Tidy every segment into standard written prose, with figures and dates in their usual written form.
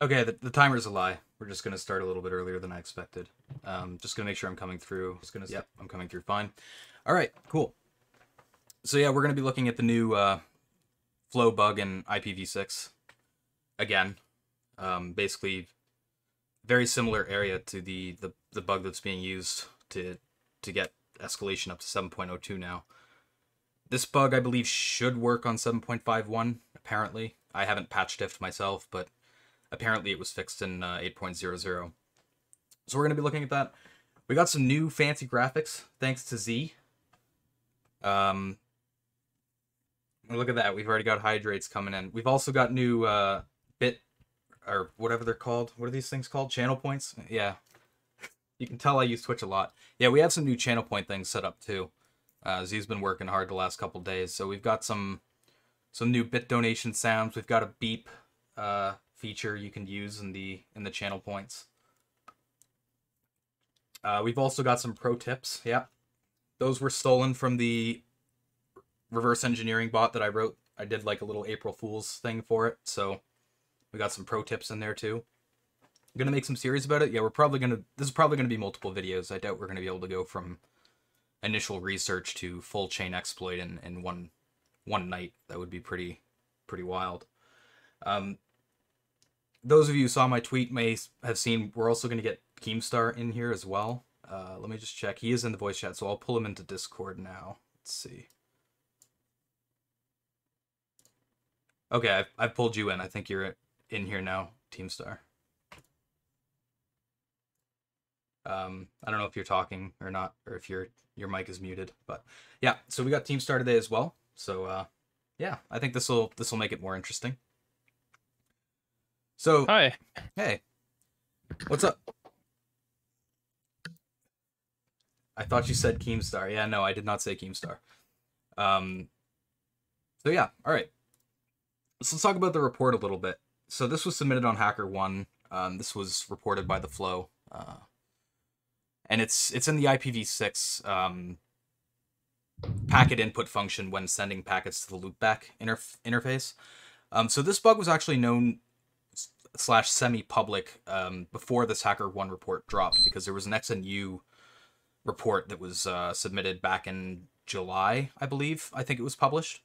Okay, the timer's a lie. We're just gonna start a little bit earlier than I expected. Just gonna make sure I'm coming through. Yep, I'm coming through fine. All right, cool. So yeah, we're gonna be looking at the new flow bug in IPv6 again. Basically, very similar area to the bug that's being used to get escalation up to 7.02 now. This bug, I believe, should work on 7.51. Apparently, I haven't patch diffed myself, but apparently it was fixed in 8.00. So we're going to be looking at that. We got some new fancy graphics, thanks to Z. Look at that. We've already got hydrates coming in. We've also got new bit, or whatever they're called. What are these things called? Channel points? Yeah. You can tell I use Twitch a lot. Yeah, we have some new channel point things set up too. Z's been working hard the last couple days. So we've got some new bit donation sounds. We've got a beep feature you can use in the channel points. We've also got some pro tips. Yeah, those were stolen from the reverse engineering bot that I wrote. I did like a little April Fool's thing for it, so we got some pro tips in there too. I'm gonna make some series about it. Yeah, this is probably gonna be multiple videos. I doubt we're gonna be able to go from initial research to full chain exploit in one night. That would be pretty wild. Those of you who saw my tweet may have seen we're also going to get Keemstar in here as well. Let me just check. He is in the voice chat, so I'll pull him into Discord now. Let's see. Okay, I've pulled you in. I think you're in here now, Teamstar. I don't know if you're talking or not, or if your mic is muted, but yeah. So we got Teamstar today as well. So yeah, I think this will make it more interesting. So hi, hey, what's up? I thought you said Keemstar. Yeah, no, I did not say Keemstar. So yeah, all right. So let's talk about the report a little bit. So this was submitted on HackerOne. This was reported by the Flow, and it's in the IPv6 packet input function when sending packets to the loopback interface. So this bug was actually known / semi-public before this HackerOne report dropped, because there was an XNU report that was submitted back in July, I believe. I think it was published.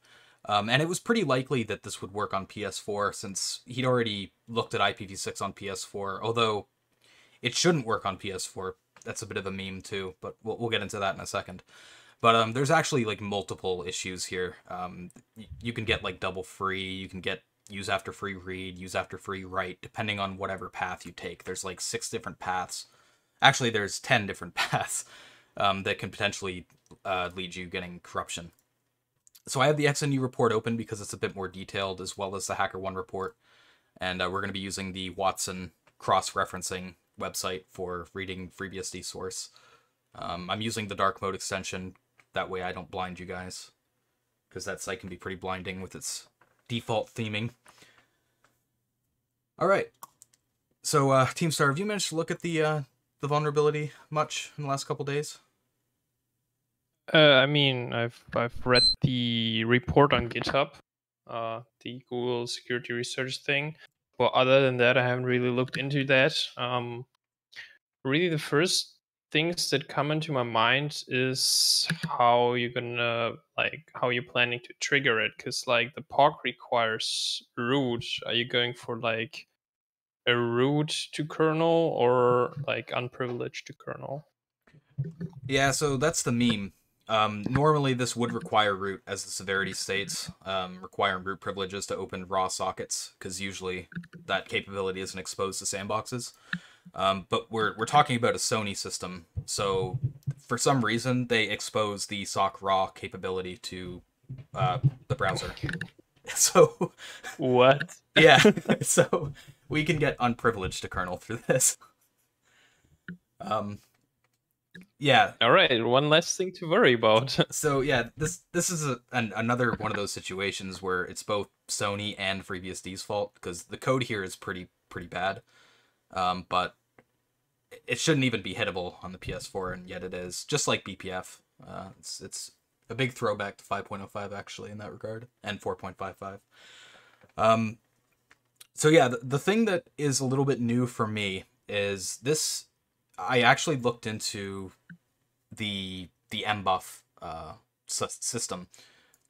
And it was pretty likely that this would work on PS4, since he'd already looked at IPv6 on PS4, although it shouldn't work on PS4. That's a bit of a meme too, but we'll get into that in a second. But there's actually like multiple issues here. You can get like double free, you can get use after free read, use after free write, depending on whatever path you take. There's like 6 different paths. Actually, there's 10 different paths that can potentially lead you getting corruption. So I have the XNU report open because it's a bit more detailed, as well as the HackerOne report. And we're going to be using the Watson cross-referencing website for reading FreeBSD source. I'm using the dark mode extension. That way I don't blind you guys, because that site can be pretty blinding with its default theming. All right. So, Teamstar, have you managed to look at the vulnerability much in the last couple days? I mean, I've read the report on GitHub, the Google security research thing. Well, other than that, I haven't really looked into that. Really, the first things that come into my mind is how you're how you're planning to trigger it, because like the POC requires root. Are you going for like a root to kernel or like unprivileged to kernel? Yeah, so that's the meme. Normally, this would require root, as the severity states, requiring root privileges to open raw sockets, because usually that capability isn't exposed to sandboxes. But we're talking about a Sony system, so for some reason they expose the sock raw capability to the browser. So What? yeah, so we can get unprivileged to kernel through this. Yeah. All right, one less thing to worry about. So yeah, this is another one of those situations where it's both Sony and FreeBSD's fault, because the code here is pretty bad. But it shouldn't even be hittable on the PS4, and yet it is, just like BPF. It's a big throwback to 5.05 actually in that regard, and 4.55. So yeah, the thing that is a little bit new for me is this. I actually looked into the mbuff system.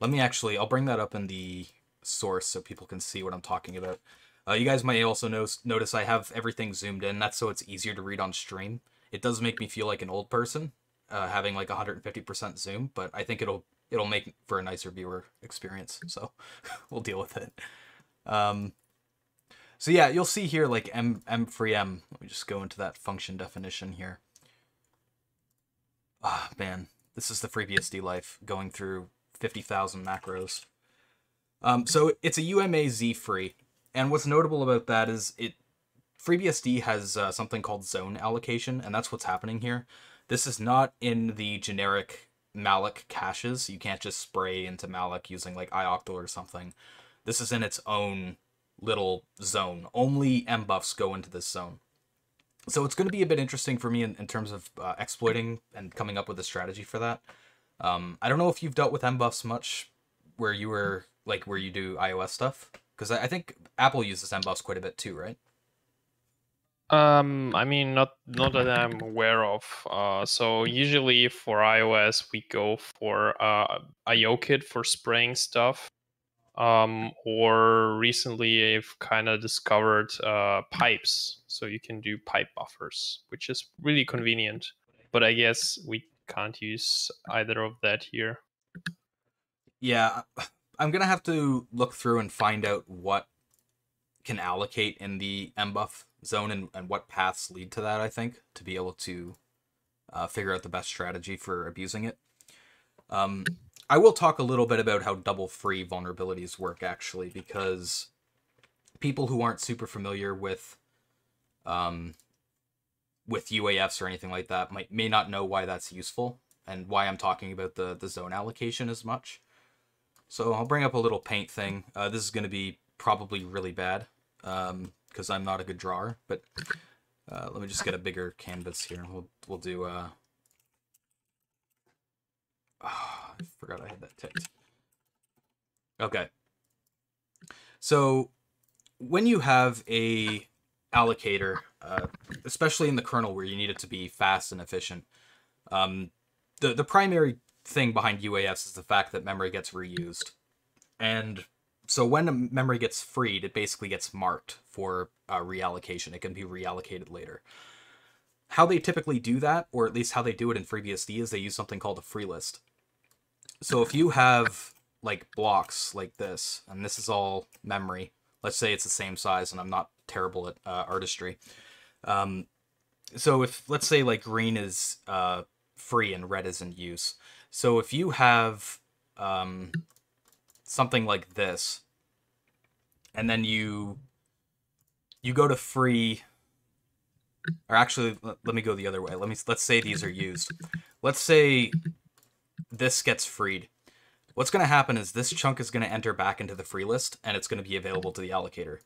I'll bring that up in the source so people can see what I'm talking about. You guys might also notice I have everything zoomed in. That's so it's easier to read on stream. It does make me feel like an old person, having like 150% zoom, but I think it'll make for a nicer viewer experience. So we'll deal with it. So yeah, you'll see here like m3m. Let me just go into that function definition here. Ah, man, this is the FreeBSD life, going through 50,000 macros. So it's a UMA-Z free, and what's notable about that is FreeBSD has something called zone allocation, and that's what's happening here. This is not in the generic malloc caches. You can't just spray into malloc using like ioctl or something. This is in its own little zone. Only mbuffs go into this zone. So it's going to be a bit interesting for me in terms of exploiting and coming up with a strategy for that. I don't know if you've dealt with mbuffs much, where you do iOS stuff, because I think Apple uses mbuffs quite a bit too, right? I mean, not that I'm aware of. So usually for iOS, we go for IOKit for spraying stuff. Or recently I've kind of discovered pipes, so you can do pipe buffers, which is really convenient. But I guess we can't use either of that here. Yeah, I'm gonna have to look through and find out what can allocate in the mbuff zone and what paths lead to that, I think, to be able to figure out the best strategy for abusing it. I will talk a little bit about how double free vulnerabilities work, actually, because people who aren't super familiar with UAFs or anything like that may not know why that's useful and why I'm talking about the zone allocation as much. So I'll bring up a little paint thing. This is going to be probably really bad because I'm not a good drawer, but let me just get a bigger canvas here and we'll do I forgot I had that ticked. Okay. So when you have a allocator, especially in the kernel where you need it to be fast and efficient, the primary thing behind UAFs is the fact that memory gets reused. And so when a memory gets freed, it basically gets marked for reallocation. It can be reallocated later. How they typically do that, or at least how they do it in FreeBSD, is they use something called a free list. So if you have like blocks like this, and this is all memory, let's say it's the same size, and I'm not terrible at artistry. So if, let's say, like green is free and red is in use. So if you have something like this, and then you go to free, or actually, let me go the other way. Let's say these are used. Let's say this gets freed. What's going to happen is this chunk is going to enter back into the free list, and it's going to be available to the allocator.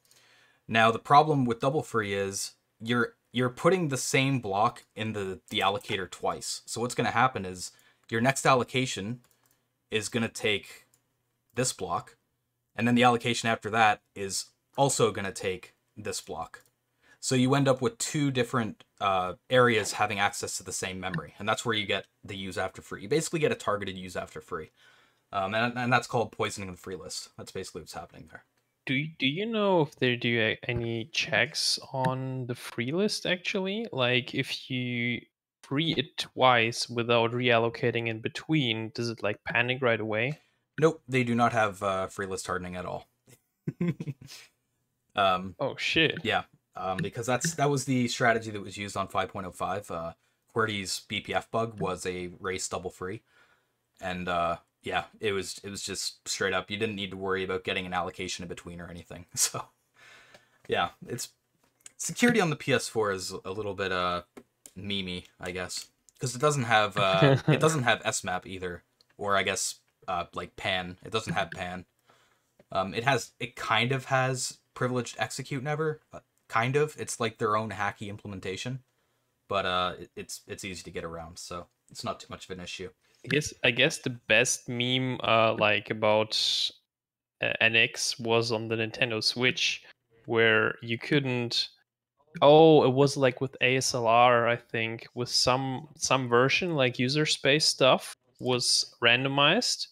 Now, the problem with double free is you're putting the same block in the allocator twice. So what's going to happen is your next allocation is going to take this block, and then the allocation after that is also going to take this block. So you end up with two different areas having access to the same memory, and that's where you get the use after free. You basically get a targeted use after free, and that's called poisoning the free list. That's basically what's happening there. Do you know if they do any checks on the free list actually? Like if you free it twice without reallocating in between, does it like panic right away? Nope, they do not have free list hardening at all. Oh shit. Yeah, because that was the strategy that was used on 5.05. QWERTY's BPF bug was a race double free, and yeah, it was just straight up. You didn't need to worry about getting an allocation in between or anything. So yeah, it's security on the PS4 is a little bit memey, I guess, because it doesn't have SMAP either, or I guess like PAN. It doesn't have PAN. It kind of has privileged execute never. Kind of. It's like their own hacky implementation, but it's easy to get around, so it's not too much of an issue. I guess the best meme like about NX was on the Nintendo Switch, where you couldn't. Oh, it was like with ASLR, I think, with some version, like user space stuff was randomized,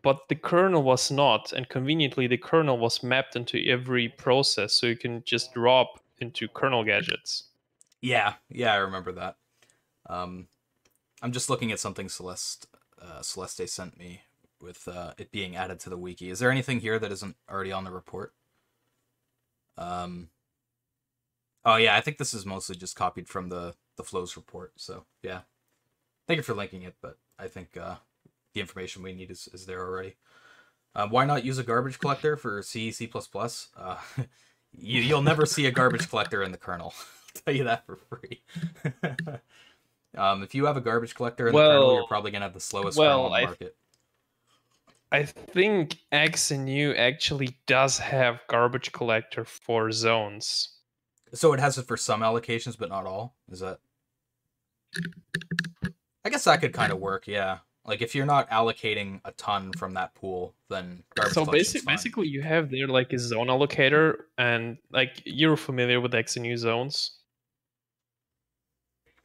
but the kernel was not, and conveniently the kernel was mapped into every process, so you can just drop into kernel gadgets. Yeah, I remember that. I'm just looking at something Celeste sent me with it being added to the wiki. Is there anything here that isn't already on the report? Oh yeah, I think this is mostly just copied from the flows report. So yeah, thank you for linking it, but I think the information we need is there already. Why not use a garbage collector for C, C++? You'll never see a garbage collector in the kernel. I'll tell you that for free. If you have a garbage collector in the kernel, you're probably going to have the slowest kernel on the market. I think XNU actually does have garbage collector for zones. So it has it for some allocations, but not all? Is that... I guess that could kind of work, yeah. Like, if you're not allocating a ton from that pool, then garbage collection's fine. Basically, you have there, like, a zone allocator, and, like, you're familiar with XNU zones.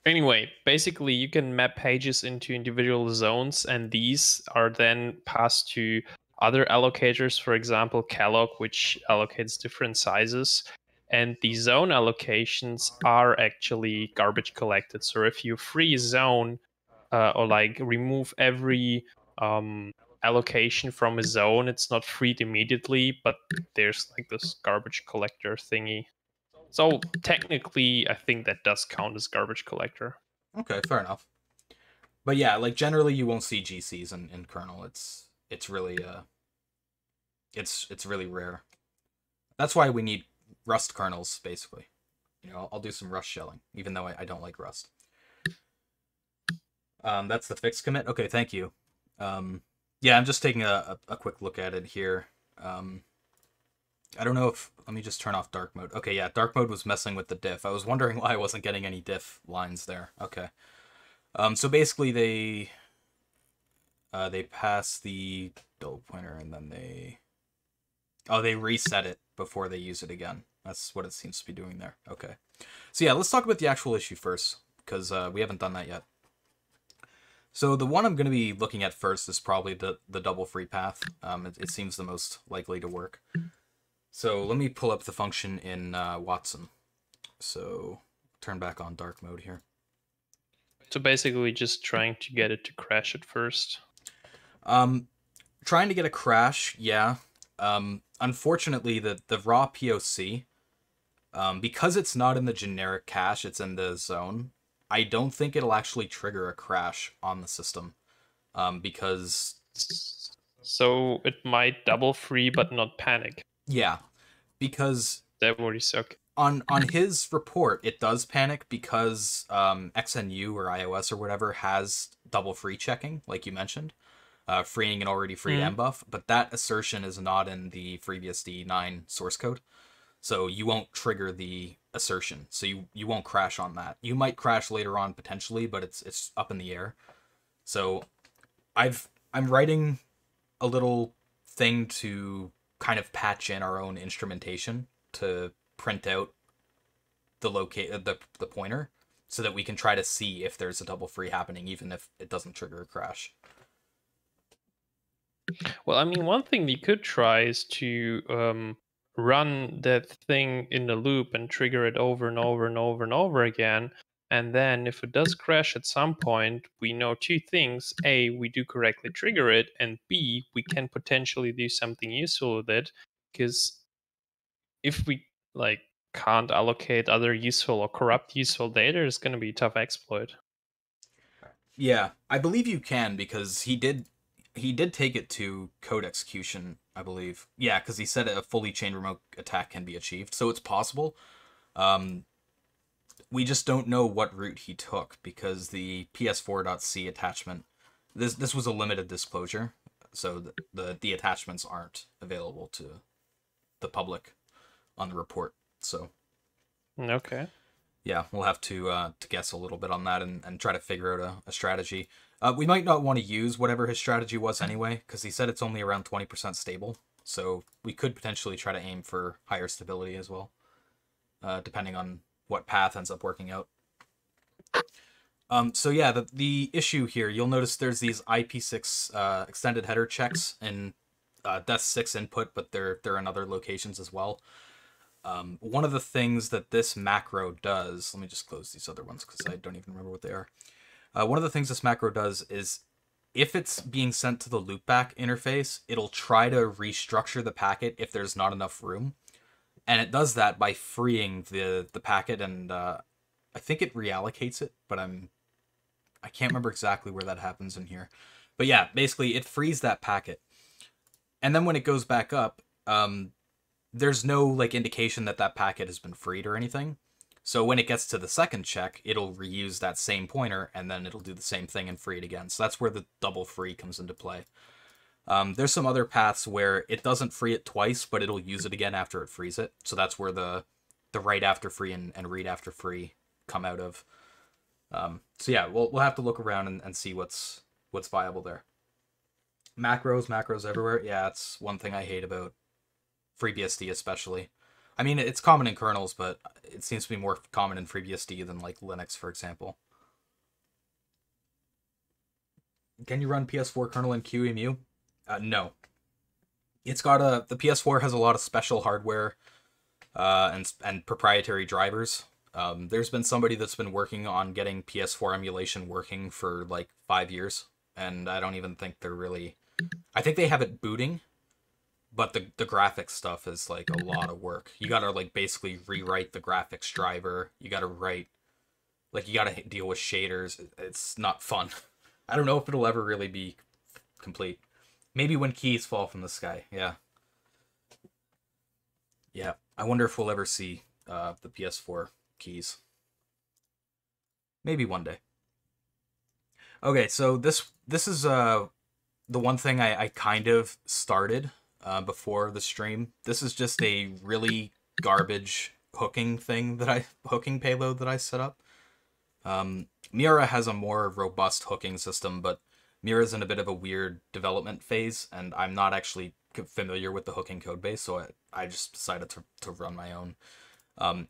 Anyway, basically, you can map pages into individual zones, and these are then passed to other allocators, for example, calloc, which allocates different sizes. And the zone allocations are actually garbage collected. So if you free a zone or like remove every allocation from a zone, it's not freed immediately, but there's like this garbage collector thingy. So technically, I think that does count as garbage collector. Okay, fair enough. But yeah, like generally you won't see GCs in kernel. It's really it's really rare. That's why we need Rust kernels, basically. You know, I'll do some Rust shelling, even though I don't like Rust. That's the fixed commit. Okay, thank you. Yeah, I'm just taking a quick look at it here. I don't know if... Let me just turn off dark mode. Okay, yeah, dark mode was messing with the diff. I was wondering why I wasn't getting any diff lines there. Okay. So basically they pass the double pointer and then they reset it before they use it again. That's what it seems to be doing there. Okay. So yeah, let's talk about the actual issue first, because we haven't done that yet. So the one I'm going to be looking at first is probably the double free path. It seems the most likely to work. So let me pull up the function in Watson. So turn back on dark mode here. So basically just trying to get it to crash at first. Trying to get a crash, yeah. Unfortunately, the raw POC, because it's not in the generic cache, it's in the zone, I don't think it'll actually trigger a crash on the system. Because... So it might double free but not panic. Yeah, because... That would suck. On his report, it does panic because XNU or iOS or whatever has double free checking, like you mentioned. Freeing an already free mbuff, but that assertion is not in the FreeBSD 9 source code. So you won't trigger the assertion. So you won't crash on that. You might crash later on potentially, but it's up in the air. So I'm writing a little thing to kind of patch in our own instrumentation to print out the pointer so that we can try to see if there's a double free happening, even if it doesn't trigger a crash. Well, I mean, one thing we could try is to run that thing in the loop and trigger it over and over and over and over again. And then if it does crash at some point, we know two things. A, we do correctly trigger it. And B, we can potentially do something useful with it. Because if we can't allocate other useful or corrupt useful data, it's going to be a tough exploit. Yeah, I believe you can, because he did take it to code execution, I believe. Yeah, because he said a fully chain remote attack can be achieved, so it's possible. We just don't know what route he took, because the PS4.c attachment, this was a limited disclosure, so the attachments aren't available to the public on the report. So okay. Yeah, we'll have to guess a little bit on that and try to figure out a strategy. We might not want to use whatever his strategy was anyway, because he said it's only around 20% stable. So we could potentially try to aim for higher stability as well, depending on what path ends up working out. So yeah, the issue here, you'll notice there's these IP6 extended header checks in DES6 input, but they're in other locations as well. One of the things that this macro does, let me just close these other ones because I don't even remember what they are. One of the things this macro does is if it's being sent to the loopback interface, it'll try to restructure the packet if there's not enough room. And it does that by freeing the packet, and I think it reallocates it, but I can't remember exactly where that happens in here. But yeah, basically it frees that packet. And then when it goes back up, there's no like indication that that packet has been freed or anything. So when it gets to the second check, it'll reuse that same pointer, and then it'll do the same thing and free it again. So that's where the double free comes into play. There's some other paths where it doesn't free it twice, but it'll use it again after it frees it. So that's where the write after free and read after free come out of. So yeah, we'll have to look around and see what's viable there. Macros everywhere. Yeah, it's one thing I hate about FreeBSD especially. I mean, it's common in kernels, but it seems to be more common in FreeBSD than like Linux, for example. Can you run PS4 kernel in QEMU? No. It's got the PS4 has a lot of special hardware and proprietary drivers. There's been somebody that's been working on getting PS4 emulation working for like 5 years, and I don't even think they're really... I think they have it booting, but the graphics stuff is like a lot of work. You gotta like basically rewrite the graphics driver. You gotta write, like you gotta deal with shaders. It's not fun. I don't know if it'll ever really be complete. Maybe when keys fall from the sky. Yeah. Yeah. I wonder if we'll ever see the PS4 keys. Maybe one day. Okay, so this is the one thing I kind of started before the stream. This is just a really garbage hooking payload that I set up. Mira has a more robust hooking system, but Mira's in a bit of a weird development phase, and I'm not actually familiar with the hooking code base, so I just decided to run my own.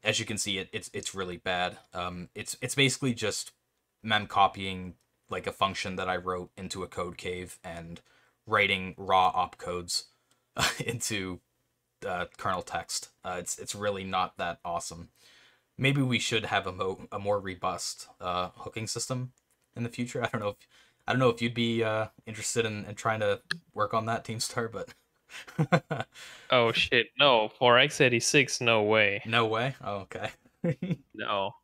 As you can see, it's really bad. It's basically just mem copying like a function that I wrote into a code cave and writing raw opcodes into kernel text. It's really not that awesome. Maybe we should have a more robust hooking system in the future. I don't know if you'd be interested in trying to work on that, Teamstar, but Oh shit, no. For x86, no way. no way. Oh, okay. No.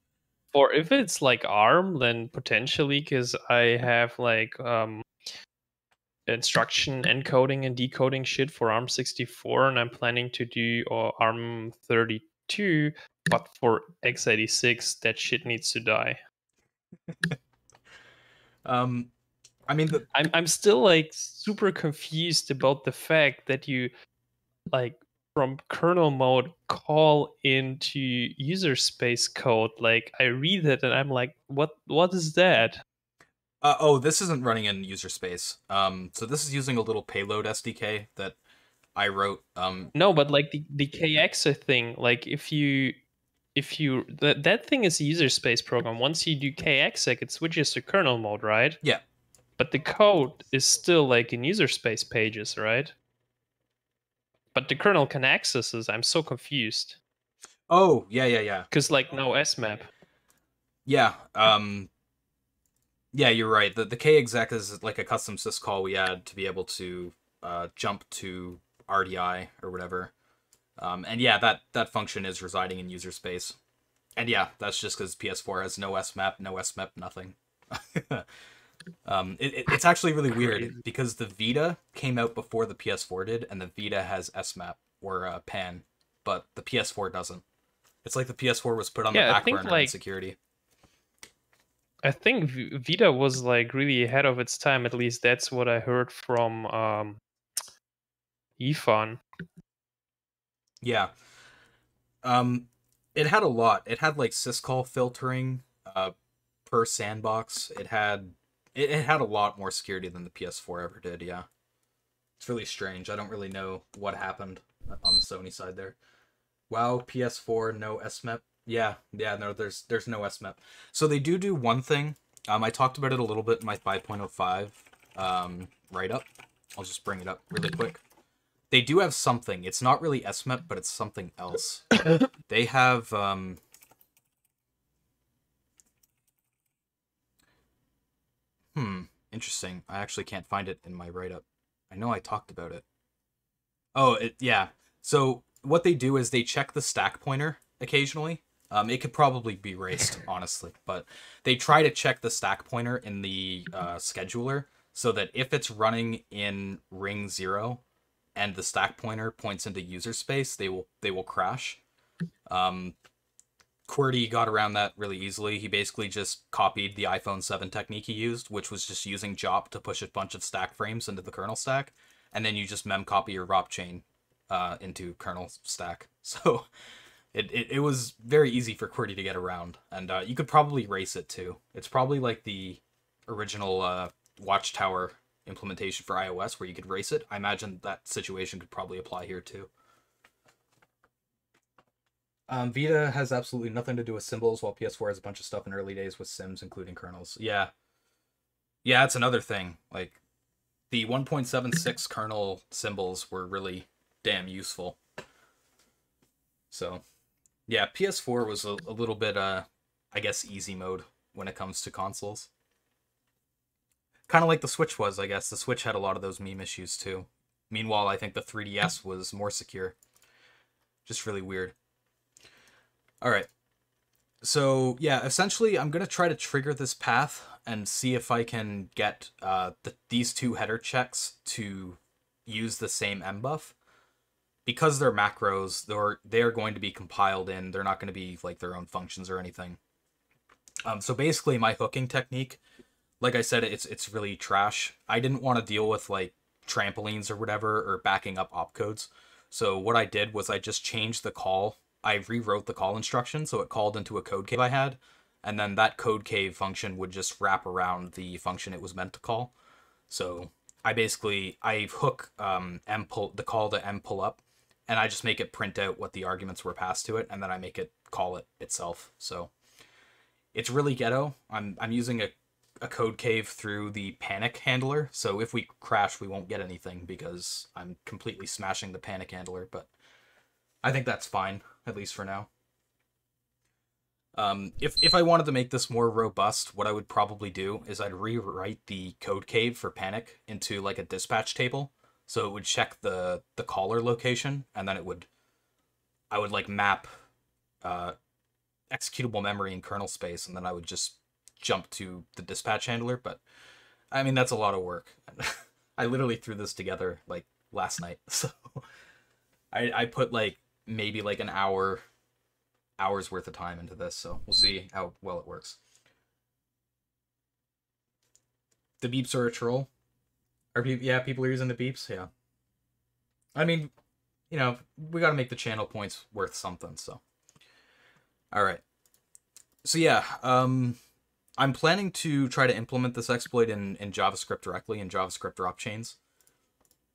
For if it's like ARM, then potentially, because I have like instruction encoding and decoding shit for ARM64, and I'm planning to do ARM32, but for x86, that shit needs to die. I mean, I'm still like super confused about the fact that you like from kernel mode call into user space code. Like I read it and I'm like, what is that? oh, this isn't running in user space. So this is using a little payload SDK that I wrote. No, but like the KX thing, like if you that thing is a user space program. Once you do KExec, it switches to kernel mode, right? Yeah. But the code is still like in user space pages, right? But the kernel can access this. I'm so confused. Oh, yeah. Because like no SMAP. Yeah. Yeah, you're right. The kexec is like a custom syscall we add to be able to jump to RDI or whatever. And yeah, that function is residing in user space. And yeah, that's just because PS4 has no SMAP, nothing. It's actually really weird because the Vita came out before the PS4 did, and the Vita has SMAP or PAN, but the PS4 doesn't. It's like the PS4 was put on the back burner in security. I think Vita was like really ahead of its time. At least that's what I heard from Ifan. Yeah. It had a lot. It had like syscall filtering per sandbox. It had a lot more security than the PS4 ever did, yeah. It's really strange. I don't really know what happened on the Sony side there. WoW, PS4, no SMEP. Yeah, no, there's no SMEP. So they do one thing. I talked about it a little bit in my 5.05 write-up. I'll just bring it up really quick. They do have something. It's not really SMEP, but it's something else. They have... Interesting. I actually can't find it in my write-up. I know I talked about it. Oh, yeah. So what they do is they check the stack pointer occasionally. It could probably be erased, honestly, but they try to check the stack pointer in the scheduler so that if it's running in ring 0 and the stack pointer points into user space, they will crash. QWERTY got around that really easily. He basically just copied the iPhone 7 technique he used, which was just using JOP to push a bunch of stack frames into the kernel stack, and then you just memcopy your ROP chain into kernel stack. So it was very easy for QWERTY to get around, and you could probably race it too. It's probably like the original Watchtower implementation for iOS where you could race it. I imagine that situation could probably apply here too. Vita has absolutely nothing to do with symbols, while PS4 has a bunch of stuff in early days with sims, including kernels. Yeah, that's another thing. Like, the 1.76 kernel symbols were really damn useful. So, yeah, PS4 was a little bit, I guess, easy mode when it comes to consoles. Kind of like the Switch was, I guess. The Switch had a lot of those meme issues, too. Meanwhile, I think the 3DS was more secure. Just really weird. Alright, so yeah, essentially I'm going to try to trigger this path and see if I can get these two header checks to use the same mbuff. Because they're macros, they're going to be compiled in, they're not going to be like their own functions or anything. So basically my hooking technique, like I said, it's really trash. I didn't want to deal with like trampolines or whatever, or backing up opcodes. So what I did was I just changed the call. I rewrote the call instruction, so it called into a code cave I had, and then that code cave function would just wrap around the function it was meant to call. So I hook the call to mpull-up, and I just make it print out what the arguments were passed to it, and then I make it call it itself. So it's really ghetto. I'm using a code cave through the panic handler, so if we crash, we won't get anything because I'm completely smashing the panic handler, but I think that's fine, at least for now. If I wanted to make this more robust, what I would probably do is I'd rewrite the code cave for panic into like a dispatch table. So it would check the caller location, and then I would like map executable memory in kernel space, and then I would just jump to the dispatch handler. But I mean, that's a lot of work. I literally threw this together like last night, so I put like maybe like an hour's worth of time into this, so we'll see how well it works. The beeps are a troll. People are using the beeps. Yeah, I mean, you know, we got to make the channel points worth something. So, all right. So yeah, I'm planning to try to implement this exploit in JavaScript directly in JavaScript drop chains.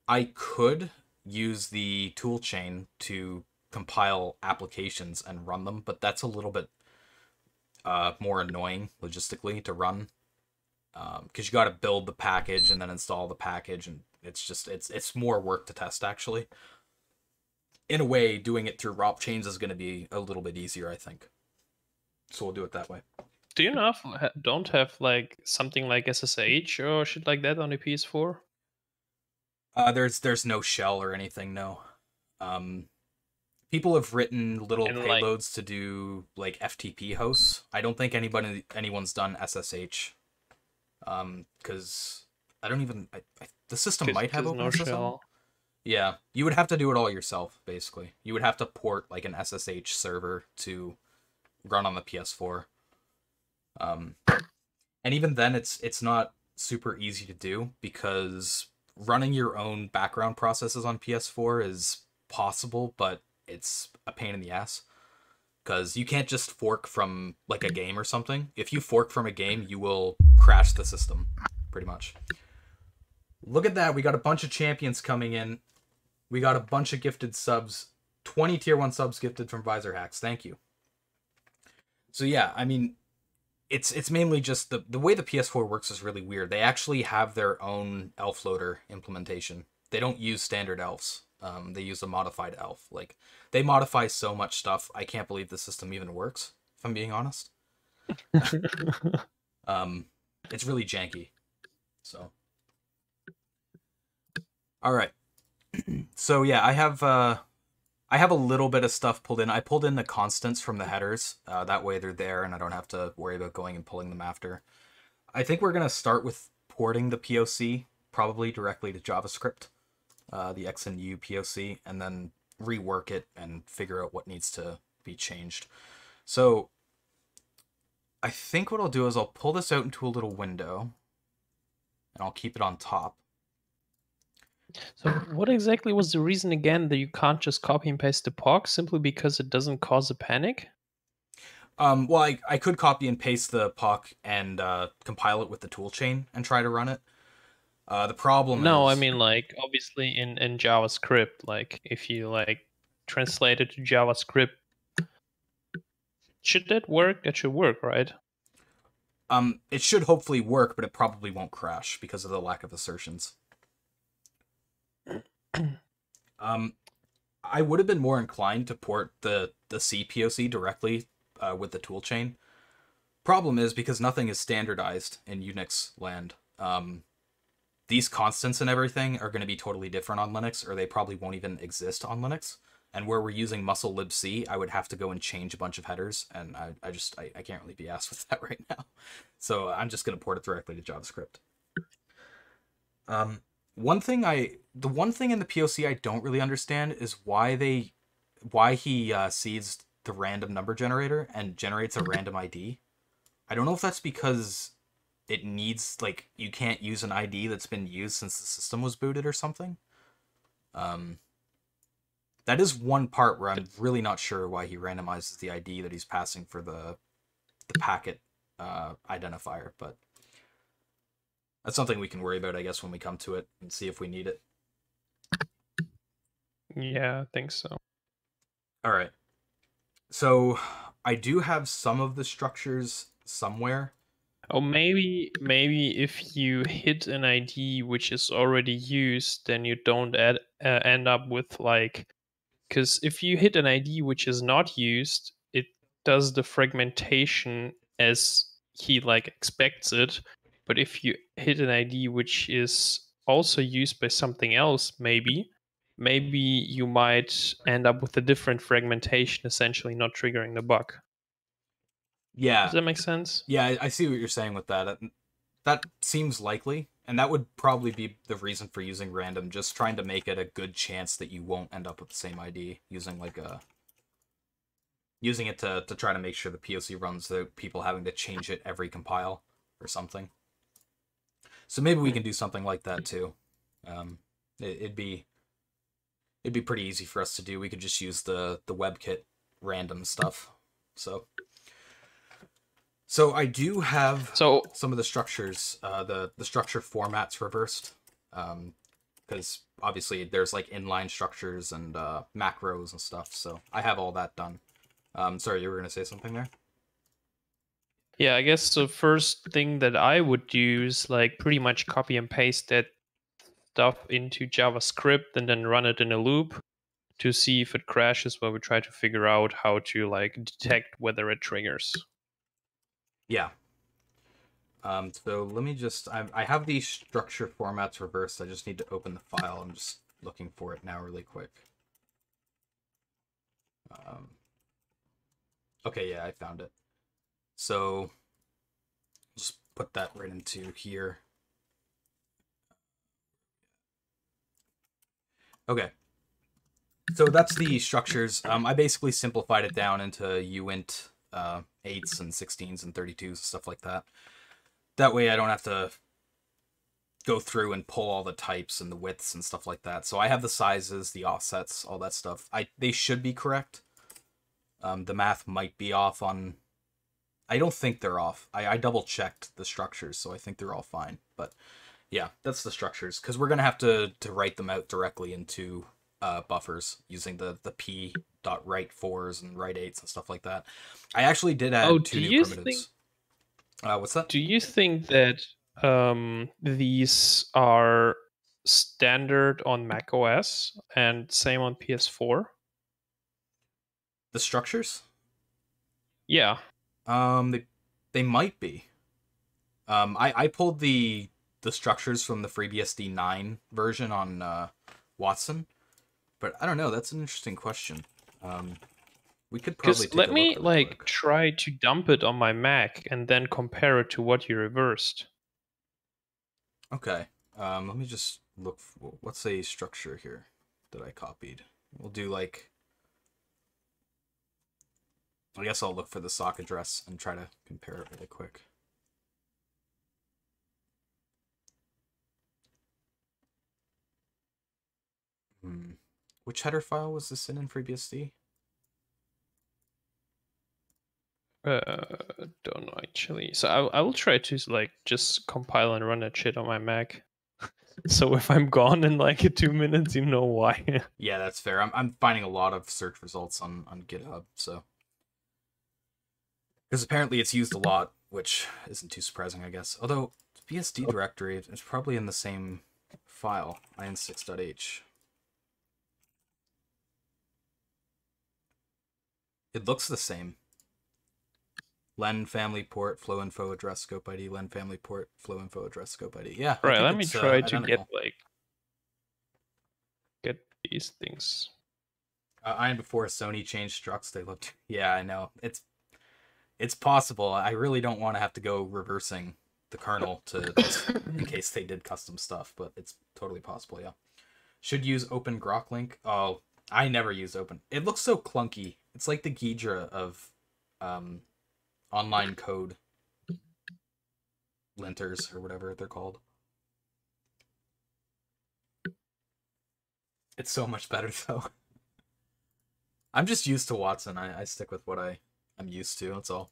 I could use the tool chain to compile applications and run them, but that's a little bit more annoying logistically to run, because you got to build the package and then install the package, and it's more work to test. Actually, in a way, doing it through ROP chains is going to be a little bit easier, I think. So we'll do it that way. Do you know if don't have like something like SSH or shit like that on the PS4? There's no shell or anything. No. People have written little payloads to do like FTP hosts. I don't think anyone's done SSH. Because I don't even the system might have OpenSSL. Shell. Yeah, you would have to do it all yourself. Basically, you would have to port like an SSH server to run on the PS4. And even then, it's not super easy to do, because running your own background processes on PS4 is possible, but it's a pain in the ass, because you can't just fork from like a game or something. If you fork from a game, you will crash the system, pretty much. Look at that. We got a bunch of champions coming in. We got a bunch of gifted subs. 20 tier 1 subs gifted from Visor Hacks. Thank you. So yeah, I mean, it's mainly just the way the PS4 works is really weird. They actually have their own elf loader implementation. They don't use standard elves. They use a modified elf. Like, they modify so much stuff. I can't believe the system even works, if I'm being honest. It's really janky. So, all right. So yeah, I have a little bit of stuff pulled in. I pulled in the constants from the headers. That way they're there, and I don't have to worry about going and pulling them after. I think we're gonna start with porting the POC probably directly to JavaScript, the X and U POC, and then rework it and figure out what needs to be changed. So I think what I'll do is I'll pull this out into a little window, and I'll keep it on top. So what exactly was the reason again that you can't just copy and paste the POC simply because it doesn't cause a panic? Well, I could copy and paste the POC and compile it with the toolchain and try to run it. The problem No, is... I mean, like, obviously in JavaScript, like, if you, like, translate it to JavaScript, should that work? That should work, right? It should hopefully work, but it probably won't crash because of the lack of assertions. I would have been more inclined to port the C POC directly with the toolchain. Problem is, because nothing is standardized in Unix land, these constants and everything are going to be totally different on Linux, or they probably won't even exist on Linux. And where we're using muscle libc, I would have to go and change a bunch of headers, and I can't really be asked with that right now. So I'm just going to port it directly to JavaScript. The one thing in the POC I don't really understand is why he seeds the random number generator and generates a random ID. I don't know if that's because it needs, like, you can't use an ID that's been used since the system was booted or something. That is one part where I'm really not sure why he randomizes the ID that he's passing for the packet identifier, but that's something we can worry about, I guess, when we come to it and see if we need it. Yeah, I think so. All right. So I do have some of the structures somewhere. Oh, maybe if you hit an ID which is already used, then you don't end up with, like, because if you hit an ID which is not used, it does the fragmentation as he, like, expects it. But if you hit an ID which is also used by something else, maybe you might end up with a different fragmentation, essentially not triggering the bug. Yeah. Does that make sense? Yeah, I see what you're saying with that. That seems likely, and that would probably be the reason for using random, just trying to make it a good chance that you won't end up with the same ID, using it to try to make sure the POC runs without people having to change it every compile or something. So maybe we can do something like that too. It'd be pretty easy for us to do. We could just use the WebKit random stuff. So I do have some of the structures, the structure formats reversed, because obviously there's, like, inline structures and macros and stuff. So I have all that done. Sorry, you were gonna say something there? Yeah, I guess the first thing that I would do is, like, pretty much copy and paste that stuff into JavaScript and then run it in a loop to see if it crashes, while we try to figure out how to, like, detect whether it triggers. Yeah. So let me just... I have these structure formats reversed. I just need to open the file. I'm just looking for it now really quick. Okay, yeah, I found it. So just put that right into here. Okay. So that's the structures. I basically simplified it down into uint 8s and 16s and 32s, stuff like that. That way I don't have to go through and pull all the types and the widths and stuff like that. So I have the sizes, the offsets, all that stuff. They should be correct. The math might be off on... I don't think they're off. I double-checked the structures, so I think they're all fine. But Yeah, that's the structures, because we're gonna have to write them out directly into buffers using the p dot write fours and write eights and stuff like that. I actually did Oh, add two new primitives. What's that? do you think that these are standard on Mac OS and same on PS4? The structures? Yeah. They might be. I pulled the structures from the FreeBSD 9 version on Watson, but I don't know. That's an interesting question. We could probably Because take let a look me really quick. try to dump it on my Mac and then compare it to what you reversed. Okay. Let me just look. What's a structure here that I copied? We'll do like. I guess I'll look for the sock address and try to compare it really quick. Which header file was this in FreeBSD? Don't know actually. So I will try to like just compile and run that shit on my Mac. So if I'm gone in like 2 minutes, you know why. Yeah, that's fair. I'm finding a lot of search results on GitHub, so because apparently it's used a lot, which isn't too surprising, I guess. Although BSD directory is probably in the same file, in6.h. It looks the same. Len family port, flow info address scope ID, len family port, flow info address scope ID. Yeah, I Right, think let me it's try to identical. get these things. And before Sony changed structs, they looked. Yeah, I know. It's possible. I really don't want to have to go reversing the kernel to in case they did custom stuff, but it's totally possible. Yeah. Should use Open Grok link. Oh, I never use Open. It looks so clunky. It's like the Ghidra of online code linters or whatever they're called. It's so much better though. I'm just used to Watson. I stick with what I'm used to. That's all.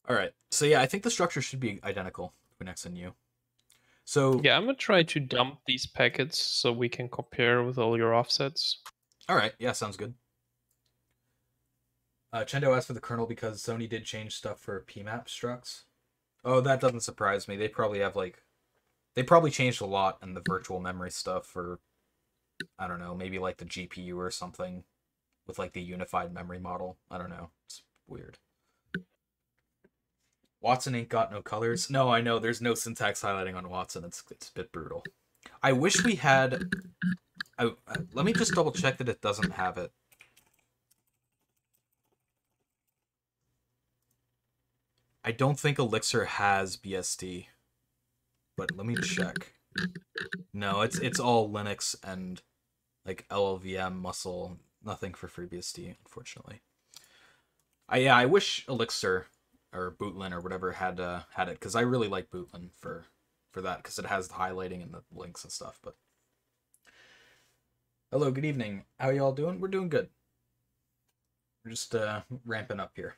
All right. So yeah, I think the structure should be identical between X and U. So yeah, I'm gonna try to dump these packets so we can compare with all your offsets. All right. Yeah, sounds good. Chendo asked for the kernel because Sony did change stuff for PMAP structs. Oh, that doesn't surprise me. They probably have they probably changed a lot in the virtual memory stuff for, I don't know, maybe like the GPU or something with like the unified memory model. I don't know. It's weird. Watson ain't got no colors. No, I know. There's no syntax highlighting on Watson. It's a bit brutal. I wish we had. Let me just double check that it doesn't have it. I don't think Elixir has BSD, but let me check. No, it's all Linux and like LLVM, Muscle, nothing for FreeBSD, unfortunately. I wish Elixir or Bootlin or whatever had it, because I really like Bootlin for that, because it has the highlighting and the links and stuff. But hello, good evening. How y'all doing? We're doing good. We're just ramping up here.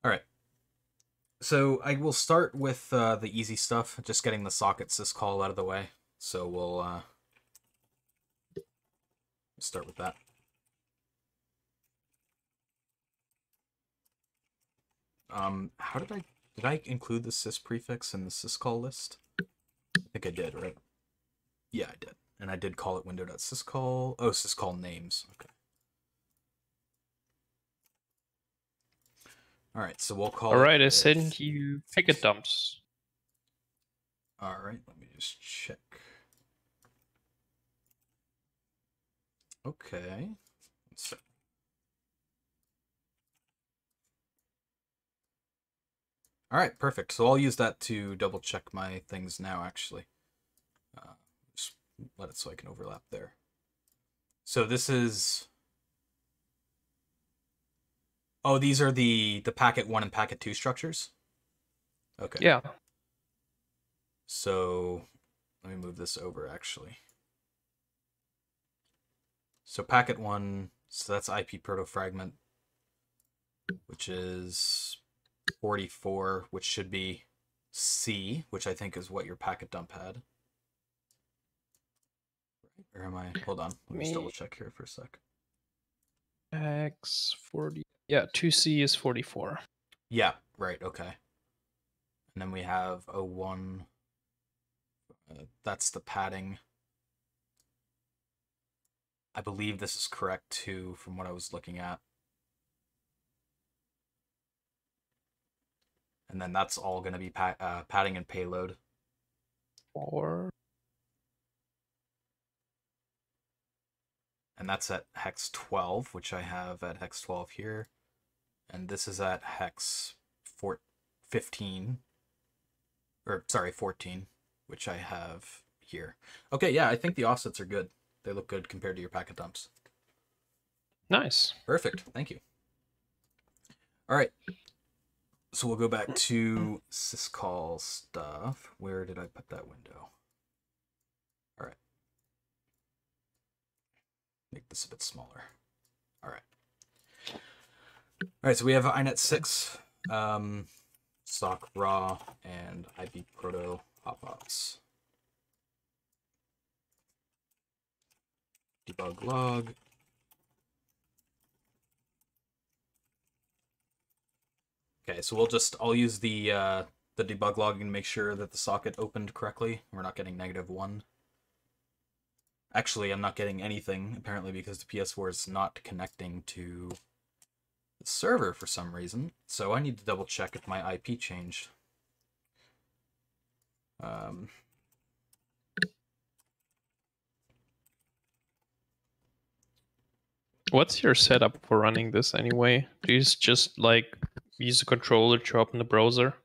All right. So I will start with the easy stuff, just getting the socket syscall out of the way. So we'll start with that. How did I include the sys prefix in the syscall list? I think I did, right? Yeah, I did. And I did call it window.syscall. Oh, syscall names. Okay. All right, so we'll call All right, it. I sent you packet dumps. All right, let me just check. Okay. All right, perfect. So I'll use that to double check my things now, actually. Just let it so I can overlap there. So this is... Oh, these are the packet 1 and packet 2 structures? Okay. Yeah. So let me move this over, actually. So packet 1, so that's IP protofragment, which is 44, which should be C, which I think is what your packet dump had. Or am I? Hold on. Let me just double check here for a sec. X40. Yeah, 2C is 44. Yeah, right, okay. And then we have 01. That's the padding. I believe this is correct too, from what I was looking at. And then that's all going to be padding and payload. 4. And that's at hex 12, which I have at hex 12 here. And this is at hex 15. Or, sorry, 14, which I have here. Okay, yeah, I think the offsets are good. They look good compared to your packet dumps. Nice. Perfect, thank you. All right. So we'll go back to syscall stuff. Where did I put that window? All right. Make this a bit smaller. All right. All right, so we have inet 6, sock raw, and IP proto hotbox. Debug log. Okay, so I'll use the debug logging to make sure that the socket opened correctly. We're not getting -1. Actually, I'm not getting anything, apparently, because the PS4 is not connecting to the server for some reason. So I need to double check if my IP changed. What's your setup for running this anyway? Do you just like use a controller to open the browser?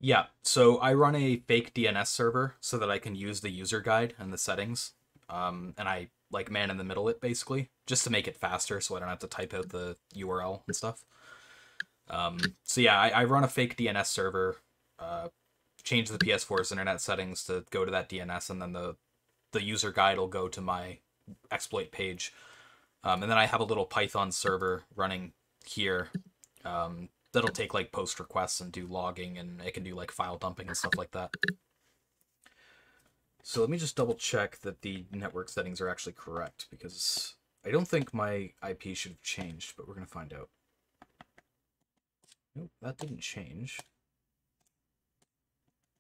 Yeah, so I run a fake DNS server so that I can use the user guide and the settings. And I like man in the middle it basically, just to make it faster so I don't have to type out the URL and stuff. So yeah, I run a fake DNS server, change the PS4's internet settings to go to that DNS, and then the user guide will go to my exploit page. And then I have a little Python server running here that'll take like post requests and do logging, and it can do like file dumping and stuff like that. So let me just double check that the network settings are actually correct, because I don't think my IP should have changed, but we're going to find out. Nope, that didn't change.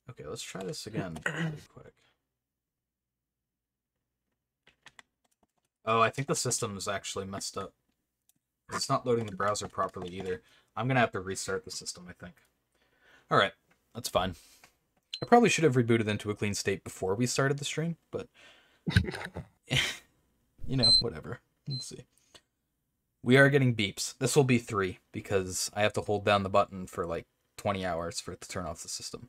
Okay, let's try this again really quick. Oh, I think the system is actually messed up. It's not loading the browser properly either. I'm going to have to restart the system, I think. Alright, that's fine. I probably should have rebooted into a clean state before we started the stream, but... you know, whatever. We'll see. We are getting beeps. This will be 3, because I have to hold down the button for like 20 hours for it to turn off the system.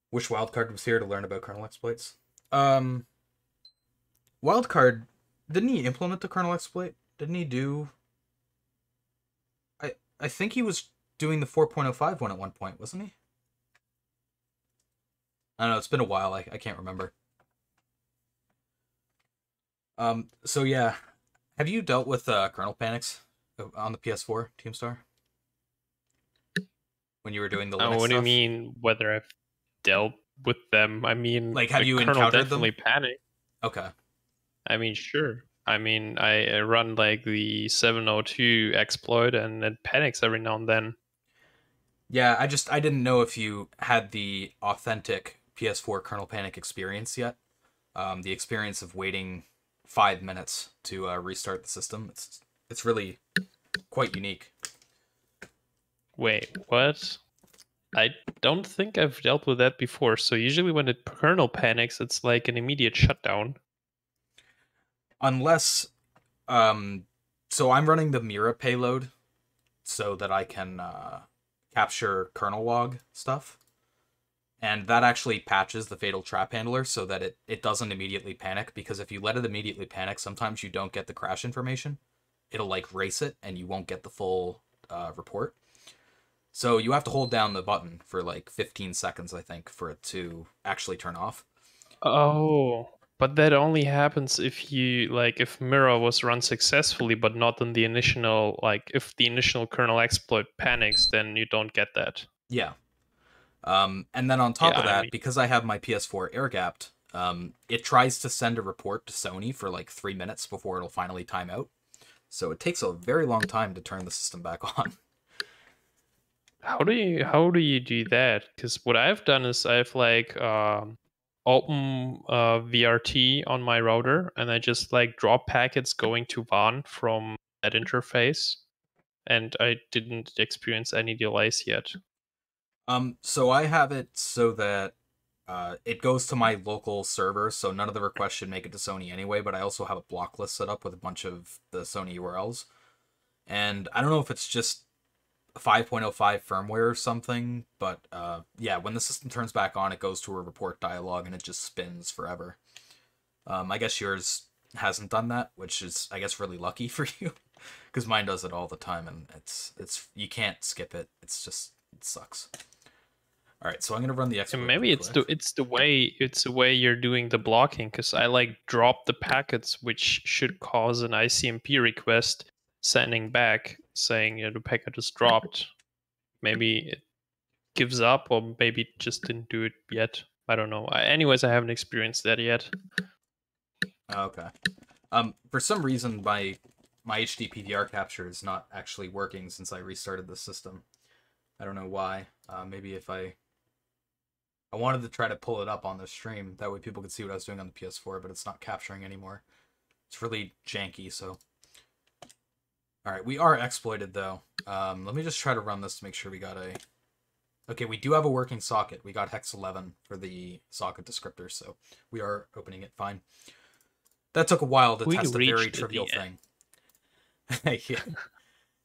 Which wildcard was here to learn about kernel exploits? Wildcard, didn't he implement the kernel exploit? Didn't he do... I think he was doing the 4.05 one at one point, wasn't he? I don't know, it's been a while, I can't remember. So yeah, have you dealt with kernel panics on the PS4, Teamstar? When you were doing the Linux What do you stuff? mean, whether I've dealt with them? I mean, Like, have the you kernel encountered definitely them? panicked. Okay. I mean, sure. I mean, I run like the 702 exploit, and it panics every now and then. Yeah, I didn't know if you had the authentic PS4 kernel panic experience yet. The experience of waiting 5 minutes to restart the system. It's really quite unique. Wait, what? I don't think I've dealt with that before. So usually when the kernel panics, it's like an immediate shutdown. Unless, so I'm running the Mira payload so that I can capture kernel log stuff. And that actually patches the fatal trap handler so that it doesn't immediately panic, because if you let it immediately panic, sometimes you don't get the crash information. It'll like race it and you won't get the full report. So you have to hold down the button for like 15 seconds, I think, for it to actually turn off. Oh. But that only happens if if mirror was run successfully, but not in the initial, if the initial kernel exploit panics, then you don't get that. Yeah. And then on top of that, because I have my PS4 air-gapped, it tries to send a report to Sony for like 3 minutes before it'll finally time out. So it takes a very long time to turn the system back on. How do you do that? Because what I've done is I've open VRT on my router, and I just drop packets going to WAN from that interface, and I didn't experience any delays yet. So I have it so that it goes to my local server, so none of the requests should make it to Sony anyway, but I also have a block list set up with a bunch of the Sony URLs. And I don't know if it's just 5.05 firmware or something, but yeah, when the system turns back on, it goes to a report dialog and it just spins forever. I guess yours hasn't done that, which is, I guess, really lucky for you, because mine does it all the time, and it's you can't skip it. It's just, it sucks. All right, so I'm gonna run the exploit. Maybe it's the way you're doing the blocking, because I drop the packets, which should cause an ICMP request sending back saying the packet is dropped. Maybe it gives up, or maybe it just didn't do it yet. I don't know. Anyways, I haven't experienced that yet. Okay. For some reason, my HD PVR capture is not actually working since I restarted the system. I don't know why. Maybe if I wanted to try to pull it up on the stream, that way people could see what I was doing on the PS4, but it's not capturing anymore. It's really janky, so. Alright, we are exploited, though. Let me just try to run this to make sure we got a... Okay, we do have a working socket. We got hex 11 for the socket descriptor, so we are opening it fine. That took a while to test a very trivial thing. Yeah,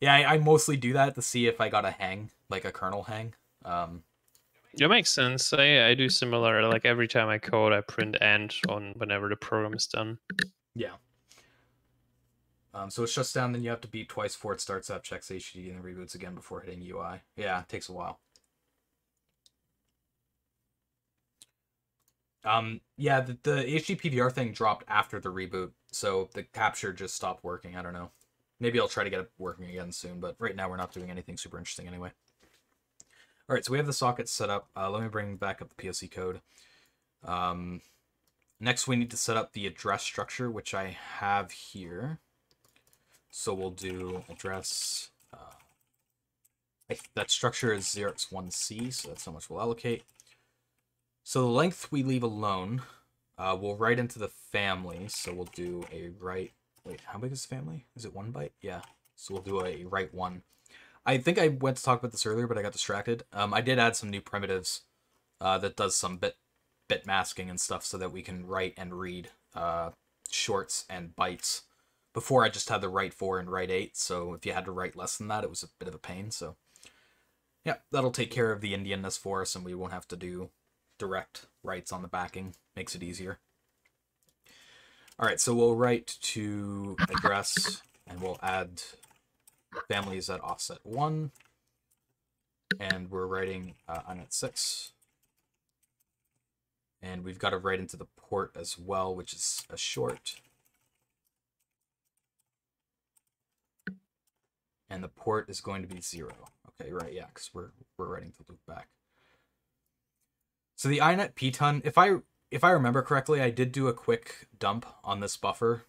yeah, I mostly do that to see if I got a hang, like a kernel hang. That makes sense. I do similar. Like every time I code, I print end on whenever the program is done. Yeah. So it shuts down, then you have to beep twice before it starts up, checks HDD, and then reboots again before hitting UI. Yeah, it takes a while. Yeah, the HD PVR thing dropped after the reboot, so the capture just stopped working. I don't know. Maybe I'll try to get it working again soon, but right now we're not doing anything super interesting anyway. Alright, so we have the socket set up. Let me bring back up the POC code. Next, we need to set up the address structure, which I have here. So we'll do address. That structure is 0x1c, so that's how much we'll allocate. So the length we leave alone, we'll write into the family. So we'll do a write. Wait, how big is the family? Is it 1 byte? Yeah. So we'll do a write 1. I think I went to talk about this earlier, but I got distracted. I did add some new primitives that does some bit masking and stuff so that we can write and read shorts and bytes. Before, I just had the write 4 and write 8, so if you had to write less than that, it was a bit of a pain. So yeah, that'll take care of the Indianness for us, and we won't have to do direct writes on the backing. Makes it easier. All right, so we'll write to address, and we'll add families at offset 1, and we're writing on at 6, and we've got to write into the port as well, which is a short, and the port is going to be 0. Okay, right, yeah, because we're writing the loop back. So the inet pton, if I remember correctly, I did do a quick dump on this buffer,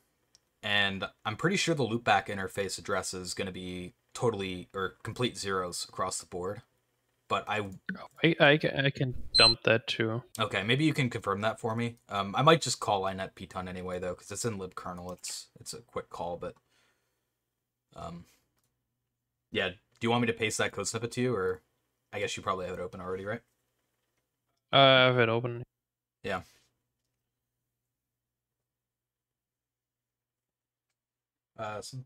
and I'm pretty sure the loopback interface address is going to be totally or complete zeros across the board. But I can dump that too. Okay, maybe you can confirm that for me. I might just call inet pton anyway though, because it's in libkernel. It's a quick call, but yeah. Do you want me to paste that code snippet to you, or I guess you probably have it open already, right? I have it open. Yeah.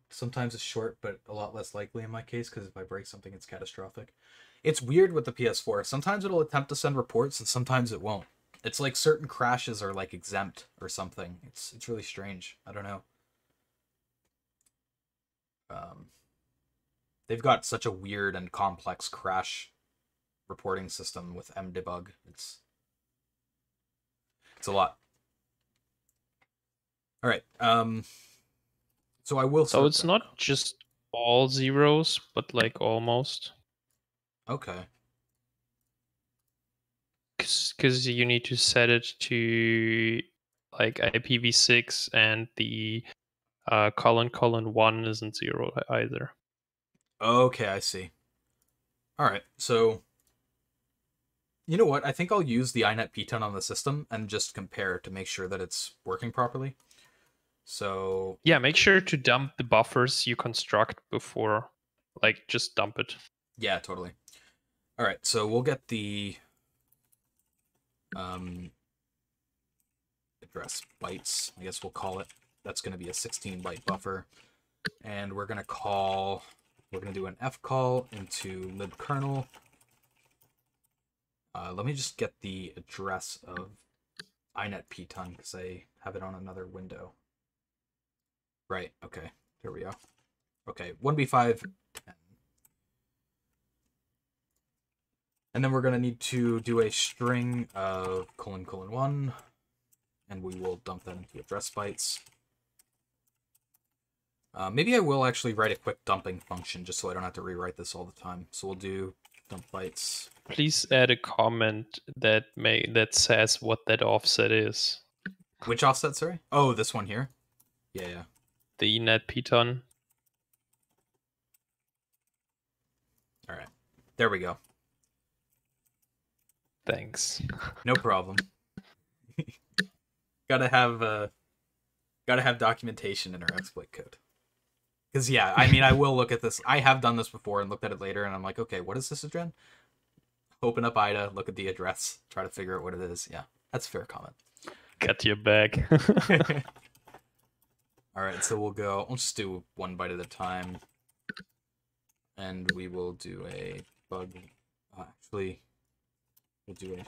Sometimes it's short, but a lot less likely in my case, because if I break something, it's catastrophic. It's weird with the PS4. Sometimes it'll attempt to send reports, and sometimes it won't. It's like certain crashes are like exempt or something. It's really strange. I don't know. They've got such a weird and complex crash reporting system with mdebug. It's a lot. All right. So I will. So it's not just all zeros, but like almost. Okay. Because you need to set it to like IPv6, and the colon 1 isn't 0 either. Okay, I see. All right. So you know what? I think I'll use the inet pton on the system and just compare to make sure that it's working properly. So yeah, make sure to dump the buffers you construct before, like just dump it. Yeah, totally. All right, so we'll get the address bytes, I guess we'll call it. That's going to be a 16-byte buffer. And we're going to do an fcall into libkernel. Let me just get the address of inet pton because I have it on another window. Right, okay, there we go. Okay, 1b5, 10. And then we're going to need to do a string of : 1, and we will dump that into address bytes. Maybe I will actually write a quick dumping function just so I don't have to rewrite this all the time. So we'll do dump bytes. Please add a comment that says what that offset is. Which offset, sorry? Oh, this one here? Yeah. The inet pton. All right. There we go. Thanks. No problem. gotta have documentation in our exploit code. Because yeah, I mean, I will look at this. I have done this before and looked at it later, and I'm like, okay, what is this again? Open up IDA, look at the address, try to figure out what it is. Yeah, that's a fair comment. Got your back. All right, so we'll just do 1 byte at a time, and we will do a bug. Actually, we'll do a.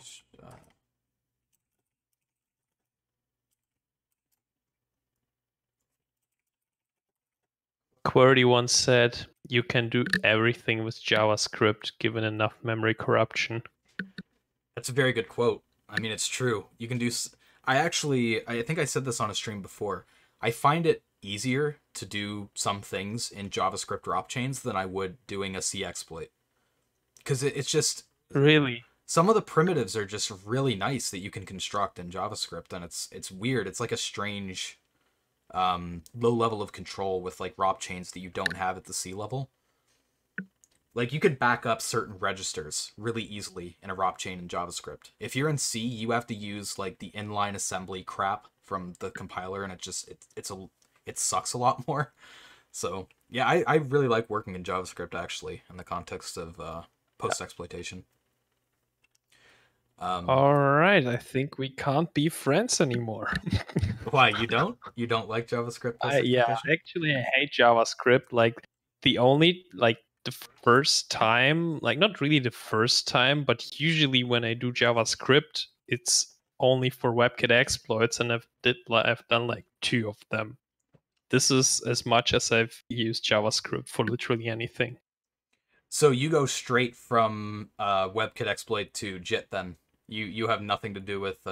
QWERTY once said, "You can do everything with JavaScript given enough memory corruption." That's a very good quote. I mean, it's true. You can do. I think I said this on a stream before. I find it easier to do some things in JavaScript ROP chains than I would doing a C exploit. Because it's just... Really? Some of the primitives are just really nice that you can construct in JavaScript, and it's weird. It's like a strange low level of control with like ROP chains that you don't have at the C level. Like, you could back up certain registers really easily in a ROP chain in JavaScript. If you're in C, you have to use like the inline assembly crap from the compiler, and it sucks a lot more. So yeah, I really like working in JavaScript actually in the context of post-exploitation. All right, I think we can't be friends anymore. Why, you don't? You don't like JavaScript post-exploitation? Yeah, actually, I hate JavaScript. Like, the first time, like not really the first time, but usually when I do JavaScript, it's only for WebKit exploits, and I've done like 2 of them. This is as much as I've used JavaScript for literally anything. So you go straight from WebKit exploit to JIT then? You have nothing to do with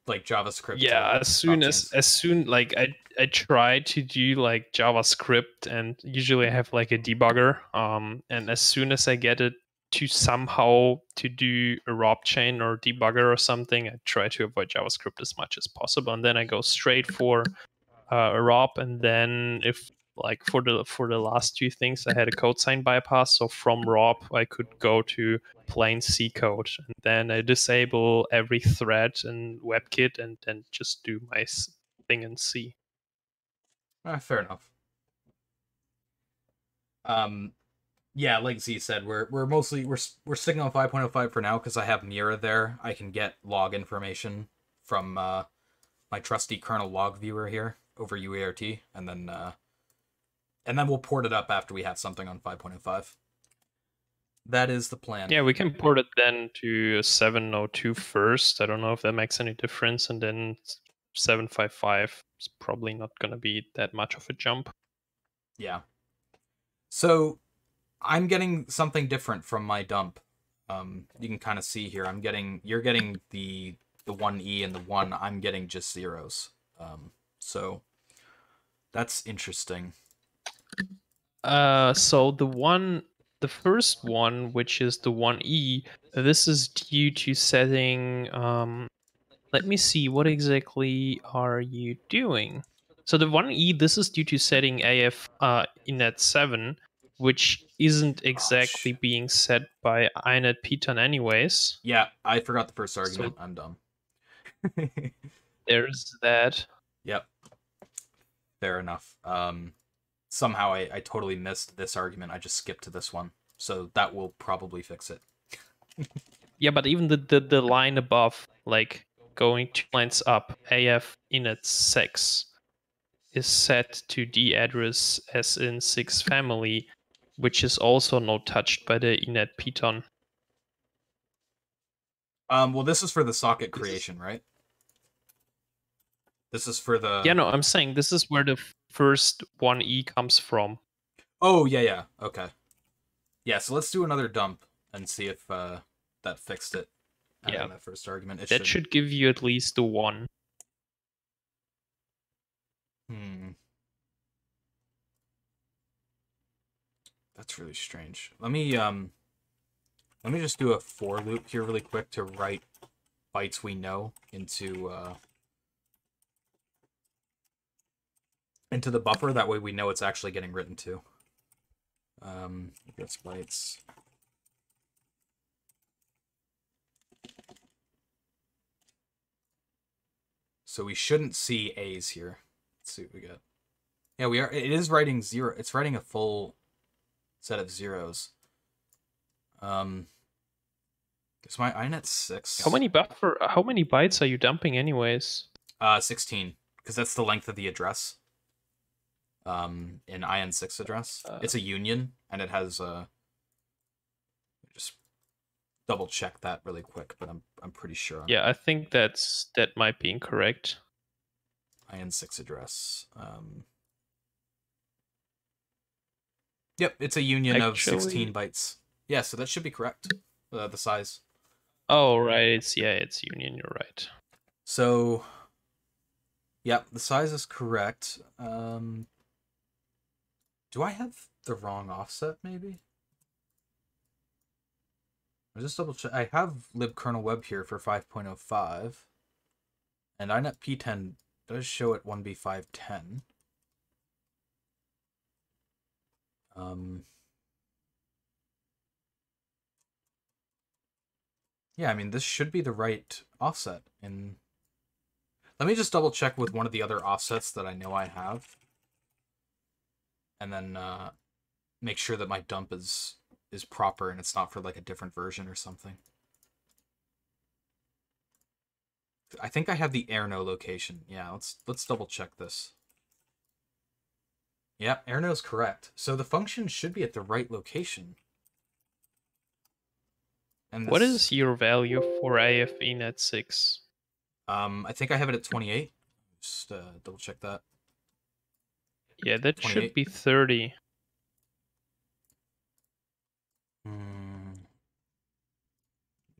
like JavaScript? Yeah, as soon like I try to do like JavaScript, and usually I have like a debugger, and as soon as I get it to somehow to do a ROP chain or debugger or something, I try to avoid JavaScript as much as possible, and then I go straight for a ROP. And then if like for the last 2 things, I had a code sign bypass, so from ROP I could go to plain C code, and then I disable every thread in WebKit and then just do my thing in C. Fair enough. Yeah, like Z said, we're mostly sticking on 5.05 for now because I have Mira there. I can get log information from my trusty kernel log viewer here over UART, and then we'll port it up after we have something on 5.05. That is the plan. Yeah, we can port it then to 7.02 first. I don't know if that makes any difference, and then 7.55 is probably not going to be that much of a jump. Yeah. So I'm getting something different from my dump. You can kind of see here. You're getting the 1E and the 1. I'm getting just zeros. So that's interesting. So the first one, which is the 1E, this is due to setting. Let me see, what exactly are you doing? So the 1E, this is due to setting AF inet 7, which isn't exactly being set by inet Python anyways. Yeah, I forgot the first argument. So I'm dumb. there's that. Yep, fair enough. Somehow I totally missed this argument. I just skipped to this one. So that will probably fix it. Yeah, but even the line above, like going 2 lines up, AF inet 6 is set to the address as in 6 family, which is also not touched by the inet Python. Well, this is for the socket creation, right? This is for the... Yeah, no, I'm saying this is where the first 1E comes from. Oh, yeah. Okay. Yeah, so let's do another dump and see if that fixed it. Yeah. That first argument. That should give you at least the 1. That's really strange. Let me just do a for loop here really quick to write bytes we know into the buffer. That way we know it's actually getting written to. Gets bytes. So we shouldn't see A's here. Let's see what we get. Yeah, we are. It is writing 0. It's writing a full set of zeros. Is my inet 6? How many bytes are you dumping anyways? 16, because that's the length of the address. In IN6 address. It's a union, and it has just double check that really quick, but I'm pretty sure. Yeah, I think that might be incorrect. IN6 address. Yep, it's a union of 16 bytes. Yeah, so that should be correct. The size. Oh, right. It's union. You're right. So, yeah, the size is correct. Do I have the wrong offset, maybe? I'll just double check. I have libkernelweb here for 5.05. And inet p10 does show it 1b510. Yeah, I mean, this should be the right offset. Let me just double check with one of the other offsets that I know I have. And then make sure that my dump is proper and it's not for like a different version or something. I think I have the Erno location. Yeah, let's double check this. Yeah, Erno's correct. So the function should be at the right location. And what is your value for AF inet 6? I think I have it at 28. Just double check that. Yeah, that 28. Should be 30.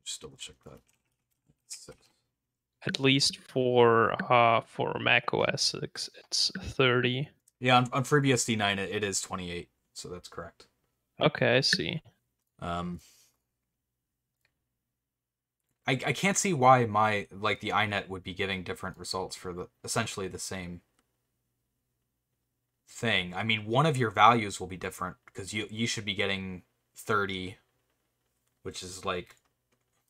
Just double check that. 6. At least for Mac OS X, it's 30. Yeah, on FreeBSD 9 it is 28, so that's correct. Okay, I see. I can't see why my the inet would be giving different results for essentially the same thing. I mean, one of your values will be different because you should be getting 30, which is like,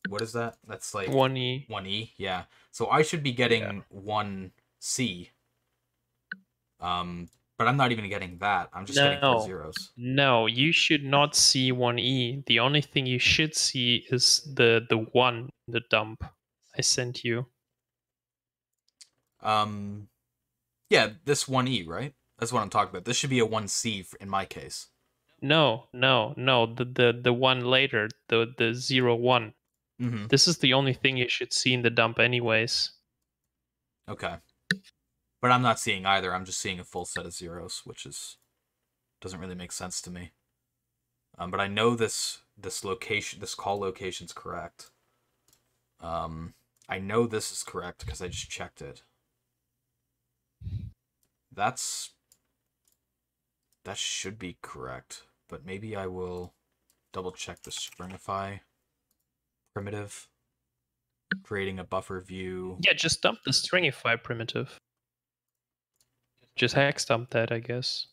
what is that? That's like 1E. 1E, yeah. So I should be getting 1C. But I'm not even getting that. I'm just getting 4 zeros. No, you should not see 1E. The only thing you should see is the 1, the dump I sent you. Yeah, this 1E, right? That's what I'm talking about. This should be a 1C in my case. No. The one later, the 0-1. Mm-hmm. This is the only thing you should see in the dump anyways. Okay. But I'm not seeing either. I'm just seeing a full set of zeros, which doesn't really make sense to me. But I know this location, this call location's correct. I know this is correct because I just checked it. that should be correct, but maybe I will double check the stringify primitive, creating a buffer view. Yeah, just dump the stringify primitive. Just hex dump that, I guess.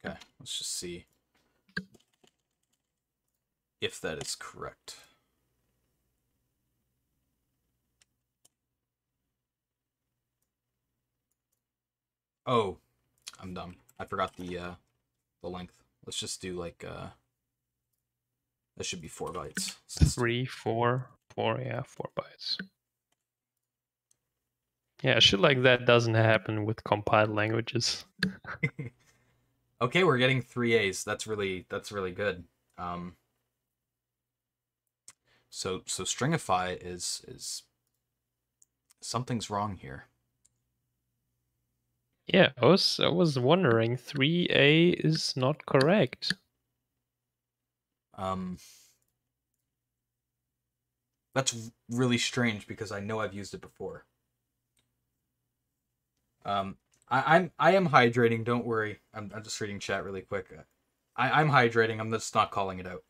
Okay, let's just see if that is correct. Oh, I'm dumb. I forgot the length. Let's just do like that should be 4 bytes. 3, 4, 4, yeah, 4 bytes. Yeah, shit like that doesn't happen with compiled languages. Okay, we're getting 3 A's. That's really good. So stringify is something's wrong here. Yeah, I was wondering 3A is not correct. That's really strange because I know I've used it before. I am hydrating. Don't worry. I'm just reading chat really quick. I'm hydrating. I'm just not calling it out.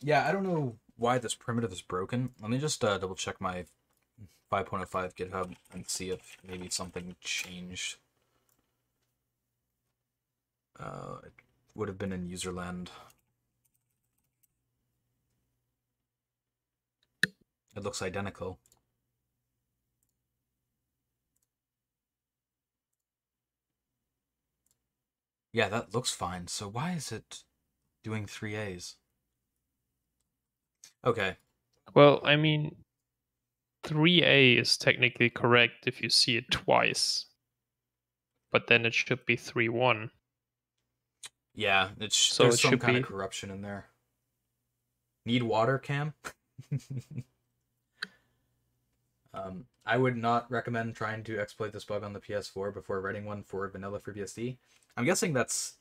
Yeah, I don't know why this primitive is broken. Let me just double check my 5.05 GitHub and see if maybe something changed. It would have been in userland. It looks identical. Yeah, that looks fine. So why is it doing 3 A's? Okay. Well, I mean, 3A is technically correct if you see it twice. But then it should be 3-1. Yeah, So there's it some should kind be... of corruption in there. Need water, Cam? I would not recommend trying to exploit this bug on the PS4 before writing one for vanilla FreeBSD. I'm guessing that's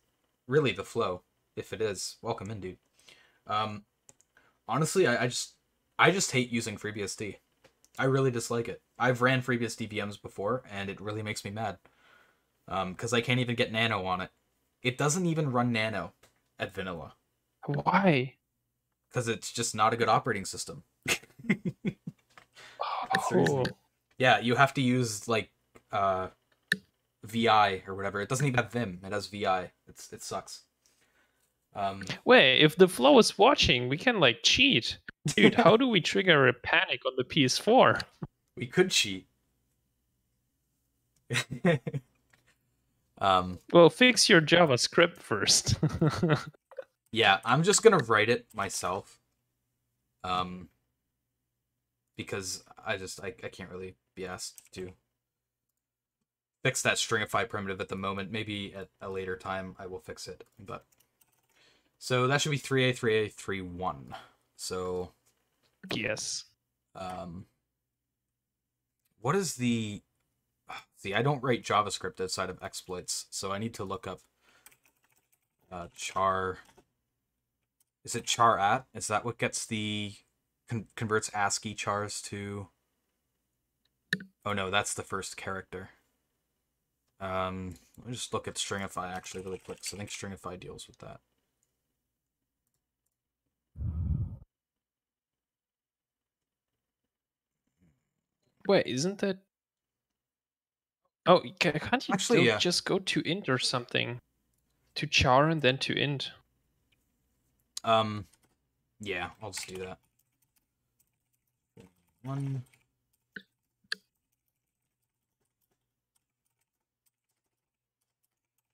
really the flow. If it is, welcome in, dude. Honestly, I just hate using FreeBSD. I really dislike it. I've ran FreeBSD VMs before, and it really makes me mad. Because I can't even get Nano on it. It doesn't even run Nano at vanilla. Why? Because it's just not a good operating system. That's the reason. Oh. Yeah, you have to use like VI or whatever. It doesn't even have Vim. It has VI. It sucks. Wait, if the flow is watching, we can like cheat. Dude, how do we trigger a panic on the PS4? We could cheat. Well, fix your JavaScript first. Yeah, I'm just gonna write it myself. Because I can't really be asked to fix that stringify primitive at the moment. Maybe at a later time I will fix it. But so that should be 3A, 3A, 3-1. So yes. What is the... See, I don't write JavaScript outside of exploits, so I need to look up char... Is it char at? Is that what gets the... converts ASCII chars to... Oh no, that's the first character. Let me just look at stringify actually really quick, because I think stringify deals with that. Wait, isn't that... Oh, can't you Actually, yeah. just go to int or something? To char and then to int? Yeah, I'll just do that. 1...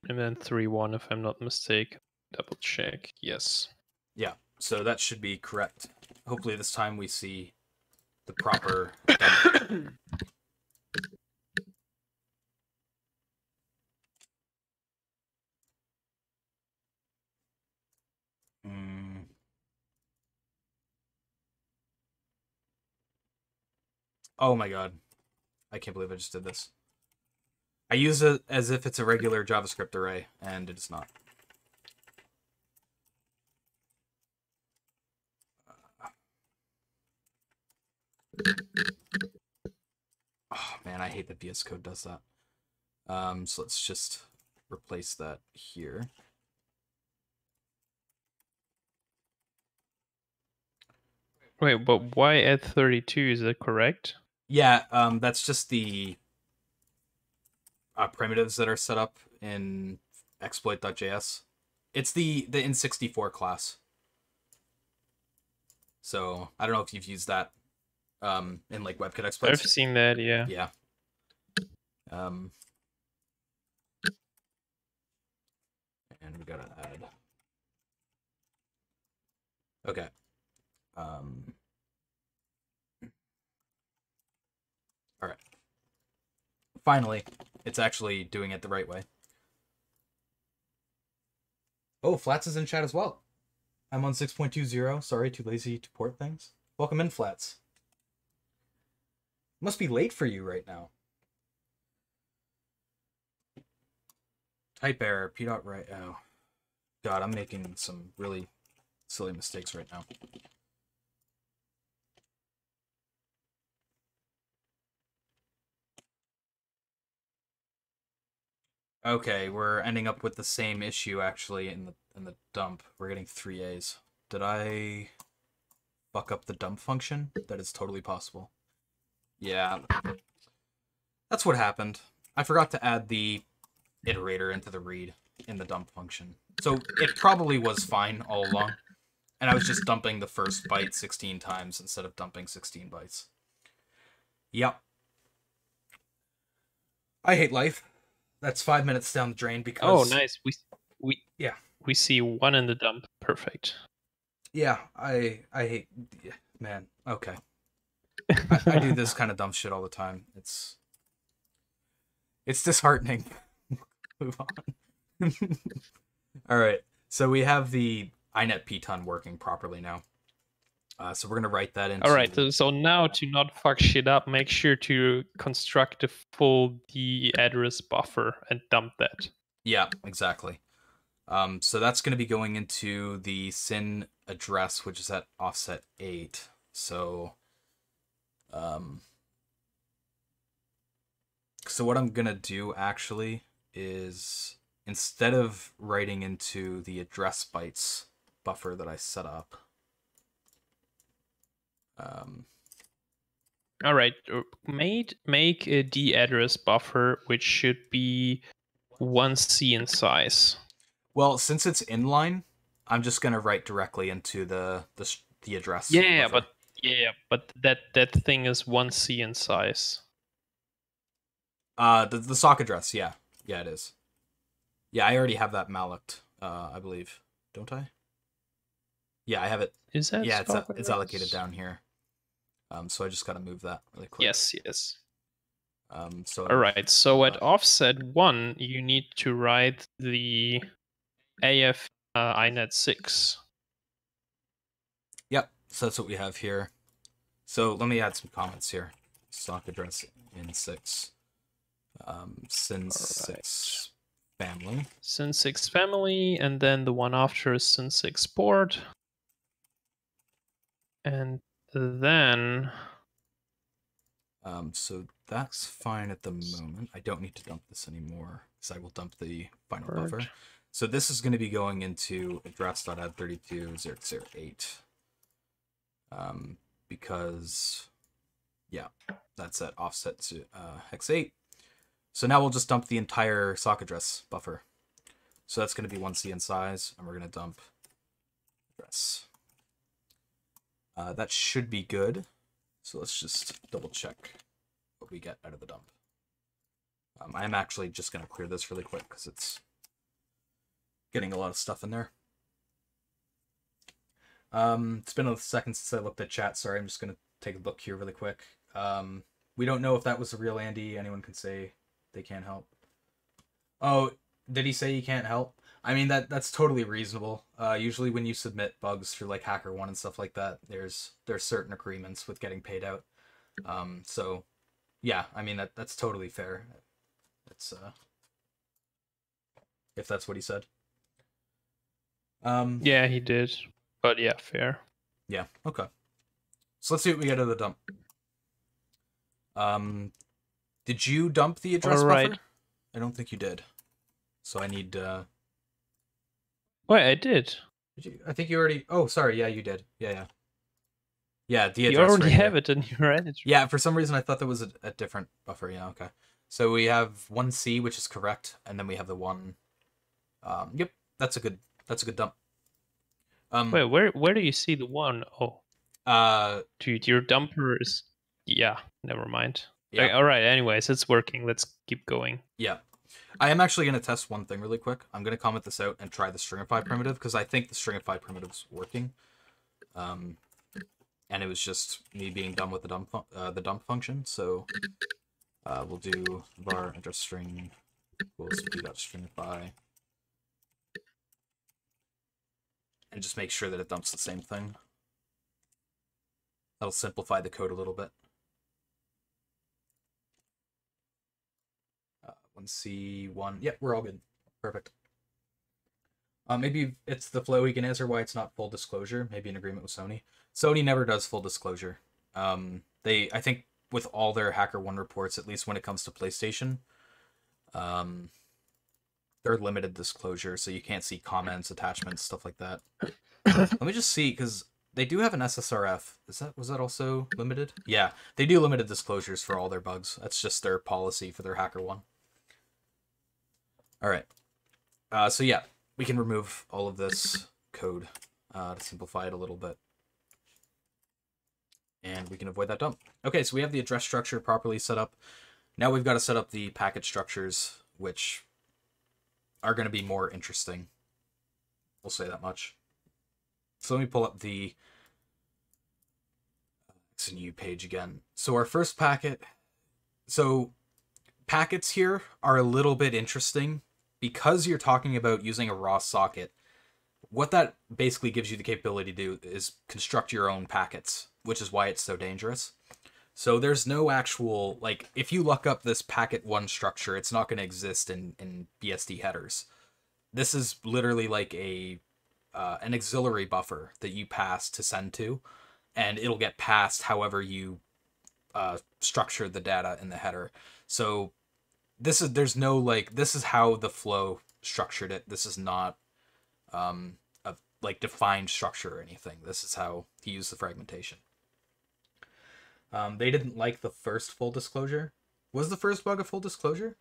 And then 3-1 if I'm not mistaken. Double check. Yes. Yeah, so that should be correct. Hopefully this time we see the proper... Oh my god. I can't believe I just did this. I use it as if it's a regular JavaScript array, and it is not. Oh man, I hate that VS Code does that. So let's just replace that here. Wait, but why add 32? Is that correct? Yeah, that's just the primitives that are set up in exploit.js. It's the in64 class. So I don't know if you've used that in like WebKit exploits. I've seen that, yeah. Yeah. And we gotta add. Okay. All right. Finally, it's actually doing it the right way. Oh, Flats is in chat as well. I'm on 6.20. Sorry, too lazy to port things. Welcome in, Flats. Must be late for you right now. Type error, p.right. Oh, God, I'm making some really silly mistakes right now. Okay, we're ending up with the same issue actually in the dump. We're getting 3 A's. Did I fuck up the dump function? That is totally possible. Yeah. That's what happened. I forgot to add the iterator into the read in the dump function. So it probably was fine all along. And I was just dumping the first byte 16 times instead of dumping 16 bytes. Yep. I hate life. That's 5 minutes down the drain because... Oh, nice. We see 1 in the dump. Perfect. Yeah, I hate... Yeah, man, okay. I do this kind of dumb shit all the time. It's disheartening. Move on. Alright, so we have the inet pton working properly now. So we're going to write that into... Alright, so now to not fuck shit up, make sure to construct a full D address buffer and dump that. Yeah, exactly. So that's going to be going into the syn address, which is at offset 8. So what I'm going to do actually is, instead of writing into the address bytes buffer that I set up, all right, make a D address buffer which should be 1C in size. Well, since it's inline, I'm just going to write directly into the address. Yeah, buffer. but that thing is 1C in size. The sock address, yeah, it is. Yeah, I already have that mallocked, I believe, don't I? Yeah, I have it. Is that? Yeah, it's allocated down here. So I just got to move that really quick. Yes. So all right. So at offset 1, you need to write the AF inet 6. Yep. So that's what we have here. So let me add some comments here. Sock address in 6. Syn 6 family. Syn 6 family, and then the one after is Syn 6 port. And then... So that's fine at the moment. I don't need to dump this anymore, because I will dump the final buffer. So this is going to be going into address.add32008. Because, yeah, that's at offset to hex 8. So now we'll just dump the entire sock address buffer. So that's going to be 1C in size, and we're going to dump address. That should be good. So let's just double check what we get out of the dump. I'm actually just going to clear this really quick because it's getting a lot of stuff in there. It's been a second since I looked at chat. Sorry, I'm just going to take a look here really quick. We don't know if that was the real Andy. Anyone can say they can't help. Oh, did he say he can't help? I mean, that's totally reasonable. Usually when you submit bugs through like HackerOne and stuff like that, there's certain agreements with getting paid out. So yeah, I mean that's totally fair. It's if that's what he said. Yeah, he did. But yeah, fair. Yeah, okay. So let's see what we get out of the dump. Did you dump the address buffer? I don't think you did. So I need Wait, I did. Did you? I think you already. Oh, sorry. Yeah, you did. Yeah. The You address. already right have here. it in your editor. Yeah, for some reason I thought there was a different buffer. Yeah, okay. So we have 1C, which is correct, and then we have the one. Yep, that's a good dump. Wait, where do you see the one? Oh, dude, your dumper is. Yeah, never mind. Yeah. All right. Anyways, it's working. Let's keep going. Yeah. I am actually going to test one thing really quick. I'm going to comment this out and try the stringify primitive because I think the stringify primitive's working. And it was just me being done with the dump function. So we'll do var address string equals p.stringify and just make sure that it dumps the same thing. That'll simplify the code a little bit. 1C1. Yep, we're all good. Perfect. Maybe it's the flow. He can answer why it's not full disclosure. Maybe in agreement with Sony. Sony never does full disclosure. I think with all their HackerOne reports, at least when it comes to PlayStation, they're limited disclosure, so you can't see comments, attachments, stuff like that. Let me just see, because they do have an SSRF. Was that also limited? Yeah, they do limited disclosures for all their bugs. That's just their policy for their HackerOne. All right. So yeah, we can remove all of this code to simplify it a little bit. And we can avoid that dump. Okay, so we have the address structure properly set up. Now we've got to set up the packet structures, which are going to be more interesting. We'll say that much. So let me pull up the XNU page again. So our first packet... So packets here are a little bit interesting because you're talking about using a raw socket. What that basically gives you the capability to do is construct your own packets, which is why it's so dangerous. So there's no actual, like, if you look up this packet1 structure, it's not going to exist in BSD headers. This is literally like an auxiliary buffer that you pass to send to, and it'll get passed however you structure the data in the header. So this is how the flow structured it. This is not a like defined structure or anything. This is how he used the fragmentation. They didn't like the first full disclosure. Was the first bug a full disclosure?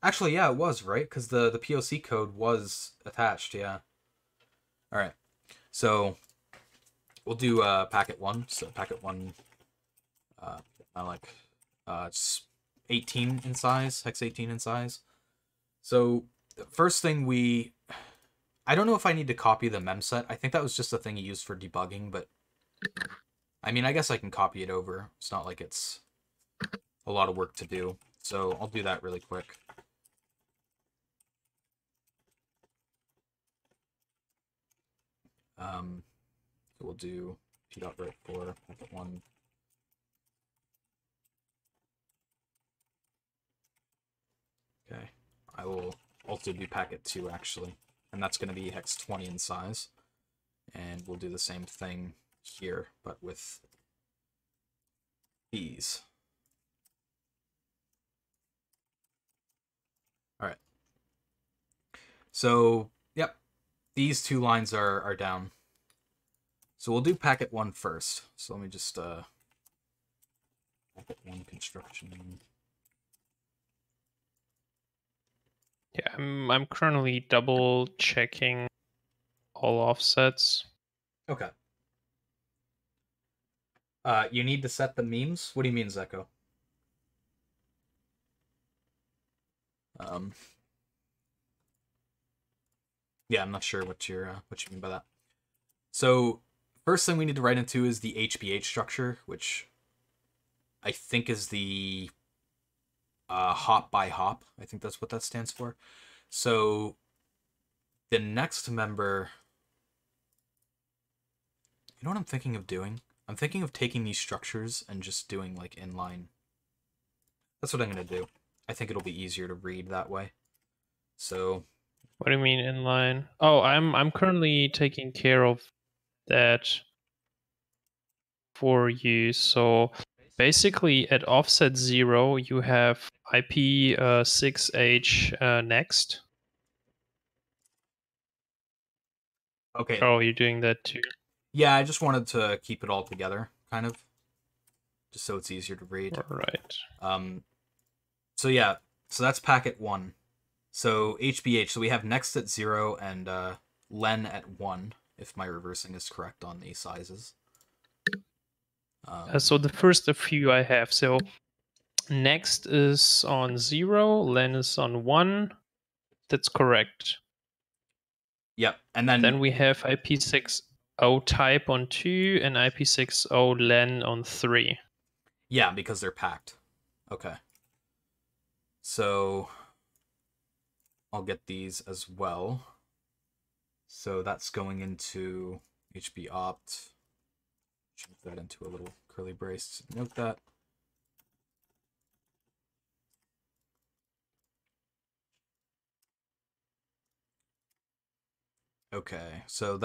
Actually, yeah, it was, right? Because the POC code was attached, yeah. All right, so we'll do packet1. So packet1, it's 18 in size, hex 18 in size. So the first thing I don't know if I need to copy the memset. I think that was just a thing he used for debugging, but I mean, I guess I can copy it over. It's not like it's a lot of work to do. So I'll do that really quick. So we'll do p.write for packet1. Okay, I will also do packet2 actually, and that's going to be hex 20 in size. And we'll do the same thing here, but with these. All right. So, yep, these two lines are down. So we'll do packet1 first. So let me just packet1 construction. Yeah, I'm currently double checking all offsets. Okay. You need to set the memes? What do you mean, Zeko? Yeah, I'm not sure what you mean by that. So, first thing we need to write into is the HBH structure, which I think is the hop by hop. I think that's what that stands for. So, the next member... You know what I'm thinking of doing? I'm thinking of taking these structures and just doing, like, inline. That's what I'm going to do. I think it'll be easier to read that way. So What do you mean inline? Oh, I'm currently taking care of that for you. So basically, at offset 0, you have IP6H next. okay. Oh, you're doing that too. Yeah, I just wanted to keep it all together, kind of, just so it's easier to read. All right. So yeah, so that's packet 1. So HBH, so we have next at 0 and len at 1, if my reversing is correct on the sizes. So the first of few I have. So next is on 0, len is on 1. That's correct. Yep, and then we have IP60 type on 2 and IP60 len on 3. yeah, because they're packed. Okay. So I'll get these as well. So that's going into HB opt. Change that into a little curly brace. Note that. Okay, so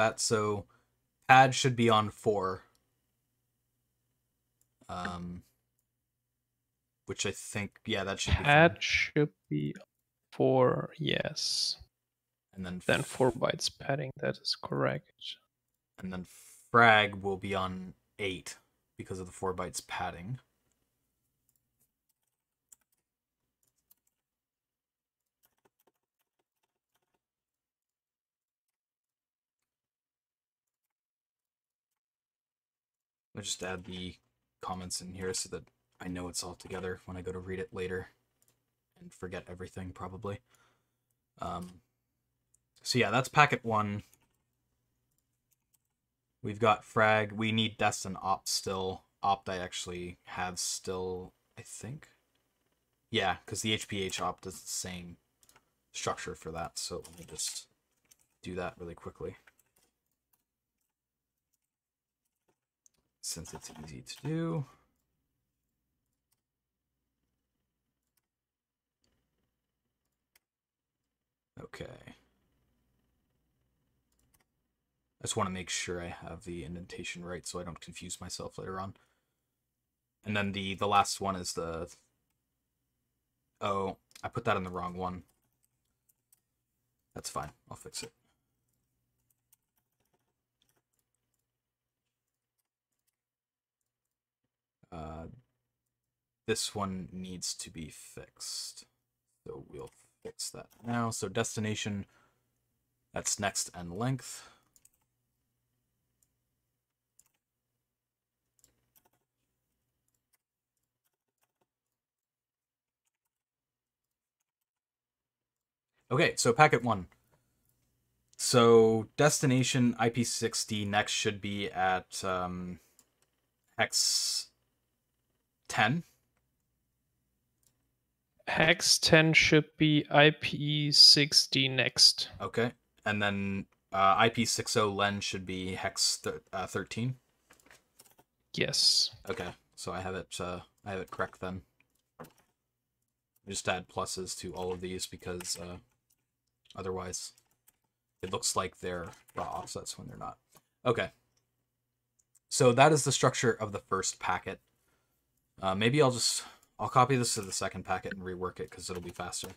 pad should be on 4. Which I think, yeah, that should be fine. Pad should be 4, yes. And then 4 bytes padding, that is correct. And then frag will be on 8 because of the 4 bytes padding. I'll just add the comments in here so that I know it's all together when I go to read it later and forget everything probably. So yeah, that's packet 1. We've got frag. We need dest and opt still. Opt I actually have still, I think. Yeah, because the HPH opt is the same structure for that. So let me just do that really quickly, since it's easy to do. Okay. I just want to make sure I have the indentation right so I don't confuse myself later on. And then the last one is the... Oh, I put that in the wrong one. That's fine. I'll fix it. This one needs to be fixed. So we'll fix that now. So destination, that's next and length. Okay, so packet 1. So destination IP60 next should be at hex 10. Hex 10 should be IP60 next. Okay, and then IP60 len should be hex 13. Yes. Okay, so I have it correct then. Just add pluses to all of these because otherwise it looks like they're raw offsets when they're not. Okay, so that is the structure of the first packet. Maybe I'll copy this to the second packet and rework it because it'll be faster.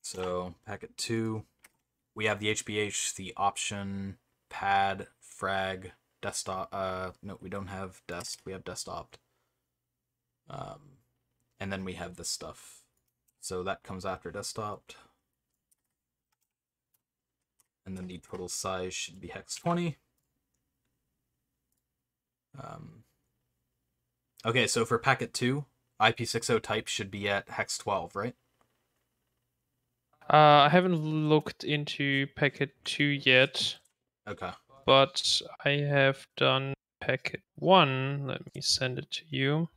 So packet 2, we have the HBH, the option, pad, frag, desktop. No, we don't have dest. We have dest opt. And then we have this stuff. So that comes after desktop. And then the total size should be hex 20. Okay, so for packet 2, IP60 type should be at hex 12, right? I haven't looked into packet 2 yet. Okay. But I have done packet 1. Let me send it to you.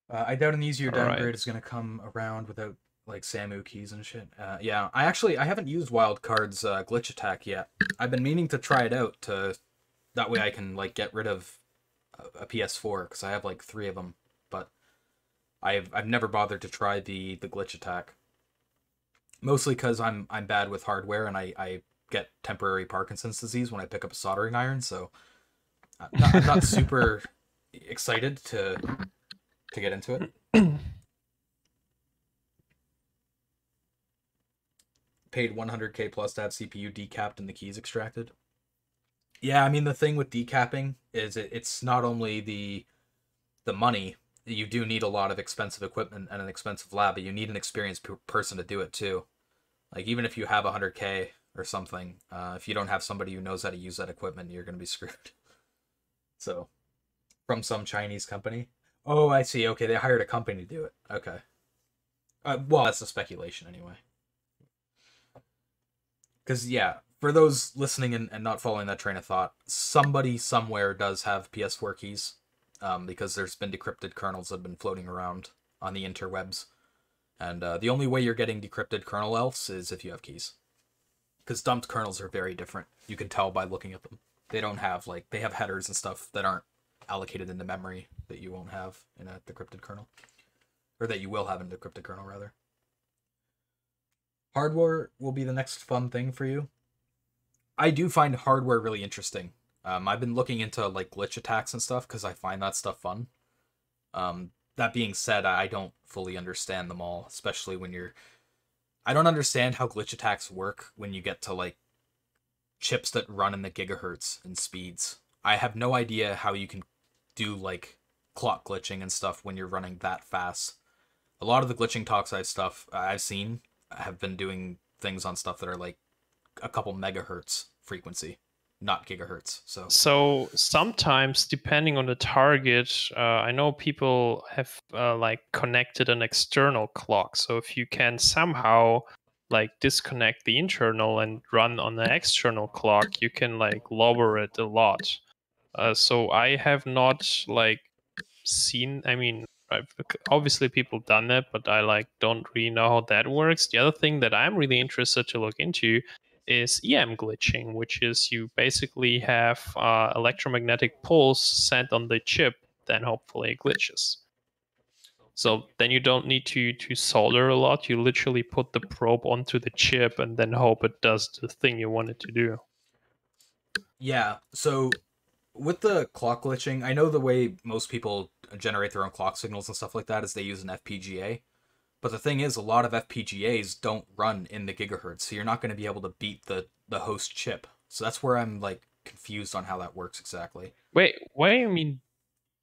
I doubt an easier downgrade Right. is going to come around without like SAMU keys and shit. Yeah, I haven't used Wildcard's glitch attack yet. I've been meaning to try it out that way I can like get rid of a PS4 because I have like 3 of them. But I've never bothered to try the glitch attack. Mostly because I'm bad with hardware and I get temporary Parkinson's disease when I pick up a soldering iron, so I'm not super excited to get into it. Paid 100k plus to have CPU decapped and the keys extracted. Yeah, I mean the thing with decapping is it's not only the money. You do need a lot of expensive equipment and an expensive lab, but you need an experienced person to do it too. Like, even if you have 100k or something, if you don't have somebody who knows how to use that equipment, you're going to be screwed. So, from some Chinese company. Oh, I see. Okay, they hired a company to do it. Okay. Well, that's a speculation anyway. Because, yeah, for those listening and not following that train of thought, somebody somewhere does have PS4 keys, because there's been decrypted kernels that have been floating around on the interwebs. And the only way you're getting decrypted kernel elves is if you have keys. Because dumped kernels are very different. You can tell by looking at them. They don't have, like, they have headers and stuff that aren't allocated into memory that you won't have in a decrypted kernel. Or that you will have in a decrypted kernel, rather. Hardware will be the next fun thing for you. I do find hardware really interesting. I've been looking into, like, glitch attacks and stuff because I find that stuff fun. That being said, I don't fully understand them all, especially when you're... I don't understand how glitch attacks work when you get to, like, chips that run in the gigahertz and speeds. I have no idea how you can do, like, clock glitching and stuff when you're running that fast. A lot of the glitching talks I've seen have been doing things on stuff that are, like, a couple megahertz frequency, not gigahertz. So sometimes, depending on the target, I know people have like connected an external clock. So if you can somehow like disconnect the internal and run on the external clock, you can like lower it a lot. So I have not like seen. I mean, obviously people done that, but I like don't really know how that works. The other thing that I'm really interested to look into is EM glitching, which is you basically have electromagnetic pulse sent on the chip, then hopefully it glitches. So then you don't need to solder a lot. You literally put the probe onto the chip and then hope it does the thing you want it to do. Yeah, so with the clock glitching, I know the way most people generate their own clock signals and stuff like that is they use an FPGA. But the thing is, a lot of FPGAs don't run in the gigahertz, so you're not going to be able to beat the host chip. So that's where I'm, like, confused on how that works exactly. Wait, what do you mean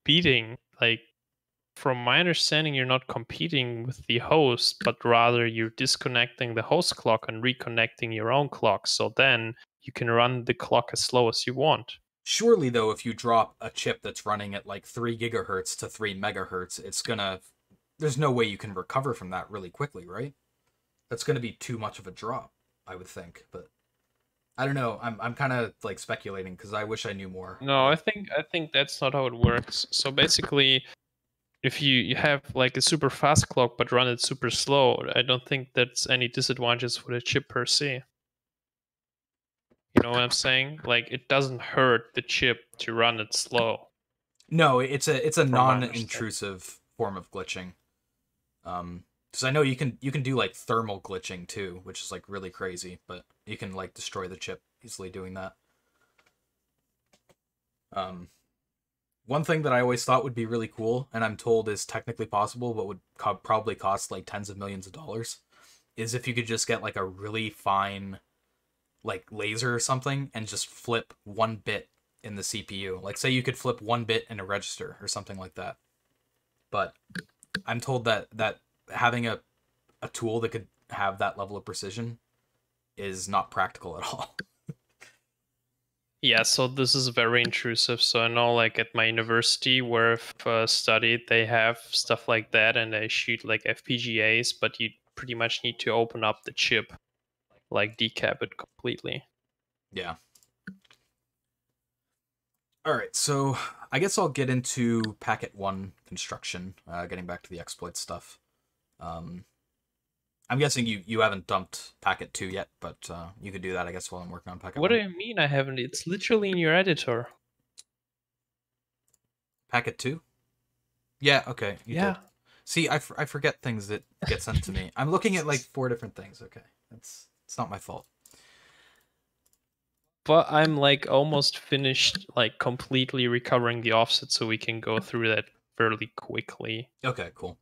beating? Like, from my understanding, you're not competing with the host, but rather you're disconnecting the host clock and reconnecting your own clock. So then you can run the clock as slow as you want. Surely, though, if you drop a chip that's running at, like, 3 gigahertz to 3 megahertz, it's gonna... There's no way you can recover from that really quickly, right? That's gonna be too much of a drop, I would think, but... I don't know, I'm kind of, like, speculating, because I wish I knew more. No, I think that's not how it works. So basically, if you have like a super fast clock but run it super slow, I don't think that's any disadvantages for the chip per se. You know what I'm saying? Like, it doesn't hurt the chip to run it slow. No, it's a non-intrusive form of glitching. Because I know you can do, like, thermal glitching too, which is, like, really crazy, but you can, like, destroy the chip easily doing that. One thing that I always thought would be really cool, and I'm told is technically possible, but would probably cost, like, tens of millions of dollars, is if you could just get, like, a really fine, like, laser or something and just flip one bit in the CPU. Like, say you could flip one bit in a register or something like that. But I'm told that having a tool that could have that level of precision is not practical at all. Yeah, so this is very intrusive. So I know, like, at my university where I've studied, they have stuff like that, and they shoot like FPGAs, but you pretty much need to open up the chip, like decap it completely. Yeah. All right, so I guess I'll get into packet 1 construction, getting back to the exploit stuff. I'm guessing you haven't dumped packet 2 yet, but you could do that, I guess, while I'm working on packet 1. What do you mean I haven't? It's literally in your editor. Packet 2? Yeah, okay. Yeah. See, I forget things that get sent to me. I'm looking at like 4 different things. Okay, it's not my fault. But I'm like almost finished, like completely recovering the offset, so we can go through that fairly quickly. Okay, cool.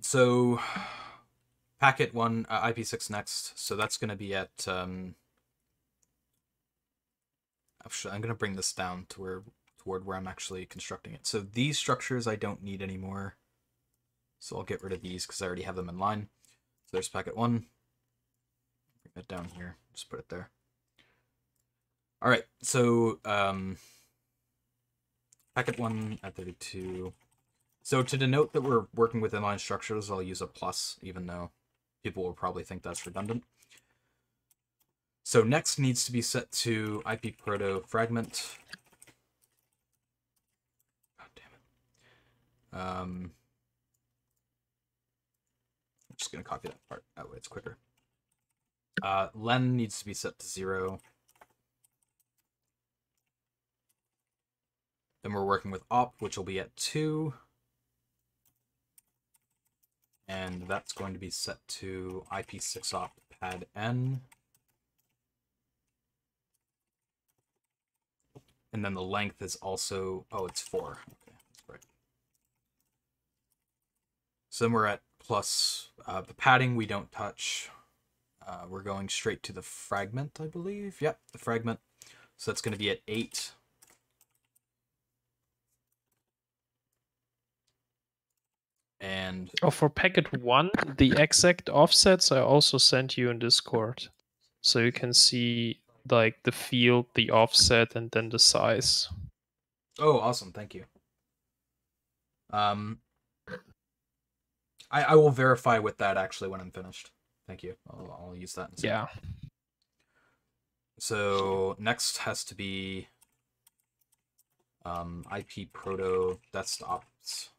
So packet 1 IP6 next. So that's going to be at actually, I'm going to bring this down to toward where I'm actually constructing it. So these structures I don't need anymore. So I'll get rid of these because I already have them in line. So there's packet 1. Bring that down here. Just put it there. All right. So packet 1 at 32. So to denote that we're working with inline structures, I'll use a plus, even though people will probably think that's redundant. So next needs to be set to IP proto fragment. God damn it. I'm just going to copy that part. That way it's quicker. Len needs to be set to 0. Then we're working with op, which will be at 2. And that's going to be set to IP6 op pad n. And then the length is also, oh, it's 4. Okay, that's right. So then we're at plus the padding we don't touch. We're going straight to the fragment, I believe. Yep, the fragment. So that's going to be at 8. And for packet 1, the exact offsets I also sent you in Discord, so you can see like the field, the offset, and then the size. oh, awesome! Thank you. I will verify with that actually when I'm finished. Thank you. I'll use that instead. Yeah. So next has to be IP proto desktops.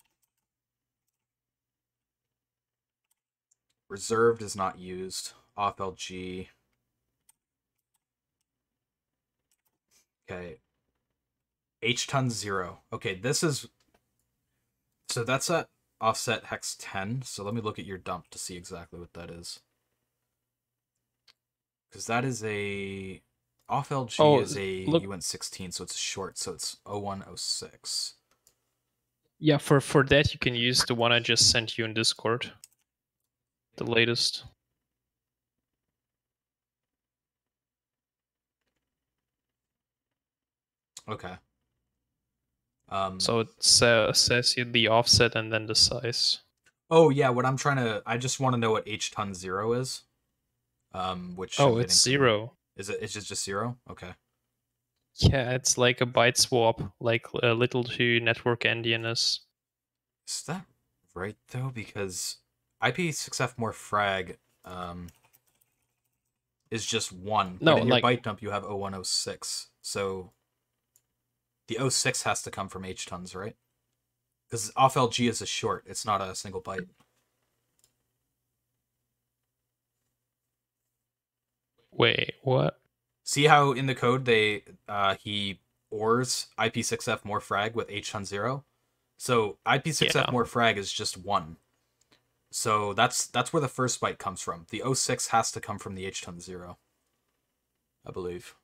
Reserved is not used. Off LG. Okay. HTON 0. Okay, this is... So that's at offset hex 10. So let me look at your dump to see exactly what that is. Because that is a... Off LG is a UN16, so it's short, so it's 0106. Yeah, for that you can use the one I just sent you in Discord. The latest. Okay. So it says you the offset and then the size. Oh yeah, what I'm trying to... I just want to know what HTON 0 is. Which oh, it's 0. Is it? It's just 0? Okay. Yeah, it's like a byte swap, like a little to network endianness. Is that right though? Because IP6F more frag is just 1. No, but in your like byte dump you have 0106. So the 06 has to come from HTONs, right? Because off LG is a short. It's not a single byte. wait, what? See how in the code he ORs IP6F more frag with HTON 0? So IP6F more frag is just 1. So that's where the first byte comes from. The 06 has to come from the HTON 0, I believe.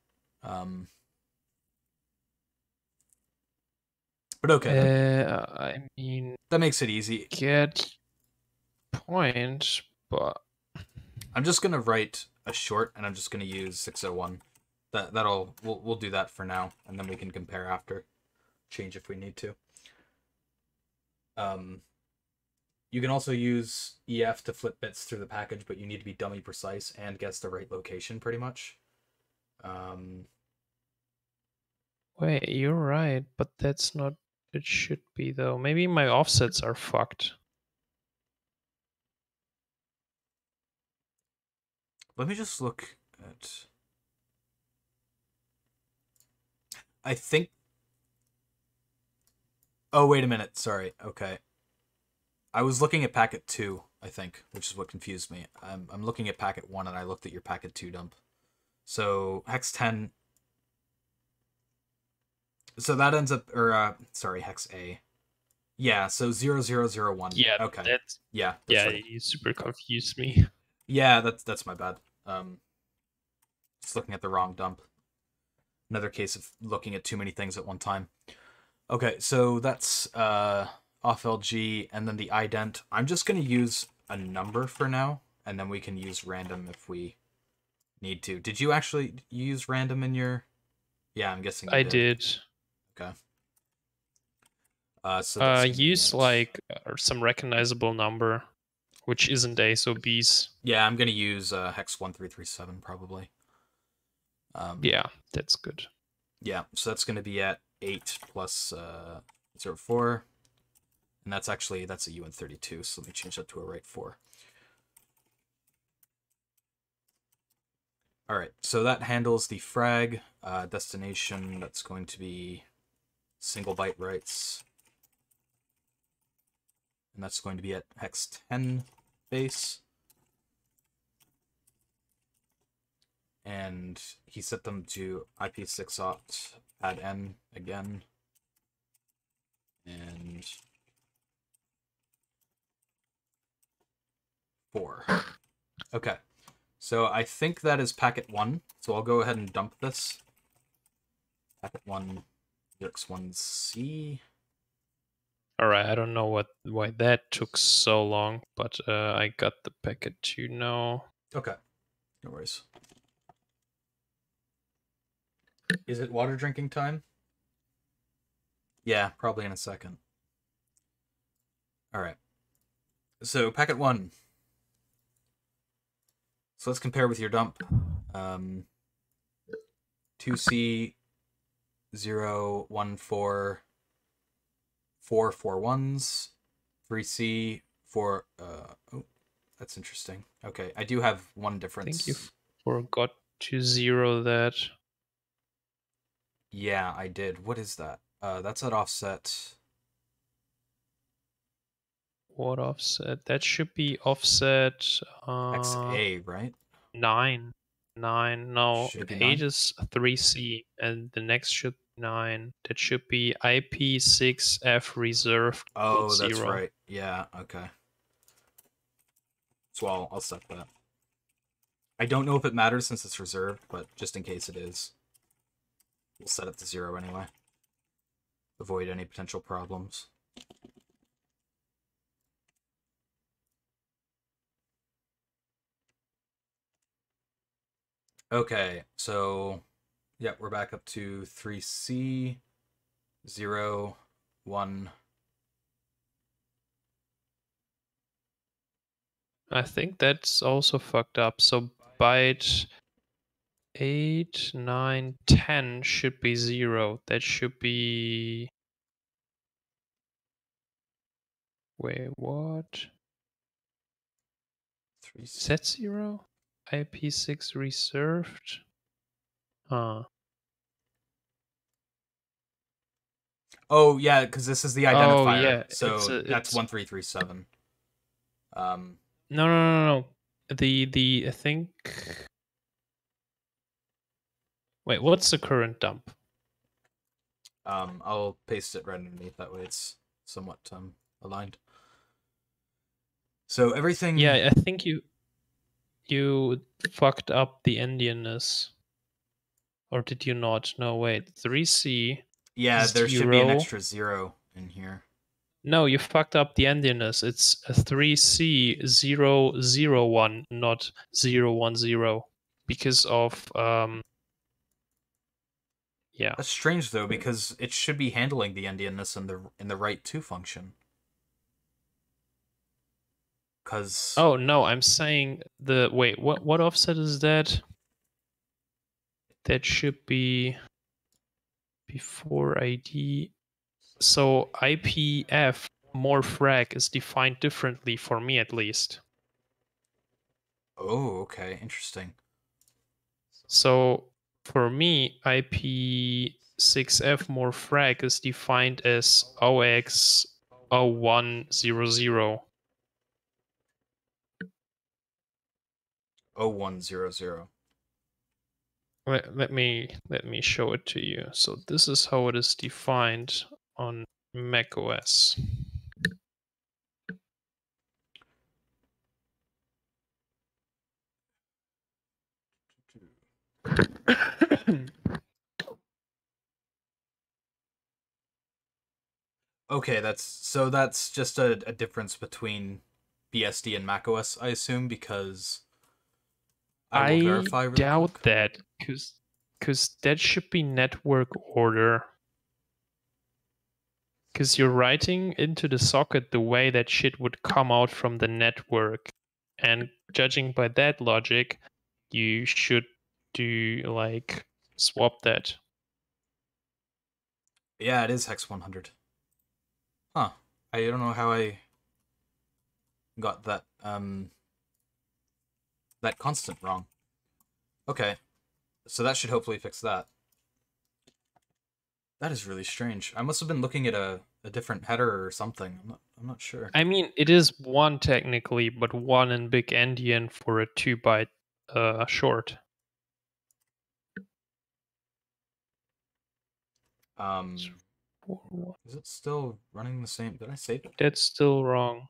But okay. I mean, that makes it easy. Get point, but I'm just gonna write a short, and I'm just gonna use 601. We'll do that for now, and then we can compare after. Change if we need to. You can also use EF to flip bits through the package, but you need to be dummy precise and guess the right location, pretty much. Wait, you're right, but that's not... It should be, though. Maybe my offsets are fucked. Let me just look at... I think... Oh, wait a minute. Sorry. Okay. I was looking at packet 2, I think, which is what confused me. I'm looking at packet 1, and I looked at your packet 2 dump. So, hex 10... So that ends up... Or, sorry, hex A. Yeah, so 0001. Yeah, Okay. that's Yeah, that's yeah. right. You super confused me. Yeah, that's my bad. Just looking at the wrong dump. Another case of looking at too many things at one time. Okay, so that's off LG, and then the ident. I'm just gonna use a number for now, and then we can use random if we need to. Did you actually use random in your? Yeah, I'm guessing you I did. did. Okay. So that's gonna be Use at... like some recognizable number, which isn't A, so B's. Yeah, I'm gonna use hex 1337 probably. Yeah, that's good. Yeah, so that's gonna be at 8 plus 04. And that's a UN32, so let me change that to a right 4. Alright, so that handles the frag destination. That's going to be single byte writes. And that's going to be at hex 10 base. And he set them to IP6 opt add n again. And 4. Okay. So I think that is packet 1. So I'll go ahead and dump this. Packet 1, UX1C. Alright, I don't know why that took so long, but I got the packet 2 now. Okay. No worries. Is it water drinking time? Yeah, probably in a second. Alright. So packet 1. So let's compare with your dump. 2C 0 1 4 4 4 1s, 3C 4 oh, that's interesting. Okay, I do have one difference. I think you forgot to zero that. Yeah, I did. What is that? That's at offset. What offset? That should be offset XA, right? 9. 9. No, Should it be 8 9? is 3C, and the next should be 9. That should be IP6F reserved Oh, that's 0. right. Yeah, okay. So I'll set that. I don't know if it matters since it's reserved, but just in case it is, we'll set it to 0 anyway. Avoid any potential problems. Okay, so yeah, we're back up to 3C 0 1. I think that's also fucked up. So byte 8, 9, 10 should be 0. That should be... Wait, what? 3C. Is that 0? IP6 reserved? Huh. Oh yeah, because this is the identifier. Oh yeah, so that's it's 1337. no. The I think. Wait, what's the current dump? I'll paste it right underneath. That way it's somewhat aligned. So everything. Yeah, I think you fucked up the Indianness. Or did you not? No, wait. 3C. Yeah, there should be an extra 0 in here. No, you fucked up the Indianness. It's a 3C001, not 010. Because of yeah. That's strange though, because it should be handling the endianness in the right to function. Cause Oh no, I'm saying the wait. What offset is that? That should be before ID. So IPF more frag is defined differently for me at least. oh, okay, interesting. So for me, IP6F more frag is defined as OX0100. 0100. Let me show it to you. So this is how it is defined on Mac OS. Okay, that's just a difference between BSD and macOS, I assume, because I will verify really doubt quick. that, because that should be network order. Because you're writing into the socket the way that shit would come out from the network. And judging by that logic, you should do, like, swap that. Yeah, it is hex 100. Huh. I don't know how I got that that constant wrong. Okay. So that should hopefully fix that. That is really strange. I must have been looking at a different header or something. I'm not sure. I mean, it is 1 technically, but 1 in big endian for a 2-byte short. Is it still running the same? Did I save it? That's still wrong.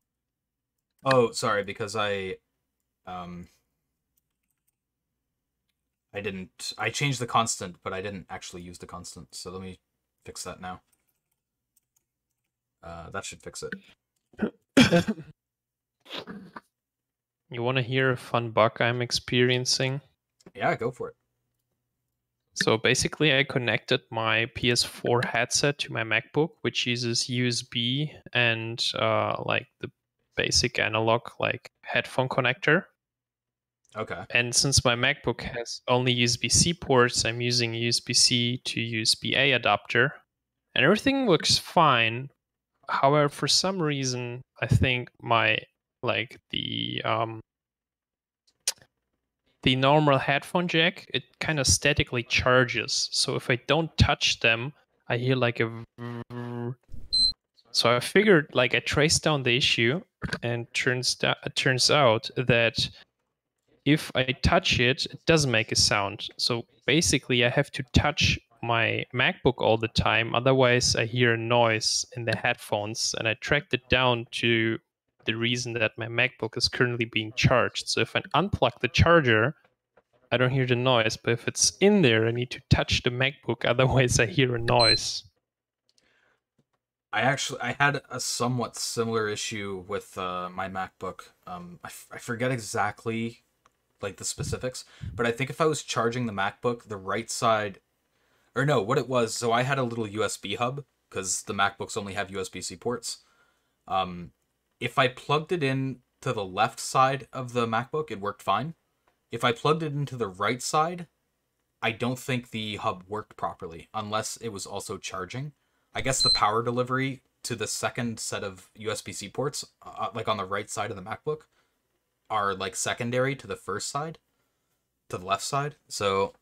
Oh, sorry, because I changed the constant, but I didn't actually use the constant. So let me fix that now. That should fix it. You want to hear a fun bug I'm experiencing? Yeah, go for it. So basically, I connected my PS4 headset to my MacBook, which uses USB and like the basic analog like headphone connector. Okay. And since my MacBook has only USB-C ports, I'm using USB-C to USB-A adapter, and everything works fine. However, for some reason, I think my the normal headphone jack, it kind of statically charges. So if I don't touch them, I hear like a. So I figured, like, I traced down the issue, and it turns out that if I touch it, it doesn't make a sound. So basically, I have to touch my MacBook all the time. Otherwise, I hear a noise in the headphones, and I tracked it down to the reason that my MacBook is currently being charged. So if I unplug the charger, I don't hear the noise. But if it's in there, I need to touch the MacBook. Otherwise, I hear a noise. I had a somewhat similar issue with my MacBook. I forget exactly like the specifics, but I think if I was charging the MacBook, the right side, or no, what it was. So I had a little USB hub because the MacBooks only have USB-C ports. If I plugged it in to the left side of the MacBook, it worked fine. If I plugged it into the right side, I don't think the hub worked properly unless it was also charging. I guess the power delivery to the second set of USB-C ports, like on the right side of the MacBook, are like secondary to the first side, to the left side. So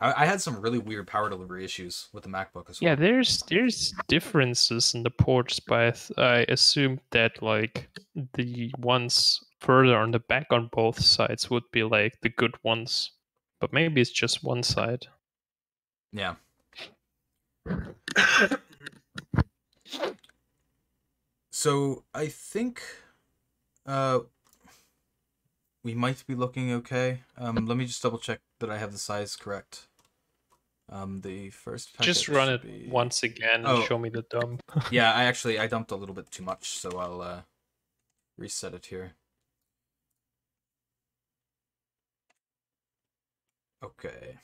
I had some really weird power delivery issues with the MacBook as well. Yeah, there's differences in the ports, but I assumed that like the ones further on the back on both sides would be like the good ones. But maybe it's just one side. Yeah. So I think we might be looking okay. Let me just double check that I have the size correct. The first packet Just run it be... once again and show me the dump. Yeah, I dumped a little bit too much, so I'll reset it here. Okay.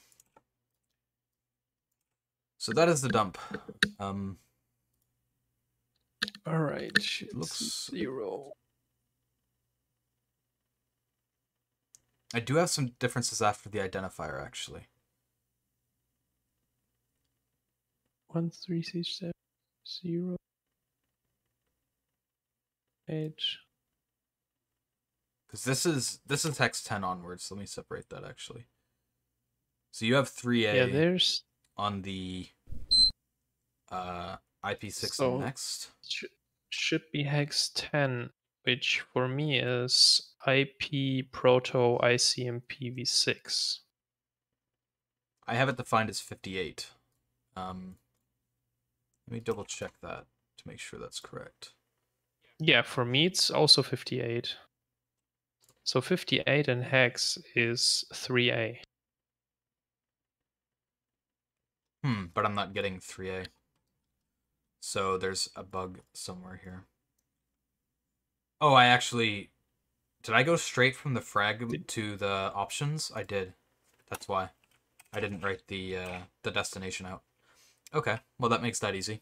So that is the dump. All right. Looks 0. I do have some differences after the identifier, actually. 1367 0 8. Because this is hex 10 onwards. Let me separate that actually. So you have 3A. Yeah, there's on the IP6 so next. Should be hex 10, which for me is IP proto ICMPv6. I have it defined as 58. Let me double check that to to make sure that's correct. Yeah, for me it's also 58. So 58 in hex is 3A. But I'm not getting 3A. So there's a bug somewhere here. Oh, I actually... Did I go straight from the frag to the options? I did. That's why. I didn't write the destination out. Okay, well that makes that easy.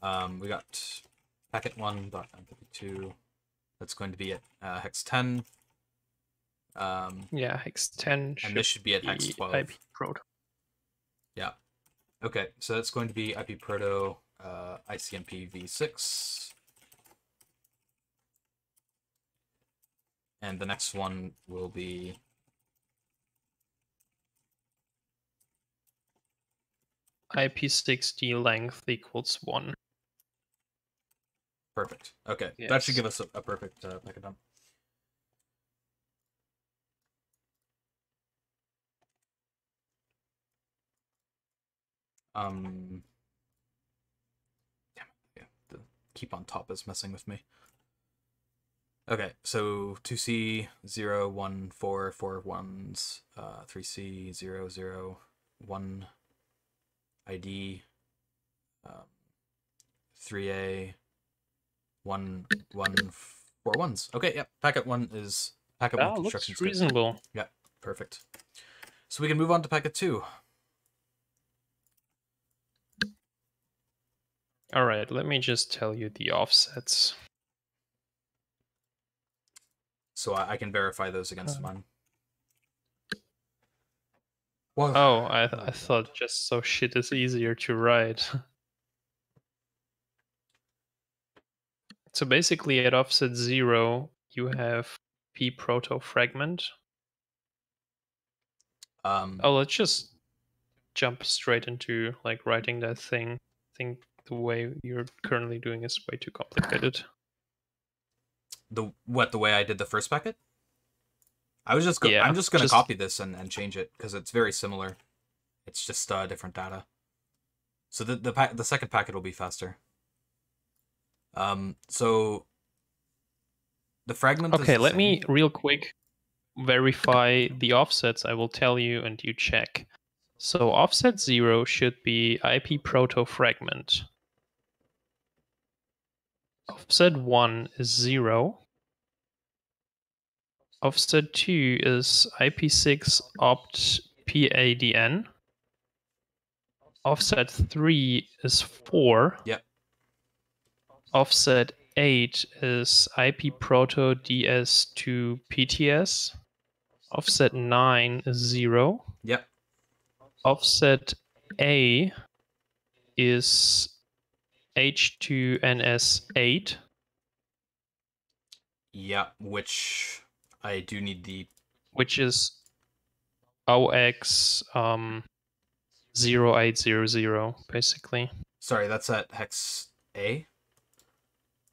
We got packet 1.mp2. That's going to be at hex 10. Yeah, hex 10 and this should be at hex 12. IP proto. Yeah. Okay, so that's going to be IP proto ICMP v6. And the next one will be IP60 length equals 1. perfect. Okay, yes. That should give us a perfect packet dump. Damn it. Yeah, the keep on top is messing with me. Okay, so 2C 0 1 4 4 1s, 3C 0 0 1 ID, 3A 1 1 4 1s. Okay, yeah, packet 1 is packet 1 construction. Looks reasonable. Good. Yeah, perfect. So we can move on to packet 2. All right, let me just tell you the offsets. So I can verify those against mine. Whoa. Oh, I thought just so shit is easier to write. So basically at offset 0, you have p proto fragment. Oh, let's just jump straight into like writing that thing. I think the way you're currently doing is way too complicated. The way I did the first packet? I'm just gonna copy this and change it because it's very similar. It's just different data. So the second packet will be faster. So the fragment. Okay, let me real quick verify the offsets. I will tell you and you check. So offset 0 should be IP proto fragment. Offset 1 is 0. Offset 2 is IP6 opt PADN. Offset 3 is 4. Yep. Offset 8 is IP proto DS2 PTS. Offset 9 is 0. Yep. Offset A is H2NS8. Yeah, which I do need the... Which is OX 0800, basically. Sorry, that's at hex A?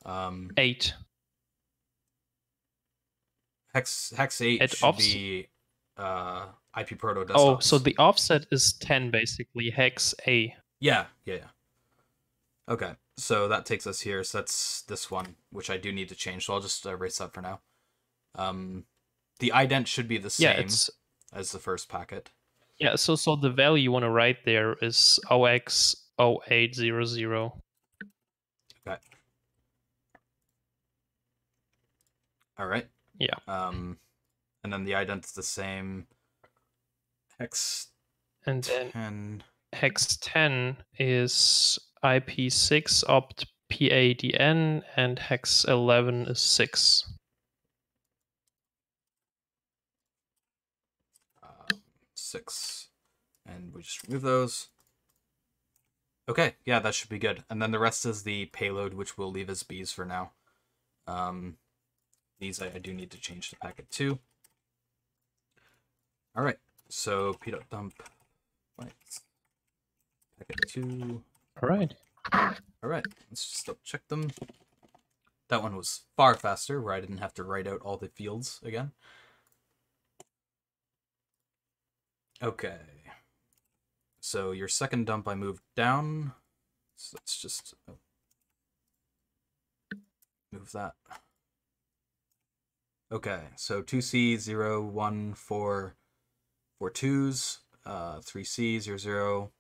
8. Hex 8 should be IP proto desktops. Oh, so the offset is 10, basically, hex A. Yeah. Okay, so that takes us here. So that's this one, which I do need to change. So I'll just erase that for now. The ident should be the same as the first packet. Yeah, so the value you want to write there is OX 0800. Okay. All right. Yeah. And then the ident is the same. Hex and 10. Then hex 10 is IP6 opt PADN, and hex 11 is 6. 6. And we just remove those. Okay, yeah, that should be good. And then the rest is the payload, which we'll leave as Bs for now. These I do need to change to packet 2. All right, so p.dump packet 2. All right, let's just double check them. That one was far faster, where I didn't have to write out all the fields again. Okay. So your second dump I moved down. So let's just move that. Okay, so 2C, 0, 1, 4, 4 twos, 3C, 0, 0,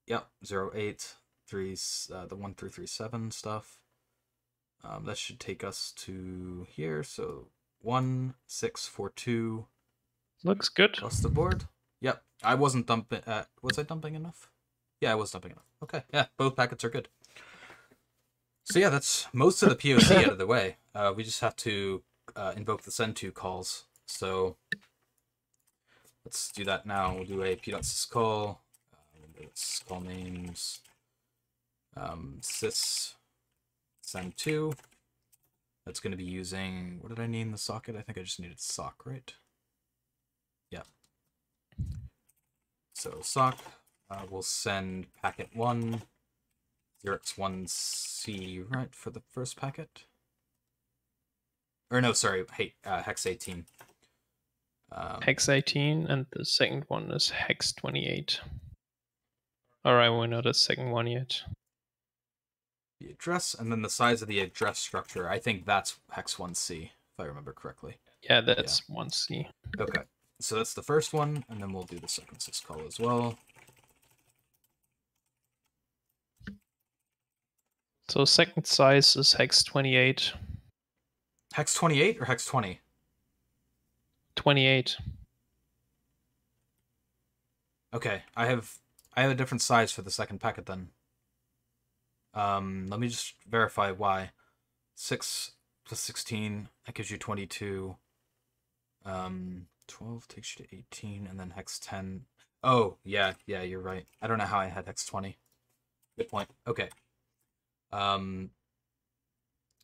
yep, 0, 8, 3, the 1 through 3, 7 stuff. That should take us to here, so 1, 6, 4, 2. Looks good. Across the board. Yep, I wasn't dumping, was I dumping enough? Yeah, I was dumping enough. Okay, yeah, both packets are good. So yeah, that's most of the POC out of the way. We just have to invoke the send-to calls. So let's do that now. We'll do a p.syscall. Syscall names. Sys send-to. That's going to be using, what did I name the socket? I think I just needed sock, right? Yeah. So sock, we'll send packet 1. 0x1C, right, for the first packet? Or no, sorry, hey, hex 18. Hex 18, and the second one is hex 28. Alright, we know the second one yet. The address, and then the size of the address structure, I think that's hex 1C, if I remember correctly. Yeah, that's 1C. Okay, so that's the first one, and then we'll do the second syscall as well. So second size is hex 28. Hex 28 or hex 20? 28. Okay, I have a different size for the second packet then. Let me just verify why. 6 plus 16, that gives you 22. 12 takes you to 18, and then hex 10. Oh, yeah, you're right. I don't know how I had hex 20. Good point. Okay. And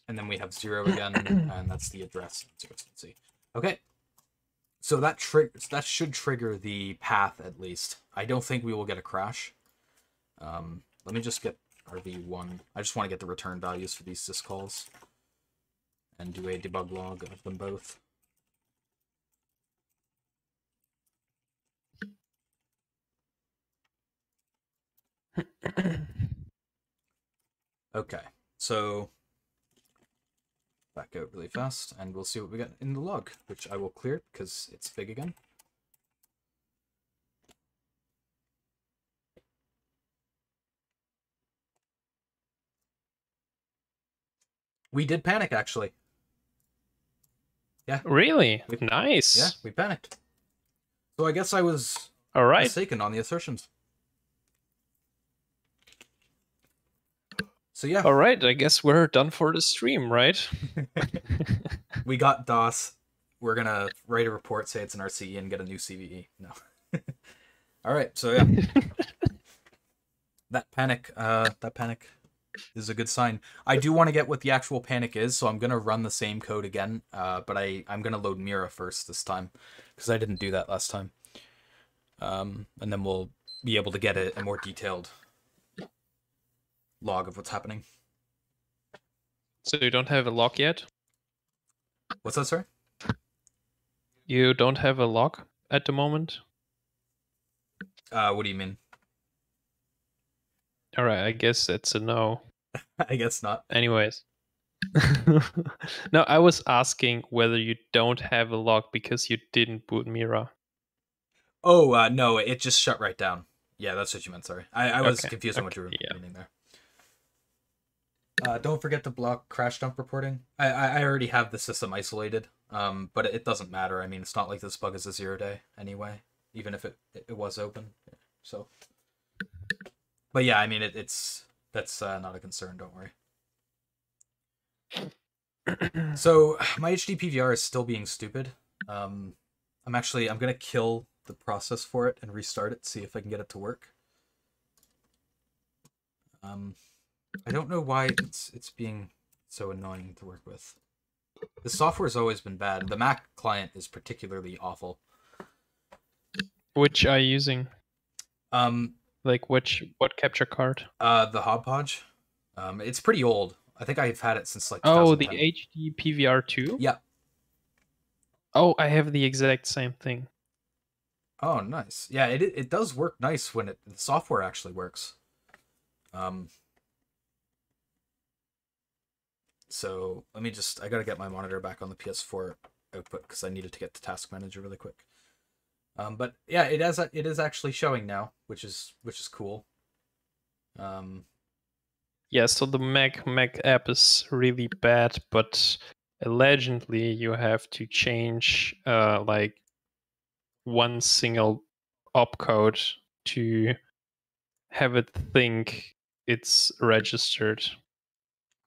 then we have 0 again, and that's the address. 0, let's see. Okay. So that should trigger the path at least. I don't think we will get a crash. Let me just get RV1. I just want to get the return values for these syscalls and do a debug log of them both. Okay, so back out really fast, and we'll see what we got in the log, which I will clear because it's big again. We did panic, actually. Yeah. Really? Nice. Yeah, we panicked. So I guess I was mistaken on the assertions. So yeah. All right, I guess we're done for the stream, right? We got DOS. We're gonna write a report, say it's an RCE, and get a new CVE. No. All right, so yeah. That panic is a good sign. I do want to get what the actual panic is, so I'm gonna run the same code again. But I'm gonna load Mira first this time because I didn't do that last time. And then we'll be able to get a more detailed log of what's happening. So you don't have a log yet? What's that, sorry? You don't have a log at the moment? What do you mean? Alright, I guess that's a no. I guess not. Anyways. No, I was asking whether you don't have a log because you didn't boot Mira. Oh, no, it just shut right down. Yeah, that's what you meant, sorry. I was confused on what you were meaning there. Don't forget to block crash dump reporting. I already have the system isolated, but it doesn't matter. I mean, it's not like this bug is a 0-day anyway, even if it was open. So, but yeah, I mean, that's not a concern. Don't worry. So my HD PVR is still being stupid. I'm gonna kill the process for it and restart it, see if I can get it to work. I don't know why it's being so annoying to work with. The software's always been bad. The Mac client is particularly awful. Which are you using? Like what capture card? The Hodgepodge. It's pretty old. I think I've had it since like 2010. Oh, the HD PVR2? Yeah. Oh, I have the exact same thing. Oh, nice. Yeah, it does work nice when the software actually works. So let me I gotta get my monitor back on the PS4 output because I needed to get to Task Manager really quick. But yeah, it is actually showing now, which is cool. Yeah, so the Mac app is really bad, but allegedly you have to change like one single opcode to have it think it's registered.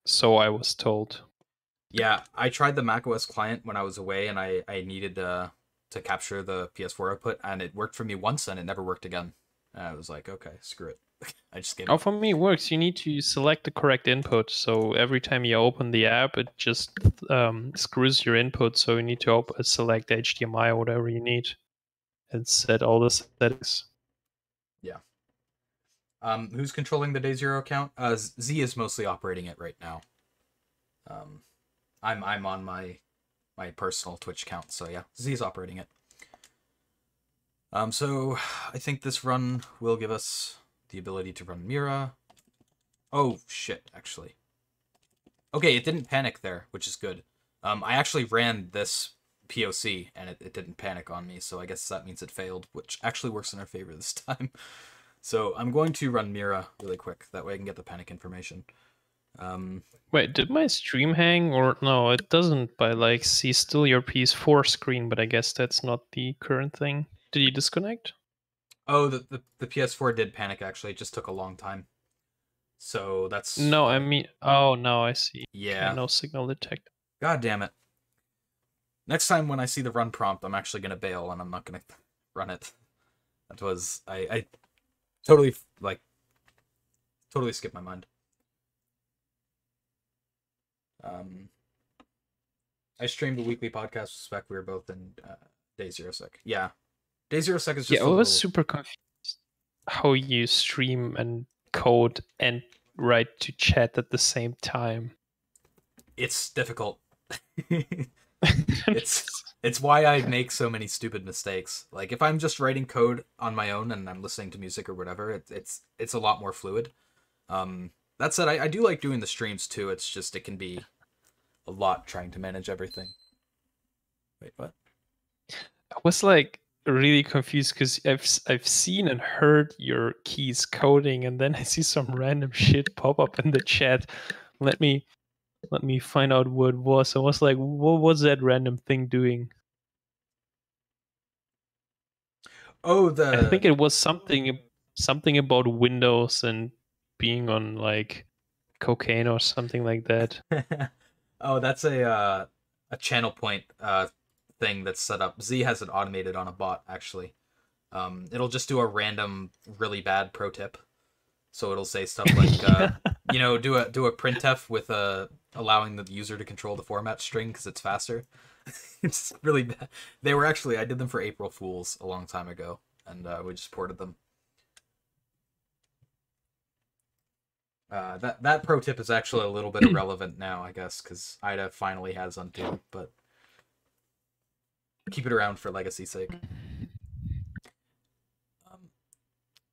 So I was told. Yeah, I tried the macOS client when I was away, and I needed to capture the PS4 output, and it worked for me once, and it never worked again. And I was like, okay, screw it. I just gave Oh, up. for me it works. You need to select the correct input. So every time you open the app, it just screws your input. So you need to select HDMI or whatever you need and set all the settings. Yeah. Who's controlling the Day0 account? Z is mostly operating it right now. I'm on my personal Twitch account, so yeah, Z is operating it. So I think this run will give us the ability to run Mira. Oh shit, actually. Okay, it didn't panic there, which is good. I actually ran this POC and it didn't panic on me, so I guess that means it failed, which actually works in our favor this time. So I'm going to run Mira really quick, that way I can get the panic information. Wait, did my stream hang or no? It doesn't. But like, see still your PS4 screen, but I guess that's not the current thing. Did you disconnect? Oh, the PS4 did panic actually. It just took a long time. So that's No, why. I mean, oh no, I see. Yeah. Okay, no signal detected. God damn it. Next time when I see the run prompt, I'm actually gonna bail and I'm not gonna run it. That was I totally totally skipped my mind. I streamed a weekly podcast with Spec. We were both in Day0 Sec. Yeah, Day0 Sec is just Yeah, I was super confused how you stream and code and write to chat at the same time. It's difficult. It's why I make so many stupid mistakes. Like if I'm just writing code on my own and I'm listening to music or whatever, it's a lot more fluid. That said, I do like doing the streams too. It's just it can be a lot trying to manage everything. Wait, what? I was like really confused because I've seen and heard your keys coding, and then I see some random shit pop up in the chat. Let me find out what it was. I was like, what was that random thing doing? Oh, I think it was something about Windows and being on like cocaine or something like that. oh, that's a channel point thing that's set up. Z has it automated on a bot actually. It'll just do a random really bad pro tip. So it'll say stuff like do a printf with allowing the user to control the format string because it's faster. It's really bad. They were actually I did them for April Fools a long time ago, and we just ported them. That pro tip is actually a little bit irrelevant now, I guess, because IDA finally has undo, but keep it around for legacy's sake.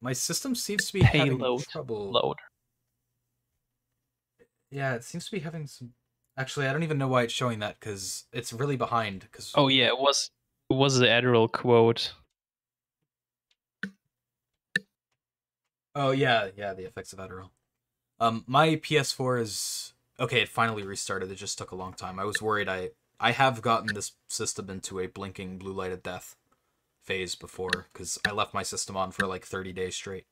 My system seems to be having trouble. Load. Yeah, it seems to be having some. Actually, I don't even know why it's showing that because it's really behind. Cause... Oh yeah, it was the Adderall quote. Oh yeah, the effects of Adderall. My PS4 is okay. It finally restarted. It just took a long time. I was worried. I have gotten this system into a blinking blue light of death phase before because I left my system on for like 30 days straight.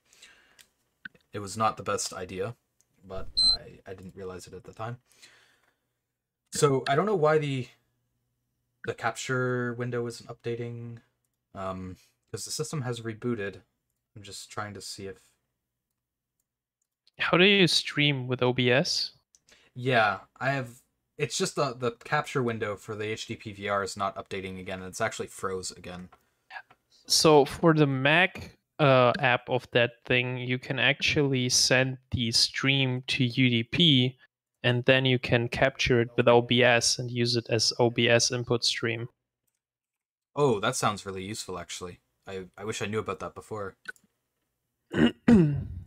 It was not the best idea, but I didn't realize it at the time. So I don't know why the capture window isn't updating, because the system has rebooted. I'm just trying to see if. How do you stream with OBS? Yeah, I have. It's just the capture window for the HD PVR is not updating again, and it's actually froze again. So for the Mac app of that thing, you can actually send the stream to UDP, and then you can capture it with OBS and use it as OBS input stream. Oh, that sounds really useful, actually. I wish I knew about that before.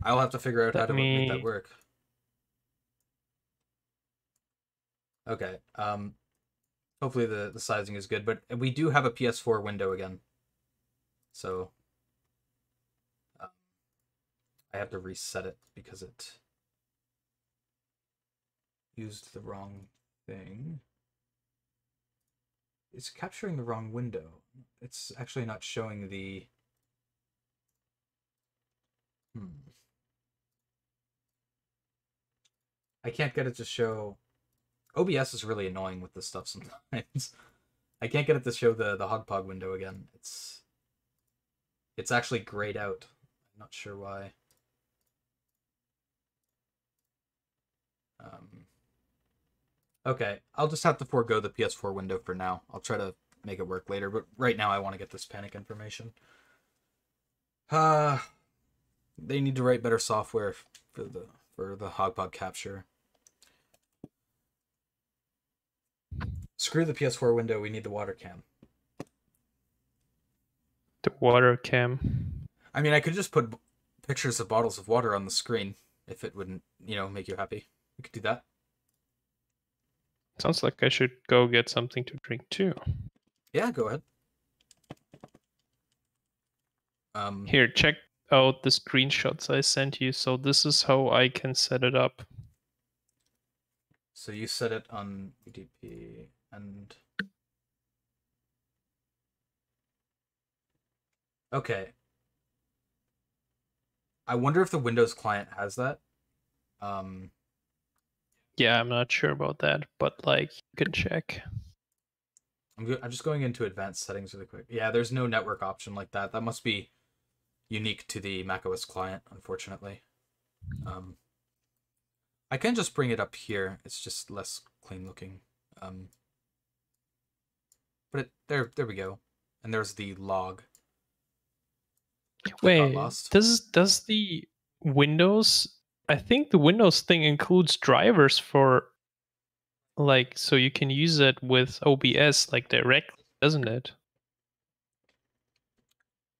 I'll have to figure out how to make that work. Okay. Hopefully the sizing is good, but we do have a PS4 window again. So I have to reset it because it used the wrong thing. It's capturing the wrong window. It's actually not showing the... I can't get it to show... OBS is really annoying with this stuff sometimes. I can't get it to show the Hogpog window again. It's actually grayed out. I'm not sure why. Okay, I'll just have to forego the PS4 window for now. I'll try to make it work later, but right now I want to get this panic information. They need to write better software for the Hogpog capture. Screw the PS4 window, we need the water cam. The water cam. I mean, I could just put pictures of bottles of water on the screen if it wouldn't, make you happy. We could do that. Sounds like I should go get something to drink too. Yeah, go ahead. Here, check out the screenshots I sent you. So this is how I can set it up. So you set it on UDP and... Okay. I wonder if the Windows client has that. Yeah, I'm not sure about that, but you can check. I'm just going into advanced settings really quick. Yeah, there's no network option like that. That must be unique to the macOS client, unfortunately. I can just bring it up here. It's just less clean looking. But there we go. And there's the log. Wait, does the Windows... I think the Windows thing includes drivers for, so you can use it with OBS, directly, doesn't it?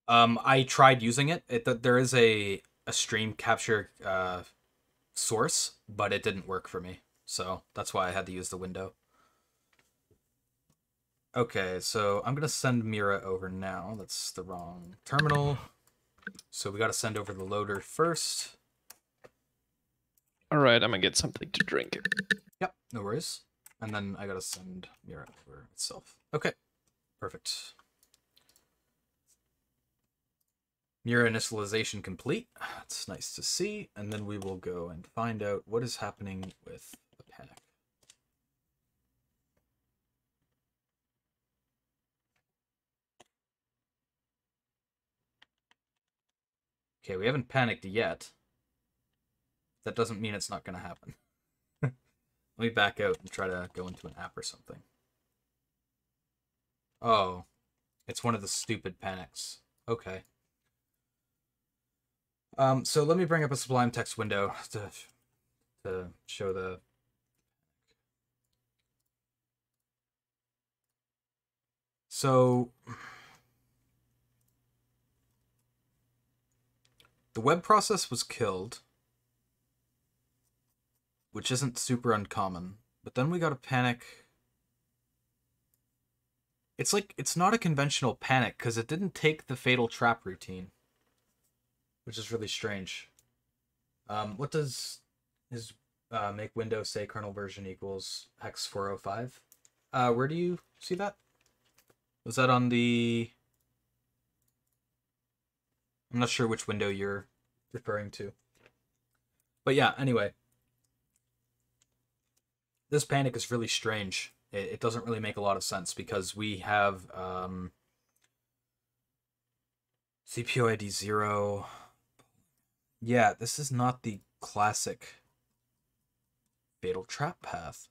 I tried using it. There is a stream capture source, but it didn't work for me. So that's why I had to use the window. Okay, so I'm going to send Mira over now. That's the wrong terminal. So we got to send over the loader first. All right, I'm going to get something to drink. Yep, no worries. And then I got to send Mira over itself. Okay, perfect. Mira initialization complete. That's nice to see. And then we will go and find out what is happening with the panic. Okay, we haven't panicked yet. That doesn't mean it's not going to happen. Let me back out and try to go into an app or something. Oh, it's one of the stupid panics. Okay. So let me bring up a Sublime Text window to show the... So... the web process was killed, which isn't super uncommon. But then we got a panic. It's not a conventional panic because it didn't take the fatal trap routine, which is really strange. What does his make window say kernel version equals hex 405? Where do you see that? Was that on the... I'm not sure which window you're referring to. But yeah, anyway. This panic is really strange. It doesn't really make a lot of sense because we have CPU ID 0. Yeah, this is not the classic fatal trap path.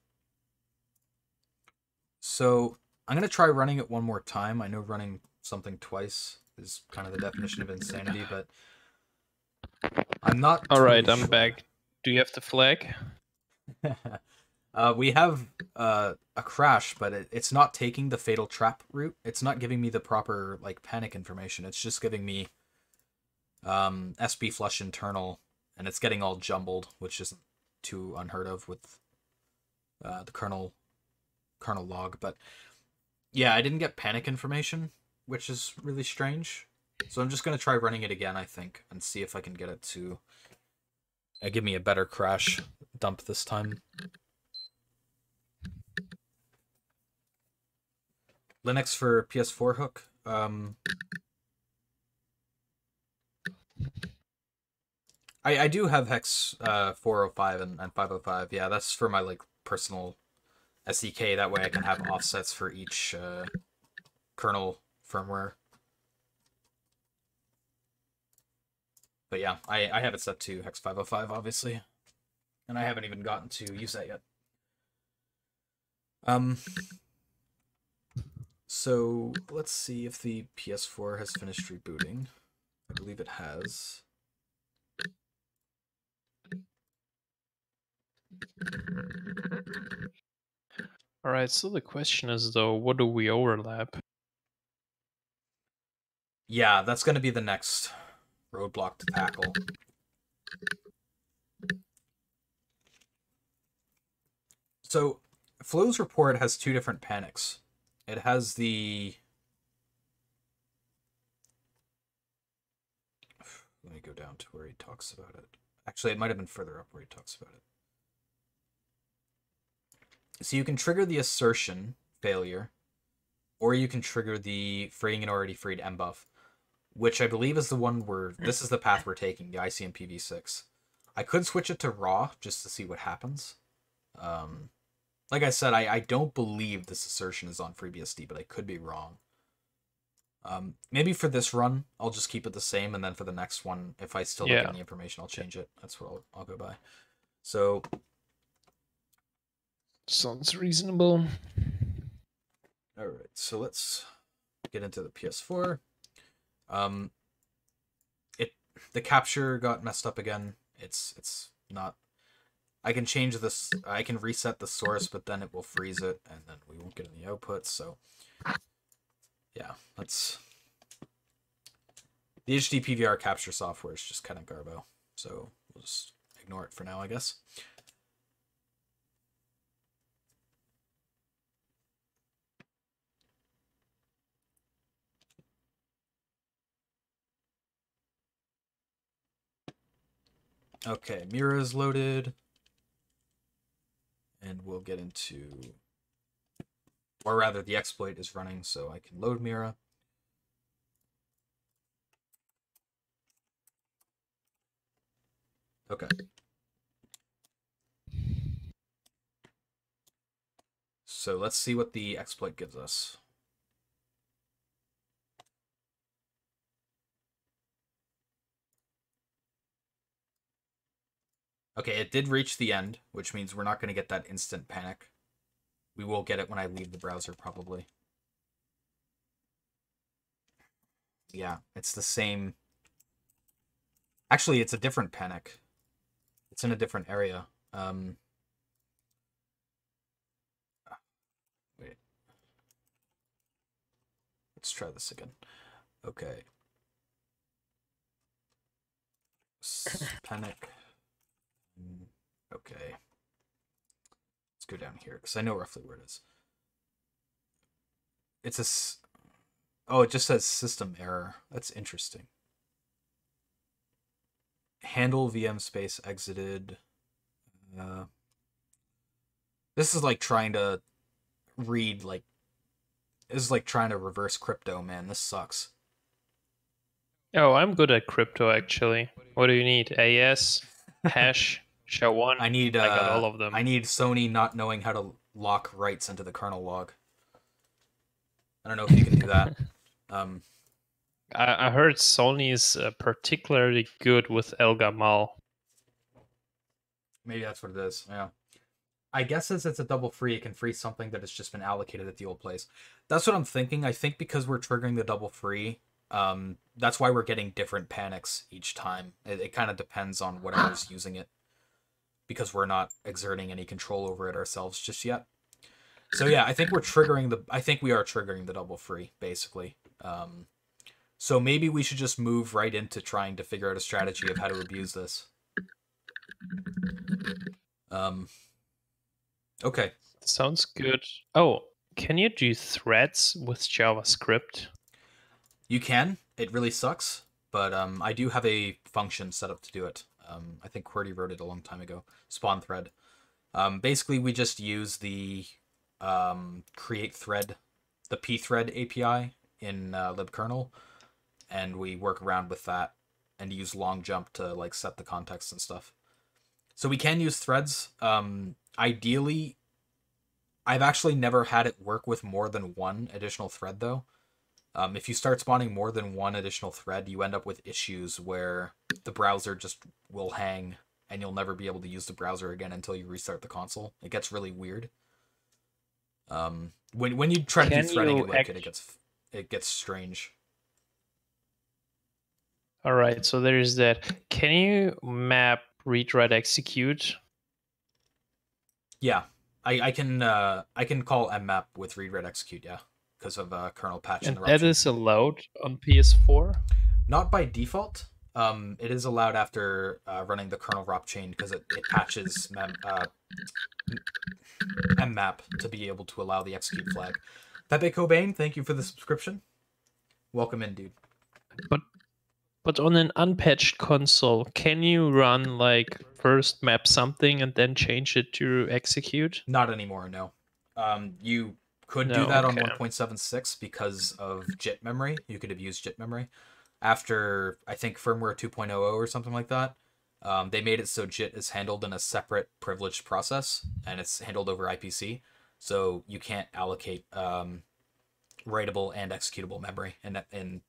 So I'm going to try running it one more time. I know running something twice is kind of the definition of insanity, but I'm not All right, I'm sure. back. Do you have the flag? We have a crash, but it's not taking the fatal trap route. It's not giving me the proper panic information. It's just giving me SB flush internal and it's getting all jumbled, which isn't too unheard of with the kernel log. But yeah, I didn't get panic information, which is really strange. So I'm just going to try running it again, I think, and see if I can get it to give me a better crash dump this time. Linux for PS4 hook. I do have hex 405 and 505. Yeah, that's for my like personal SDK. That way I can have offsets for each kernel firmware. But yeah, I have it set to hex 505, obviously. And I haven't even gotten to use that yet. So let's see if the PS4 has finished rebooting. I believe it has. All right, so the question is, though, what do we overlap? Yeah, that's going to be the next roadblock to tackle. So, Flo's report has two different panics. It has the... Let me go down to where he talks about it. Actually, it might have been further up where he talks about it. So you can trigger the assertion failure, or you can trigger the freeing an already freed mbuff, which I believe is the one where this is the path we're taking, the ICMPv6. I could switch it to raw just to see what happens. Like I said, I don't believe this assertion is on FreeBSD, but I could be wrong. Maybe for this run, I'll just keep it the same, and then for the next one, if I still don't get any information, I'll change it. That's what I'll go by. So... Sounds reasonable. Alright, so let's get into the PS4. The capture got messed up again. It's not... I can change this, I can reset the source, but then it will freeze it, and then we won't get any outputs, so... Yeah, let's... The HD PVR capture software is just kind of garbo, so we'll just ignore it for now, I guess. Okay, Mira is loaded. And we'll get into... Or rather, the exploit is running, so I can load Mira. Okay. So let's see what the exploit gives us. Okay, it did reach the end, which means we're not going to get that instant panic. We will get it when I leave the browser, probably. Yeah, it's the same. Actually, it's a different panic. It's in a different area. Wait. Let's try this again. Okay. Panic. Okay. Let's go down here, because I know roughly where it is. It's a... Oh, it just says system error. That's interesting. Handle VM space exited. This is like trying to read, like... This is like trying to reverse crypto, man. This sucks. Oh, I'm good at crypto, actually. What do you need? AES? Hash? SHA-1? I need I got all of them. I need Sony not knowing how to lock writes into the kernel log. I don't know if you can do that. I heard Sony is particularly good with Elgamal. Maybe that's what it is. Yeah. I guess as it's a double free, it can free something that has just been allocated at the old place. That's what I'm thinking. I think because we're triggering the double free, that's why we're getting different panics each time. It kind of depends on whatever's using it, because we're not exerting any control over it ourselves just yet. So yeah, I think we are triggering the double free, basically. So maybe we should just move right into trying to figure out a strategy of how to abuse this. Okay. Sounds good. Oh, can you do threads with JavaScript? You can. It really sucks, but I do have a function set up to do it. I think QWERTY wrote it a long time ago. Spawn thread. Basically, we just use the create thread, the pthread API in libkernel, and we work around with that and use long jump to like set the context and stuff. So we can use threads. Ideally, I've actually never had it work with more than one additional thread though. If you start spawning more than one additional thread, you end up with issues where the browser just will hang and you'll never be able to use the browser again until you restart the console. It gets really weird. When you try to do threading in WebKit, it gets strange. All right, so there's that. Can you map read write execute? Yeah, I can call mmap with read write execute. Yeah, because of kernel patch And interruption. that is allowed on PS4? Not by default. It is allowed after running the kernel ROP chain because it patches mmap to be able to allow the execute flag. Pepe Cobain, thank you for the subscription. Welcome in, dude. But on an unpatched console, can you run like first map something and then change it to execute? Not anymore, no. You could do that on 1.76 because of JIT memory. You could have used JIT memory. After, I think, firmware 2.0 or something like that, they made it so JIT is handled in a separate privileged process, and it's handled over IPC. So you can't allocate writable and executable memory in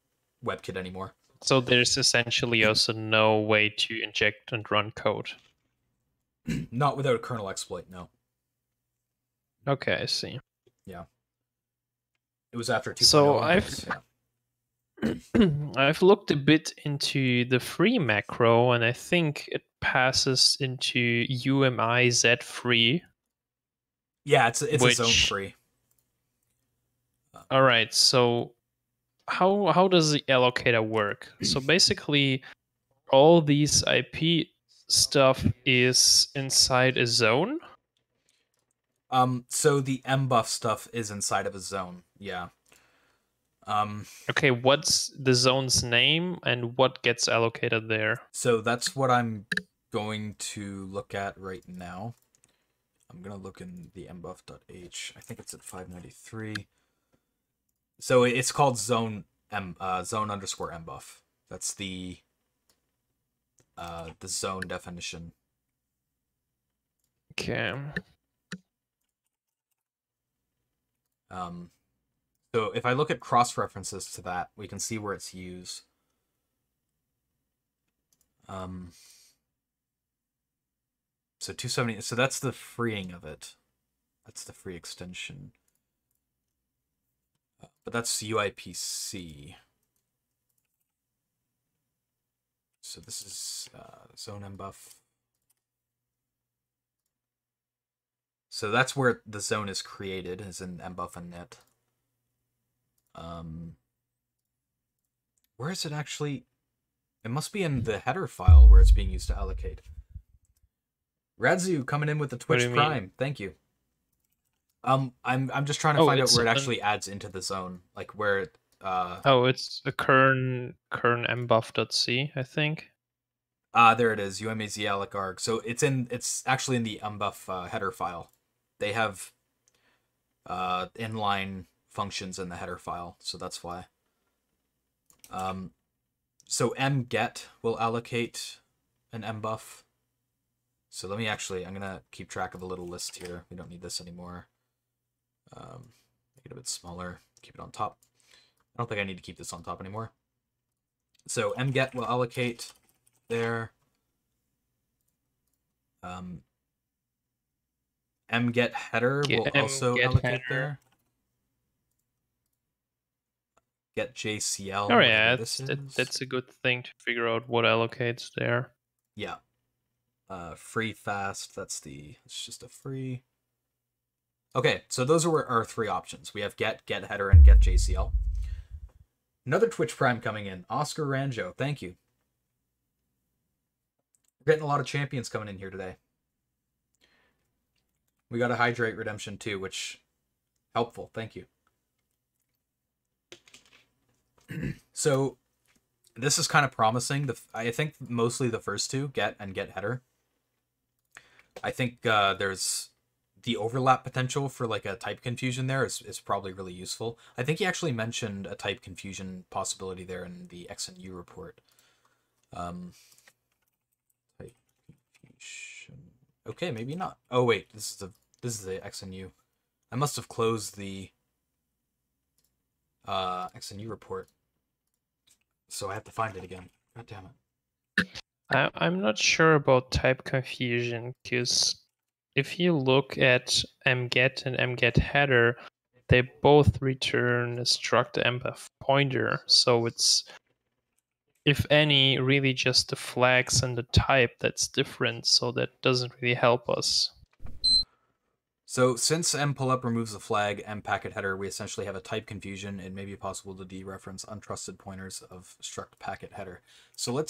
WebKit anymore. So there's essentially also no way to inject and run code. Not without a kernel exploit, no. Okay, I see. Yeah. It was after 2.0. So I've looked a bit into the free macro, and I think it passes into UMI Z free. Yeah, it's a zone free. All right, so how does the allocator work? So basically, all these IP stuff is inside a zone. So the mbuff stuff is inside of a zone. Yeah. Okay, what's the zone's name and what gets allocated there? So that's what I'm going to look at right now. I'm gonna look in the mbuff.h. I think it's at 593. So it's called zone underscore mbuff. That's the zone definition. Okay. So if I look at cross references to that, we can see where it's used. So 270. So that's the freeing of it. That's the free extension. But that's UIPC. So this is zone mbuff. So that's where the zone is created, is in mbuff and net. Where is it actually? It must be in the header file where it's being used to allocate. Radzu coming in with the Twitch Prime. Thank you. I'm just trying to find out where it actually adds into the zone, like where it. It's a kern mbuff.c, I think. There it is. UMAZALIC.arg. So it's actually in the mbuff header file. They have inline functions in the header file, so that's why. So mget will allocate an mbuff. So let me I'm gonna keep track of a little list here. We don't need this anymore. Make it a bit smaller. Keep it on top. I don't think I need to keep this on top anymore. So mget will allocate there. Mget header will also allocate there. Get JCL. Oh yeah, that's a good thing to figure out what allocates there. Yeah. Free fast. It's just a free. Okay, so those are our three options. We have get header, and get JCL. Another Twitch Prime coming in. Oscar Ranjo, thank you. We're getting a lot of champions coming in here today. We got a Hydrate Redemption too, which helpful. Thank you. So this is kind of promising. I think mostly the first two, get and get header. I think there's the overlap potential for like a type confusion there is probably really useful. I think he actually mentioned a type confusion possibility there in the XNU report. Type confusion. Okay, maybe not. Oh wait, this is the XNU. I must have closed the XNU report, so I have to find it again. God damn it. I'm not sure about type confusion, because if you look at mget and mget header, they both return a struct mbf pointer. So it's, if any, really just the flags and the type that's different. So that doesn't really help us. So since mpullup removes the flag mpacket header, we essentially have a type confusion. It may be possible to dereference untrusted pointers of struct packet header. So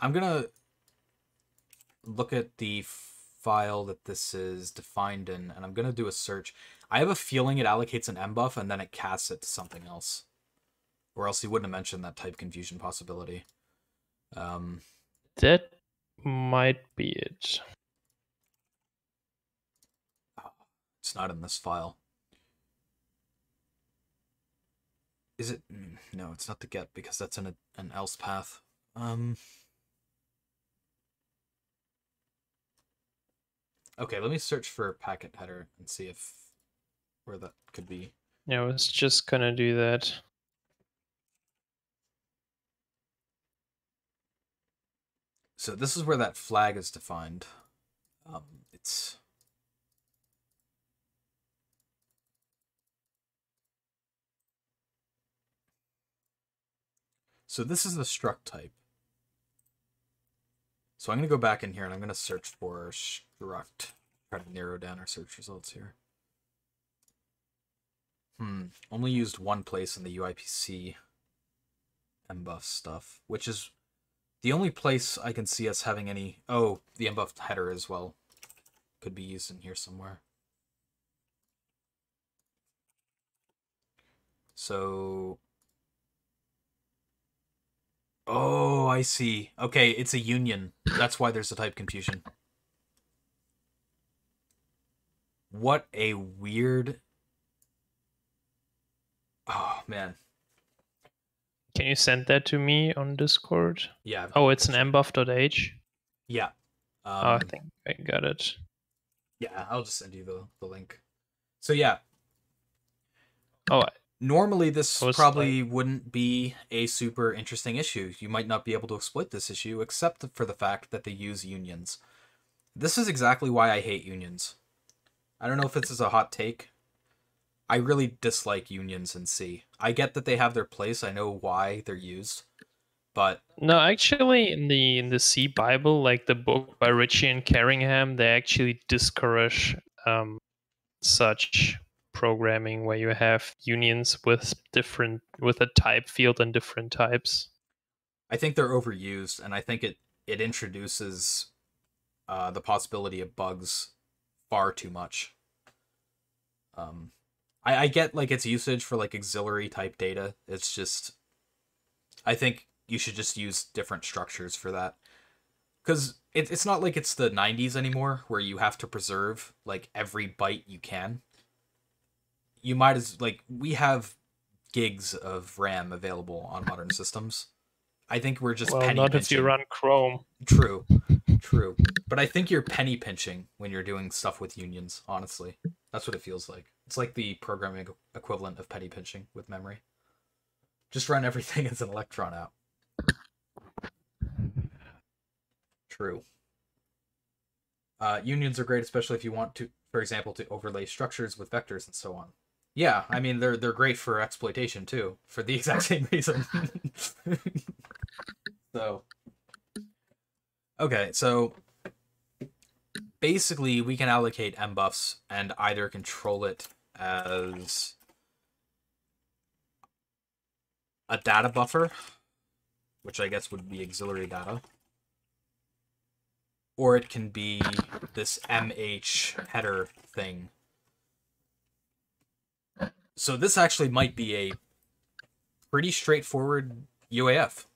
I'm gonna look at the file that this is defined in, and I'm gonna do a search. I have a feeling it allocates an mbuff and then it casts it to something else, or else he wouldn't have mentioned that type confusion possibility. That might be it. It's not in this file. Is it? No, it's not the get, because that's in an else path. Okay, let me search for packet header and see where that could be. Yeah, I was just gonna do that. So this is where that flag is defined. It's so this is the struct type. So I'm going to go back in here and I'm going to search for struct. Try to narrow down our search results here. Only used one place in the UIPC mbuff stuff, which is the only place I can see us having any... Oh, the mbuff header as well. Could be used in here somewhere. So... Oh, I see. Okay, it's a union. That's why there's a type confusion. What a weird... Oh, man. Can you send that to me on Discord? Yeah. Oh, it's an mbuff.h? Yeah. I think I got it. Yeah, I'll just send you the link. So yeah. Oh, normally this probably wouldn't be a super interesting issue. You might not be able to exploit this issue, except for the fact that they use unions. This is exactly why I hate unions. I don't know if this is a hot take. I really dislike unions in C. I get that they have their place. I know why they're used. But no, actually, in the C Bible, like the book by Ritchie and Carringham, they actually discourage such programming where you have unions with a type field and different types. I think they're overused, and I think it introduces the possibility of bugs far too much. I get like its usage for like auxiliary type data. It's just, I think you should just use different structures for that, because it's not like it's the 90s anymore where you have to preserve like every byte you can. You might as like, we have gigs of RAM available on modern systems. I think we're just penny not pinching. If you run Chrome. True. But I think you're penny pinching when you're doing stuff with unions, honestly. That's what it feels like. It's like the programming equivalent of penny pinching with memory. Just run everything as an electron out. True. Unions are great, especially if you want to, for example, to overlay structures with vectors and so on. Yeah, I mean, they're great for exploitation, too, for the exact same reason. So... Okay, so basically we can allocate mbuffs and either control it as a data buffer, which I guess would be auxiliary data, or it can be this MH header thing. So this actually might be a pretty straightforward UAF,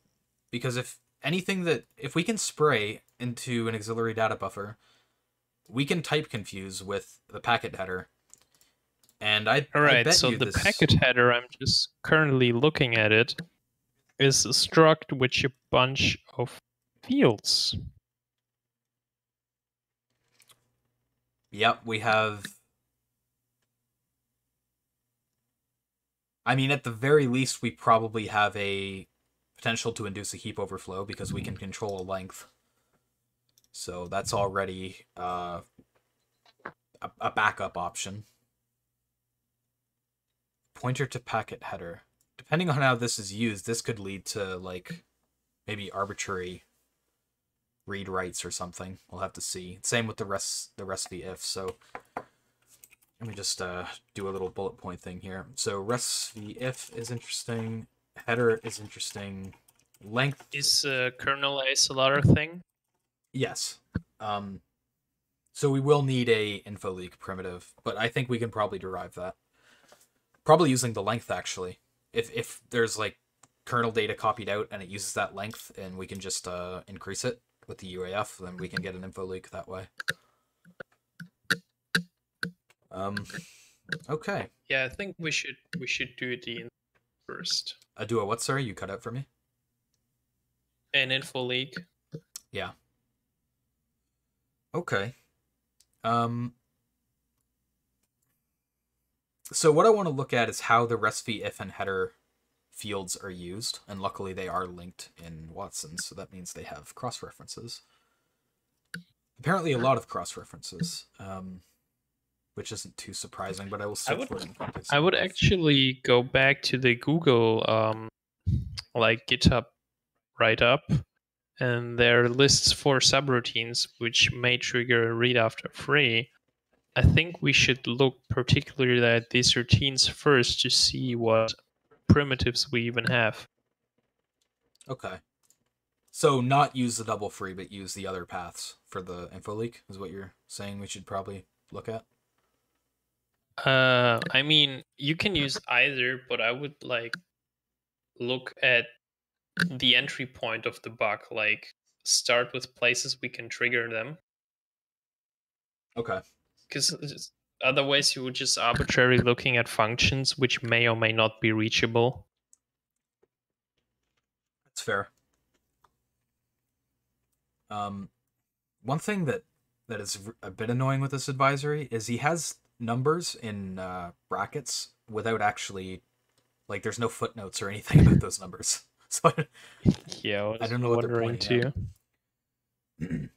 because if we can spray into an auxiliary data buffer, we can type confuse with the packet header. And I bet so you the packet header, I'm just currently looking at it, is a struct with a bunch of fields. Yep, we have... I mean, at the very least, we probably have a potential to induce a heap overflow because we can control a length. So that's already a backup option. Pointer to packet header. Depending on how this is used, this could lead to, like, maybe arbitrary read writes or something. We'll have to see. Same with the rest if. So let me just do a little bullet point thing here. So rest if is interesting. Header is interesting. Length is kernel a SLR thing. Yes. So we will need a info leak primitive, but I think we can probably derive that. Probably using the length, actually. If there's, like, kernel data copied out and it uses that length and we can just increase it with the UAF, then we can get an info leak that way. Okay. Yeah, I think we should do the first. Do a what, sorry? You cut out for me? An info leak. Yeah. Okay. So what I want to look at is how the rest if and header fields are used, and luckily they are linked in Watson, so that means they have cross-references. Apparently a lot of cross-references, which isn't too surprising, but I will search for it in context. I would actually go back to the Google like GitHub write-up, and there are lists for subroutines which may trigger a read after free. I think we should look particularly at these routines first to see what primitives we even have. Okay. So not use the double free, but use the other paths for the info leak, is what you're saying we should probably look at? I mean, you can use either, but I would, like, look at the entry point of the bug, like, start with places we can trigger them. Okay. Because otherwise you would just arbitrarily looking at functions which may or may not be reachable. That's fair. One thing that is a bit annoying with this advisory is he has numbers in brackets without actually, like, there's no footnotes or anything about those numbers. So yeah, I don't know what they're pointing at.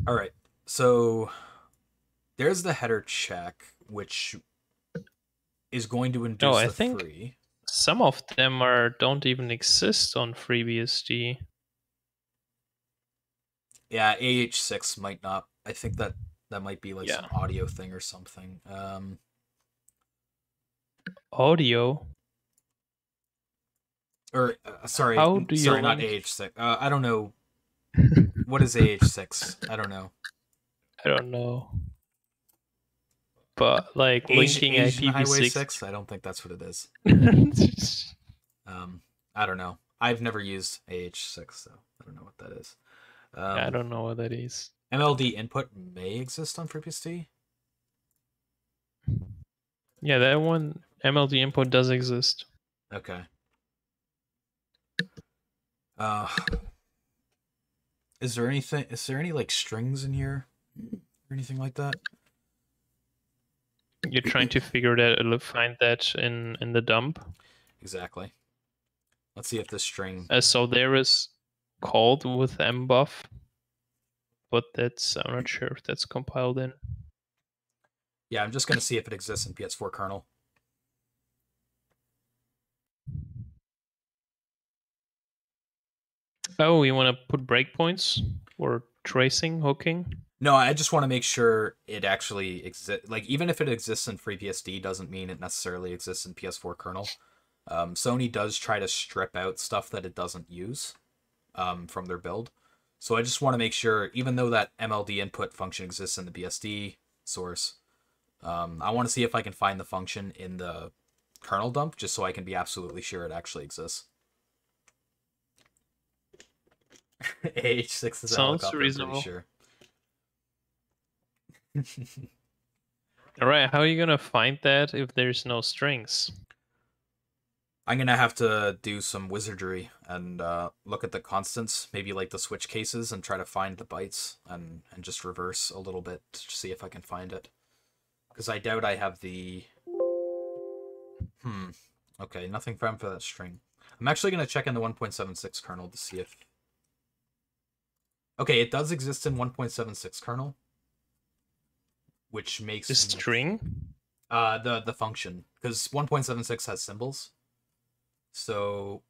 All right, so there's the header check, which is going to induce I the think free. Some of them don't even exist on FreeBSD. Yeah, AH6 might not. I think that might be like some audio thing or something. Audio? Or, sorry, not AH6. I don't know. What is AH6? I don't know. I don't know. But, like, linking Asian Highway IPv6... 6? I don't think that's what it is. I don't know. I've never used AH6, so I don't know what that is. I don't know what that is. MLD input may exist on FreeBSD. Yeah, that one, MLD input does exist. Okay. Is there any, like, strings in here? Or anything like that? You're trying to find that in the dump? Exactly. Let's see if this string... So there is called with mbuff, but I'm not sure if that's compiled in. Yeah, I'm just going to see if it exists in PS4 kernel. Oh, you want to put breakpoints or tracing, hooking? No, I just want to make sure it actually exists. Like, even if it exists in FreeBSD, doesn't mean it necessarily exists in PS4 kernel. Sony does try to strip out stuff that it doesn't use from their build. So I just want to make sure, even though that MLD input function exists in the BSD source, I want to see if I can find the function in the kernel dump, just so I can be absolutely sure it actually exists. AH6 is a Sounds helicopter, I'm pretty reasonable. sure. All right, how are you gonna find that if there's no strings? I'm gonna have to do some wizardry and look at the constants, maybe like the switch cases, and try to find the bytes and just reverse a little bit to see if I can find it. Because I doubt I have the... Okay, nothing found for that string. I'm actually gonna check in the 1.76 kernel to see if... Okay, it does exist in 1.76 kernel, which makes... The string? The function, because 1.76 has symbols. So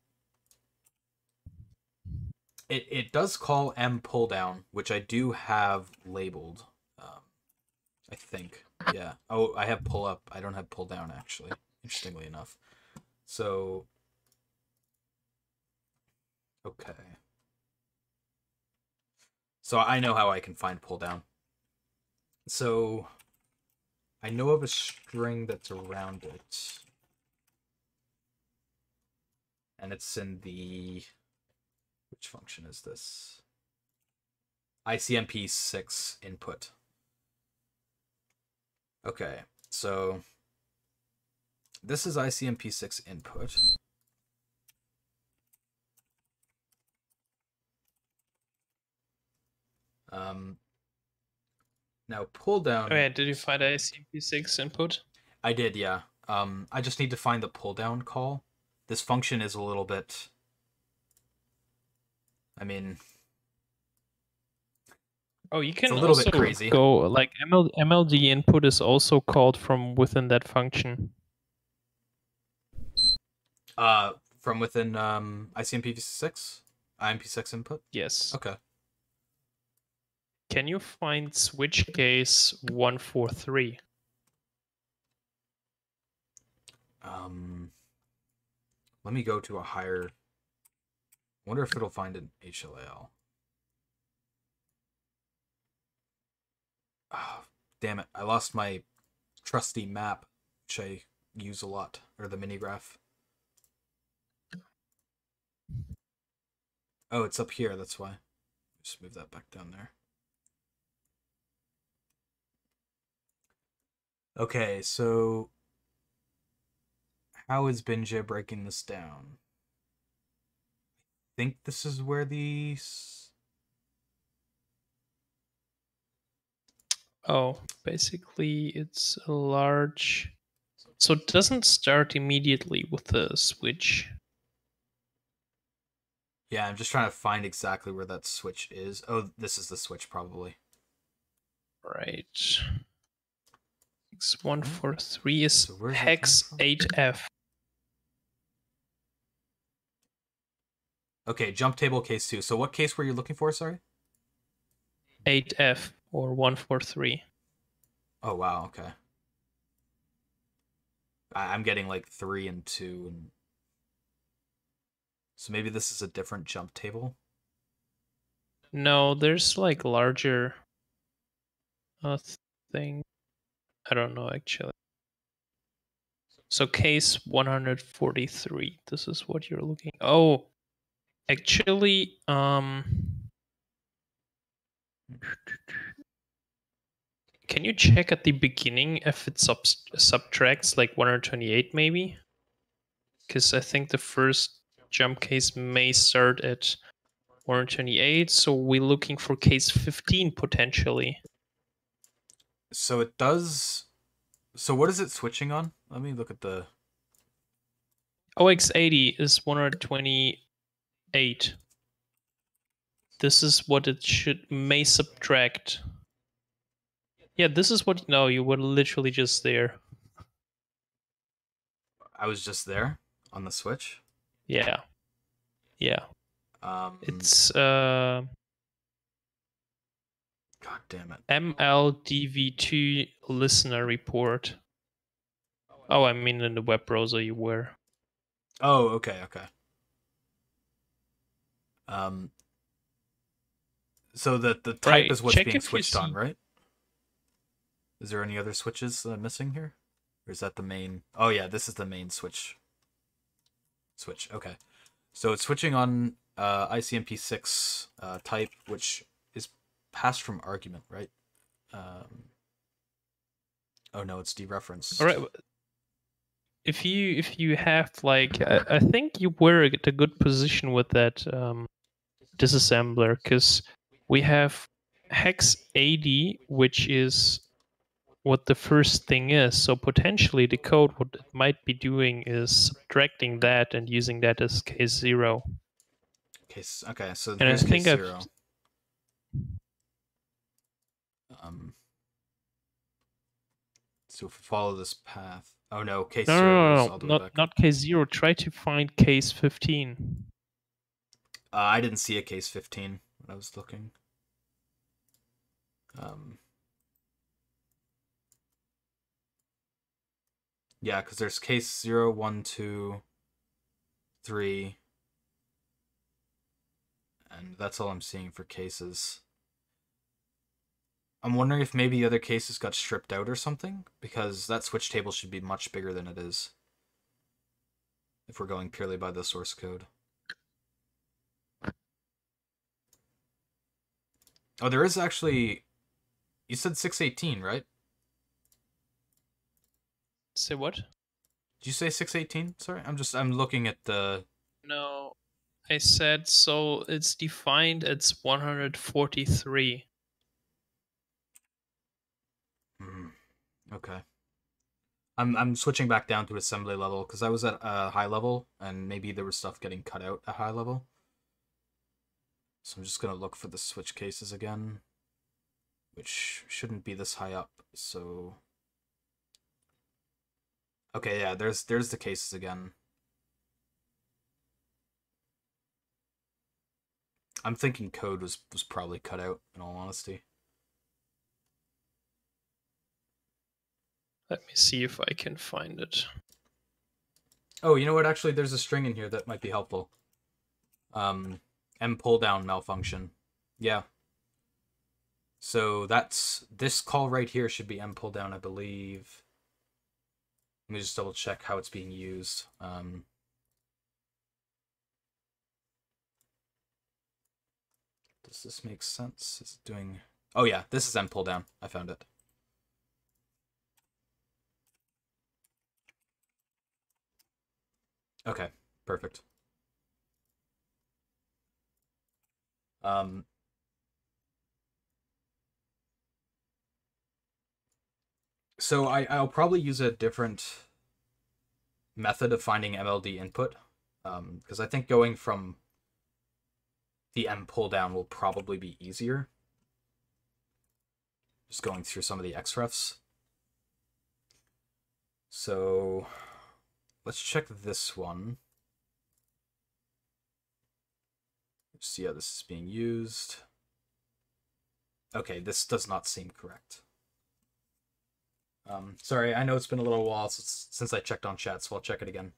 it does call m pull down, which I do have labeled. I think. Yeah. Oh, I have pull up. I don't have pull down, actually, interestingly enough. So okay. So I know how I can find pull down. So I know of a string that's around it. And it's in the... Which function is this? ICMP6 input. Okay, so this is ICMP6 input. Now pull down... Oh yeah, did you find ICP6 input? I did, yeah. I just need to find the pull down call. This function is a little bit... I mean... Oh, you can it's a little also bit crazy. go, like, MLD input is also called from within that function. From within ICMP6? IMP6 input? Yes. Okay. Can you find switch case 143? Let me go to a higher... I wonder if it'll find an HLAL. Oh, damn it. I lost my trusty map, which I use a lot, or the mini graph. Oh, it's up here, that's why. Just move that back down there. Okay, so how is Binja breaking this down? I think this is where these... Oh, basically it's a large... So it doesn't start immediately with the switch. Yeah, I'm just trying to find exactly where that switch is. Oh, this is the switch, probably. Right. 6143 is So where's that hex coming from? 8F. Okay, jump table case 2. So what case were you looking for, sorry? 8F or 143. Oh, wow, okay. I'm getting like 3 and 2. And... So maybe this is a different jump table? No, there's like larger thing. I don't know actually. So case 143. This is what you're looking. Oh, actually, can you check at the beginning if it subtracts like 128 maybe? Because I think the first jump case may start at 128, so we're looking for case 15 potentially. So it does... So what is it switching on? Let me look at the... OX80 is 128. This is what it may subtract. Yeah, this is what... No, you were literally just there. I was just there on the switch? Yeah. Yeah. It's God damn it. MLDV2 listener report. Oh, I mean in the web browser you were. Oh, okay, okay. So the type Right, is what's check being if you switched on, see. right? Is there any other switches missing here? Or is that the main? Oh yeah, this is the main switch. Okay. So it's switching on ICMP6 type, which is passed from argument, right? Oh no, it's dereferenced. All right. If you have like, I think you were at a good position with that disassembler, because we have hex 80, which is what the first thing is. So potentially the code, what it might be doing is subtracting that and using that as case 0. Okay, so And I here's think case 0. So if we follow this path, oh no, case 0 goes all the way back. Not case 0. Try to find case 15. I didn't see a case 15 when I was looking. Yeah, because there's case 0, 1, 2, 3. And that's all I'm seeing for cases. I'm wondering if maybe the other cases got stripped out or something, because that switch table should be much bigger than it is if we're going purely by the source code. Oh, there is actually... You said 618, right? Say what? Did you say 618? Sorry, I'm looking at the... No, I said so it's defined as 143. Okay. I'm switching back down to assembly level because I was at high level and maybe there was stuff getting cut out at high level. So I'm just gonna look for the switch cases again, which shouldn't be this high up. So okay, yeah, there's the cases again. I'm thinking code was probably cut out, in all honesty. Let me see if I can find it. Oh, you know what? Actually, there's a string in here that might be helpful. M pull down malfunction. Yeah. So that's this call right here should be M pull down, I believe. Let me just double check how it's being used. Does this make sense? Is it doing... Oh yeah, this is M pull down. I found it. Okay, perfect. So I'll probably use a different method of finding MLD input, because I think going from the M pull down will probably be easier. Just going through some of the XREFs. So let's check this one. See how this is being used. Okay, this does not seem correct. Sorry, I know it's been a little while since I checked on chat, so I'll check it again.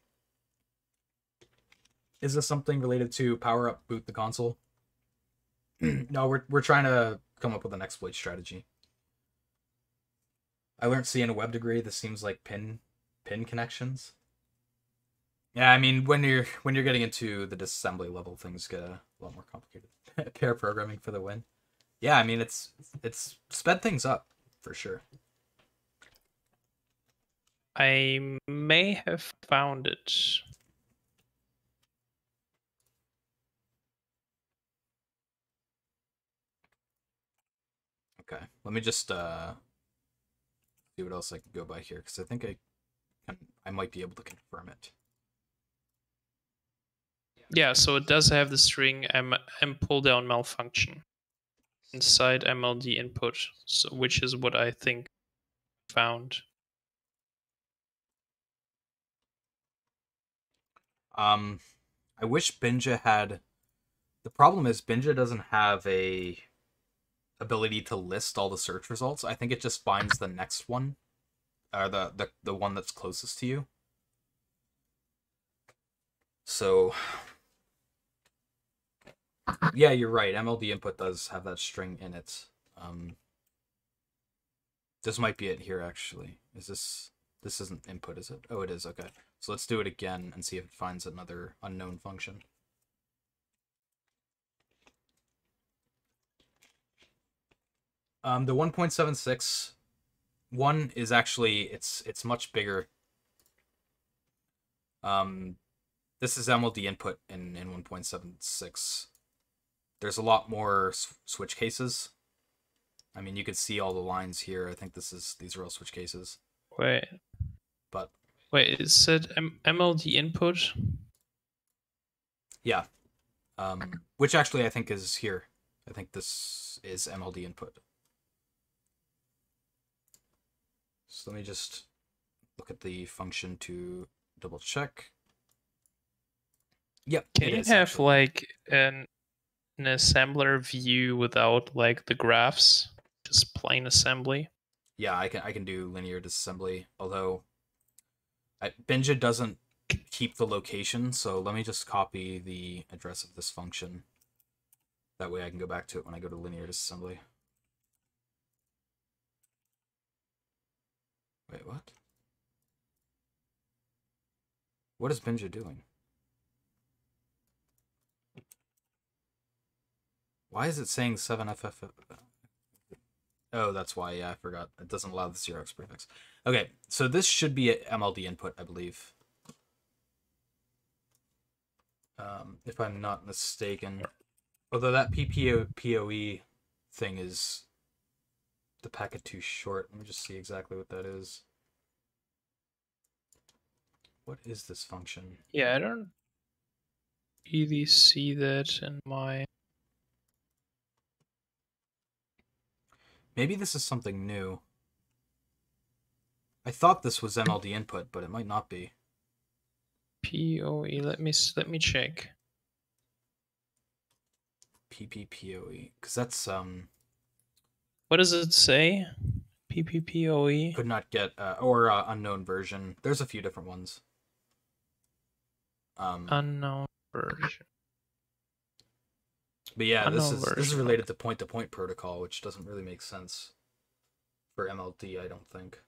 Is this something related to power up boot the console? No, we're trying to come up with an exploit strategy. I learned C in a web degree. This seems like pin connections. Yeah, I mean when you're getting into the disassembly level, things get a lot more complicated. Pair programming for the win. Yeah, I mean it's sped things up for sure. I may have found it. Okay, let me just see what else I can go by here, because I think I might be able to confirm it. Yeah, so it does have the string M pull down malfunction inside MLD input, so which is what I think found. I wish Binja had... The problem is Binja doesn't have a ability to list all the search results. I think it just finds the next one, or the one that's closest to you. So Yeah, you're right. MLD input does have that string in it. This might be it here, actually. Is this... This isn't input, is it? Oh, it is. Okay. So let's do it again and see if it finds another unknown function. The 1.76 one is actually... It's much bigger. This is MLD input in 1.76. There's a lot more switch cases. I mean, you could see all the lines here. I think these are all switch cases. Wait. But wait, it said MLD input. Yeah. Which actually I think is here. I think this is MLD input. So let me just look at the function to double check. Yep. Can you have actually like an assembler view without like the graphs? Just plain assembly? Yeah, I can do linear disassembly, although Binja doesn't keep the location, so let me just copy the address of this function. That way I can go back to it when I go to linear disassembly. Wait, what? What is Binja doing? Why is it saying 7FF? Oh, that's why, yeah, I forgot. It doesn't allow the 0x prefix. Okay, so this should be a MLD input, I believe. If I'm not mistaken. Although that POE thing is the packet too short. Let me just see exactly what that is. What is this function? Yeah, I don't really see that in my... Maybe this is something new. I thought this was MLD input, but it might not be. POE, let me check. PPPoE, because that's What does it say? PPPoE? Could not get or unknown version. There's a few different ones. Unknown version. But yeah, this is related to point-to-point protocol, which doesn't really make sense for MLD, I don't think.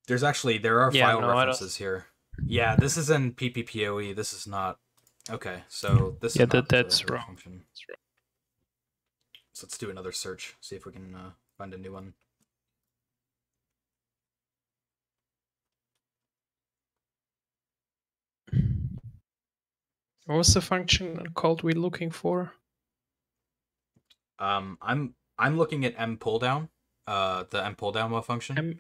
There are file references here. Yeah, this is in PPPoE. This is not. Okay, so this is not that's wrong. Function. That's wrong. So let's do another search. See if we can find a new one. What was the function called we're looking for? I'm looking at M pull down. The M pull down function.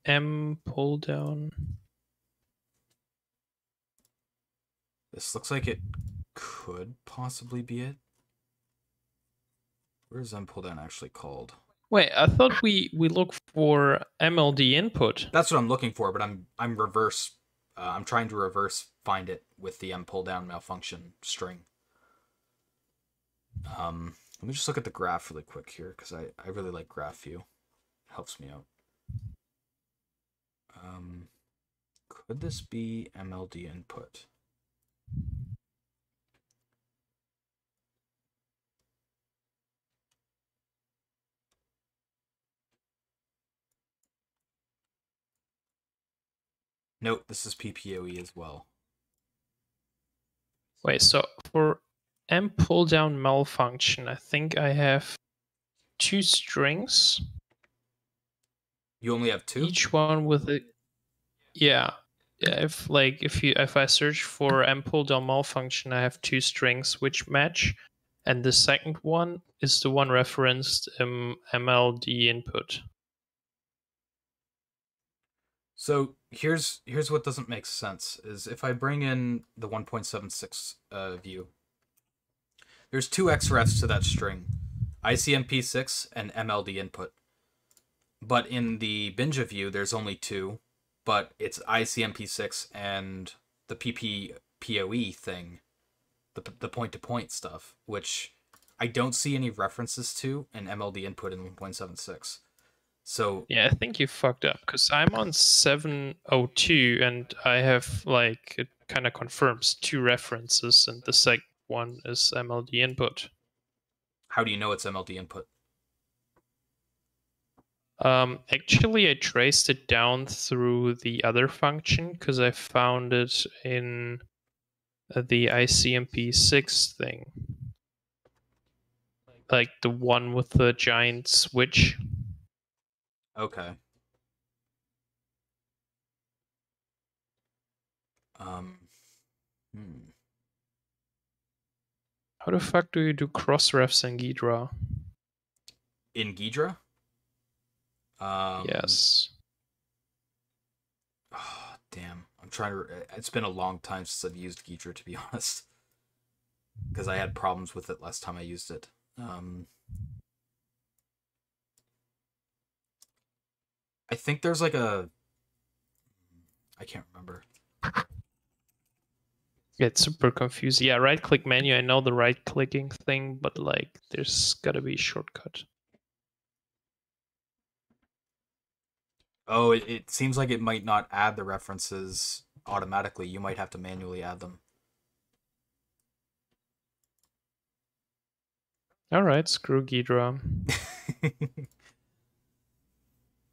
M pull down. This looks like it could possibly be it. Where's M pull down actually called? Wait, I thought we look for MLD input. That's what I'm looking for, but I'm reverse. I'm trying to reverse find it with the M pull down malfunction string. Let me just look at the graph really quick here, because I really like graph view. It helps me out. Could this be MLD input? Nope, this is PPoE as well. Wait, so for M pull down malfunction, I think I have 2 strings. You only have 2? Each one with a... Yeah. If I search for M pull down malfunction, I have 2 strings which match, and the second one is the one referenced MLD input. So here's what doesn't make sense is if I bring in the 1.76 view, there's 2 xrefs to that string, ICMP6 and MLD input. But in the Binja view, there's only 2, but it's ICMP6 and the PPPoE thing, the point-to-point stuff, which I don't see any references to in MLD input in 1.76. So Yeah, I think you fucked up because I'm on 702 and I have like it kind of confirms 2 references, and the second one is MLD input. how do you know it's MLD input? Actually, I traced it down through the other function because I found it in the ICMP6 thing, like the one with the giant switch. Okay. Um. Hmm. How the fuck do you do cross-refs in Ghidra? In Ghidra? Yes. Oh, damn. I'm trying to. It's been a long time since I've used Ghidra, to be honest, because I had problems with it last time I used it. I think there's like a. I can't remember. Yeah, it's super confusing. Yeah, right-click menu. I know the right-clicking thing, but like, there's gotta be a shortcut. Oh, it seems like it might not add the references automatically. You might have to manually add them. All right, screw Ghidra.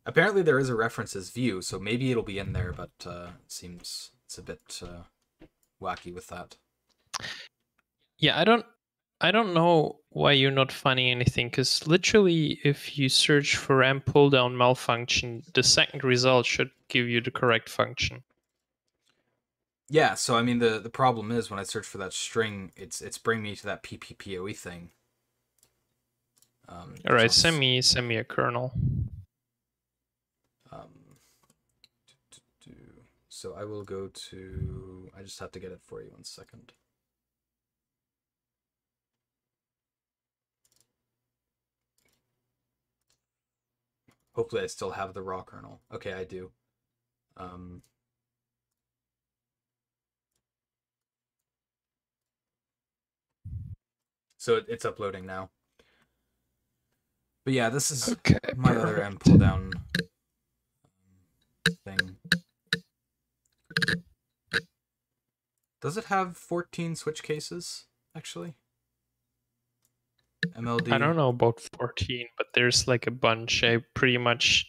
Apparently there is a references view, so maybe it'll be in there, but it seems it's a bit wacky with that. Yeah, I don't know why you're not finding anything, because literally, if you search for M pull down malfunction, the second result should give you the correct function. Yeah, so I mean the problem is when I search for that string, it's bringing me to that PPPoE thing. All right, send me a kernel. So I will go to. I just have to get it for you 1 second. Hopefully I still have the raw kernel. Okay, I do. So it's uploading now. But yeah, this is Okay, my perfect. other M pull down thing. Does it have 14 switch cases, actually? MLD? I don't know about 14, but there's like a bunch. I pretty much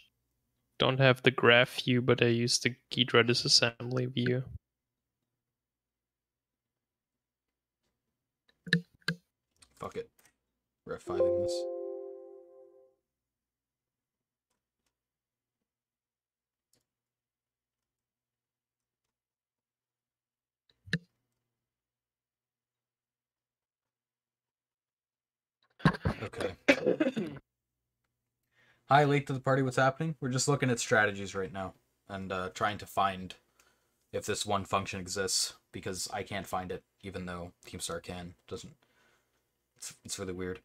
don't have the graph view, but I use the Ghidra disassembly view. Fuck it. We're F5ing this. Okay. Hi, late to the party. What's happening? We're just looking at strategies right now and trying to find if this one function exists, because I can't find it, even though Keemstar can. Doesn't. It's really weird.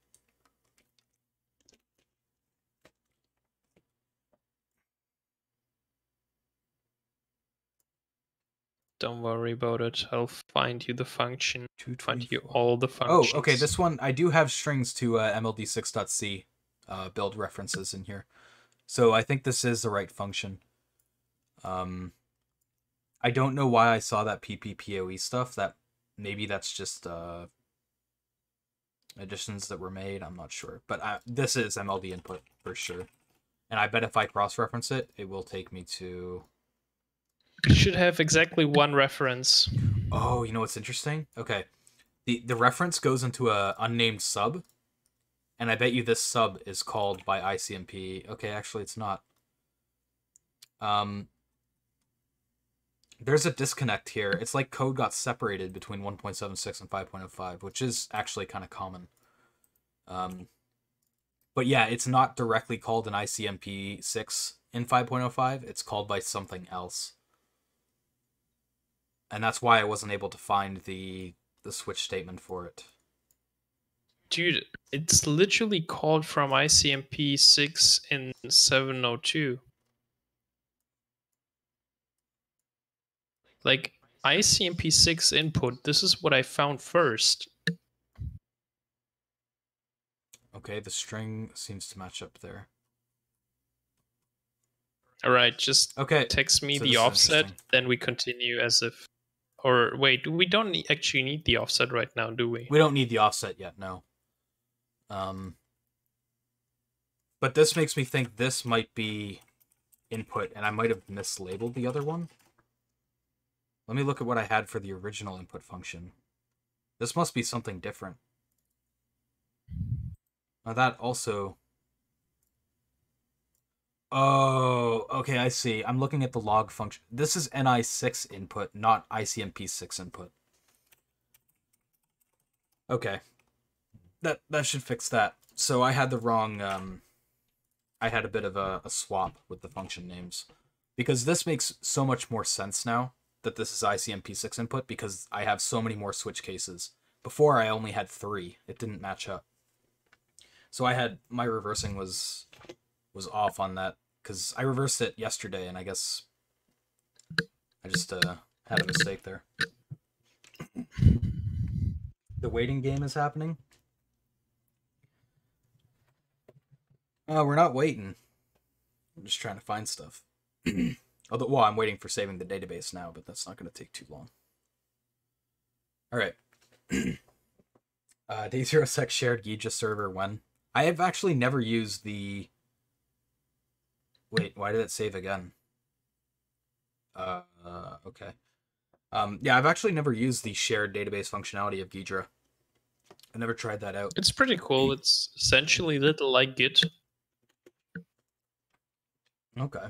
Don't worry about it. I'll find you the function. Find you all the Oh, functions. okay. This one I do have strings to mld6.c build references in here, so I think this is the right function. I don't know why I saw that PPPoE stuff. That maybe that's just additions that were made. I'm not sure, but this is MLD input for sure. And I bet if I cross-reference it, it will take me to. You should have exactly one reference. Oh, you know what's interesting? Okay, the reference goes into a unnamed sub, and I bet you this sub is called by ICMP. Okay, actually, it's not. There's a disconnect here. It's like code got separated between 1.76 and 5.05, which is actually kind of common. But yeah, it's not directly called an ICMP6 in 5.05. It's called by something else. And that's why I wasn't able to find the switch statement for it. Dude, it's literally called from ICMP 6 in 702. Like, ICMP 6 input, this is what I found first. Okay, the string seems to match up there. All right, just Okay. text me so the this is offset, interesting. then we continue as if. Or wait, we don't actually need the offset right now, do we? We don't need the offset yet, no. But this makes me think this might be input, and I might have mislabeled the other one. Let me look at what I had for the original input function. This must be something different. Now that also... Oh, okay, I see. I'm looking at the log function. This is NI6 input, not ICMP6 input. Okay. That should fix that. So I had the wrong... I had a bit of a swap with the function names. Because this makes so much more sense now that this is ICMP6 input, because I have so many more switch cases. Before I only had 3. It didn't match up. So I had... My reversing was off on that, because I reversed it yesterday, and I guess I just had a mistake there. The waiting game is happening. Oh, we're not waiting. I'm just trying to find stuff. Although, well, I'm waiting for saving the database now, but that's not going to take too long. All right. Day06 shared Gija server when? I have actually never used the... Wait, why did it save again? Okay. Yeah, I've actually never used the shared database functionality of Ghidra. I never tried that out. It's pretty cool. It's essentially little like Git. Okay.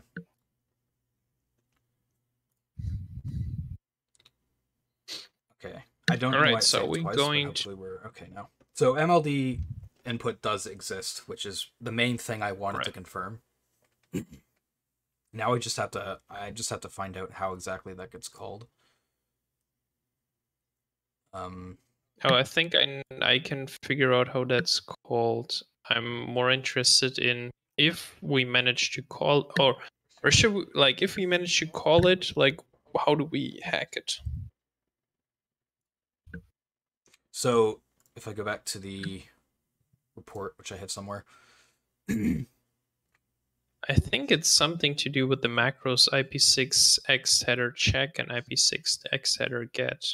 Okay. I don't know why it saved twice, but hopefully we're okay now. So MLD input does exist, which is the main thing I wanted to confirm. Now I just have to find out how exactly that gets called. Oh, I think I can figure out how that's called. I'm more interested in if we manage to call, or should we, like, if we manage to call it, like, how do we hack it? So if I go back to the report, which I have somewhere. I think it's something to do with the macros IP6x header check and IP6x header get.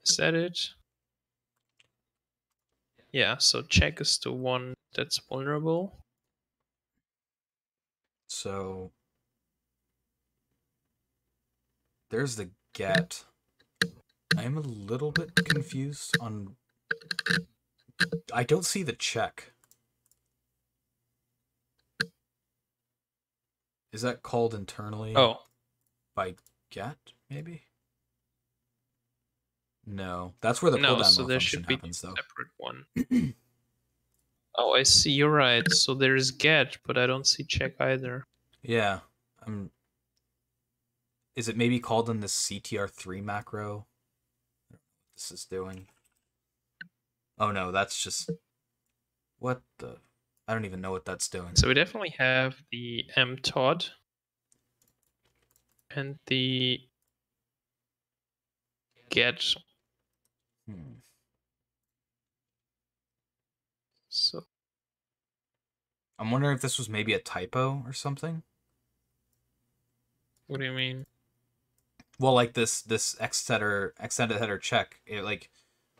Is that it? Yeah, so check is the one that's vulnerable. So there's the get. I am a little bit confused on... I don't see the check. Is that called internally by get, maybe? No. That's where the pull down low function happens, though. Separate one. Oh, I see. You're right. So there's get, but I don't see check either. Yeah. Is it maybe called in the CTR3 macro? What this is doing. Oh no, that's just... What the... I don't even know what that's doing. So we definitely have the mtod and the get. So I'm wondering if this was maybe a typo or something. What do you mean? Well, like this extended header check, like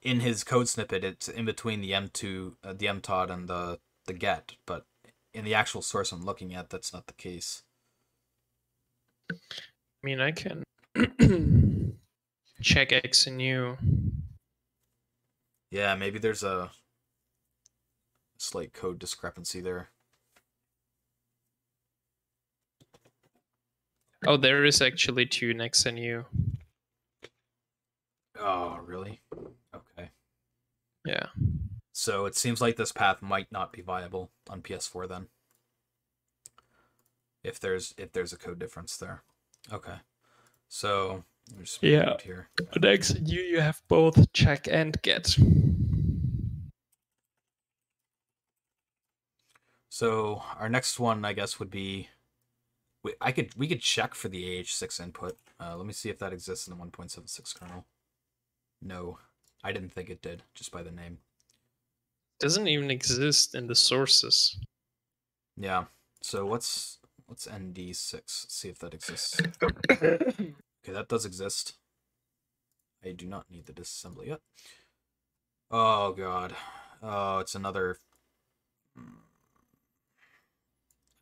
in his code snippet, it's in between the M2, the mtod, and the get, but in the actual source I'm looking at, that's not the case. I mean, I can check X and U. Yeah, maybe there's a slight code discrepancy there. Oh, there is actually two in X and U. Oh, really? Okay. Yeah. So it seems like this path might not be viable on PS4 then. If there's a code difference there. Okay. So yeah. Here. But X and U, you have both check and get. So our next one, I guess, would be we could check for the AH6 input. Let me see if that exists in the 1.76 kernel. No, I didn't think it did, just by the name. Doesn't even exist in the sources. Yeah. So what's let's ND6, see if that exists. Okay, that does exist. I do not need the disassembly yet. Oh god. Oh, it's another... I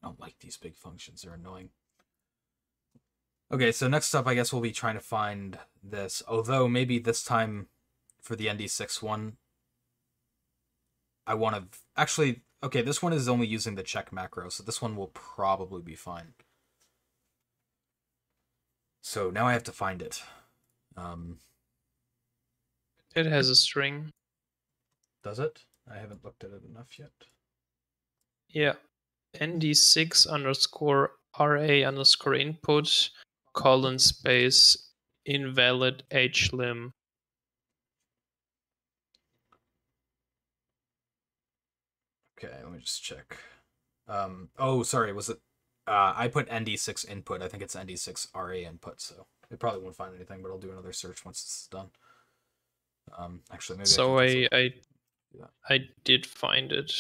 don't like these big functions, they're annoying. Okay, so next up I guess we'll be trying to find this, although maybe this time for the ND6 one, I want to... Actually, okay, this one is only using the check macro, so this one will probably be fine. So now I have to find it. It has a string. Does it? I haven't looked at it enough yet. Yeah. ND6 underscore RA underscore input colon space invalid hlim. Okay, let me just check. Oh, sorry, was it... I put ND6 input. I think it's ND6 RA input, so it probably won't find anything, but I'll do another search once this is done. Actually, maybe So I did find it.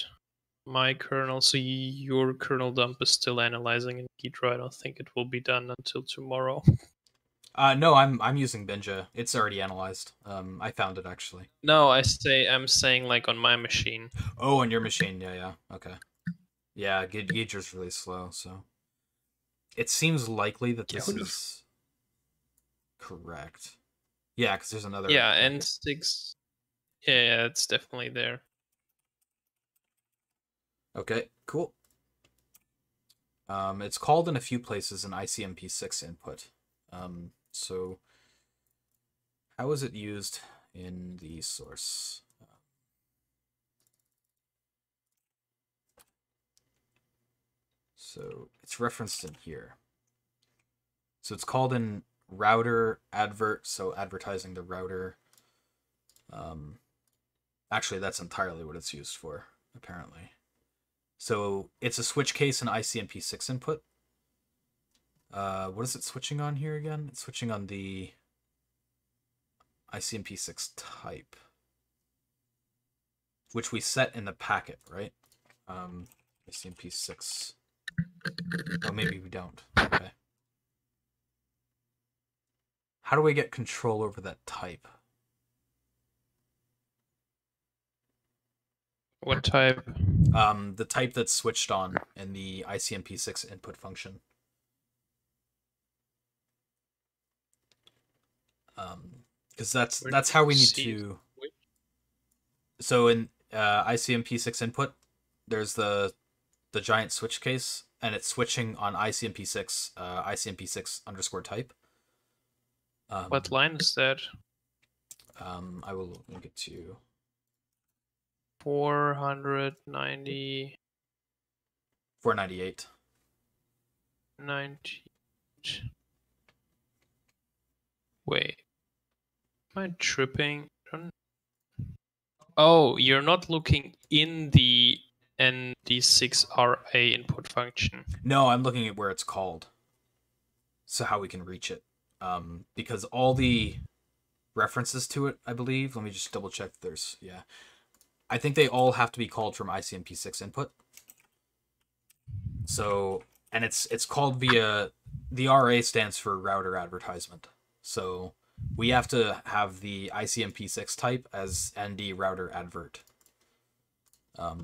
My kernel, so your kernel dump is still analyzing in Ghidra. I don't think it will be done until tomorrow. No, I'm using Binja. It's already analyzed. I found it actually. No, I'm saying like on my machine. Oh, on your machine, yeah, okay. Yeah, Gidra's really slow, so it seems likely that this is correct. Yeah, because there's another. Yeah, N6. Yeah, it's definitely there. Okay, cool. It's called in a few places an ICMP6 input. So how is it used in the source? So it's referenced in here. So it's called in router advert, so advertising the router. Actually, that's entirely what it's used for, apparently. So it's a switch case and ICMP6 input. What is it switching on here again? It's switching on the ICMP6 type, which we set in the packet, right? ICMP6. Oh, maybe we don't. Okay. How do we get control over that type? What type? The type that's switched on in the ICMP6 input function. Because that's how we need to. So in ICMP6 input, there's the giant switch case, and it's switching on ICMP6 ICMP6 underscore type. What line is that? I will link it to you. 490. 498. 90. Wait. Am I tripping? Oh, you're not looking in the ND6RA input function. No, I'm looking at where it's called. So how we can reach it. Because all the references to it, I believe, let me just double check there's, yeah. I think they all have to be called from ICMP6 input. So, and it's called via, the RA stands for router advertisement. So we have to have the ICMP6 type as ND router advert.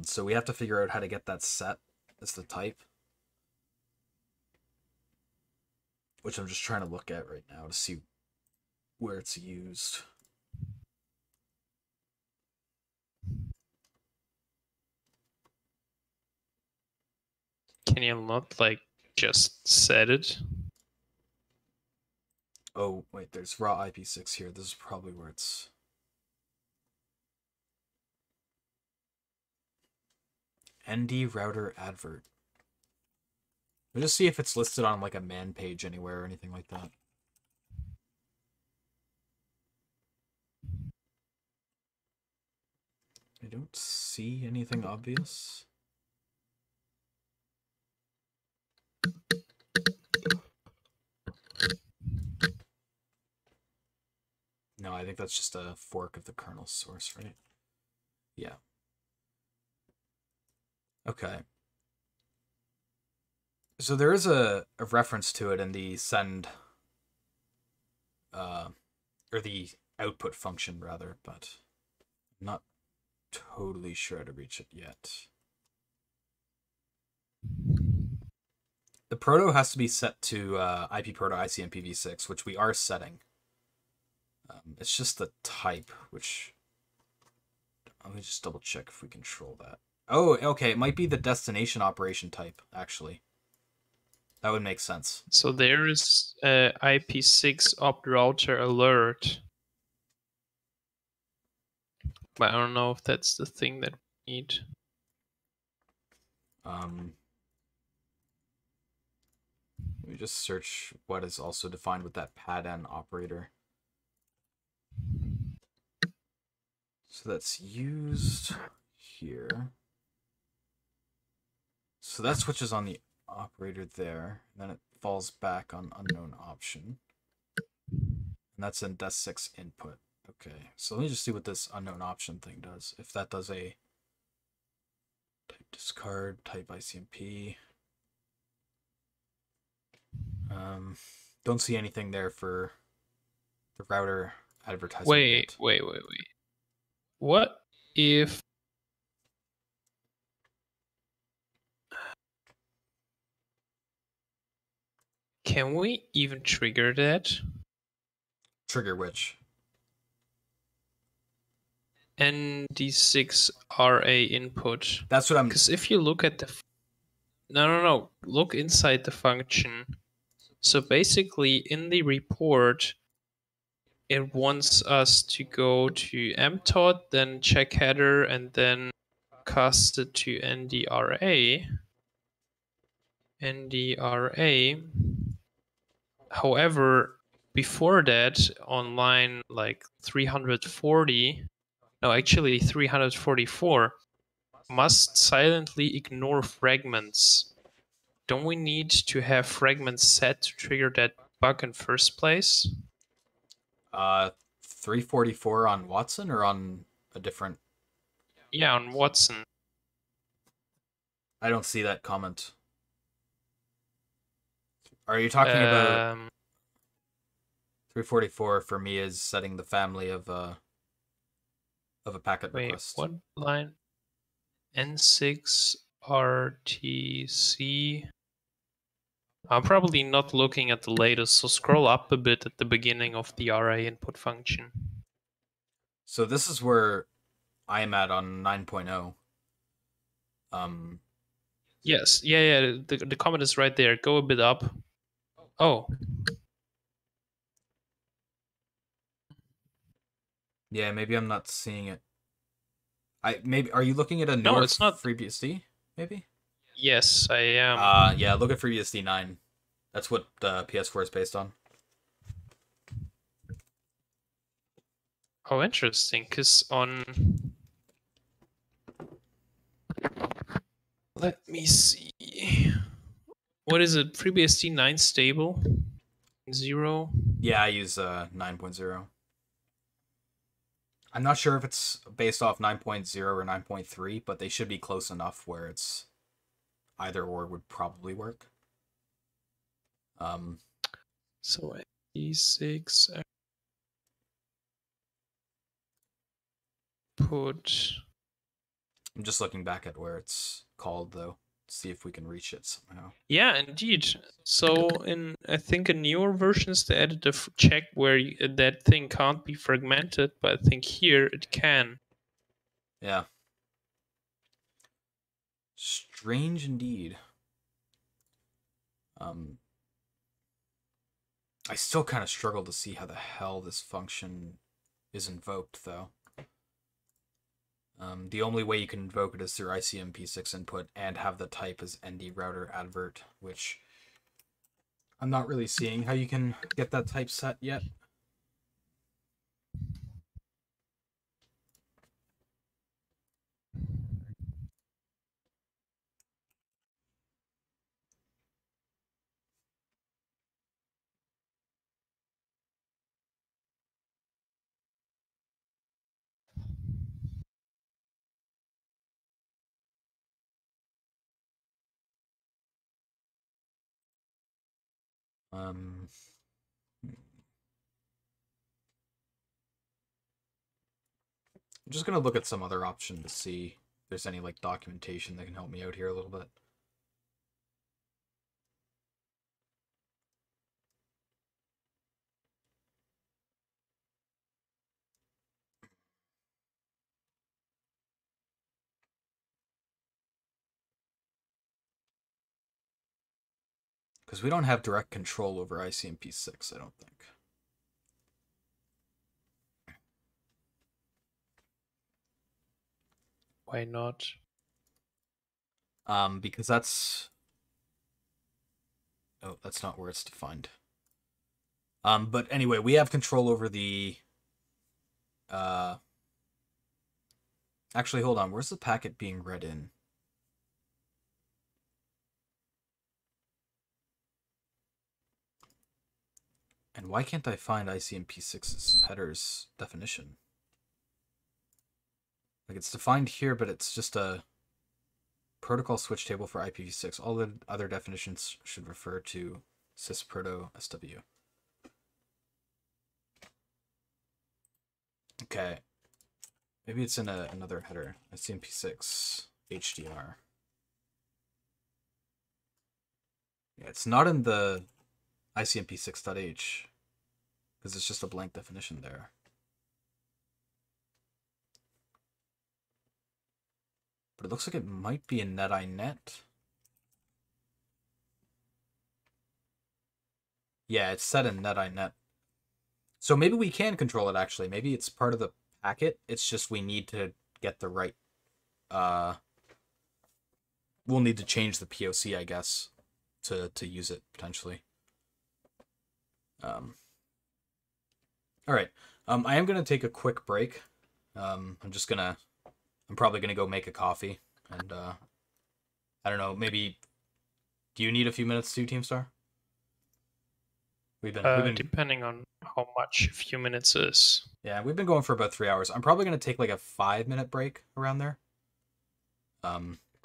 So we have to figure out how to get that set as the type, which I'm just trying to look at right now to see where it's used. Can you not, like, just set it? Oh, wait, there's raw IP6 here. This is probably where it's... ND router advert. We'll just see if it's listed on, like, a man page anywhere or anything like that. I don't see anything obvious. No, I think that's just a fork of the kernel source, right? Yeah. Okay. So there is a reference to it in the send, or the output function rather, but I'm not totally sure how to reach it yet. The proto has to be set to IP proto ICMPv6, which we are setting. It's just the type, which let me just double check if we control that. Oh, okay, it might be the destination operation type, actually. That would make sense. So there is IP6 opt router alert. But I don't know if that's the thing that we need. Let me just search what is also defined with that pad-n operator. So that's used here. So that switches on the operator there. And then it falls back on unknown option. And that's in Des6 input. Okay, so let me just see what this unknown option thing does. If that does a type discard, type ICMP. Don't see anything there for the router advertisement. Wait. What if can we even trigger that? Trigger which? ND6 RA input. That's what I'm. Because if you look at the no, look inside the function. So basically, in the report, it wants us to go to mtot, then check header, and then cast it to NDRA. NDRA. However, before that, on line like 340, no, actually 344, must silently ignore fragments. Don't we need to have fragments set to trigger that bug in first place? 344 on Watson or on a different? Yeah, on Watson. I don't see that comment. Are you talking about 344 for me is setting the family of a packet request? What line? N6 RTC. I'm probably not looking at the latest, so scroll up a bit at the beginning of the RA input function. So this is where I'm at on 9.0. Yes, yeah. The comment is right there. Go a bit up. Oh. Yeah, maybe I'm not seeing it. Are you looking at a newer it's not FreeBSD? Maybe. Yes, I am. Yeah, look at FreeBSD 9. That's what PS4 is based on. Oh, interesting. Because on. Let me see. What is it? FreeBSD 9 stable? 0? Yeah, I use 9.0. I'm not sure if it's based off 9.0 or 9.3, but they should be close enough where it's either or would probably work. So E6 put. I'm just looking back at where it's called though, see if we can reach it somehow. Yeah, indeed. So I think in newer versions they added a check where that thing can't be fragmented, but I think here it can. Yeah. Strange indeed. I still kind of struggle to see how the hell this function is invoked though. The only way you can invoke it is through ICMP6 input and have the type as ND router advert, which I'm not really seeing how you can get that type set yet. I'm just gonna look at some other option to see if there's any like documentation that can help me out here a little bit. Because we don't have direct control over ICMP6, I don't think. Why not? Because that's... Oh, that's not where it's defined. But anyway, we have control over the... Actually, hold on. Where's the packet being read in? And why can't I find ICMP6's headers definition? Like, it's defined here, but it's just a protocol switch table for IPv6. All the other definitions should refer to sysproto SW. Okay. Maybe it's in another header. ICMP6 HDR. Yeah, it's not in the ICMP6.h because it's just a blank definition there. But it looks like it might be in NetInet. Yeah, it's set in NetInet. So maybe we can control it, actually. Maybe it's part of the packet. It's just we need to get the right... we'll need to change the POC, I guess, to use it, potentially. All right. I am going to take a quick break. I'm probably going to go make a coffee. And, I don't know, maybe... Do you need a few minutes too, Teamstar? We've been Depending on how much a few minutes is. Yeah, we've been going for about 3 hours. I'm probably going to take like a 5-minute break around there.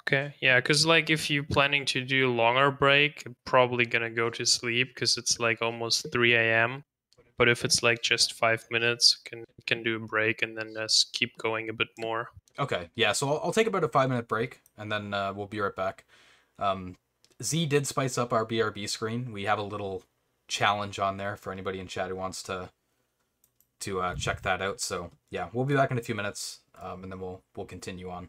Okay, yeah, because like if you're planning to do a longer break, you're probably gonna go to sleep because it's like almost 3 a.m. But if it's like just 5 minutes, can do a break and then just keep going a bit more. Okay, yeah, so I'll take about a 5-minute break and then we'll be right back. Z did spice up our BRB screen. We have a little challenge on there for anybody in chat who wants to check that out. So yeah, we'll be back in a few minutes, and then we'll continue on.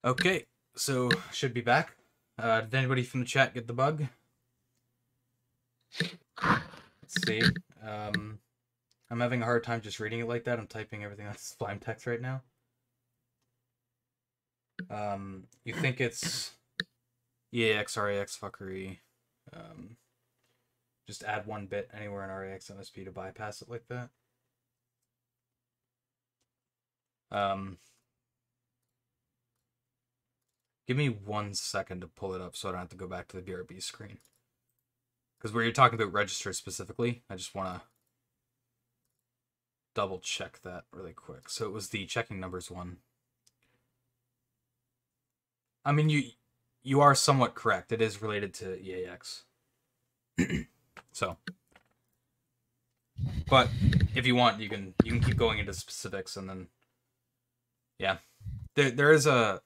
Okay, so should be back. Did anybody from the chat get the bug? Let's see. I'm having a hard time just reading it like that. I'm typing everything on Sublime Text right now. You think it's EAX, RAX fuckery. Just add 1 bit anywhere in RAX MSP to bypass it like that. Give me 1 second to pull it up so I don't have to go back to the BRB screen. Because where you're talking about registers specifically, I just want to double check that really quick. So it was the checking numbers one. I mean, you are somewhat correct. It is related to EAX. So, but if you want, you can keep going into specifics, and then yeah, there is a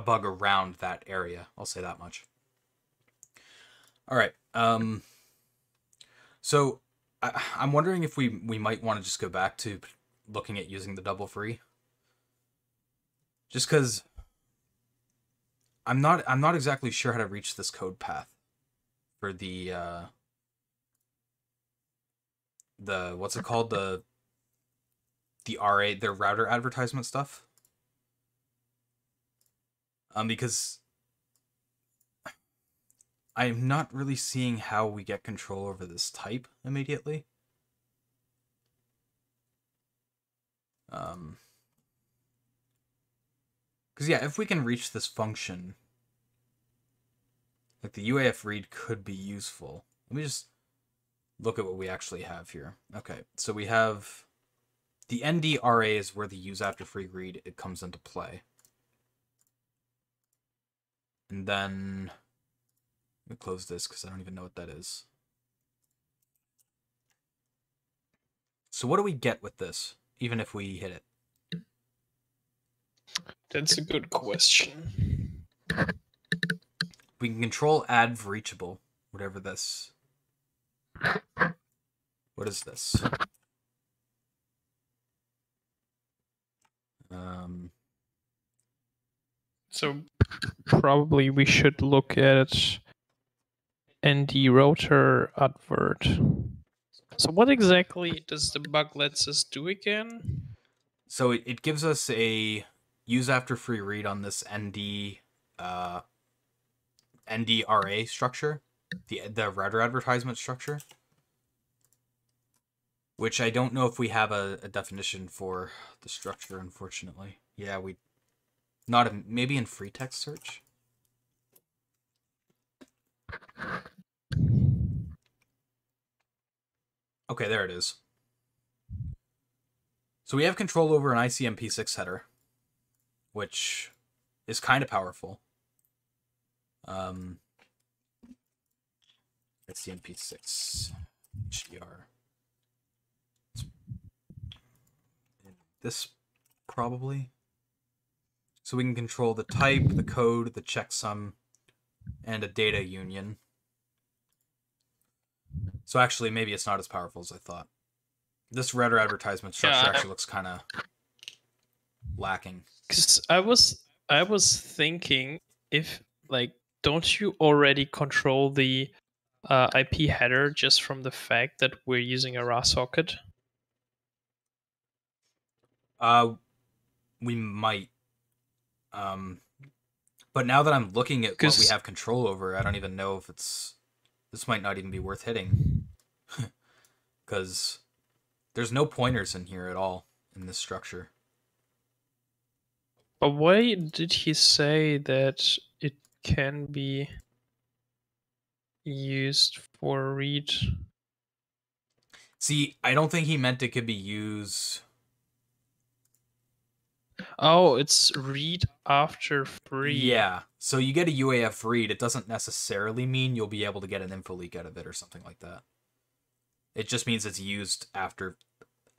bug around that area. I'll say that much. All right. So I'm wondering if we might want to just go back to looking at using the double free. Just because I'm not exactly sure how to reach this code path for the what's it called, the RA, their router advertisement stuff. Because I'm not really seeing how we get control over this type immediately. Because yeah, if we can reach this function, like the UAF read could be useful. Let me just look at what we actually have here. Okay, so we have the NDRA is where the use after free read it comes into play. And then let me close this because I don't even know what that is. So what do we get with this, even if we hit it? That's a good question. We can control adv reachable, whatever this. What is this? So probably we should look at ND router advert. So what exactly does the bug lets us do again? So it gives us a use after free read on this NDRA structure, the router advertisement structure, which I don't know if we have a definition for the structure, unfortunately. Yeah, maybe in free text search. Okay, there it is. So we have control over an ICMP6 header, which is kind of powerful. ICMP6 HDR. This probably. So we can control the type, the code, the checksum, and a data union. So actually, maybe it's not as powerful as I thought. This router advertisement structure actually looks kind of lacking. Because I was thinking, if like, don't you already control the IP header just from the fact that we're using a RAW socket? We might. But now that I'm looking at what we have control over, I don't even know if this might not even be worth hitting. Because there's no pointers in here at all in this structure. But why did he say that it can be used for read? See, I don't think he meant it could be used. Oh, it's read after free. Yeah, so you get a UAF read. It doesn't necessarily mean you'll be able to get an info leak out of it or something like that. It just means it's used after.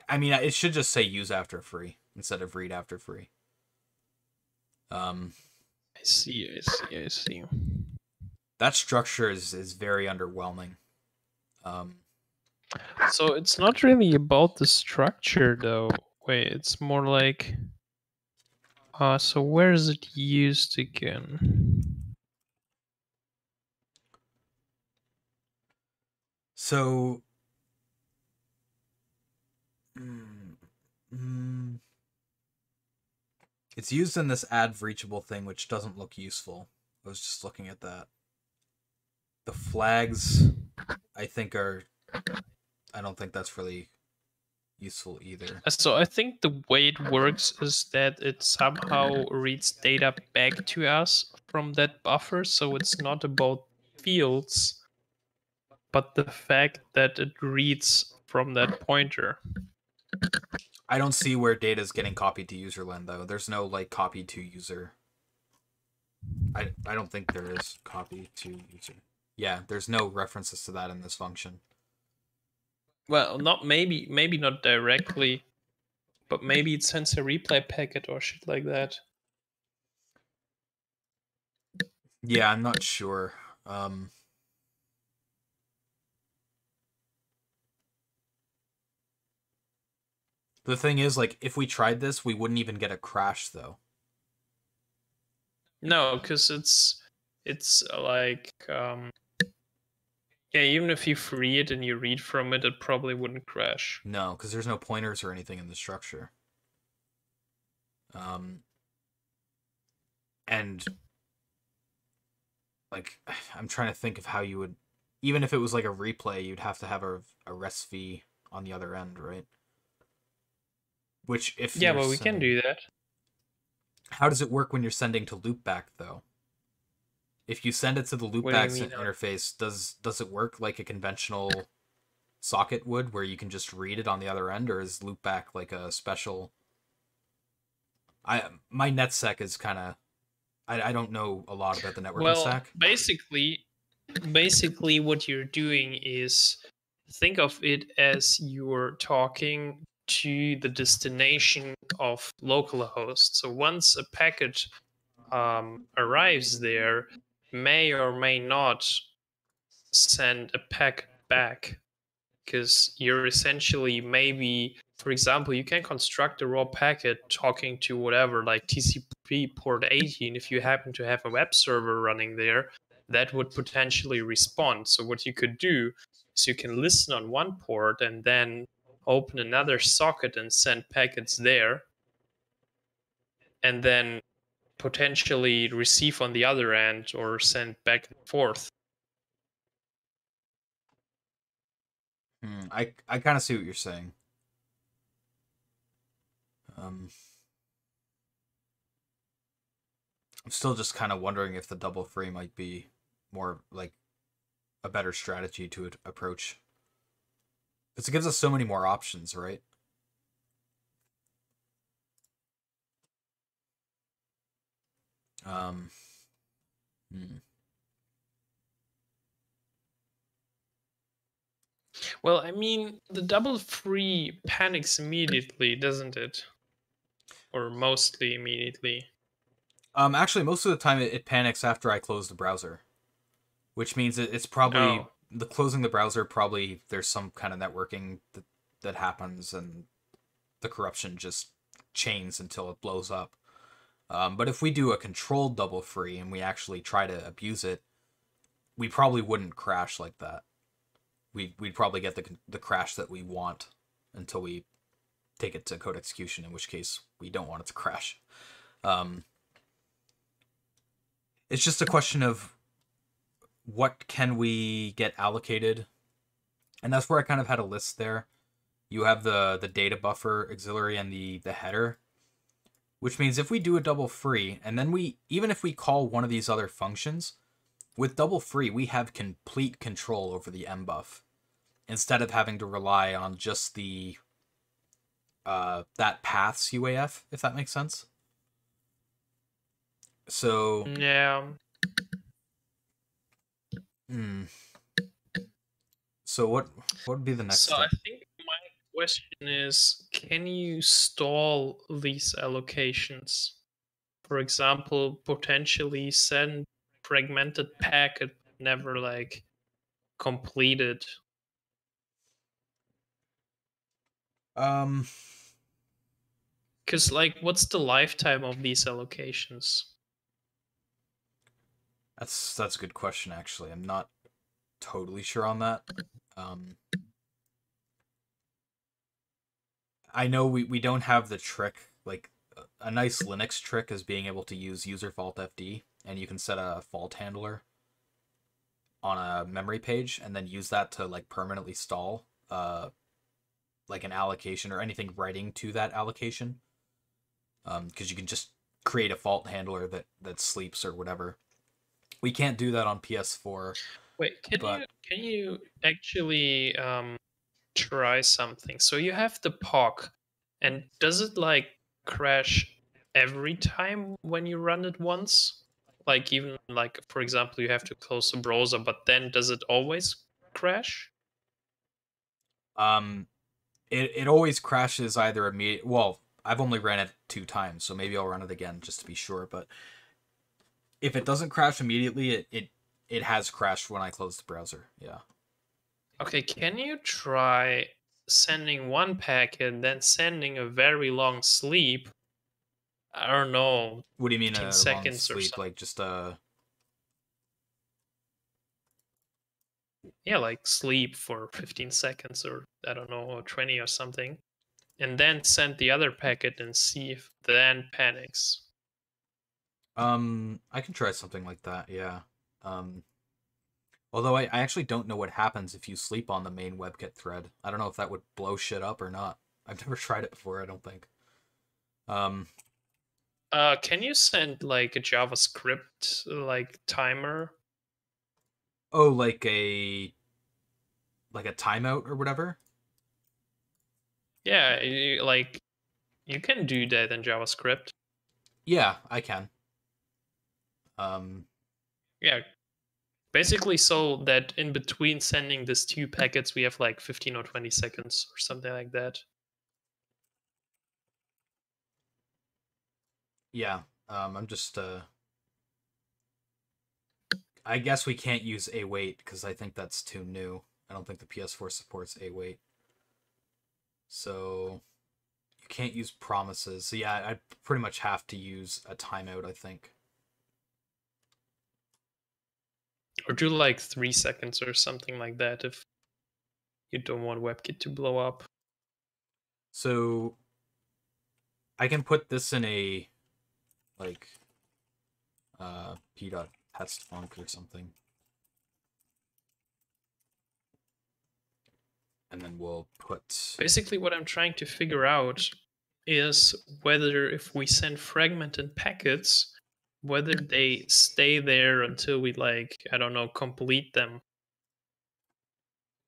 I mean, it should just say use after free instead of read after free. I see. That structure is very underwhelming. So it's not really about the structure, though. Wait, it's more like. So where is it used again? So, it's used in this add reachable thing, which doesn't look useful. I was just looking at that. The flags, I think, are... I don't think that's really useful either. So I think the way it works is that it somehow reads data back to us from that buffer. So it's not about fields, but the fact that it reads from that pointer. I don't see where data is getting copied to userland, though. There's no, like, copy to user. I don't think there is copy to user. Yeah, there's no references to that in this function. Well, maybe not directly, but maybe it sends a replay packet or shit like that. Yeah, I'm not sure. The thing is, like, if we tried this, we wouldn't even get a crash, though. No, because it's like yeah, even if you free it and you read from it, it probably wouldn't crash. No, because there's no pointers or anything in the structure. And like, I'm trying to think of how you would, even if it was like a replay, you'd have to have a rest fee on the other end, right? Which, if yeah, well, we can do that. How does it work when you're sending to loopback, though? If you send it to the loopback interface, does it work like a conventional socket would, where you can just read it on the other end, or is loopback like a special? My NetSec is kind of, I don't know a lot about the networking stack. Basically, what you're doing is think of it as you're talking to the destination of localhost. So once a packet arrives there, may or may not send a packet back, because you're essentially maybe, for example, you can construct a raw packet talking to whatever, like TCP port 18. If you happen to have a web server running there, that would potentially respond. So what you could do is you can listen on one port and then open another socket and send packets there, and then potentially receive on the other end or send back and forth. I kind of see what you're saying. I'm still just kind of wondering if the double free might be more like a better strategy to approach, because it gives us so many more options, right? Hmm. Well, I mean, the double free panics immediately, doesn't it? Or mostly immediately. Actually, most of the time it panics after I close the browser, which means it's probably the closing the browser. Probably there's some kind of networking that happens, and the corruption just chains until it blows up. But if we do a controlled double free and we actually try to abuse it, we probably wouldn't crash like that. We'd probably get the crash that we want until we take it to code execution, in which case we don't want it to crash. It's just a question of what can we get allocated, and that's where I kind of had a list there. You have the data buffer auxiliary and the header, which means if we do a double free, and then even if we call one of these other functions, with double free, we have complete control over the mbuff, instead of having to rely on just the that path's UAF, if that makes sense. So yeah. So what would be the next step? I think my question is, can you stall these allocations? For example, potentially send fragmented packet never like completed. Because, like, what's the lifetime of these allocations? That's a good question, actually. I'm not totally sure on that. I know we don't have the trick, like, a nice Linux trick is being able to use user fault FD, and you can set a fault handler on a memory page and then use that to, like, permanently stall like an allocation or anything writing to that allocation. Because you can just create a fault handler that sleeps or whatever. We can't do that on PS4. Wait, can you actually try something? So you have the POC, and does it like crash every time when you run it once? Like, even like, for example, you have to close the browser, but then does it always crash? It always crashes either immediate. Well, I've only ran it 2 times, so maybe I'll run it again just to be sure. But if it doesn't crash immediately, it has crashed when I close the browser. Yeah. Okay, can you try sending one packet, then sending a very long sleep? I don't know, What do you mean 15 a long seconds or sleep? something. Like just Yeah, like sleep for 15 seconds or I don't know, or 20 or something. And then send the other packet and see if then panics. I can try something like that. Yeah. Um, Although I actually don't know what happens if you sleep on the main WebKit thread. I don't know if that would blow shit up or not. I've never tried it before, I don't think. Um, Can you send like a JavaScript like timer? oh, like a timeout or whatever? Yeah, like you can do that in JavaScript. Yeah, I can. Um, Yeah, basically so that in between sending these two packets, we have like 15 or 20 seconds or something like that. yeah. I'm just I guess we can't use await because I think that's too new. I don't think the PS4 supports await. So you can't use promises. So yeah, I pretty much have to use a timeout, I think. Or do like 3 seconds or something like that if you don't want WebKit to blow up. So I can put this in a like p.test func or something. And then we'll put Basically, what I'm trying to figure out is whether if we send fragmented packets, whether they stay there until we like, I don't know, complete them.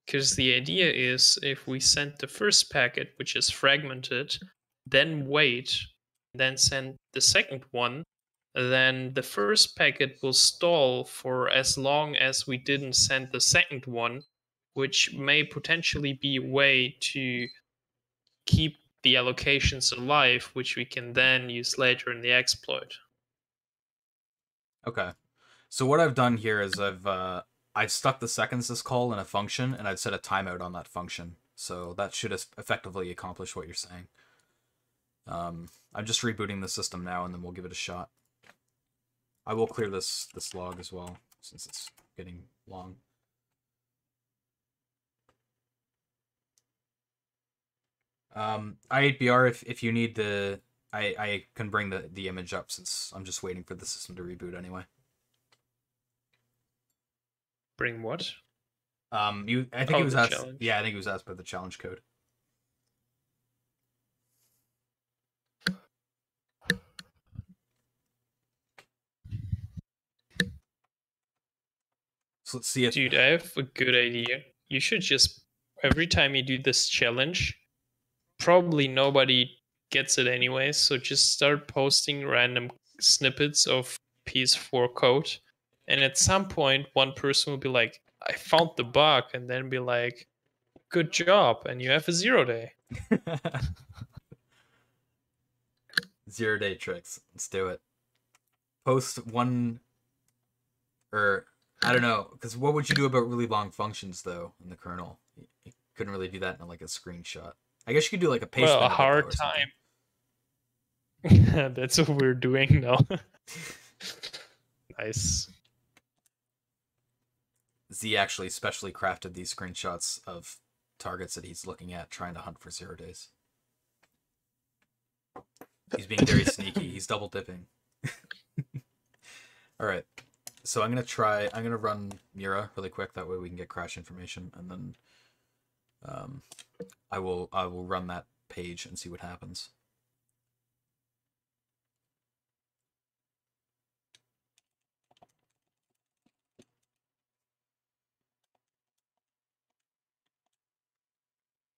Because the idea is if we send the first packet, which is fragmented, then wait, then send the second one, then the first packet will stall for as long as we didn't send the second one, which may potentially be a way to keep the allocations alive, which we can then use later in the exploit. okay. So what I've done here is I've stuck the seconds this call in a function and I've set a timeout on that function. So that should effectively accomplish what you're saying. I'm just rebooting the system now and then we'll give it a shot. I will clear this log as well since it's getting long. I8BR, if you need the I can bring the image up since I'm just waiting for the system to reboot anyway. Bring what? I think Oh, it was the asked. challenge. Yeah, I think it was asked by the challenge code. So let's see if. Dude, I have a good idea. You should just, every time you do this challenge, probably nobody gets it anyways, so just start posting random snippets of PS4 code. And at some point, one person will be like, I found the bug, and then be like, good job, and you have a 0 day. 0 day tricks. Let's do it. Post one, or I don't know, because what would you do about really long functions though in the kernel? You couldn't really do that in like a screenshot. I guess you could do like a paste Well, a benefit though hard or something. time. That's what we're doing now. Nice. Z actually specially crafted these screenshots of targets that he's looking at, trying to hunt for 0 days. He's being very sneaky. He's double dipping. All right. So I'm gonna run Mira really quick. That way we can get crash information, and then I will run that page and see what happens.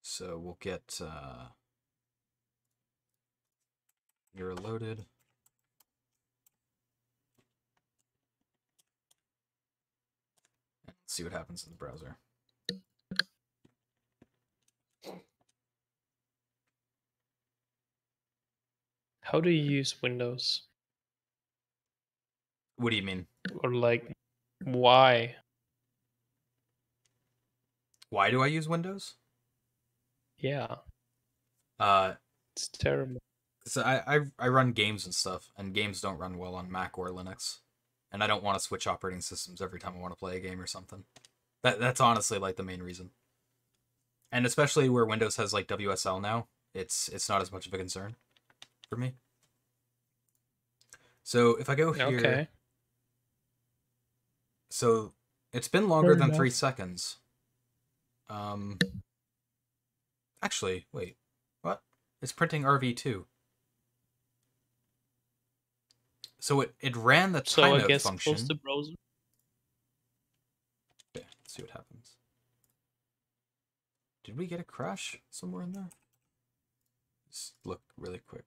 So we'll get Mira loaded. And see what happens in the browser. How do you use Windows? What do you mean? Or like, why? Why do I use Windows? Yeah, Uh, it's terrible. so I run games and stuff, and games don't run well on Mac or Linux, and I don't want to switch operating systems every time I want to play a game or something. That's honestly like the main reason. And especially where Windows has like WSL now, it's not as much of a concern for me. So if I go here, Okay. so it's been longer Fair than 3 enough. seconds. Actually, wait, what? It's printing RV2. So it ran the So I timeout guess function. close the browser. Okay, let's see what happens. Did we get a crash somewhere in there? Let's look really quick.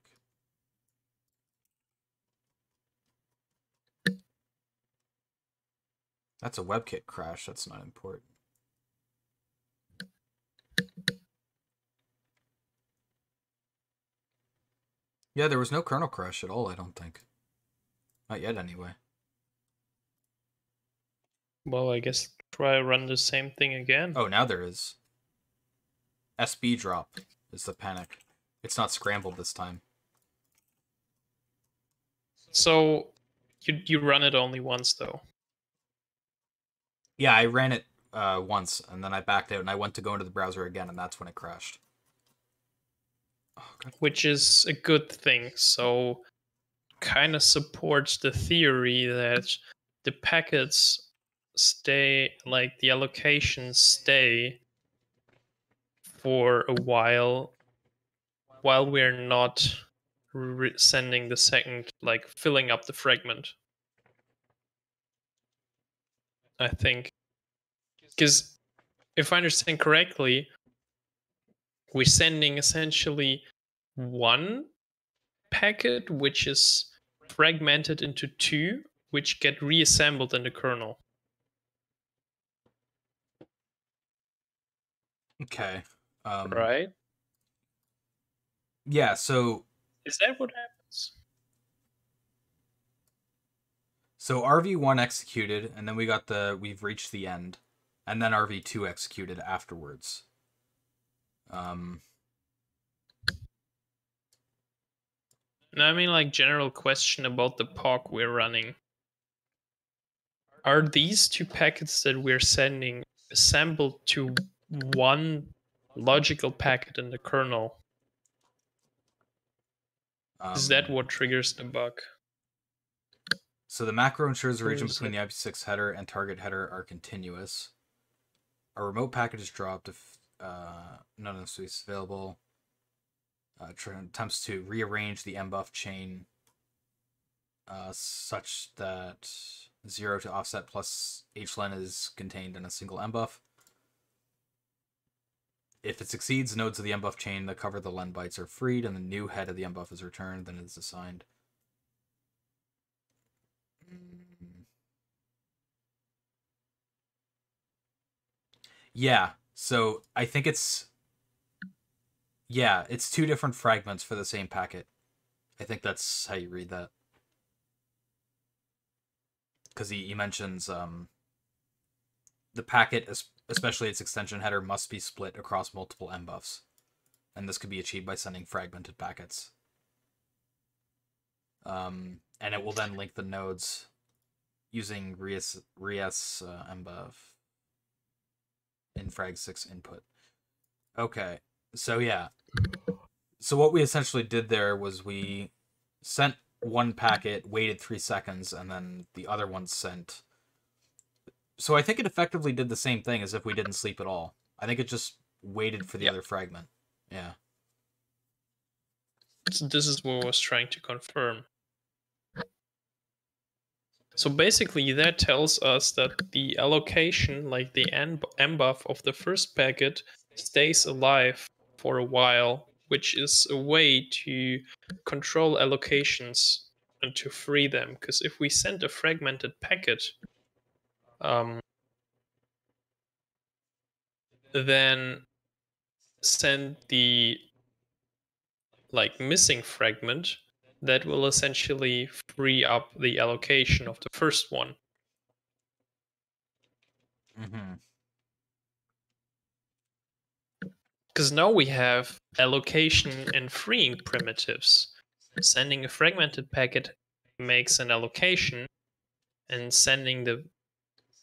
That's a WebKit crash. That's not important. Yeah, there was no kernel crash at all, I don't think. Not yet, anyway. Well, I guess try run the same thing again. Oh, now there is. SB drop is the panic. It's not scrambled this time. So you run it only once though. Yeah, I ran it once, and then I backed out, and I went to go into the browser again, and that's when it crashed. Oh, God. Which is a good thing. So kind of supports the theory that the packets stay, like the allocations stay for a while we're not sending the second, like filling up the fragment. I think. Because if I understand correctly, we're sending essentially one packet which is fragmented into two, which get reassembled in the kernel. Okay. Right? Yeah, so... Is that what happens? So RV1 executed, and then we've reached the end. And then RV2 executed afterwards. No, I mean, like, general question about the POC we're running. Are these two packets that we're sending assembled to one logical packet in the kernel? Is that what triggers the bug? So the macro ensures the Or region is between it- the IPv6 header and target header are continuous. A remote packet is dropped if none of the suites is available. Attempts to rearrange the mbuff chain such that 0 to offset plus hlen is contained in a single mbuff. If it succeeds, nodes of the mbuff chain that cover the len bytes are freed, and the new head of the mbuff is returned, then it is assigned. Yeah, so I think it's... Yeah, it's two different fragments for the same packet. I think that's how you read that. Because he mentions the packet, especially its extension header, must be split across multiple mbuffs. And this could be achieved by sending fragmented packets. and it will then link the nodes using res mbuf in frag6 input. Okay, so yeah. So what we essentially did there was we sent one packet, waited 3 seconds, and then the other one sent. So I think it effectively did the same thing as if we didn't sleep at all. I think it just waited for the other fragment. Yeah. So this is what I was trying to confirm. So basically that tells us that the allocation, like the mbuf of the first packet, stays alive for a while, which is a way to control allocations and to free them. Because if we send a fragmented packet, then send the missing fragment, that will essentially free up the allocation of the first one. Because now we have allocation and freeing primitives. Sending a fragmented packet makes an allocation, and sending the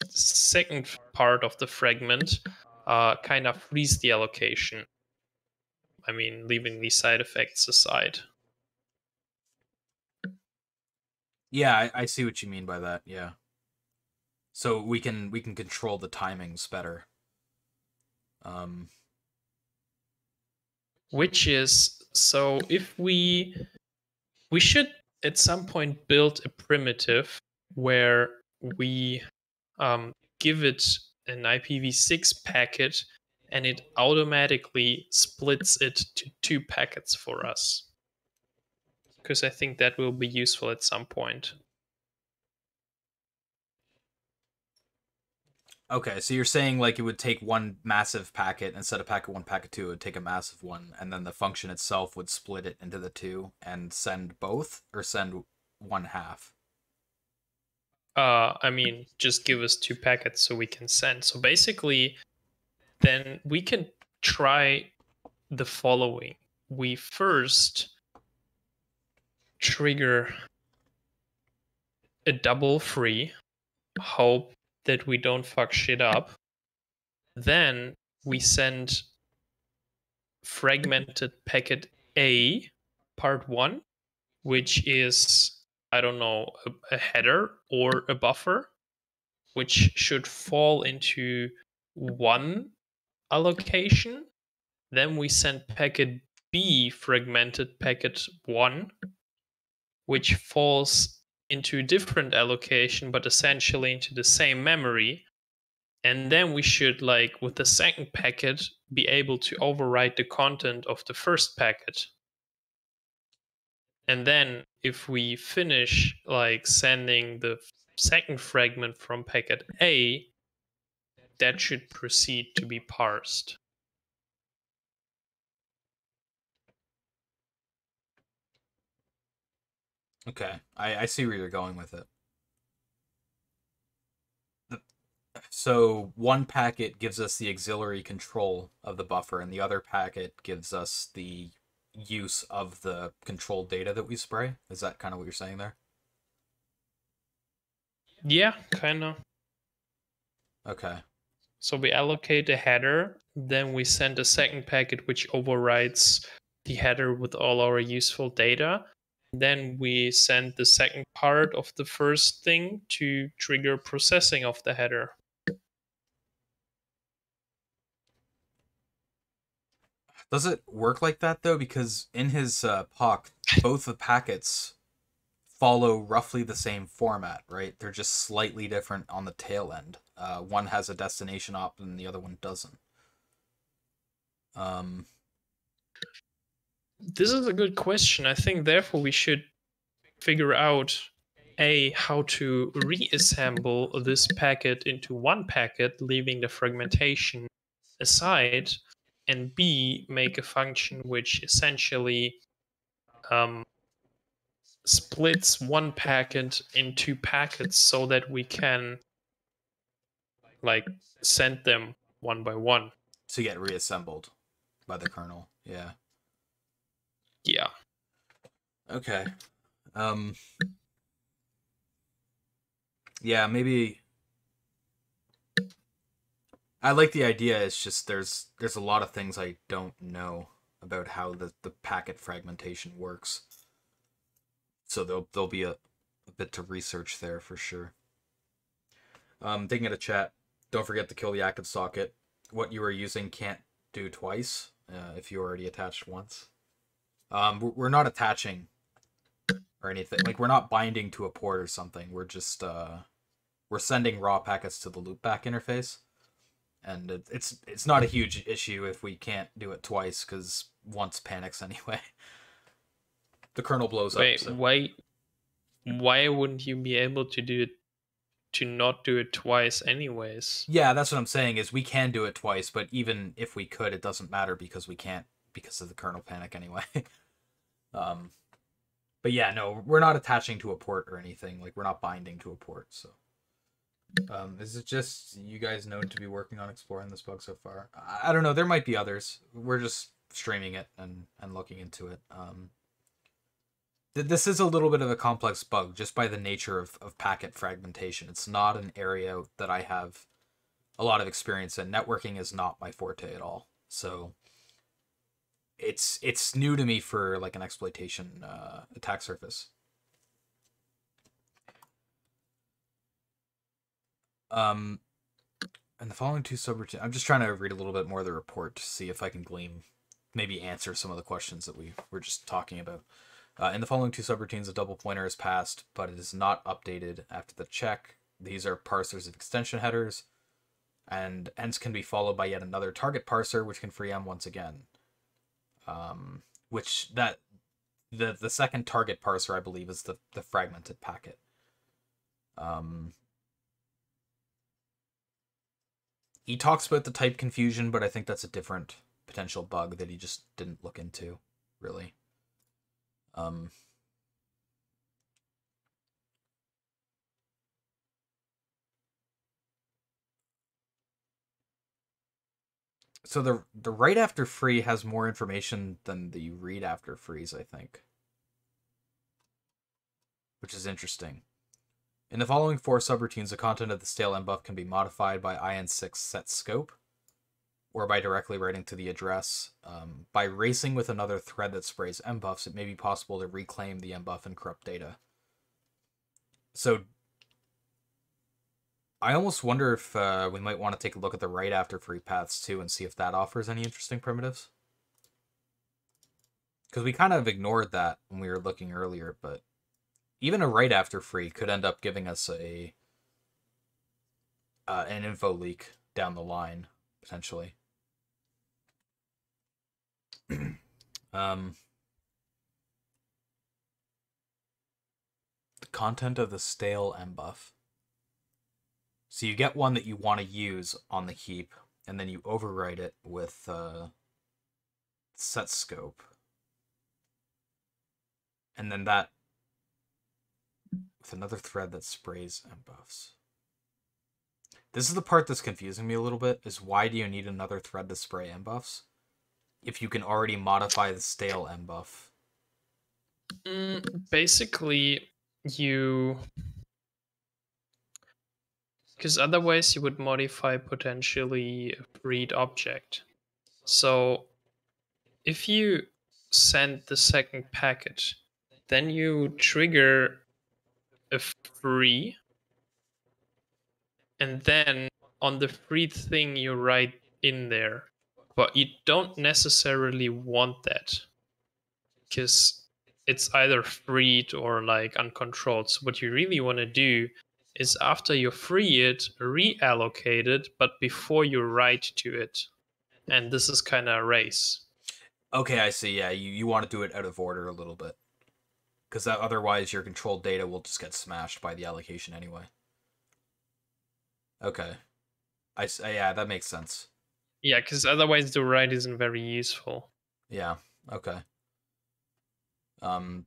second part of the fragment kind of frees the allocation. I mean, leaving the side effects aside. Yeah, I see what you mean by that. Yeah. So we can control the timings better. Which is, so if we should at some point build a primitive where we give it an IPv6 packet and it automatically splits it to 2 packets for us. Because I think that will be useful at some point. Okay, so you're saying like it would take one massive packet instead of packet 1, packet 2, it would take a massive one, and then the function itself would split it into the 2 and send both, or send 1/2? I mean, just give us 2 packets so we can send. So basically, then we can try the following. We first trigger a double free, hope that we don't fuck shit up. Then we send fragmented packet A, part 1, which is, I don't know, a header or a buffer, which should fall into 1 allocation. Then we send packet B, fragmented packet 1, which falls into a different allocation, but essentially into the same memory. And then we should, with the second packet, be able to overwrite the content of the first packet. And then if we finish sending the second fragment from packet A, that should proceed to be parsed. Okay, I see where you're going with it. So one packet gives us the auxiliary control of the buffer, and the other packet gives us the use of the controlled data that we spray. Is that kind of what you're saying there? Yeah, kind of. Okay. So we allocate a header, then we send a second packet which overwrites the header with all our useful data. Then we send the second part of the first thing to trigger processing of the header. Does it work like that though? Because in his POC, both the packets follow roughly the same format, right? They're just slightly different on the tail end. One has a destination op and the other one doesn't. This is a good question. I think therefore we should figure out how to reassemble this packet into one packet, leaving the fragmentation aside, and B, make a function which essentially splits one packet into packets so that we can send them one by one to get reassembled by the kernel. Yeah. Yeah. Okay. Yeah, maybe I like the idea. It's just there's a lot of things I don't know about how the packet fragmentation works. So there'll be a bit to research there for sure. Thinking at a chat. Don't forget to kill the active socket. What you are using can't do twice if you already attached once. We're not attaching or anything. Like, we're not binding to a port or something. We're just we're sending raw packets to the loopback interface, and it's not a huge issue if we can't do it twice, because once panics anyway. The kernel blows up. Wait, So. why wouldn't you be able to do it, to not do it twice anyways? Yeah, that's what I'm saying, is we can do it twice, but even if we could, it doesn't matter because we can't, because of the kernel panic anyway. But yeah, no, we're not attaching to a port or anything. Like, we're not binding to a port, so. Is it just you guys known to be working on exploring this bug so far? I don't know. There might be others. We're just streaming it and looking into it. This is a little bit of a complex bug just by the nature of packet fragmentation. It's not an area that I have a lot of experience in. Networking is not my forte at all. So it's new to me for like an exploitation attack surface. And the following two subroutines, I'm just trying to read a little bit more of the report to see if I can glean, maybe answer some of the questions that we were just talking about. In the following two subroutines, a double pointer is passed, but it is not updated after the check. These are parsers of extension headers, and hence can be followed by yet another target parser, which can free M once again. Which that the second target parser, I believe, is the fragmented packet. He talks about the type confusion, but I think that's a different potential bug that he just didn't look into, really. So the write after free has more information than the read after freeze, I think, which is interesting. In the following four subroutines, the content of the stale mbuff can be modified by IN6 set scope, or by directly writing to the address. By racing with another thread that sprays mbuffs, it may be possible to reclaim the mbuff and corrupt data. So I almost wonder if we might want to take a look at the write after free paths too and see if that offers any interesting primitives. Because we kind of ignored that when we were looking earlier, but even a write after free could end up giving us an info leak down the line, potentially. The content of the stale mbuff. So you get one that you want to use on the heap, and then you overwrite it with set scope. And then that with another thread that sprays mbuffs. This is the part that's confusing me a little bit, is why do you need another thread to spray mbuffs if you can already modify the stale mbuff? Basically, because otherwise you would modify potentially a read object. So if you send the second packet, then you trigger a free, and then on the free thing you write in there, but you don't necessarily want that because it's either freed or like uncontrolled. So what you really want to do is, after you free it, reallocate it, but before you write to it. And this is kind of a race. Okay, I see. Yeah, you want to do it out of order a little bit, because otherwise your controlled data will just get smashed by the allocation anyway. Okay, yeah, that makes sense. Yeah, because otherwise the write isn't very useful. Yeah. Okay. You're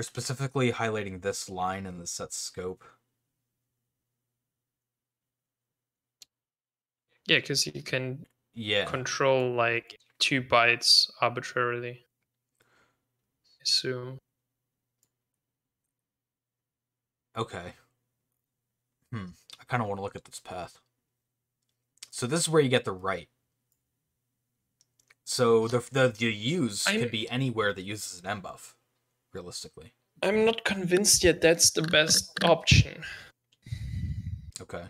specifically highlighting this line in the set scope. Yeah, because you can Yeah. control like 2 bytes arbitrarily, I assume. Okay. I kind of want to look at this path. So this is where you get the write. So the use could be anywhere that uses an mbuff, realistically. I'm not convinced yet that's the best option. Okay.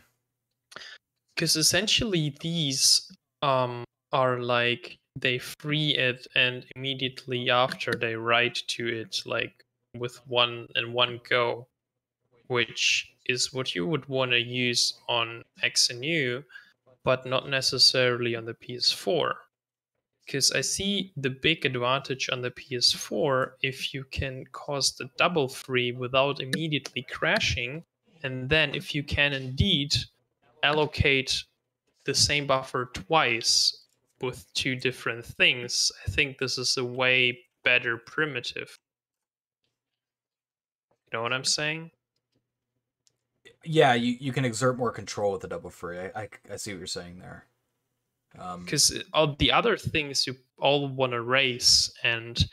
Because essentially these are like they free it and immediately after they write to it like with one go, which is what you would want to use on XNU, but not necessarily on the PS4. Because I see the big advantage on the PS4 if you can cause the double free without immediately crashing, and then if you can indeed allocate the same buffer twice with two different things, I think this is a way better primitive. You know what I'm saying? Yeah, you can exert more control with the double free. I see what you're saying there. Because all the other things you all want to race, and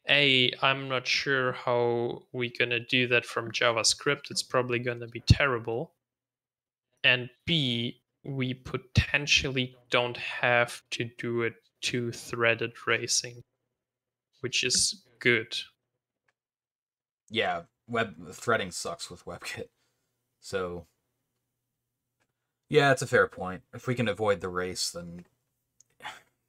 I'm not sure how we're gonna do that from JavaScript. It's probably gonna be terrible. And B, we potentially don't have to do it two-threaded racing, which is good. Yeah, web threading sucks with WebKit. So yeah, it's a fair point. If we can avoid the race, then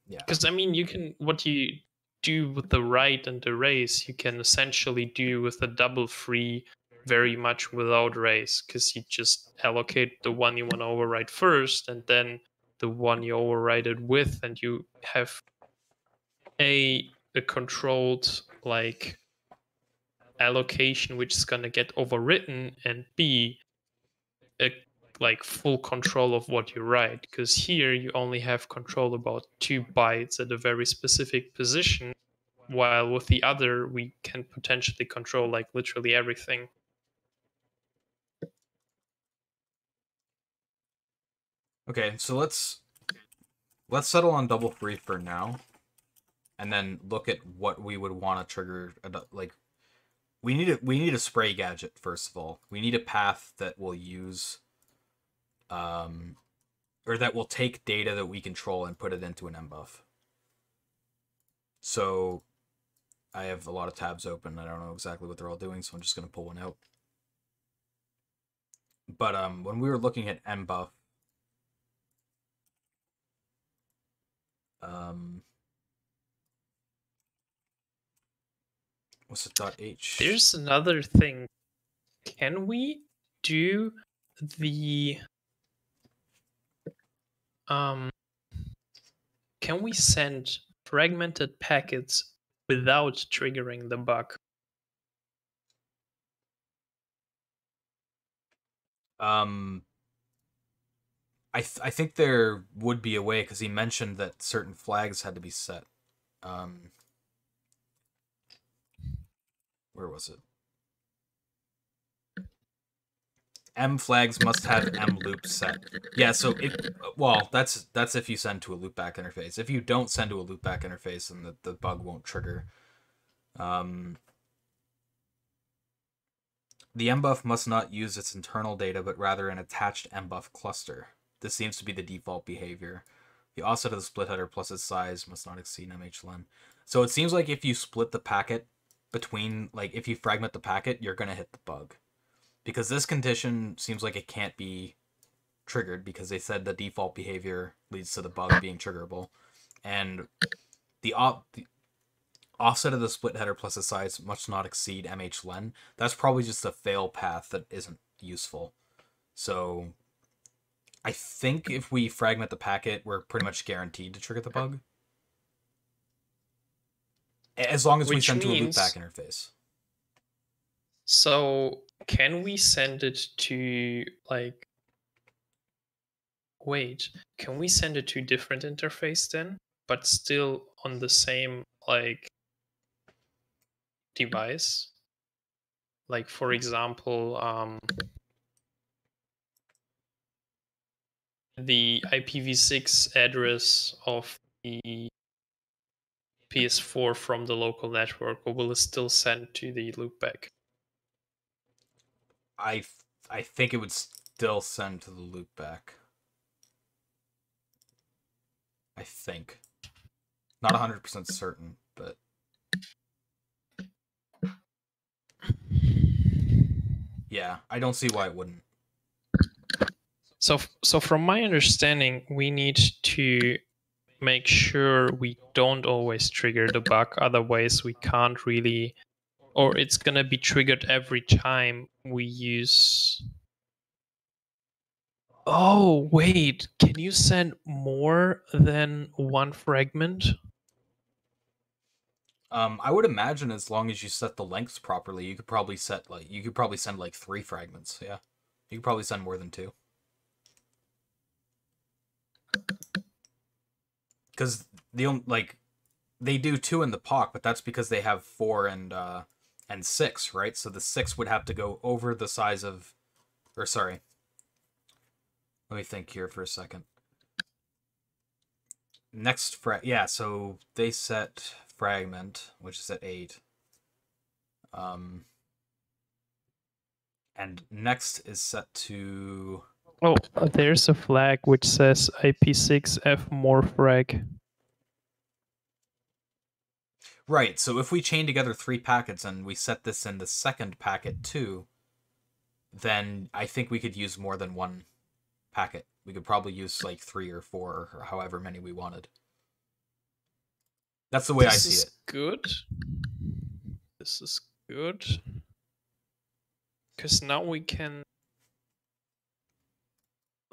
yeah. Because I mean, you can what you do with the write and the race, you can essentially do with the double free very much without race, because you just allocate the one you want to overwrite first, and then the one you overwrite it with, and you have a controlled like allocation which is gonna get overwritten, and B a like full control of what you write, because here you only have control about 2 bytes at a very specific position, while with the other we can potentially control like literally everything. Okay, so let's settle on double free for now, and then look at what we would want to trigger. Like we need a spray gadget first of all. We need a path that will use or that will take data that we control and put it into an mbuff. So I have a lot of tabs open. I don't know exactly what they're all doing, so I'm just gonna pull one out. But when we were looking at mbuff, what's it .h? There's another thing. Can we do the can we send fragmented packets without triggering the bug? I think there would be a way, because he mentioned that certain flags had to be set. Where was it? M flags must have M loops set. Yeah, so that's if you send to a loopback interface. If you don't send to a loopback interface, then the bug won't trigger. The mbuff must not use its internal data, but rather an attached mbuff cluster. This seems to be the default behavior. The offset of the split header plus its size must not exceed mhlen. So it seems like if you split the packet between, like, if you fragment the packet, you're going to hit the bug. Because this condition seems like it can't be triggered, because they said the default behavior leads to the bug being triggerable. And the offset of the split header plus the size must not exceed mhlen. That's probably just a fail path that isn't useful. So I think if we fragment the packet, we're pretty much guaranteed to trigger the bug. As long as we send to a loopback interface. So can we send it to like wait, can we send it to a different interface then, but still on the same like device? Like for example, the IPv6 address of the PS4 from the local network, or will it still send to the loopback? I think it would still send to the loopback. I think. Not 100% certain, but... Yeah, I don't see why it wouldn't. So from my understanding, we need to make sure we don't always trigger the bug. Otherwise, we can't really, or it's gonna be triggered every time we use. Oh, wait, can you send more than one fragment? I would imagine as long as you set the lengths properly, you could probably send like 3 fragments. Yeah, you could probably send more than 2. Because they do 2 in the POC, but that's because they have 4 and 6, right? So the 6 would have to go over the size of, or sorry, let me think here for a second. Next yeah, so they set fragment, which is at 8. And next is set to... Oh, there's a flag which says IP6F more frag. Right, so if we chain together 3 packets and we set this in the second packet too, then I think we could use more than 1 packet. We could probably use like 3 or 4 or however many we wanted. That's the way I see it. This is good. This is good. Because now we can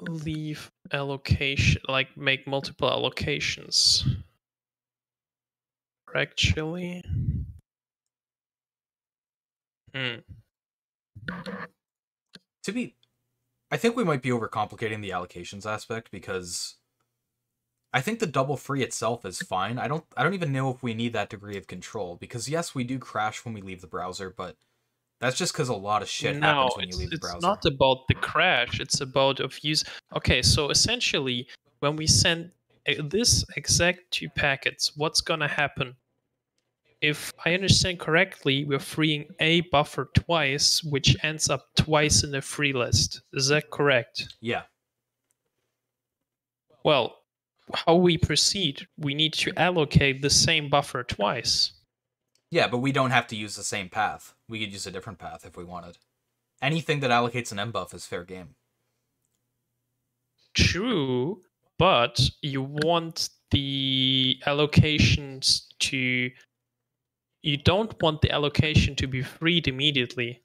leave allocation, like make multiple allocations. Actually. I think we might be overcomplicating the allocations aspect, because I think the double free itself is fine. I don't even know if we need that degree of control, because yes, we do crash when we leave the browser, but that's just because a lot of shit happens when you leave the browser. It's not about the crash. It's about Okay, so essentially, when we send this exact 2 packets, what's gonna happen? If I understand correctly, we're freeing a buffer twice, which ends up twice in the free list. Is that correct? Yeah. Well, how we proceed, we need to allocate the same buffer twice. Yeah, but we don't have to use the same path. We could use a different path if we wanted. Anything that allocates an mbuff is fair game. True, but you want the allocations to... You don't want the allocation to be freed immediately.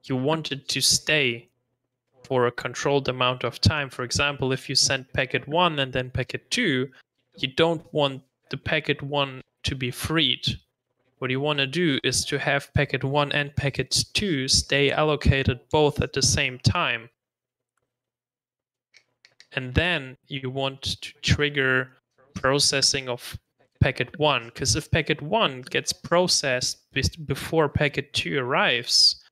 You want it to stay for a controlled amount of time. For example, if you send packet 1 and then packet 2, you don't want the packet 1 to be freed. What you want to do is to have packet 1 and packet 2 stay allocated both at the same time. And then you want to trigger processing of packet 1, because if packet 1 gets processed before packet 2 arrives,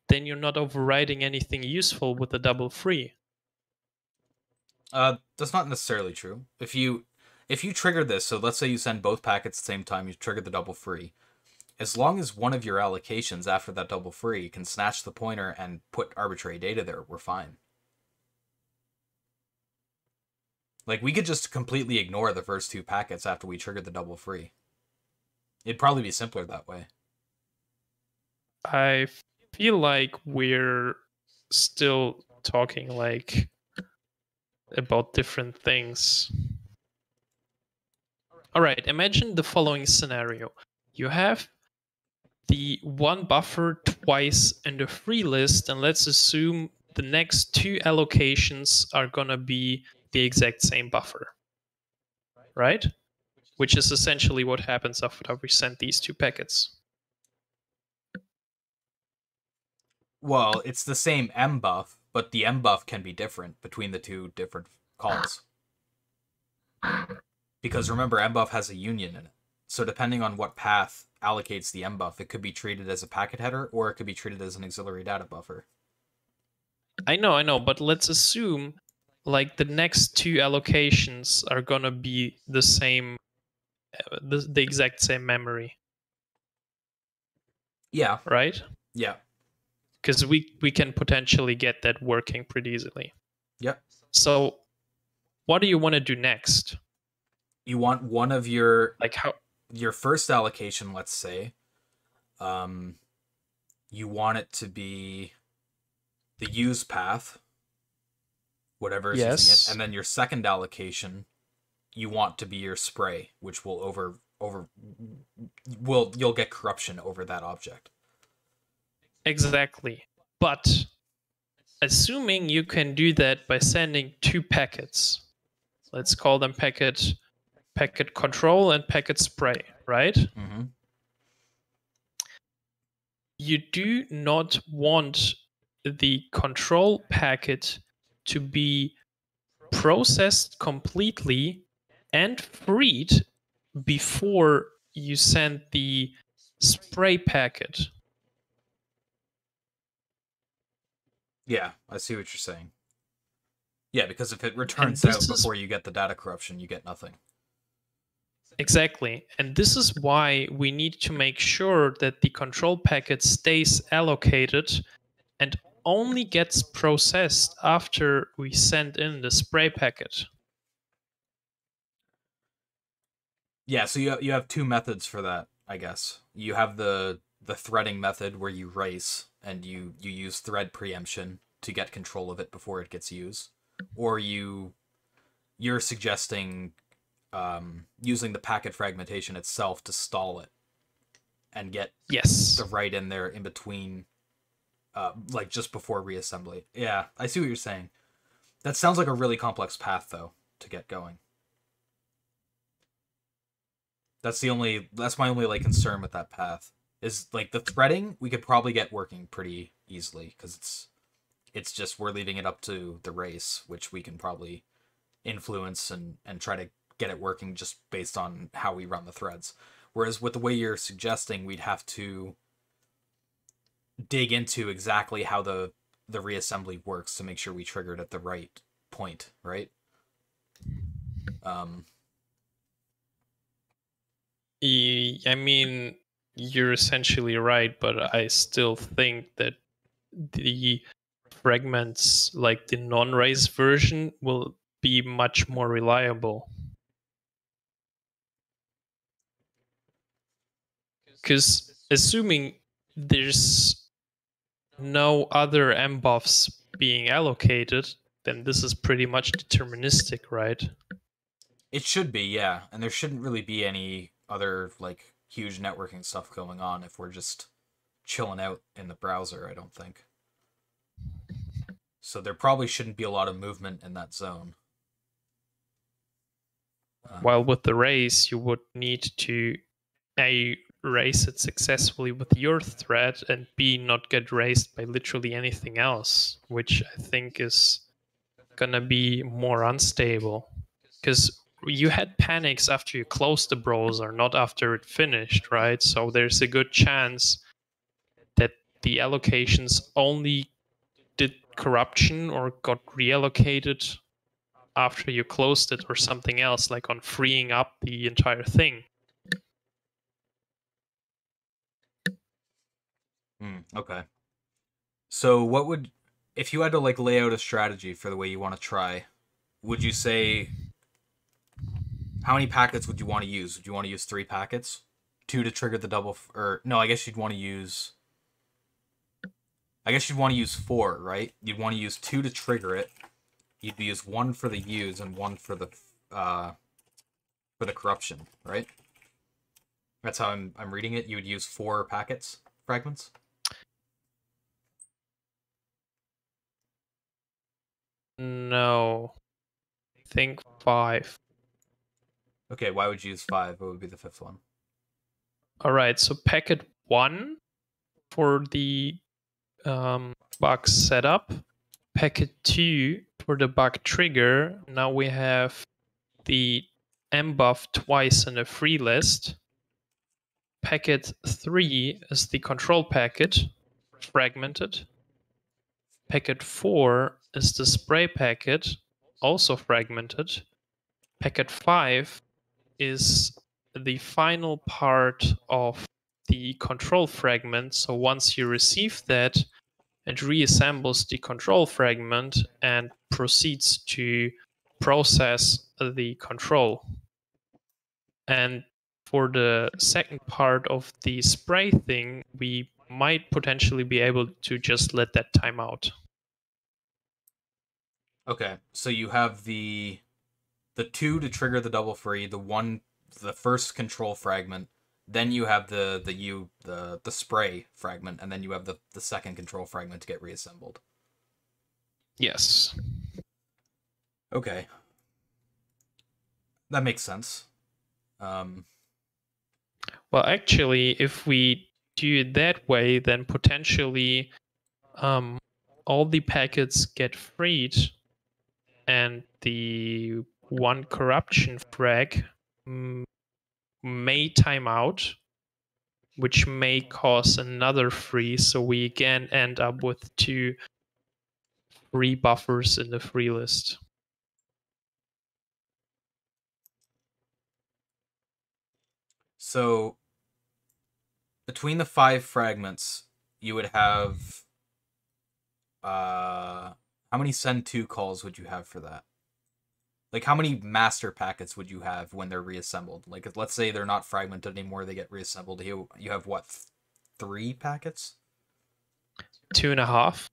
then you're not overriding anything useful with the double free. That's not necessarily true. If you trigger this, so let's say you send both packets at the same time, you trigger the double free. As long as one of your allocations after that double free can snatch the pointer and put arbitrary data there, we're fine. Like, we could just completely ignore the first 2 packets after we triggered the double free. It'd probably be simpler that way. I feel like we're still talking like about different things. All right, imagine the following scenario. You have the 1 buffer twice in the free list, and let's assume the next 2 allocations are gonna be the exact same buffer, right? Which is essentially what happens after we send these 2 packets. Well, it's the same mbuff, but the mbuff can be different between the 2 different calls. Because remember, mbuff has a union in it. So depending on what path allocates the mbuff, it could be treated as a packet header, or it could be treated as an auxiliary data buffer. I know, but let's assume like the next 2 allocations are gonna be the same, the exact same memory. Yeah. Right? Yeah. because we can potentially get that working pretty easily. Yep. So what do you want to do next? You want one of your your first allocation, let's say, you want it to be the use path, whatever is using it, and then your second allocation you want to be your spray, which will you'll get corruption over that object. Exactly. But assuming you can do that by sending 2 packets, let's call them packet control and packet spray, right? Mm-hmm. You do not want the control packet to be processed completely and freed before you send the spray packet. Yeah, I see what you're saying. Yeah, because if it returns out before you get the data corruption, you get nothing. Exactly. And this is why we need to make sure that the control packet stays allocated and only gets processed after we send in the spray packet. Yeah, so you have 2 methods for that, I guess. You have the threading method where you race and you use thread preemption to get control of it before it gets used, or you're suggesting using the packet fragmentation itself to stall it and get the write in there in between, like just before reassembly. Yeah, I see what you're saying. That sounds like a really complex path, though, to get going. That's my only like concern with that path is like the threading we could probably get working pretty easily because it's just we're leaving it up to the race, which we can probably influence and try to get it working just based on how we run the threads. Whereas with the way you're suggesting, we'd have to dig into exactly how the reassembly works to make sure we triggered at the right point, right? I mean, you're essentially right, but I still think that the fragments, like the non-race version, will be much more reliable. Because assuming there's no other mbuffs being allocated, then this is pretty much deterministic, right? It should be, yeah. And there shouldn't really be any other like huge networking stuff going on if we're just chilling out in the browser, I don't think. So there probably shouldn't be a lot of movement in that zone. While with the race, you would need to A, race it successfully with your thread, and B, not get raced by literally anything else, which I think is gonna be more unstable. Because you had panics after you closed the browser, not after it finished, right? So there's a good chance that the allocations only did corruption or got reallocated after you closed it or something else, like on freeing up the entire thing. Okay. So what would, if you had to like lay out a strategy for the way you want to try, would you say, how many packets would you want to use? Would you want to use 3 packets? 2 to trigger the double, or no, I guess you'd want to use 4, right? You'd want to use 2 to trigger it. You'd use 1 for the use and 1 for the corruption, right? That's how I'm reading it. You would use 4 fragments. No, I think 5. Okay, why would you use 5? What would be the 5th one? All right, so packet 1 for the bug setup, packet 2 for the bug trigger. Now we have the mbuff twice in a free list. Packet 3 is the control packet, fragmented. Packet 4 is the spray packet, also fragmented. Packet 5 is the final part of the control fragment. So once you receive that, and reassembles the control fragment and proceeds to process the control. And for the second part of the spray thing, we might potentially be able to just let that time out. Okay, so you have the 2 to trigger the double free, the first control fragment, then you have the spray fragment, and then you have the second control fragment to get reassembled. Yes. Okay. That makes sense. Well, actually, if we do it that way, then potentially all the packets get freed, and the one corruption frag may time out, which may cause another freeze, so we again end up with 2 free buffers in the free list. So between the 5 fragments, you would have how many send to calls would you have for that? Like, how many master packets would you have when they're reassembled? Like, let's say they're not fragmented anymore, they get reassembled. You have what, 3 packets? 2.5.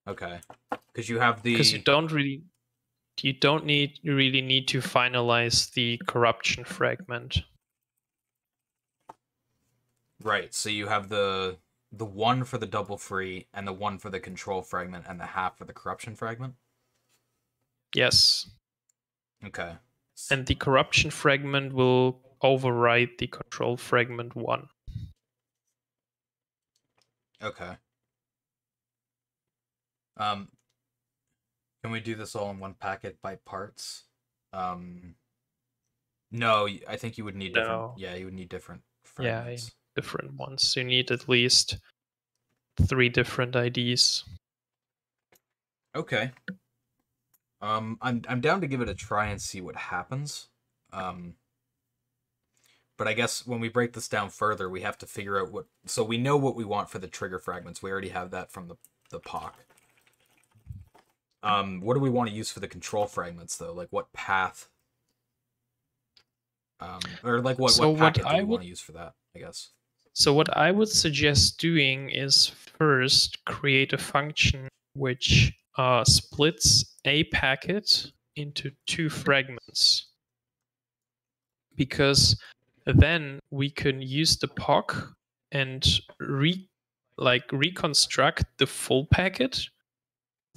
Okay, because you have the. Because you don't really need to finalize the corruption fragment. Right, so you have the 1 for the double free, and the 1 for the control fragment, and the half for the corruption fragment? Yes. Okay. And the corruption fragment will override the control fragment 1. Okay. Can we do this all in one packet by parts? No, I think you would need different. No. Yeah, you would need different fragments. Yeah, different ones. You need at least 3 different IDs. Okay. I'm down to give it a try and see what happens. But I guess when we break this down further, we have to figure out what. So we know what we want for the trigger fragments. We already have that from the POC. What do we want to use for the control fragments, though? Like, what path? Or like what packet do we want to use for that, I guess? So what I would suggest doing is first create a function which splits a packet into 2 fragments. Because then we can use the POC and reconstruct the full packet,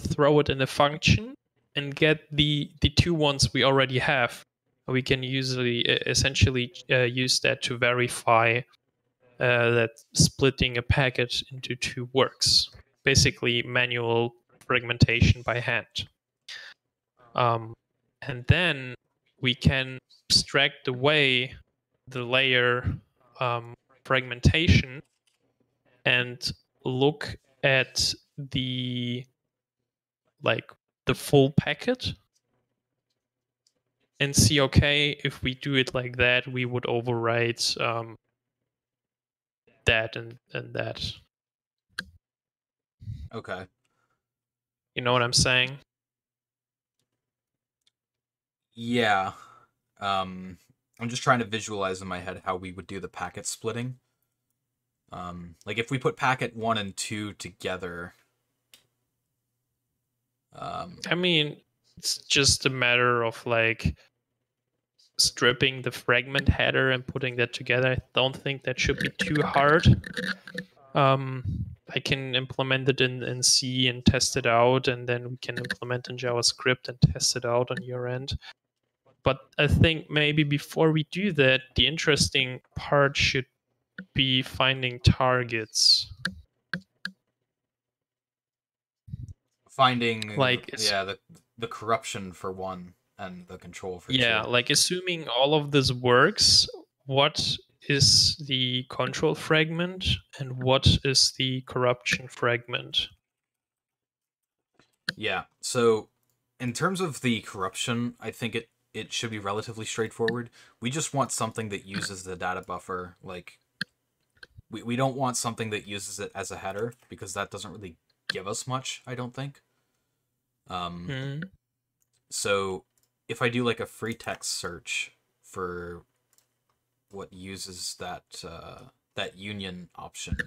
throw it in a function, and get the 2 ones we already have. We can essentially use that to verify that splitting a packet into 2 works. Basically, manual fragmentation by hand. And then we can abstract away the layer fragmentation and look at the full packet and see, okay, if we do it like that, we would overwrite that and that. Okay. You know what I'm saying? Yeah. I'm just trying to visualize in my head how we would do the packet splitting. Like if we put packet 1 and 2 together. I mean, it's just a matter of like stripping the fragment header and putting that together. I don't think that should be too hard. I can implement it in C and test it out, and then we can implement in JavaScript and test it out on your end. But I think maybe before we do that, the interesting part should be finding targets. Finding the corruption for 1 and the control for 2. Yeah, like assuming all of this works, what is the control fragment and what is the corruption fragment? Yeah, so in terms of the corruption, I think it should be relatively straightforward. We just want something that uses the data buffer, like We don't want something that uses it as a header, because that doesn't really give us much, I don't think. So if I do like a free text search for what uses that that union option,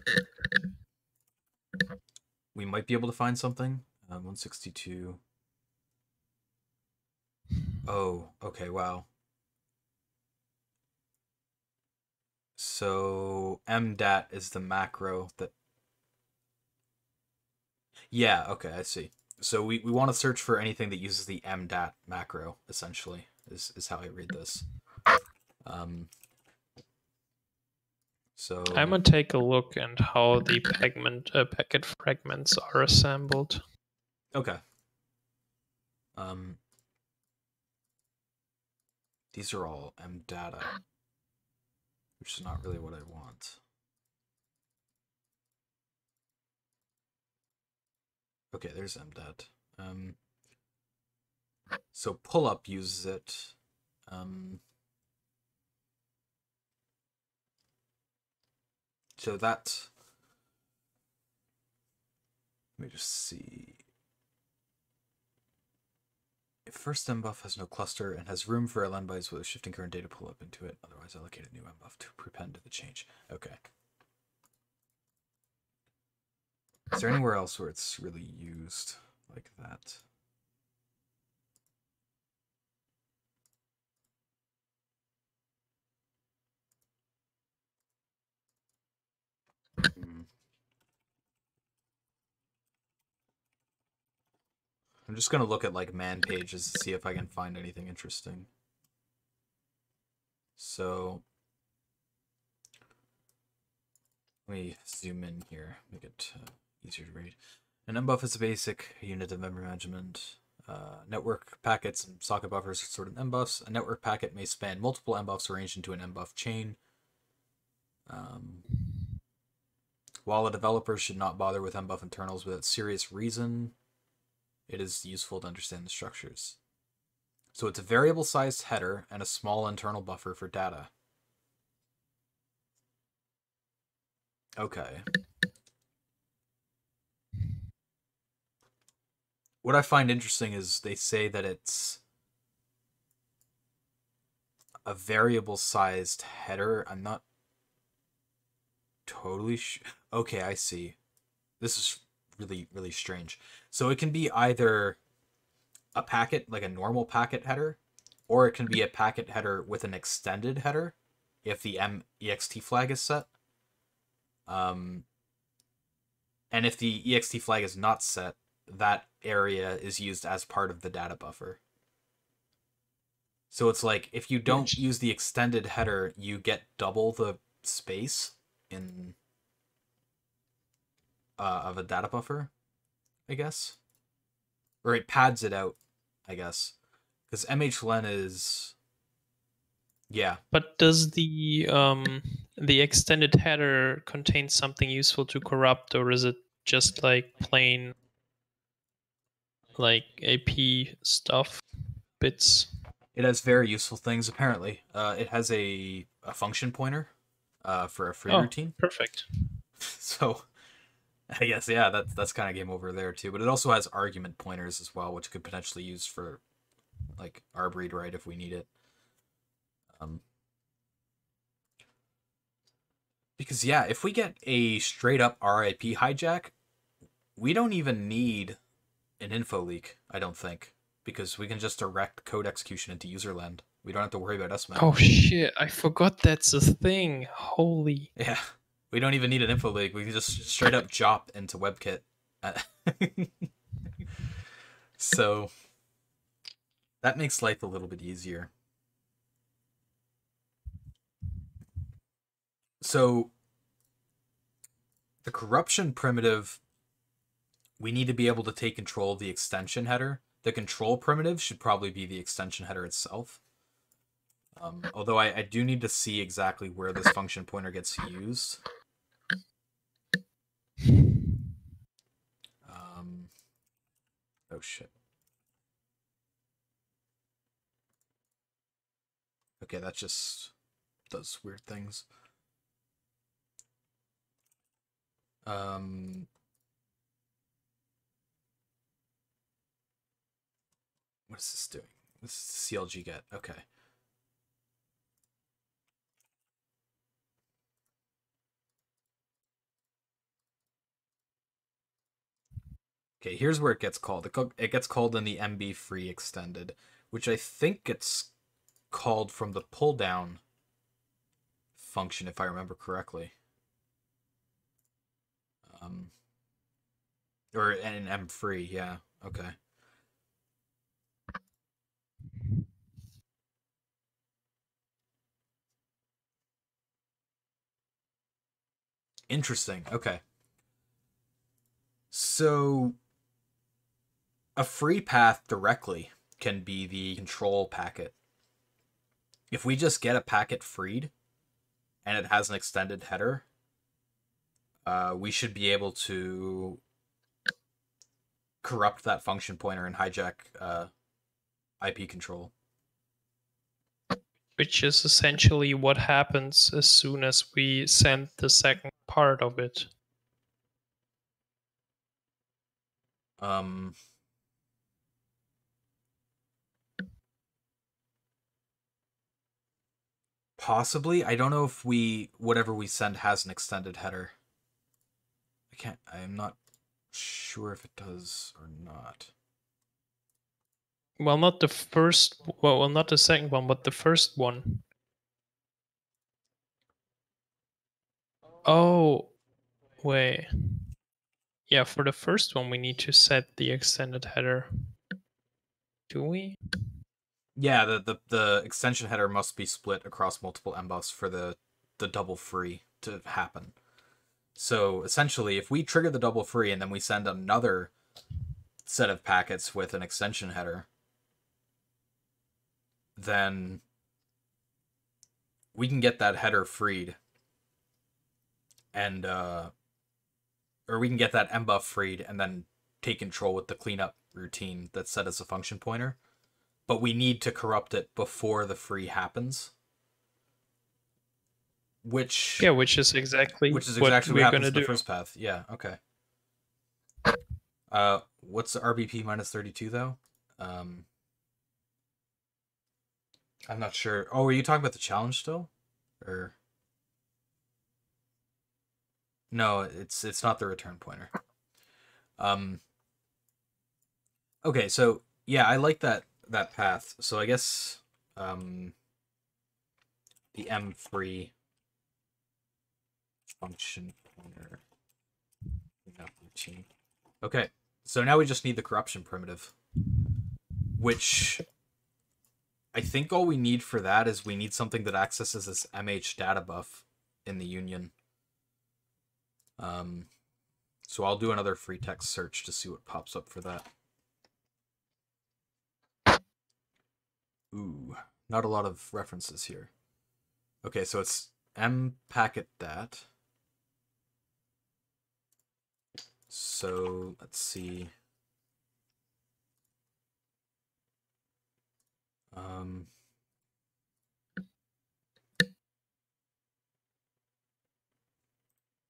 we might be able to find something. 162. Oh, okay, wow. So mdat is the macro that... Yeah, okay, I see. So we want to search for anything that uses the mdat macro, essentially, is how I read this. So I'm gonna take a look at how the packet fragments are assembled. okay. These are all mdata, which is not really what I want. Okay, there's mdat. So pull-up uses it. So that... Let me just see. If first mbuff has no cluster and has room for LN bytes with a shifting current data pull up into it, otherwise allocate a new mbuff to prepend the change. Okay. Is there anywhere else where it's really used like that? I'm just gonna look at like man pages to see if I can find anything interesting. So let me zoom in here, make it easier to read. An mbuff is a basic unit of memory management. Network packets and socket buffers are sort of mbuffs. A network packet may span multiple mbuffs arranged into an mbuff chain. While a developer should not bother with mbuff internals without serious reason, it is useful to understand the structures. So it's a variable-sized header and a small internal buffer for data. Okay. What I find interesting is they say that it's a variable-sized header. I'm not totally sure. Okay, I see. This is really, really strange. So it can be either a packet, like a normal packet header, or it can be a packet header with an extended header if the ext flag is set. And if the ext flag is not set, that area is used as part of the data buffer. So it's like, if you don't use the extended header, you get double the space in of a data buffer, I guess. Or it pads it out, I guess. Because mhlen is... Yeah. But does the extended header contain something useful to corrupt, or is it just like plain like AP stuff, bits? It has very useful things, apparently. It has a function pointer for a free routine. Perfect. So I guess, yeah, that's kind of game over there too. But it also has argument pointers as well, which could potentially use for like arb read write if we need it. Because yeah, if we get a straight up RIP hijack, we don't even need an info leak, I don't think, because we can just direct code execution into userland. We don't have to worry about SMAP. Oh shit, I forgot that's a thing. Holy. Yeah. We don't even need an info leak. We can just straight up jop into WebKit. So that makes life a little bit easier. So the corruption primitive, we need to be able to take control of the extension header. The control primitive should probably be the extension header itself. Although I do need to see exactly where this function pointer gets used. Oh shit. Okay, that just does weird things. What is this doing? This is CLG get. Okay. Okay, here's where it gets called. It gets called in the MB free extended, which I think gets called from the pull down function, if I remember correctly. Or an M free, yeah. Okay. Interesting. Okay. So a free path directly can be the control packet. If we just get a packet freed and it has an extended header, we should be able to corrupt that function pointer and hijack IP control. Which is essentially what happens as soon as we send the second part of it. Possibly. I don't know if whatever we send has an extended header. I'm not sure if it does or not. Well, not the first, well, not the second one, but the first one. Oh, wait. Yeah, for the first one, we need to set the extended header. Do we? Yeah, the extension header must be split across multiple MBUFs for the double free to happen. So essentially, if we trigger the double free and then we send another set of packets with an extension header, then we can get that header freed, and or we can get that MBUF freed and then take control with the cleanup routine that's set as a function pointer. But we need to corrupt it before the free happens. Which is exactly what we're happens gonna in the do. first path. Yeah, okay. What's the RBP minus 32 though? I'm not sure. Oh, are you talking about the challenge still? Or no, it's not the return pointer. Okay, so yeah, I like that path. So I guess the M3 function pointer routine. Okay, so now we just need the corruption primitive, which I think all we need for that is we need something that accesses this MH data buff in the union. So I'll do another free text search to see what pops up for that. Ooh, not a lot of references here. Okay, so it's M packet dat. So let's see.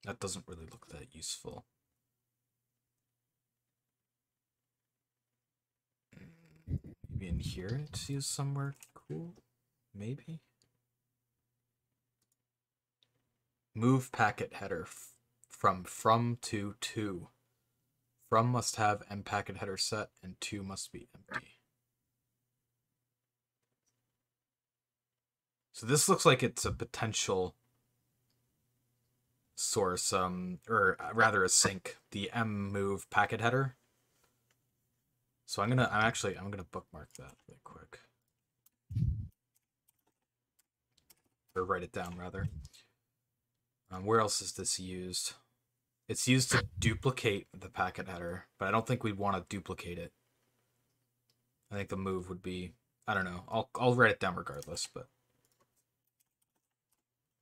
That doesn't really look that useful. Maybe in here it's used somewhere cool? Maybe? Move packet header from to. From must have M packet header set and to must be empty. So this looks like it's a potential source, or rather a sink, the M move packet header. So I'm gonna bookmark that really quick. Or write it down rather. Where else is this used? It's used to duplicate the packet header, but I don't think we'd want to duplicate it. I think the move would be, I don't know. I'll write it down regardless, but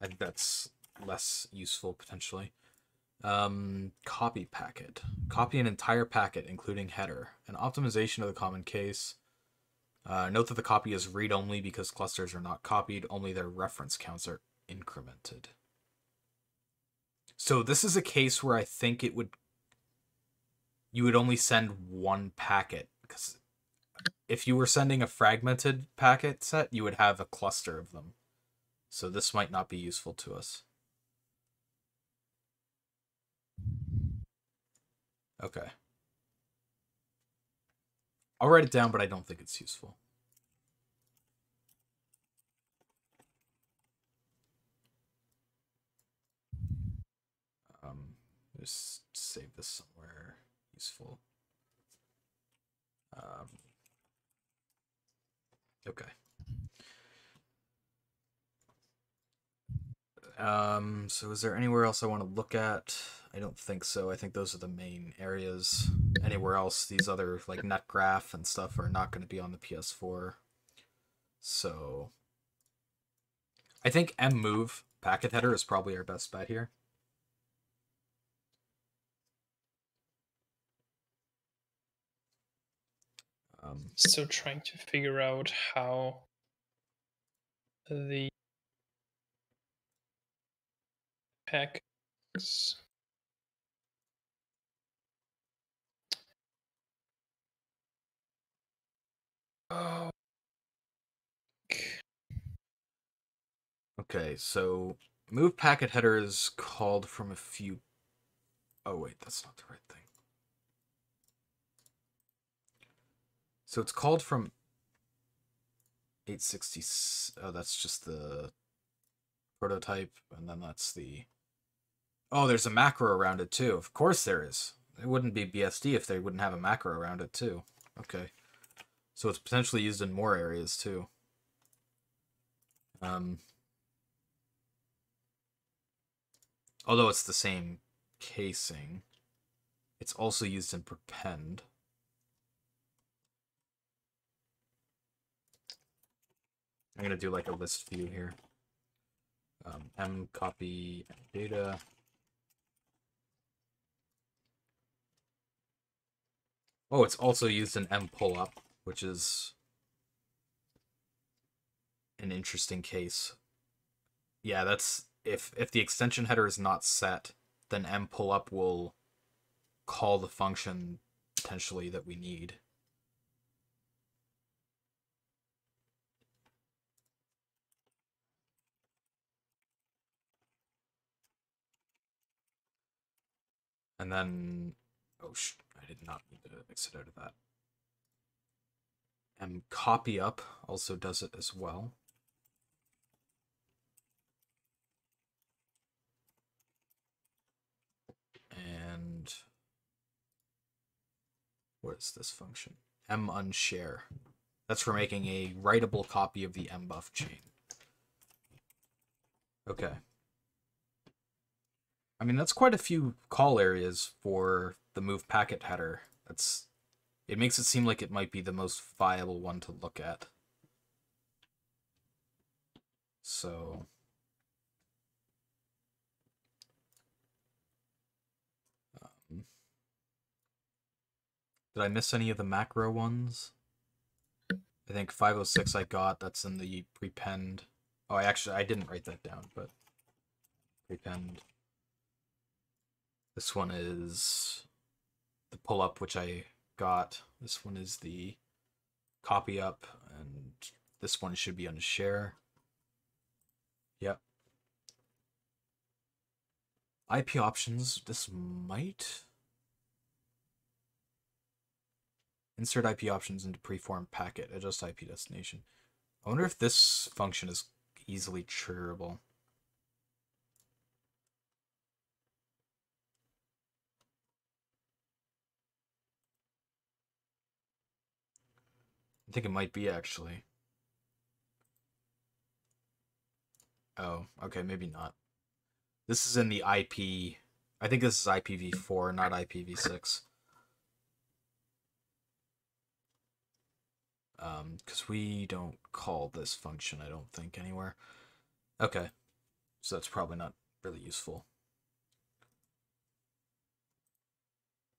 I think that's less useful potentially. Copy packet. Copy an entire packet, including header. An optimization of the common case. Note that the copy is read-only because clusters are not copied, only their reference counts are incremented. So this is a case where I think you would only send one packet, because if you were sending a fragmented packet set, you would have a cluster of them. So this might not be useful to us. Okay. I'll write it down, but I don't think it's useful. Just save this somewhere useful. Okay. So is there anywhere else I want to look at? I don't think so. I think those are the main areas. Anywhere else, these other like netgraph and stuff are not going to be on the PS4. So I think mmove packet header is probably our best bet here. Still trying to figure out how the packets Okay, so move packet header is called from a few. Oh wait, that's not the right thing. So it's called from 860. Oh, that's just the prototype, and then that's the. Oh, there's a macro around it too. Of course there is. It wouldn't be BSD if they wouldn't have a macro around it too. Okay. So it's potentially used in more areas too. Although it's the same casing, it's also used in prepend. I'm gonna do like a list view here. M copy data. Oh, it's also used in M pull up, which is an interesting case. Yeah, that's if the extension header is not set, then M pull up will call the function potentially that we need. And then, oh, I did not need to exit out of that. And copy up also does it as well. And what is this function? M unshare. That's for making a writable copy of the mbuff chain. Okay. I mean, that's quite a few call areas for the move packet header. It makes it seem like it might be the most viable one to look at. So did I miss any of the macro ones? I think 506 I got, that's in the prepend. Oh, I didn't write that down, but prepend. This one is the pull up, which I got. This one is the copy up, and this one should be on share. Yep. IP options, this might. Insert IP options into preformed packet, adjust IP destination. I wonder if this function is easily triggerable. I think it might be actually. Oh, okay, maybe not. This is in the IP. I think this is IPv4, not IPv6. Because we don't call this function, I don't think, anywhere. Okay, so that's probably not really useful.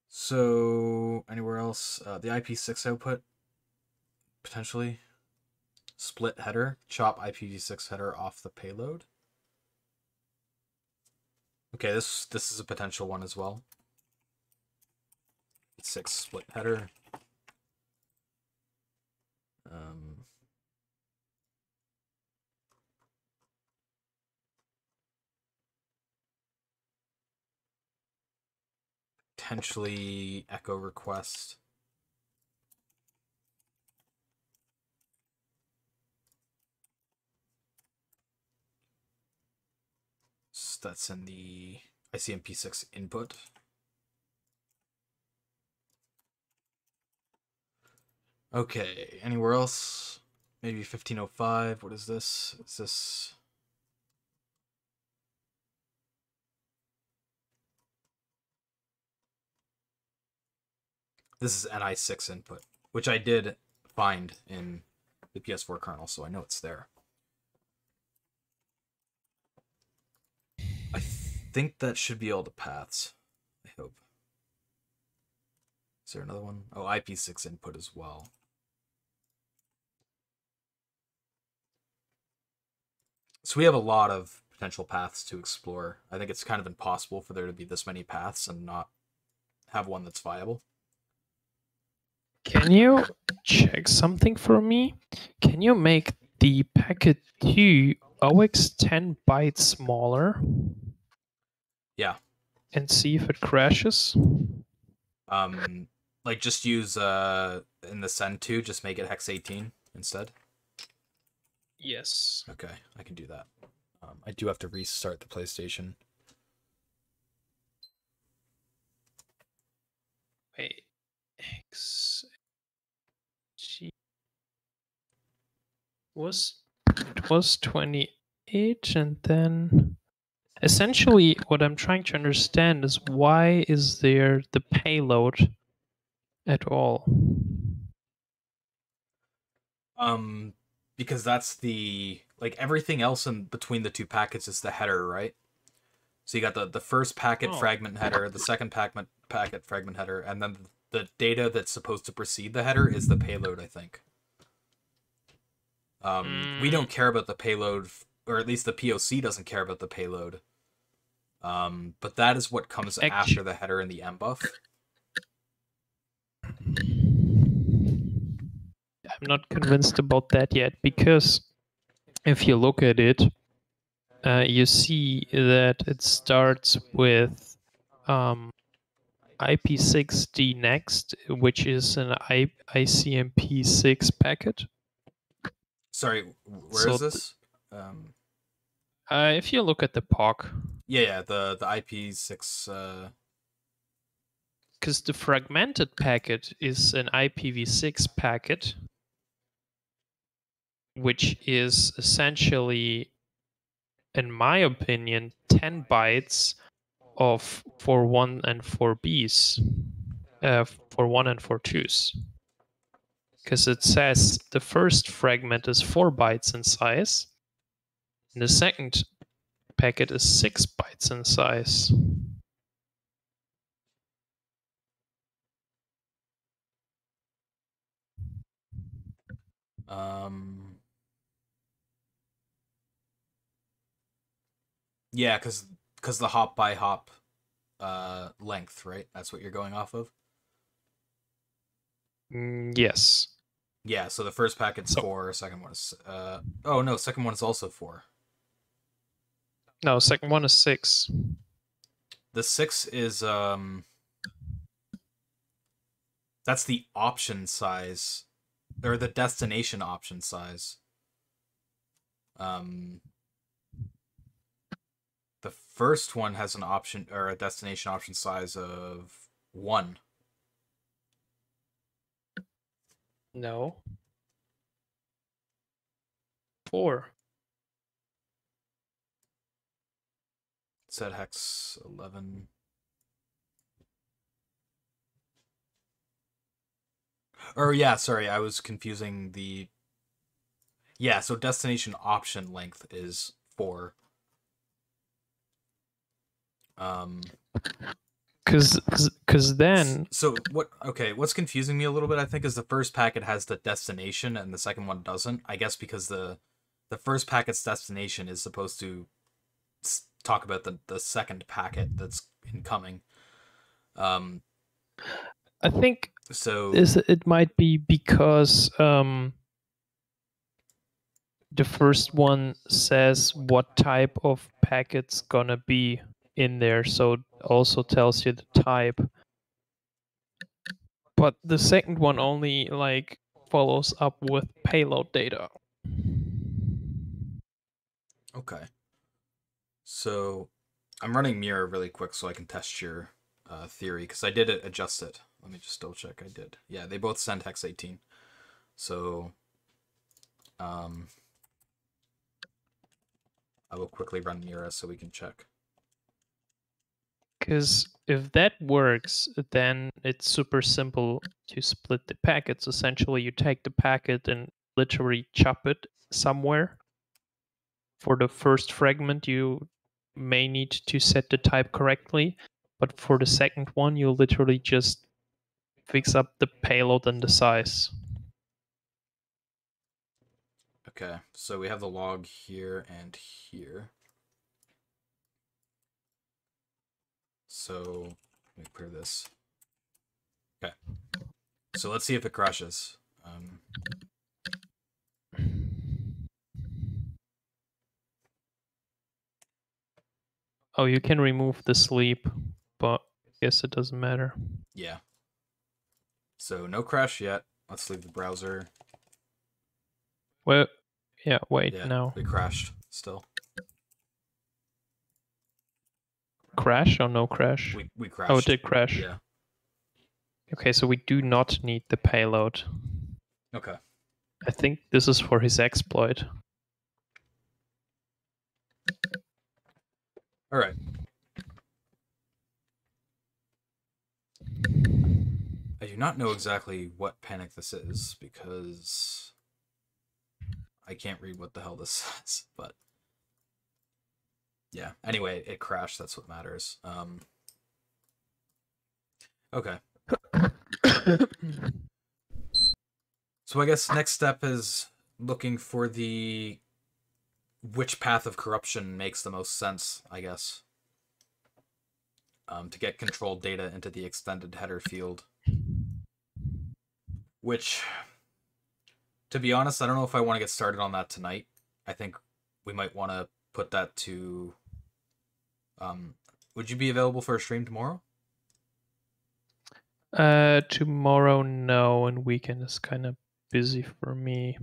So, anywhere else? The IP6 output, potentially. Split header, chop IPv6 header off the payload. Okay, this is a potential one as well. 6 split header. Potentially echo request. So that's in the ICMP6 input. Okay, anywhere else? Maybe 1505. What is this? Is this... This is NI6 input, which I did find in the PS4 kernel, so I know it's there. I think that should be all the paths. I hope. Is there another one? Oh, IP6 input as well. So we have a lot of potential paths to explore. I think it's kind of impossible for there to be this many paths and not have one that's viable. Can you check something for me? Can you make the packet 2 OX 10 bytes smaller? Yeah. And see if it crashes? Like just use in the send to, just make it hex 18 instead. Yes. Okay, I can do that. I do have to restart the PlayStation. Wait. X G it was 28, and then essentially what I'm trying to understand is why is there the payload at all? Because that's the, like, everything else in between the two packets is the header, right? So you got the first packet fragment header, the second packet fragment header, and then the data that's supposed to precede the header is the payload, I think. We don't care about the payload, or at least the POC doesn't care about the payload. But that is what comes after the header and the mbuff. I'm not convinced about that yet, because if you look at it, you see that it starts with IP6D next, which is an ICMP6 packet. Sorry, where is this? If you look at the POC. Yeah, the IP6... Because the fragmented packet is an IPv6 packet, which is essentially, in my opinion, 10 bytes of for 1 and 4 Bs, for 1 and 4 2s. Because it says the first fragment is 4 bytes in size, and the second packet is 6 bytes in size. Yeah, because the hop by hop length, right? That's what you're going off of? Yes. Yeah, so the first packet's 4, second one is... oh, no, second one is also 4. No, second one is 6. The 6 is... that's the option size, or the destination option size. The first one has an option, or a destination option size of 1. No. 4. It said hex 11. Or yeah, sorry, I was confusing the... Yeah, so destination option length is 4. Because then... So, what... Okay, what's confusing me a little bit, I think, is the first packet has the destination and the second one doesn't. I guess because the first packet's destination is supposed to talk about the second packet that's incoming. I think So it might be because the first one says what type of packet's gonna be in there, so it also tells you the type. But the second one only like follows up with payload data. okay. So I'm running mirror really quick so I can test your theory, because I did adjust it. Let me just double check. I did. Yeah, they both send hex 18. So I will quickly run Mira so we can check. Because if that works, then it's super simple to split the packets. Essentially, you take the packet and literally chop it somewhere. For the first fragment, you may need to set the type correctly, but for the second one, you literally just fix up the payload and the size. Okay, so we have the log here and here. So let me clear this. Okay, so let's see if it crashes. Oh, you can remove the sleep, but I guess it doesn't matter. Yeah. So no crash yet. Let's leave the browser. Well, yeah, wait, Yeah, no. it crashed still. Crash or no crash? We crashed. Oh, it did crash. Yeah. Okay, so we do not need the payload. Okay. I think this is for his exploit. All right. I do not know exactly what panic this is, because I can't read what the hell this says, but yeah. Anyway, it crashed. That's what matters. Okay. So I guess next step is looking for which path of corruption makes the most sense, I guess. To get controlled data into the extended header field. Which, to be honest, I don't know if I want to get started on that tonight. I think we might want to put that to... would you be available for a stream tomorrow? Tomorrow, no, and weekend is kind of busy for me.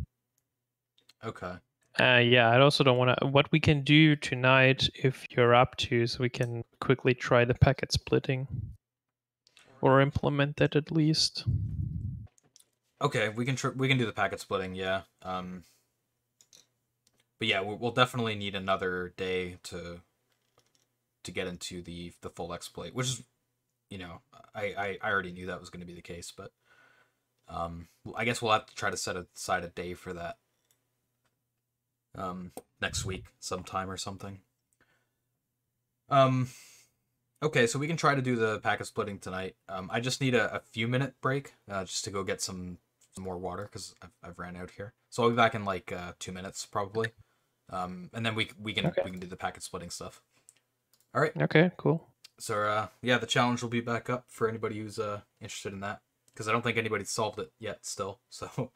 Okay. Yeah, I also don't want to. What we can do tonight, if you're up to, is we can quickly try the packet splitting, or implement that at least. Okay, we can do the packet splitting, yeah. But yeah, we'll definitely need another day to get into the full exploit, which is, you know, I already knew that was going to be the case, but I guess we'll have to try to set aside a day for that. Next week sometime or something. Okay, so we can try to do the packet splitting tonight. I just need a few minute break just to go get some more water, because I've ran out here. So I'll be back in like 2 minutes probably. And then we can do the packet splitting stuff. All right. Okay, cool. So yeah, the challenge will be back up for anybody who's interested in that, because I don't think anybody's solved it yet still. So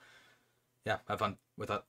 yeah, have fun with that.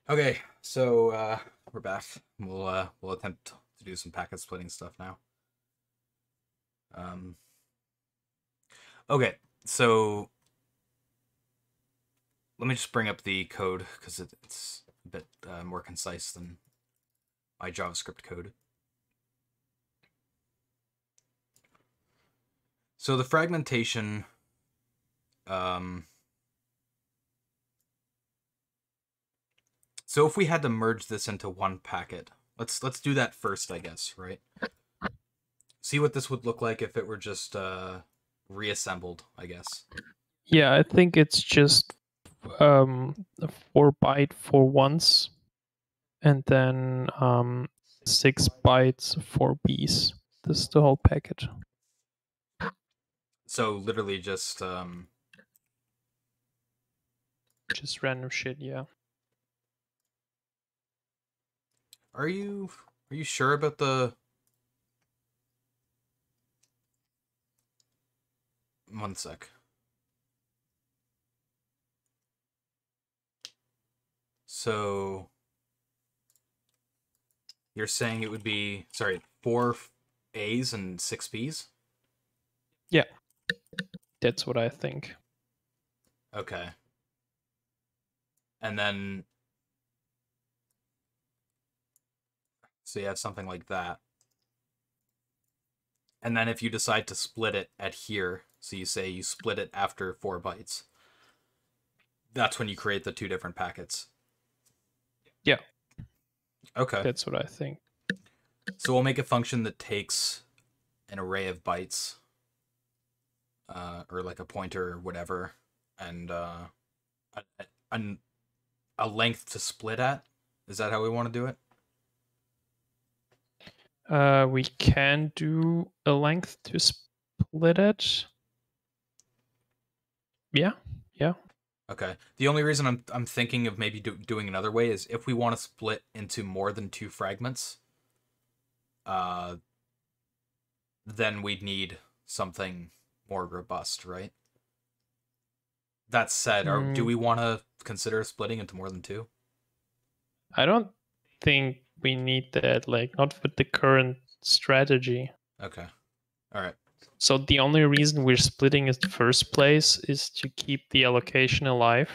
Okay, so we're back. We'll attempt to do some packet splitting stuff now. Okay, so let me just bring up the code because it's a bit more concise than my JavaScript code. So the fragmentation, so if we had to merge this into one packet, let's do that first, I guess, right? See what this would look like if it were just reassembled, I guess. Yeah, I think it's just 4 byte for once, and then 6 bytes for Bs. This is the whole packet. So literally just random shit, yeah. Are you sure about the one sec? So you're saying it would be 4 A's and 6 B's? Yeah. That's what I think. Okay. And then so you have something like that. And then if you decide to split it at here, so you say you split it after 4 bytes, that's when you create the two different packets. Yeah. Okay. That's what I think. So we'll make a function that takes an array of bytes, or like a pointer or whatever, and a length to split at. Is that how we want to do it? We can do a length to split it. Yeah. Okay. The only reason I'm thinking of maybe doing another way is if we want to split into more than 2 fragments, then we'd need something more robust, right? That said, do we want to consider splitting into more than 2? I don't think we need that, like, not with the current strategy. Okay. All right. So the only reason we're splitting in the first place is to keep the allocation alive.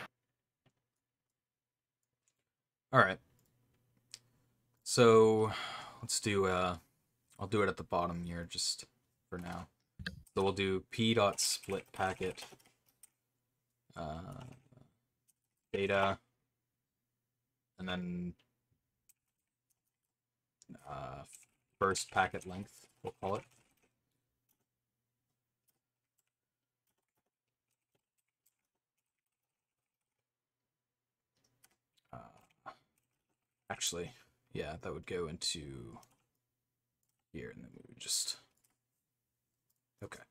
All right. So let's do I'll do it at the bottom here just for now. So we'll do p.split packet data, and then first packet length, we'll call it. Actually, yeah, that would go into here, and then we would just... Okay.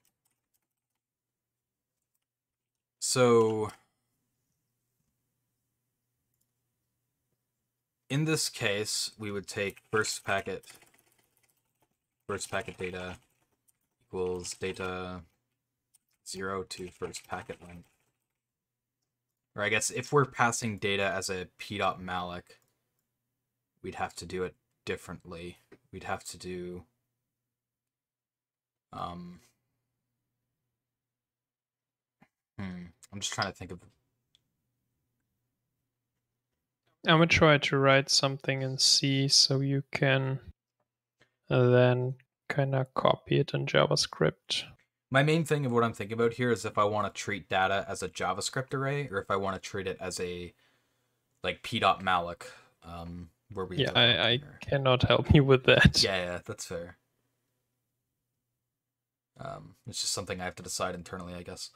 So in this case, we would take first packet data equals data 0 to first packet length. Or I guess if we're passing data as a p.malloc, we'd have to do it differently. We'd have to do I'm just trying to think of... I'm gonna try to write something in C so you can then kind of copy it in JavaScript. My main thing of what I'm thinking about here is if I want to treat data as a JavaScript array, or if I want to treat it as a like p.malloc, where we... Yeah, I cannot help you with that. Yeah, that's fair. It's just something I have to decide internally, I guess.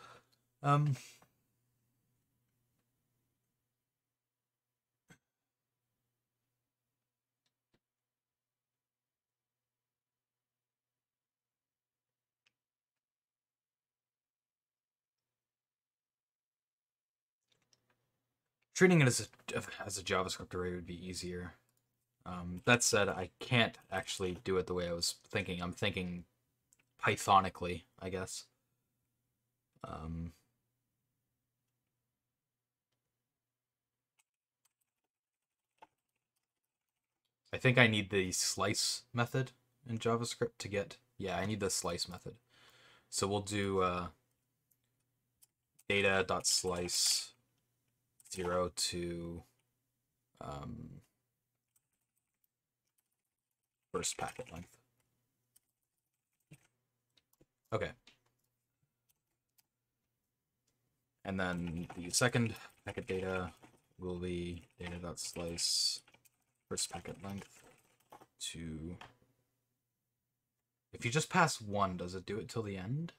Treating it as a JavaScript array would be easier. That said, I can't actually do it the way I was thinking. I'm thinking Pythonically, I guess. I think I need the slice method in JavaScript to get... Yeah, I need the slice method. So we'll do data.slice 0 to first packet length. Okay. And then the second packet data will be data.slice first packet length to... If you just pass 1, does it do it till the end?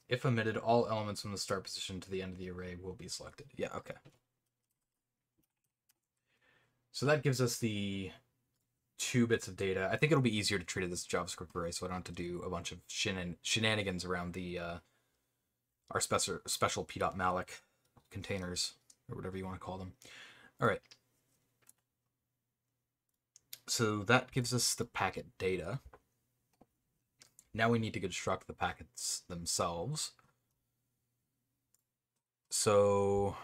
If omitted, all elements from the start position to the end of the array will be selected. Yeah, okay. So that gives us the 2 bits of data. I think it'll be easier to treat it as a JavaScript array, so I don't have to do a bunch of shenanigans around the our special p.malloc containers, or whatever you want to call them. All right. So that gives us the packet data. Now we need to construct the packets themselves. So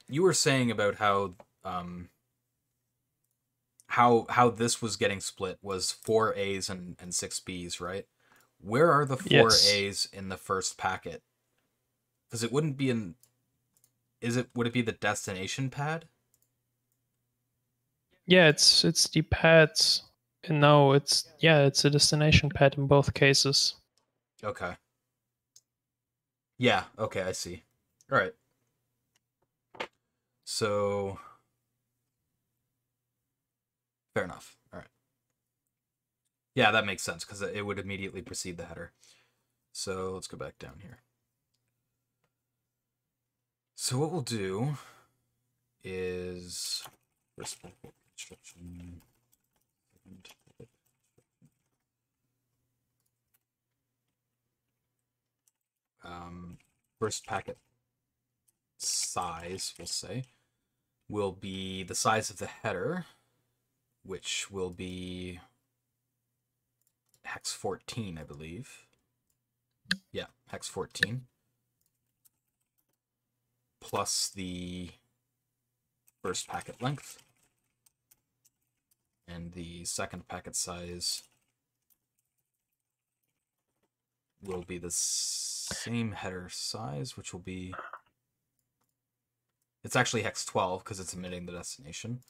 you were saying about how this was getting split was 4 A's and 6 B's, right? Where are the 4 Yes. A's in the first packet? Because it wouldn't be in... Would it be the destination pad? Yeah, it's the pads. No, it's a destination pad in both cases. Okay. Yeah, okay, I see. All right. So fair enough. All right. Yeah, that makes sense because it would immediately precede the header. So let's go back down here. So what we'll do is first packet construction, first packet size, we'll say, will be the size of the header, which will be hex 14, I believe. Yeah, hex 14. Plus the first packet length. And the second packet size will be the same header size, which will be... It's actually hex 12 because it's omitting the destination.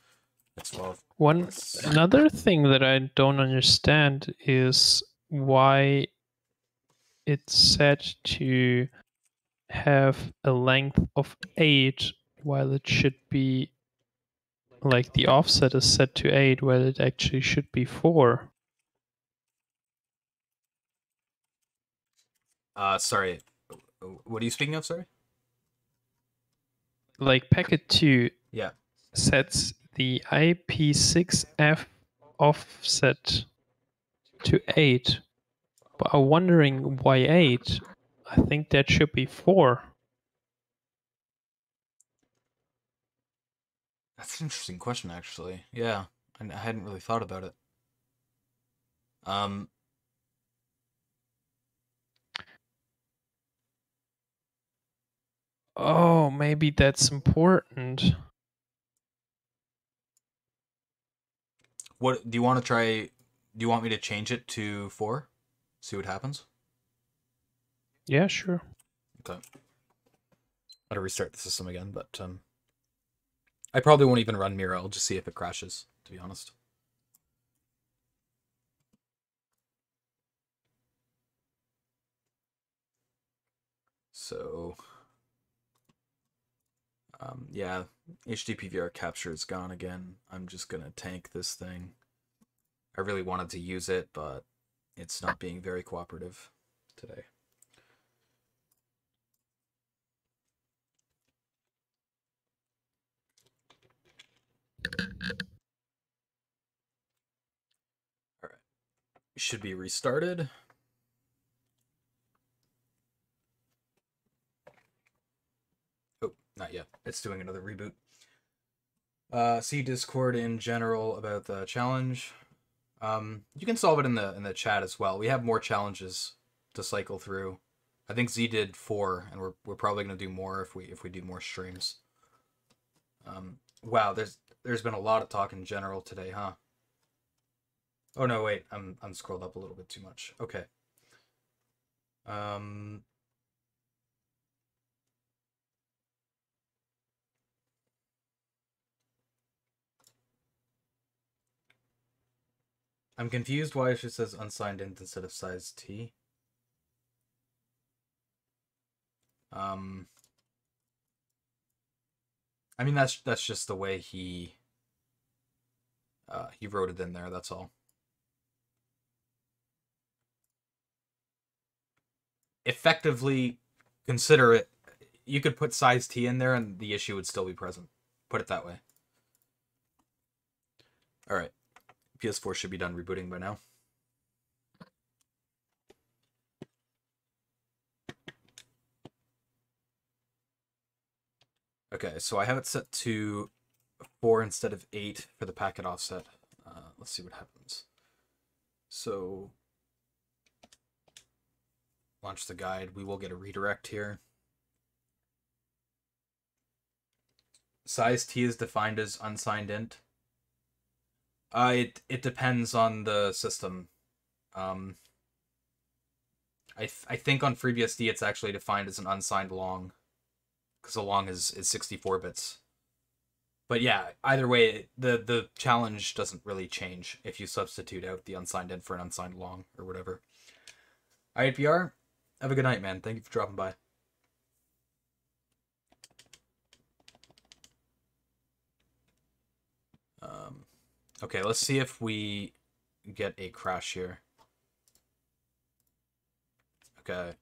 Hex 12. Another thing that I don't understand is why it's set to have a length of 8 while it should be, like, the offset is set to 8 while it actually should be 4. Sorry. What are you speaking of, sorry? Like, packet 2 Yeah. sets the IP6F offset to 8. But I'm wondering why 8? I think that should be 4. That's an interesting question, actually. Yeah, I hadn't really thought about it. Oh, maybe that's important. What do you want to try? Do you want me to change it to 4? See what happens? Yeah, sure. Okay. I'll restart the system again, but I probably won't even run Mira. I'll just see if it crashes, to be honest. So, yeah, HDPVR capture is gone again. I'm just gonna tank this thing. I really wanted to use it, but it's not being very cooperative today. All right, should be restarted. Oh, not yet. It's doing another reboot. See Discord in general about the challenge. You can solve it in the chat as well. We have more challenges to cycle through. I think Z did 4, and we're probably gonna do more if we do more streams. Wow, there's been a lot of talk in general today, huh? Oh no, wait, I'm scrolled up a little bit too much. Okay. I'm confused why it just says unsigned int instead of size T. I mean that's just the way he wrote it in there, that's all. Effectively, consider it, you could put size T in there and the issue would still be present. Put it that way. Alright. PS4 should be done rebooting by now. Okay, so I have it set to 4 instead of 8 for the packet offset. Let's see what happens. So, launch the guide. We will get a redirect here. Size T is defined as unsigned int. It depends on the system. I think on FreeBSD it's actually defined as an unsigned long, because a long is 64 bits. But yeah, either way, the challenge doesn't really change if you substitute out the unsigned int for an unsigned long or whatever. Alright, PR, have a good night, man. Thank you for dropping by. Okay, let's see if we get a crash here. Okay.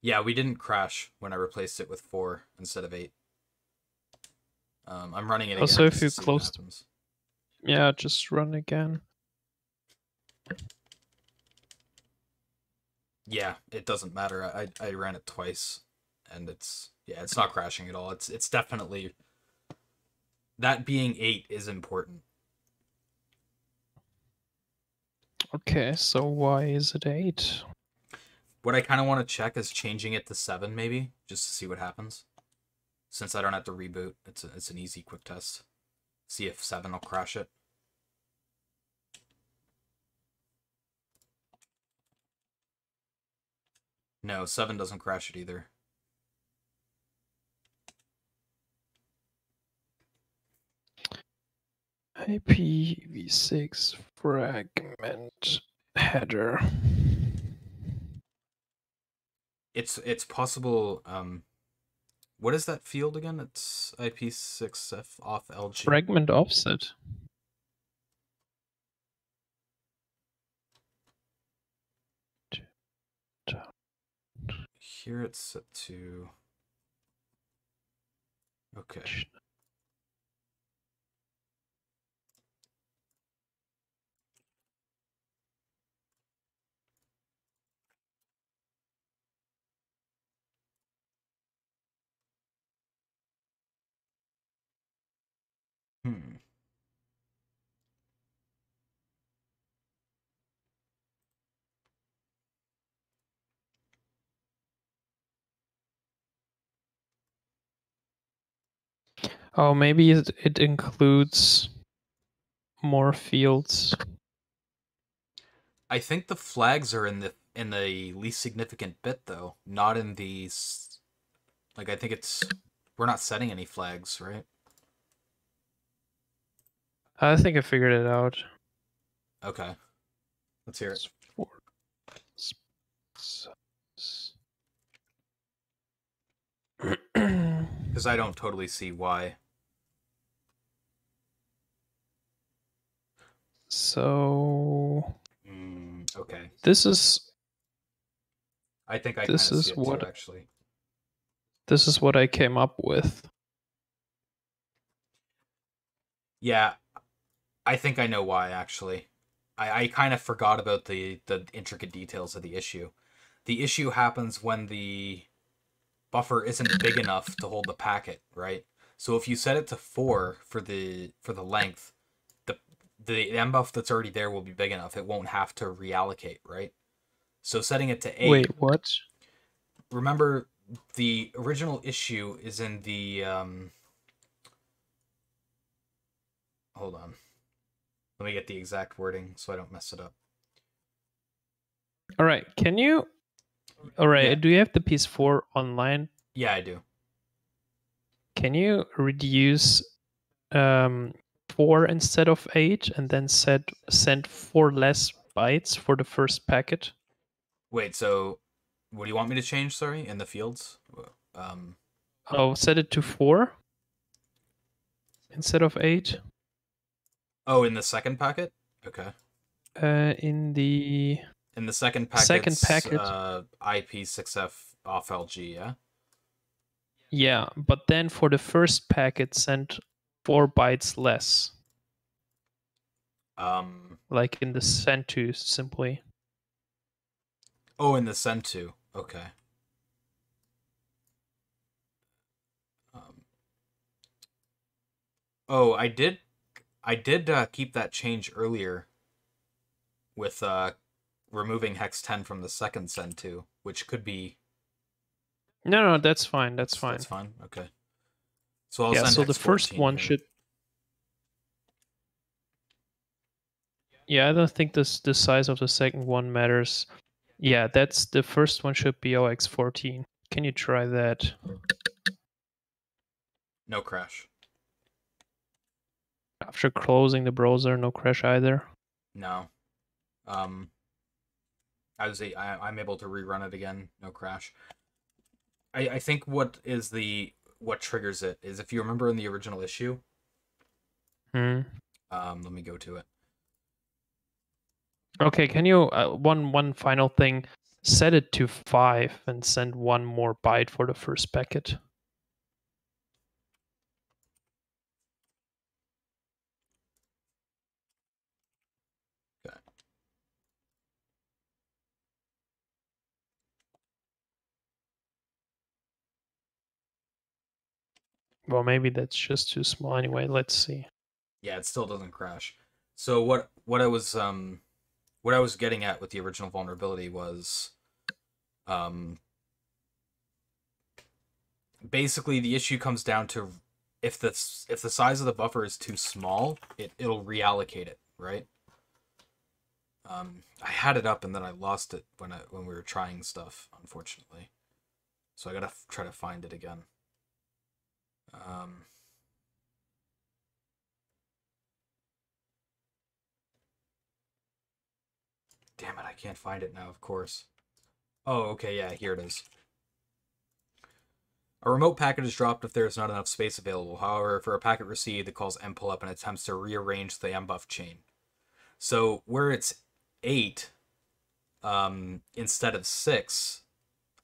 Yeah, we didn't crash when I replaced it with 4 instead of 8. I'm running it again. Also, if you close, yeah, just run again. Yeah, it doesn't matter. I ran it twice, and it's not crashing at all. It's definitely, that being 8 is important. Okay, so why is it 8? What I kind of want to check is changing it to 7, maybe, just to see what happens. Since I don't have to reboot, it's an easy quick test. See if 7 will crash it. No, 7 doesn't crash it either. IPv6 fragment header. It's possible. What is that field again? It's IP6F off LG. Fragment offset. Here it's set to. Okay. Oh, maybe it includes more fields. I think the flags are in the least significant bit though, not in these. Like I think it's, we're not setting any flags, right? I think I figured it out. Okay, let's hear it. Because I don't totally see why. So okay. This is. I think I kind of see it too, actually. This is what I came up with. Yeah, I think I know why, actually. I kind of forgot about the intricate details of the issue. The issue happens when the buffer isn't big enough to hold the packet, right? So if you set it to 4 for the length, the mbuff that's already there will be big enough. It won't have to reallocate, right? So setting it to 8. Wait, what? Remember, the original issue is in the hold on. Let me get the exact wording so I don't mess it up. All right, can you? All right, Yeah. do you have the PS4 online? Yeah, I do. Can you reduce 4 instead of 8 and then send 4 less bytes for the first packet? Wait, so what do you want me to change, sorry, in the fields? Oh, set it to 4 instead of 8. Oh, in the second packet? Okay. In the In the second packet, second packet. IP6F off LG, yeah? Yeah, but then for the first packet, send 4 bytes less. Like in the send to simply. Oh, in the send to. Okay. Oh, I did keep that change earlier with removing hex 10 from the second send to, which could be. No, that's fine. That's fine. That's fine. Okay. So I'll Yeah, send so hex the first 14 one here. should. Yeah, I don't think the size of the second one matters. Yeah, that's the first one should be OX14. Can you try that? No crash. After closing the browser, no crash either. No. I'm able to rerun it again. No crash. I think what triggers it is, if you remember in the original issue. Let me go to it. Okay, can you one final thing? Set it to 5 and send 1 more byte for the first packet. Okay. Well, maybe that's just too small anyway. Let's see. Yeah, it still doesn't crash. So what I was getting at with the original vulnerability was basically the issue comes down to if the size of the buffer is too small, it'll reallocate it, right? I had it up and then I lost it when we were trying stuff, unfortunately. So I gotta try to find it again. Damn it, I can't find it now, of course. Oh, okay, yeah, here it is. A remote packet is dropped if there is not enough space available. However, for a packet received, it calls mpull-up and attempts to rearrange the mbuff chain. So where it's 8 instead of 6,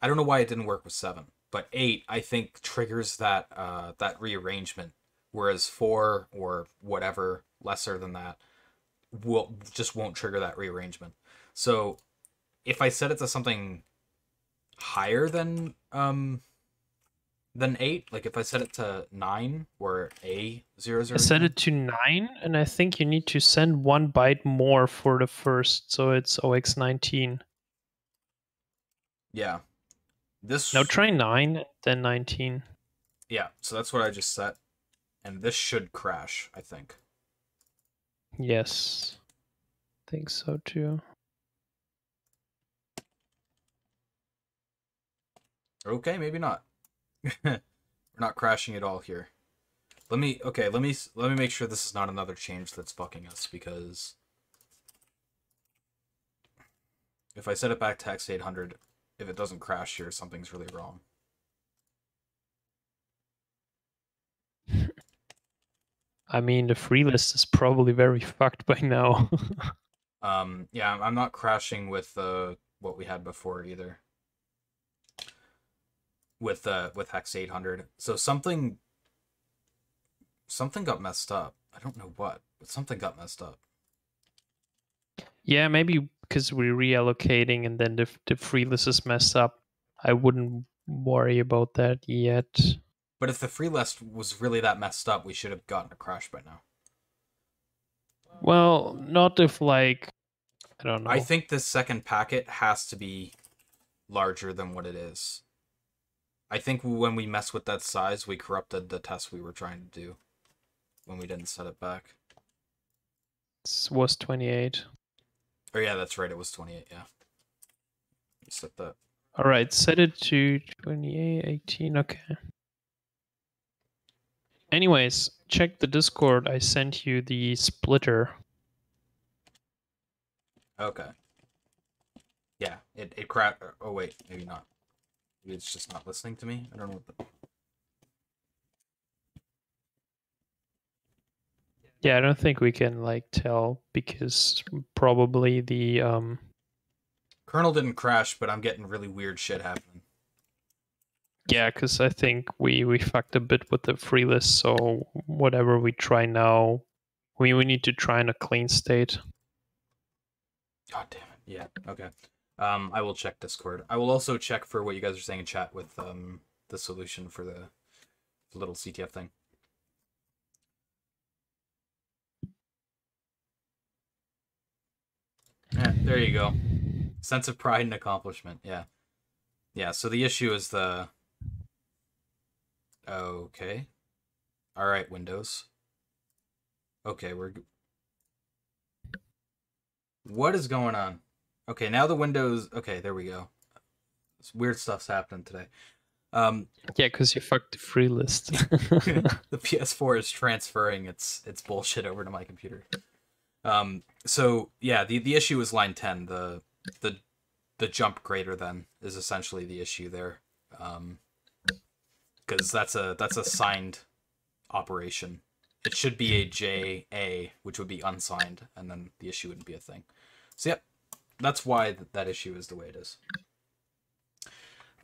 I don't know why it didn't work with 7, but 8 I think triggers that that rearrangement, whereas 4 or whatever lesser than that won't trigger that rearrangement. So if I set it to something higher than 8, like if I set it to 9 or A00, I set it to 9, and I think you need to send 1 byte more for the first, so it's OX19. Yeah. Now try 9, then 19. Yeah, so that's what I just set. And this should crash, I think. Yes. I think so too. Okay, maybe not. We're not crashing at all here. Let me make sure this is not another change that's fucking us, because if I set it back to hex 800, if it doesn't crash here, something's really wrong. I mean, the free list is probably very fucked by now. Yeah, I'm not crashing with what we had before either. With hex 800. So something got messed up. I don't know what, but something got messed up. Yeah, maybe because we're reallocating and then the free list is messed up. I wouldn't worry about that yet. But if the free list was really that messed up, we should have gotten a crash by now. Well, not if, like, I don't know. I think this second packet has to be larger than what it is. I think when we mess with that size, we corrupted the test we were trying to do when we didn't set it back. This was 28. Oh yeah, that's right. It was 28. Yeah. You set that. All right, set it to 28, 18. Okay. Anyways, check the Discord. I sent you the splitter. Okay. Yeah, it cracked. Oh wait, maybe not. Maybe it's just not listening to me. I don't know what the. Yeah, I don't think we can like tell because probably the Kernel didn't crash, but I'm getting really weird shit happening. yeah, because I think we fucked a bit with the free list. So whatever we try now, we need to try in a clean state. God damn it. Yeah. Okay. I will check Discord. I will also check for what you guys are saying in chat with the solution for the little CTF thing. Yeah, there you go. Sense of pride and accomplishment. Yeah. Yeah, so the issue is the... Okay. Alright, Windows. Okay, we're... What is going on? Okay, now the Windows... Okay, there we go. Weird stuff's happening today. Yeah, because you fucked the free list. The PS4 is transferring its bullshit over to my computer. So yeah, the issue is line 10. The jump greater than is essentially the issue there, because that's a signed operation. It should be a JA, which would be unsigned, and then the issue wouldn't be a thing. So yep, that's why that issue is the way it is.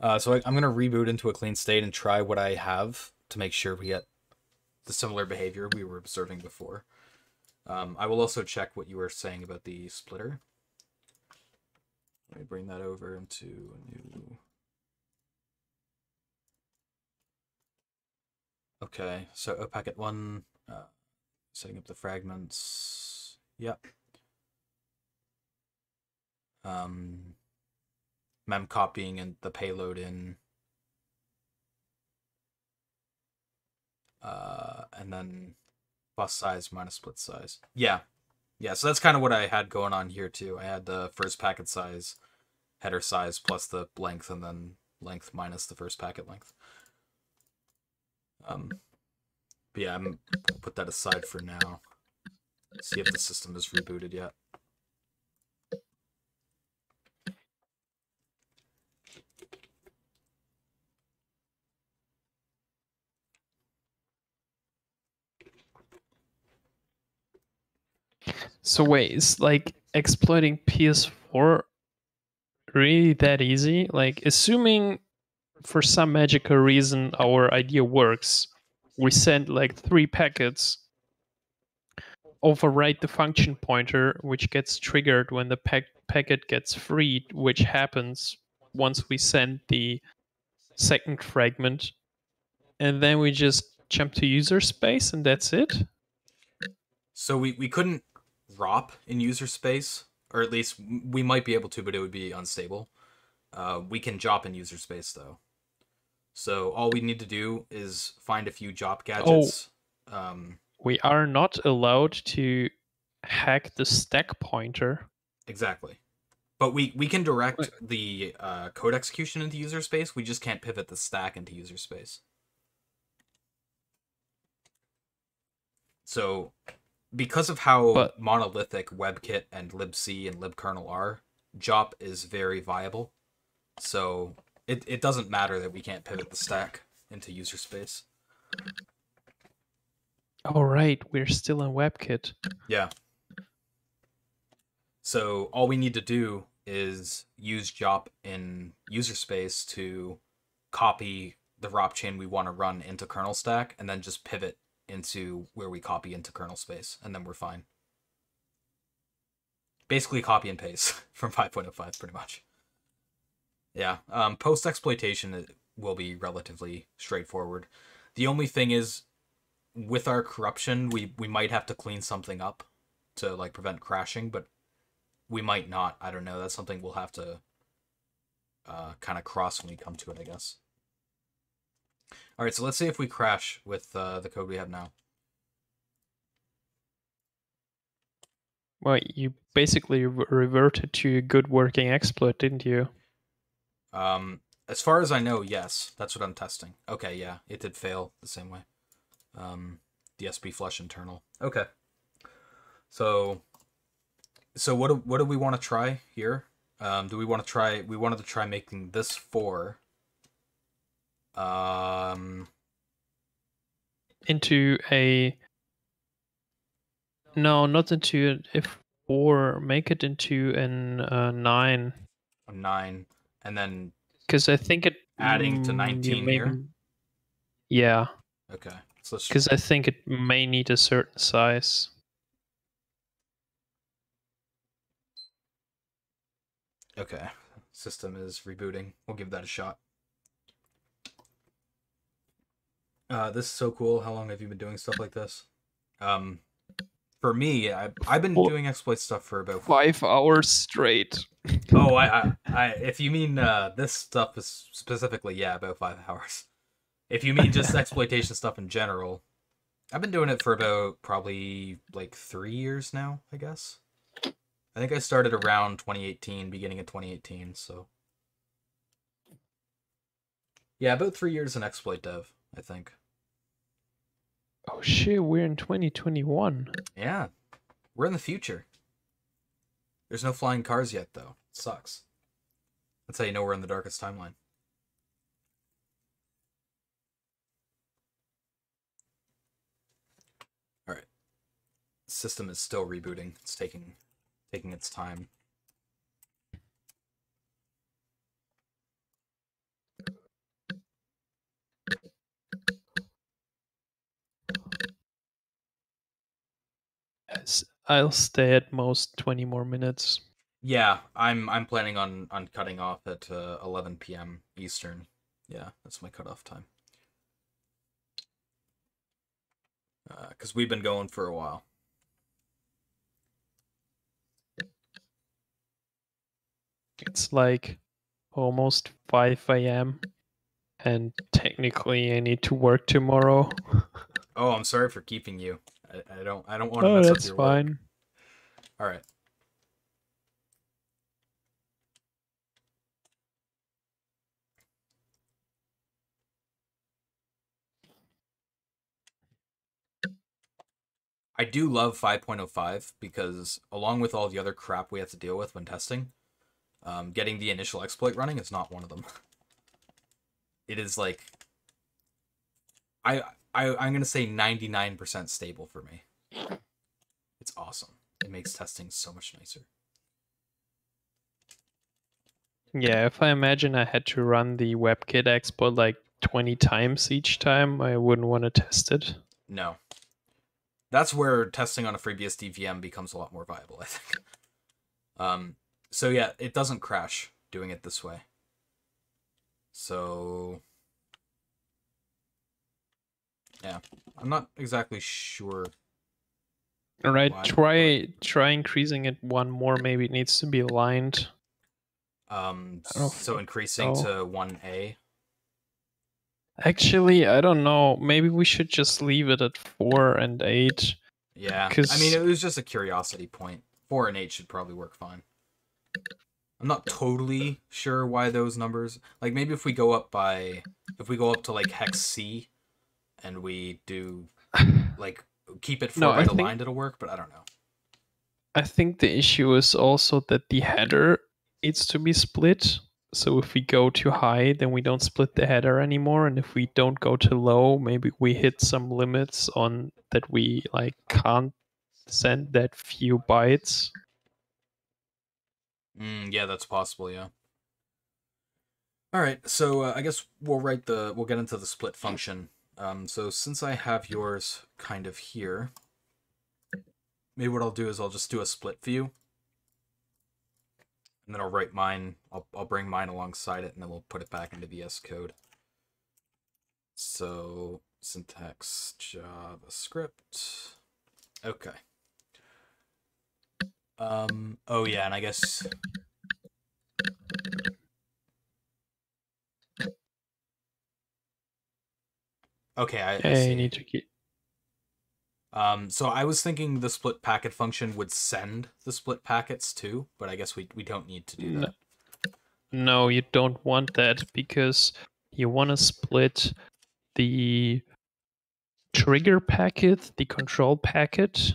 So I'm going to reboot into a clean state and try what I have to make sure we get the similar behavior we were observing before. I will also check what you were saying about the splitter. Let me bring that over into a new... Okay, so packet 1, setting up the fragments. Yep. Mem copying and the payload in. And then bus size minus split size. Yeah. Yeah, so that's kind of what I had going on here too. I had the first packet size, header size plus the length, and then length minus the first packet length. But yeah, I'll put that aside for now. See if the system is rebooted yet. So wait, is like exploiting PS4 really that easy? Like, assuming for some magical reason our idea works, we send like 3 packets, overwrite the function pointer, which gets triggered when the packet gets freed, which happens once we send the second fragment, and then we just jump to user space and that's it? So we couldn't ROP in user space, or at least we might be able to, but it would be unstable. We can JOP in user space though. So all we need to do is find a few JOP gadgets. We are not allowed to hack the stack pointer. Exactly. But we can direct the code execution into user space. We just can't pivot the stack into user space. So because of how monolithic WebKit and libc and libkernel are, JOP is very viable. So it doesn't matter that we can't pivot the stack into user space. Oh, right. We're still in WebKit. Yeah. So all we need to do is use JOP in user space to copy the ROP chain we want to run into kernel stack, and then just pivot into where we copy into kernel space, and then we're fine. Basically copy and paste from 5.05 pretty much. Yeah, post-exploitation will be relatively straightforward. The only thing is, with our corruption, we might have to clean something up to like prevent crashing, but we might not. I don't know. That's something we'll have to kind of cross when we come to it, I guess. All right, so let's see if we crash with the code we have now. Well, you basically reverted to a good working exploit, didn't you? As far as I know, yes. That's what I'm testing. Okay, yeah, it did fail the same way. The SB flush internal. Okay. So what do we want to try here? Do we want to try? We wanted to try making this 4. Into a. No, not into an F4. Make it into an 9. A 9, and then Because I think it adding to 19 here. Yeah. Okay. So let's. Because I think it may need a certain size. Okay. System is rebooting. We'll give that a shot. This is so cool. How long have you been doing stuff like this? For me, I've been doing exploit stuff for about 5 hours straight. Oh, I if you mean this stuff is specifically, yeah, about 5 hours. If you mean just exploitation stuff in general, I've been doing it for about probably like 3 years now, I guess. I think I started around 2018, beginning of 2018, so yeah, about 3 years in exploit dev, I think. Oh shit, we're in 2021. Yeah, we're in the future. There's no flying cars yet, though. It sucks. That's how you know we're in the darkest timeline. All right. System is still rebooting. It's taking its time. I'll stay at most 20 more minutes. Yeah, I'm planning on cutting off at 11 p.m. Eastern. Yeah, that's my cutoff time. Because we've been going for a while. It's like almost 5 a.m. and technically I need to work tomorrow. Oh, I'm sorry for keeping you. I don't want to Oh, mess up that's your fine. work. All right. I do love 5.05 because along with all the other crap we have to deal with when testing, getting the initial exploit running is not one of them. It is like I'm gonna say 99% stable for me. It's awesome. It makes testing so much nicer. Yeah, if I imagine I had to run the WebKit export like 20 times each time, I wouldn't want to test it. No. That's where testing on a FreeBSD VM becomes a lot more viable, I think. So yeah, it doesn't crash doing it this way. So yeah, I'm not exactly sure. All right, why, try increasing it one more. Maybe it needs to be aligned. So increasing to 1A. Actually, I don't know. Maybe we should just leave it at 4 and 8. Yeah, I mean, it was just a curiosity point. 4 and 8 should probably work fine. I'm not totally sure why those numbers. Like, maybe if we go up to like hex C, and we do like keep it 4 byte aligned, it'll work. But I don't know. I think the issue is also that the header needs to be split. So if we go too high, then we don't split the header anymore. And if we don't go too low, maybe we hit some limits on that we like can't send that few bytes. Yeah, that's possible, yeah. All right, so I guess we'll get into the split function. So since I have yours kind of here, maybe what I'll do is I'll just do a split view. And then I'll write mine, I'll bring mine alongside it, and then we'll put it back into VS Code. So syntax JavaScript. Okay. Oh yeah, and I guess okay, I see. You need to keep. So I was thinking the split packet function would send the split packets too, but I guess we don't need to do that. No, you don't want that because you want to split the trigger packet, the control packet.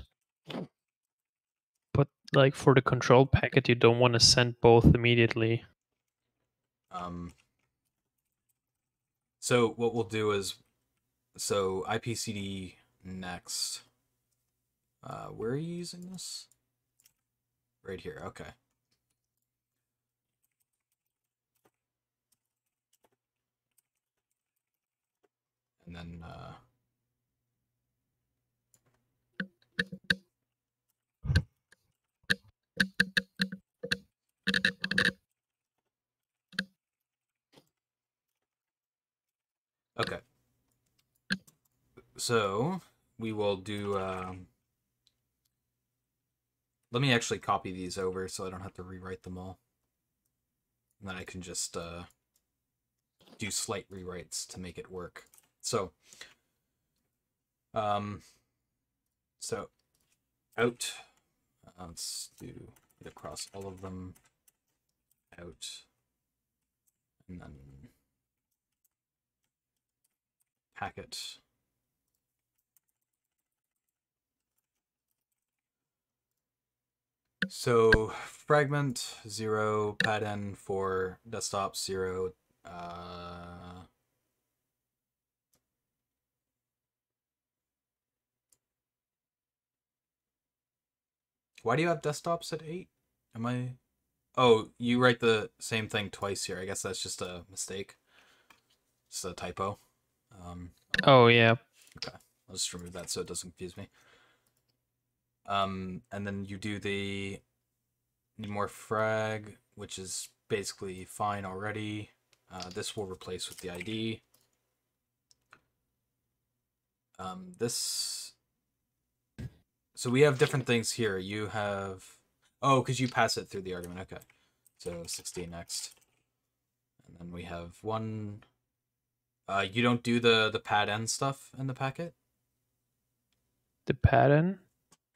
But like for the control packet, you don't want to send both immediately. So what we'll do is, so IPCD next. Where are you using this? Right here. Okay. And then okay. So we will do. Let me actually copy these over so I don't have to rewrite them all. And then I can just do slight rewrites to make it work. So, so out. Let's do it across all of them. Out. And then packet. So fragment 0, pattern for desktop 0. Why do you have desktops at 8? Am I? Oh, you write the same thing twice here. I guess that's just a mistake. It's a typo. Oh yeah. Okay, I'll just remove that so it doesn't confuse me. And then you do the need more frag, which is basically fine already. This will replace with the ID. This. So we have different things here. You have. Oh, because you pass it through the argument. Okay. So 16 next. And then we have one. You don't do the pad end stuff in the packet? The pattern?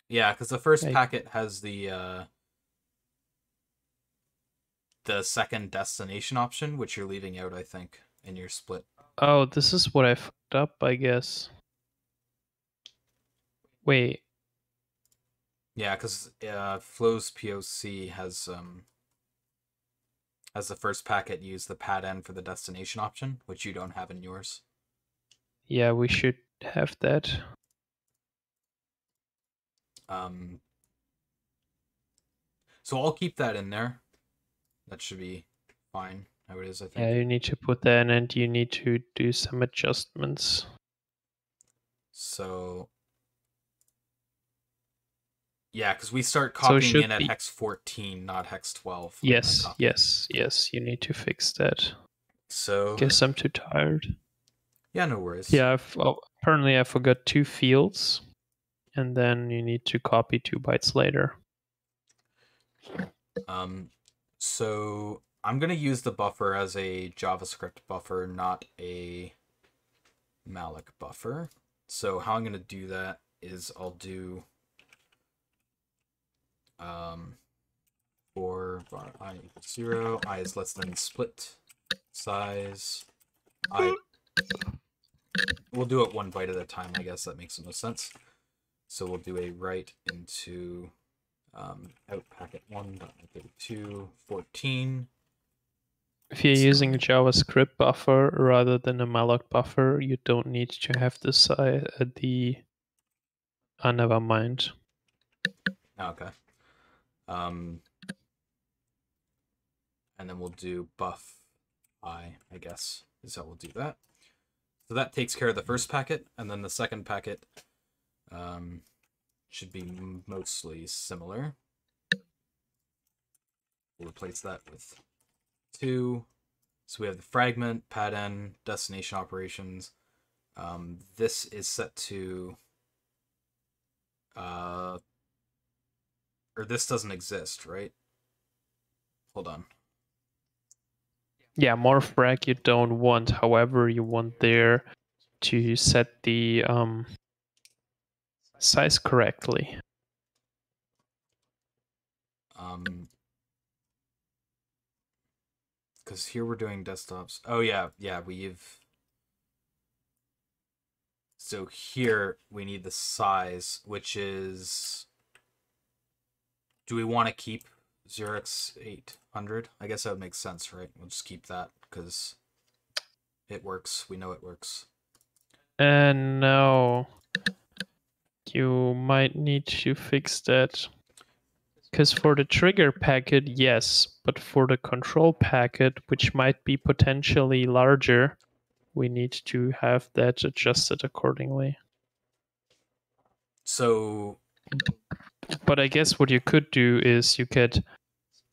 Yeah, because the first packet has the second destination option, which you're leaving out, I think, in your split. Oh, this is what I fucked up, I guess. Wait. Yeah, because Flow's POC has the first packet use the pad end for the destination option, which you don't have in yours. Yeah, we should have that. So I'll keep that in there. That should be fine how it is, I think. Yeah, you need to put that in and you need to do some adjustments. So yeah, because we start copying in at hex 14, not hex 12. Yes, yes. You need to fix that. So guess I'm too tired. Yeah, no worries. Yeah, apparently I forgot 2 fields, and then you need to copy 2 bytes later. So I'm gonna use the buffer as a JavaScript buffer, not a malloc buffer. So how I'm gonna do that is I'll do for var I equals 0, I is less than split size I. We'll do it 1 byte at a time, I guess that makes the most sense. So we'll do a write into out packet 1.32 14. If you're using a JavaScript buffer rather than a malloc buffer, you don't need to have the never mind. Okay. And then we'll do buff I guess, is how we'll do that. So that takes care of the first packet, and then the second packet should be mostly similar. We'll replace that with 2. So we have the fragment, pattern, destination operations. This is set to, or this doesn't exist, right? Hold on. Yeah, more frag you don't want. However, you want there to set the size correctly. Because here we're doing desktops. Oh yeah, so here we need the size, which is, do we want to keep 0x800? I guess that would make sense, right? We'll just keep that because it works. We know it works. No. You might need to fix that. Because for the trigger packet, yes, but for the control packet, which might be potentially larger, we need to have that adjusted accordingly. So, but I guess what you could do is you could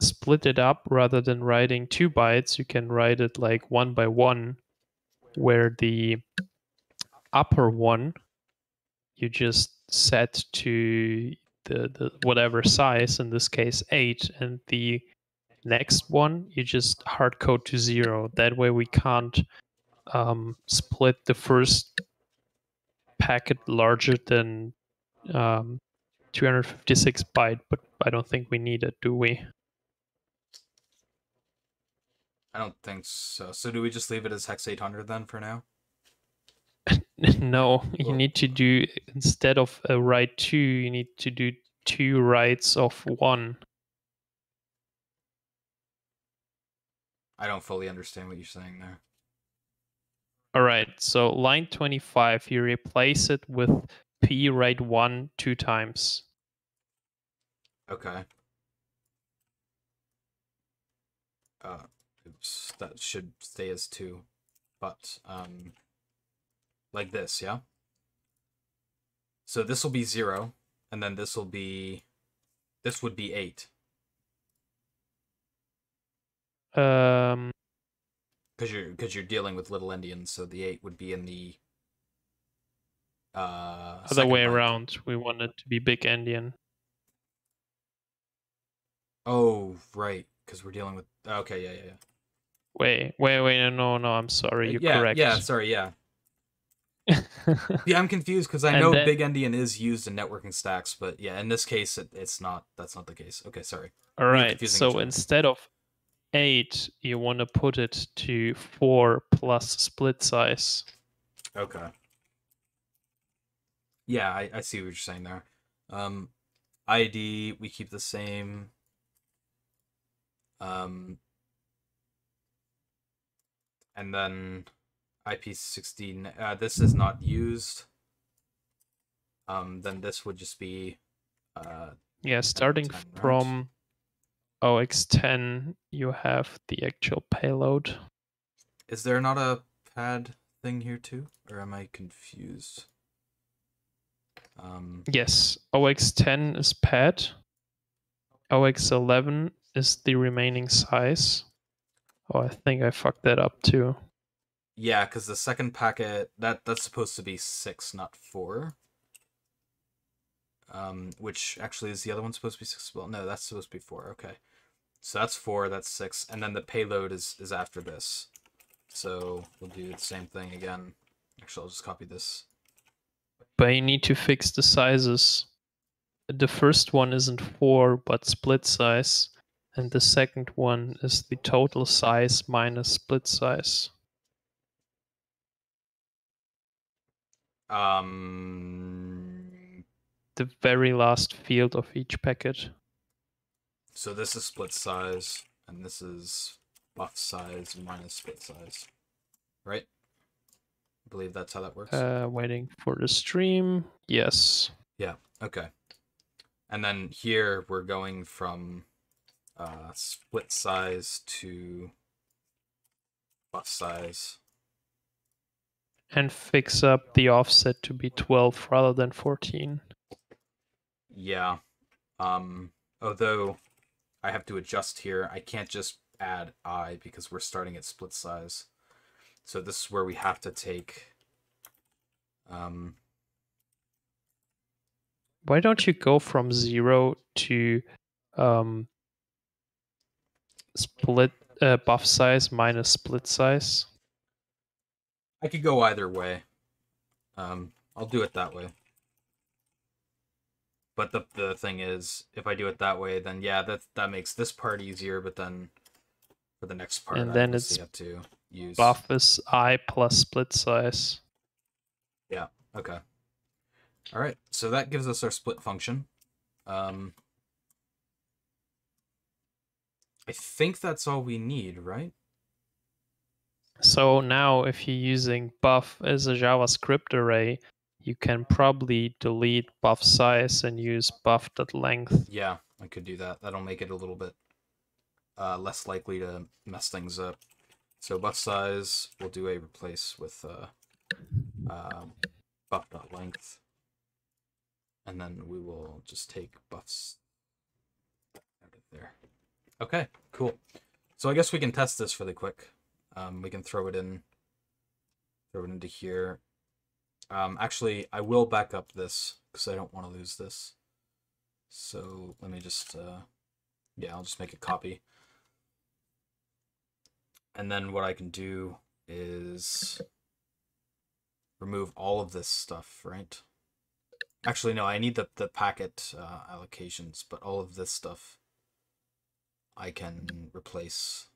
split it up rather than writing 2 bytes. You can write it like 1 by 1, where the upper one you just set to the whatever size, in this case 8, and the next one you just hard code to 0. That way we can't split the first packet larger than 256 byte, but I don't think we need it, do we? I don't think so. So do we just leave it as hex 800 then for now? No, you need to do, instead of a write 2, you need to do 2 writes of 1. I don't fully understand what you're saying there. All right, so line 25, you replace it with p write 1 2 times. Okay. Oops, that should stay as 2, but like this, yeah. So this will be 0, and then this would be 8. Because you're dealing with little endians, so the 8 would be in the other way around. We want it to be big endian. Oh, right, because we're dealing with, okay, yeah. Wait, no, I'm sorry, you're correct. Yeah, sorry, yeah. Yeah, I'm confused because I know big endian is used in networking stacks, but yeah, in this case, it's not. That's not the case. Okay, sorry. All right, so instead of 8, you want to put it to 4 plus split size. Okay. Yeah, I see what you're saying there. ID, we keep the same. And then IP16, this is not used. Then this would just be yeah, starting 10, from right? OX10, you have the actual payload. Is there not a pad thing here too, or am I confused? Yes, OX10 is pad. OX11 is the remaining size. Oh, I think I fucked that up too. Yeah, because the second packet, that's supposed to be 6, not 4. Which actually is the other one supposed to be 6? Well, no, that's supposed to be 4. Okay, so that's 4, that's 6, and then the payload is after this. So we'll do the same thing again. Actually, I'll just copy this. But you need to fix the sizes. The first one isn't 4, but split size, and the second one is the total size minus split size. The very last field of each packet. So this is split size, and this is buff size minus split size, right? I believe that's how that works. Waiting for the stream. Yes. Yeah. Okay. And then here we're going from split size to buff size. And fix up the offset to be 12 rather than 14. Yeah. Although I have to adjust here, I can't just add I because we're starting at split size. So this is where we have to take Why don't you go from 0 to split buff size minus split size? I could go either way. I'll do it that way. But the thing is, if I do it that way, then yeah, that makes this part easier. But then for the next part, And I then obviously it's have to use buff is I plus split size. Yeah. Okay. All right. So that gives us our split function. I think that's all we need, right? So now if you're using buff as a JavaScript array, you can probably delete buff size and use buff.length. Yeah, I could do that. That'll make it a little bit less likely to mess things up. So buff size, we'll do a replace with buff.length. And then we will just take buffs out of there. Okay, cool. So I guess we can test this really quick. We can throw it into here. Actually, I will back up this because I don't want to lose this. So let me just, yeah, I'll just make a copy. And then what I can do is remove all of this stuff, right? Actually, no, I need the packet allocations, but all of this stuff I can replace.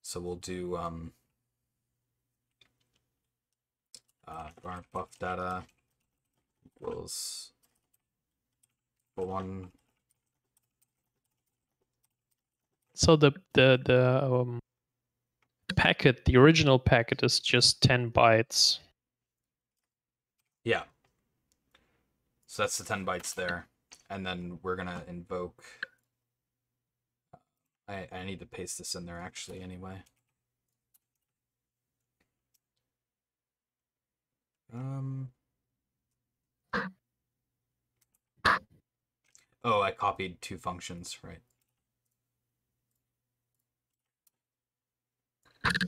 So we'll do var buff data equals one. So the packet, the original packet is just 10 bytes. Yeah. So that's the 10 bytes there. And then we're going to invoke... I need to paste this in there actually anyway. Oh, I copied two functions, right?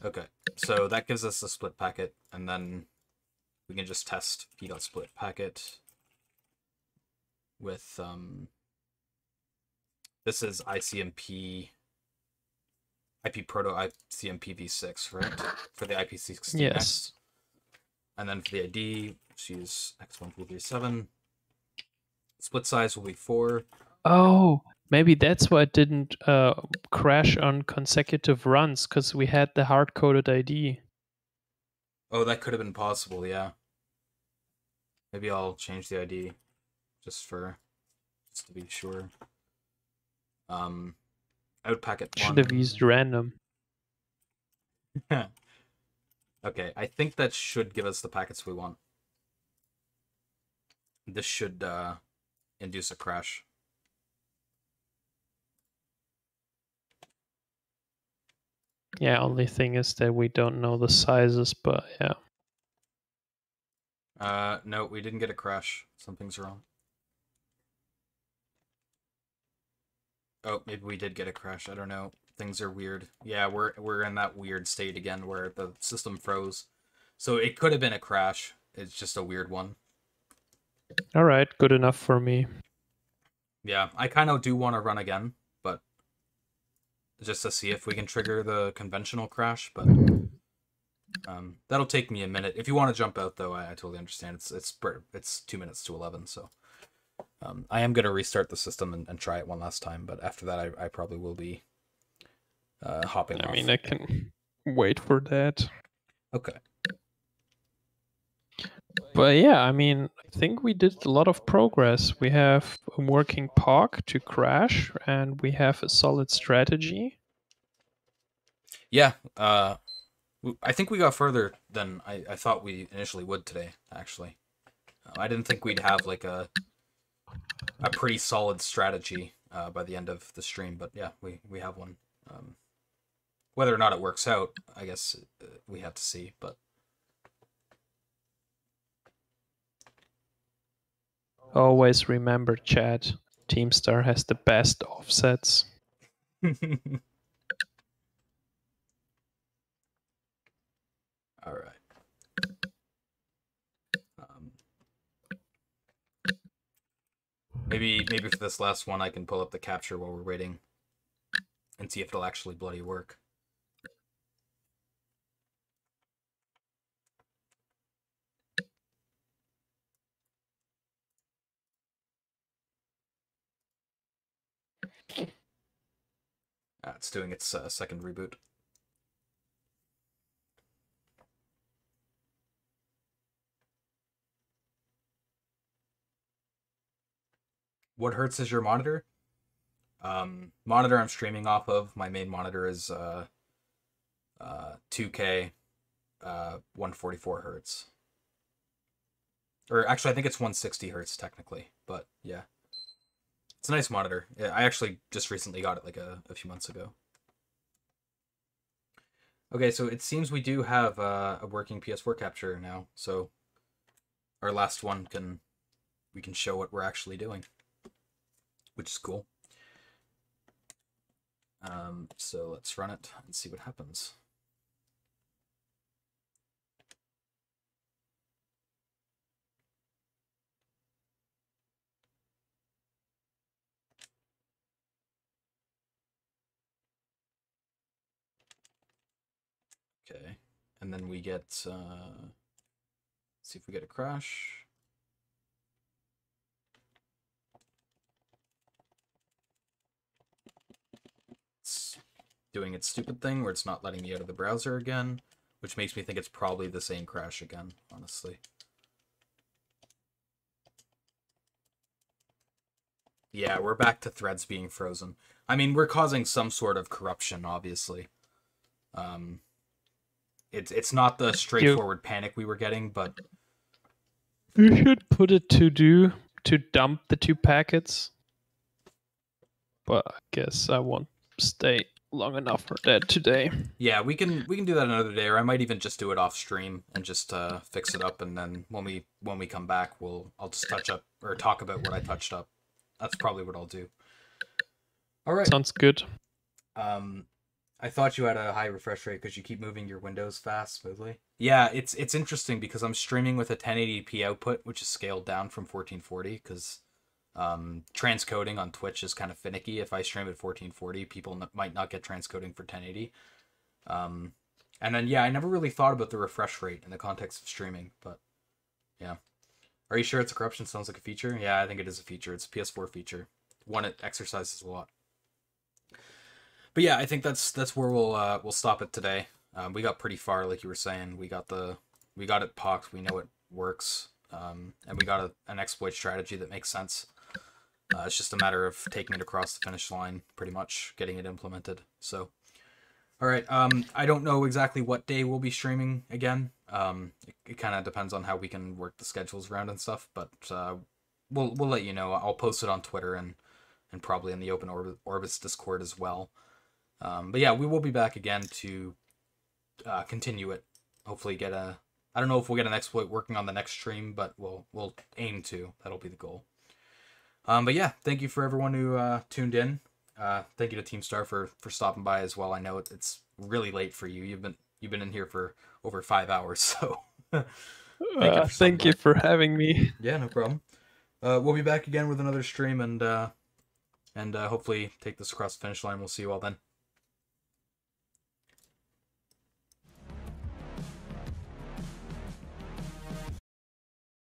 Okay, so that gives us a split packet, and then we can just test p.split packet with this is ICMP IP proto ICMP v6, right? For the IP16X. Yes. And then for the ID, let's use x1337. Split size will be 4. Oh, maybe that's why it didn't crash on consecutive runs, because we had the hard-coded ID. Oh, that could have been possible, yeah. Maybe I'll change the ID just to be sure. Out packet 1. Should have used random. Okay, I think that should give us the packets we want. This should induce a crash. Yeah, only thing is that we don't know the sizes, but yeah. No, we didn't get a crash. Something's wrong. Oh, maybe we did get a crash. I don't know. Things are weird. Yeah, we're in that weird state again where the system froze. So it could have been a crash. It's just a weird one. All right, good enough for me. Yeah, I kind of do want to run again, but just to see if we can trigger the conventional crash, but that'll take me a minute. If you want to jump out, though, I totally understand. It's 2 minutes to 11, so I am going to restart the system and try it one last time, but after that, I probably will be hopping off. I mean, I can wait for that. Okay. But yeah, I mean, I think we did a lot of progress. We have a working POC to crash, and we have a solid strategy. Yeah, I think we got further than I thought we initially would today, actually. I didn't think we'd have like a pretty solid strategy by the end of the stream, but yeah, we have one. Whether or not it works out, I guess we have to see, but... Always remember, chat, Teamstar has the best offsets. All right. Maybe for this last one I can pull up the capture while we're waiting and see if it'll actually bloody work. It's doing its second reboot. What hertz is your monitor? Monitor I'm streaming off of, my main monitor is 2K 144 hertz. Or actually, I think it's 160 hertz technically, but yeah. It's a nice monitor. Yeah, I actually just recently got it like a few months ago. Okay, so it seems we do have a working PS4 capture now, so our last one we can show what we're actually doing, which is cool. So let's run it and see what happens. Okay, and then we get, see if we get a crash. It's doing its stupid thing where it's not letting me out of the browser again, which makes me think it's probably the same crash again, honestly. Yeah, we're back to threads being frozen. I mean, we're causing some sort of corruption, obviously. It's not the straightforward panic we were getting, but you should put it to dump the 2 packets. But I guess I won't stay long enough for that today. Yeah, we can do that another day, or I might even just do it off stream and just fix it up, and then when we come back, I'll just touch up or talk about what I touched up. That's probably what I'll do. All right. Sounds good. I thought you had a high refresh rate because you keep moving your windows fast, smoothly. Yeah, it's interesting because I'm streaming with a 1080p output, which is scaled down from 1440 because transcoding on Twitch is kind of finicky. If I stream at 1440, people might not get transcoding for 1080. And then, yeah, I never really thought about the refresh rate in the context of streaming, but yeah. Are you sure it's a corruption? Sounds like a feature? Yeah, I think it is a feature. It's a PS4 feature. One it exercises a lot. But yeah, I think that's where we'll stop it today. We got pretty far, like you were saying. We got it pocked. We know it works, and we got an exploit strategy that makes sense. It's just a matter of taking it across the finish line, pretty much getting it implemented. So, all right. I don't know exactly what day we'll be streaming again. It kind of depends on how we can work the schedules around and stuff. But we'll let you know. I'll post it on Twitter and probably in the Open Orbis Discord as well. But yeah, we will be back again to continue it. Hopefully get I don't know if we'll get an exploit working on the next stream, but we'll aim to. That'll be the goal. But yeah, thank you for everyone who tuned in. Thank you to Team Star for stopping by as well. I know it's really late for you. You've been in here for over 5 hours, so thank you for having me. Yeah, no problem. We'll be back again with another stream and hopefully take this across the finish line. We'll see you all then.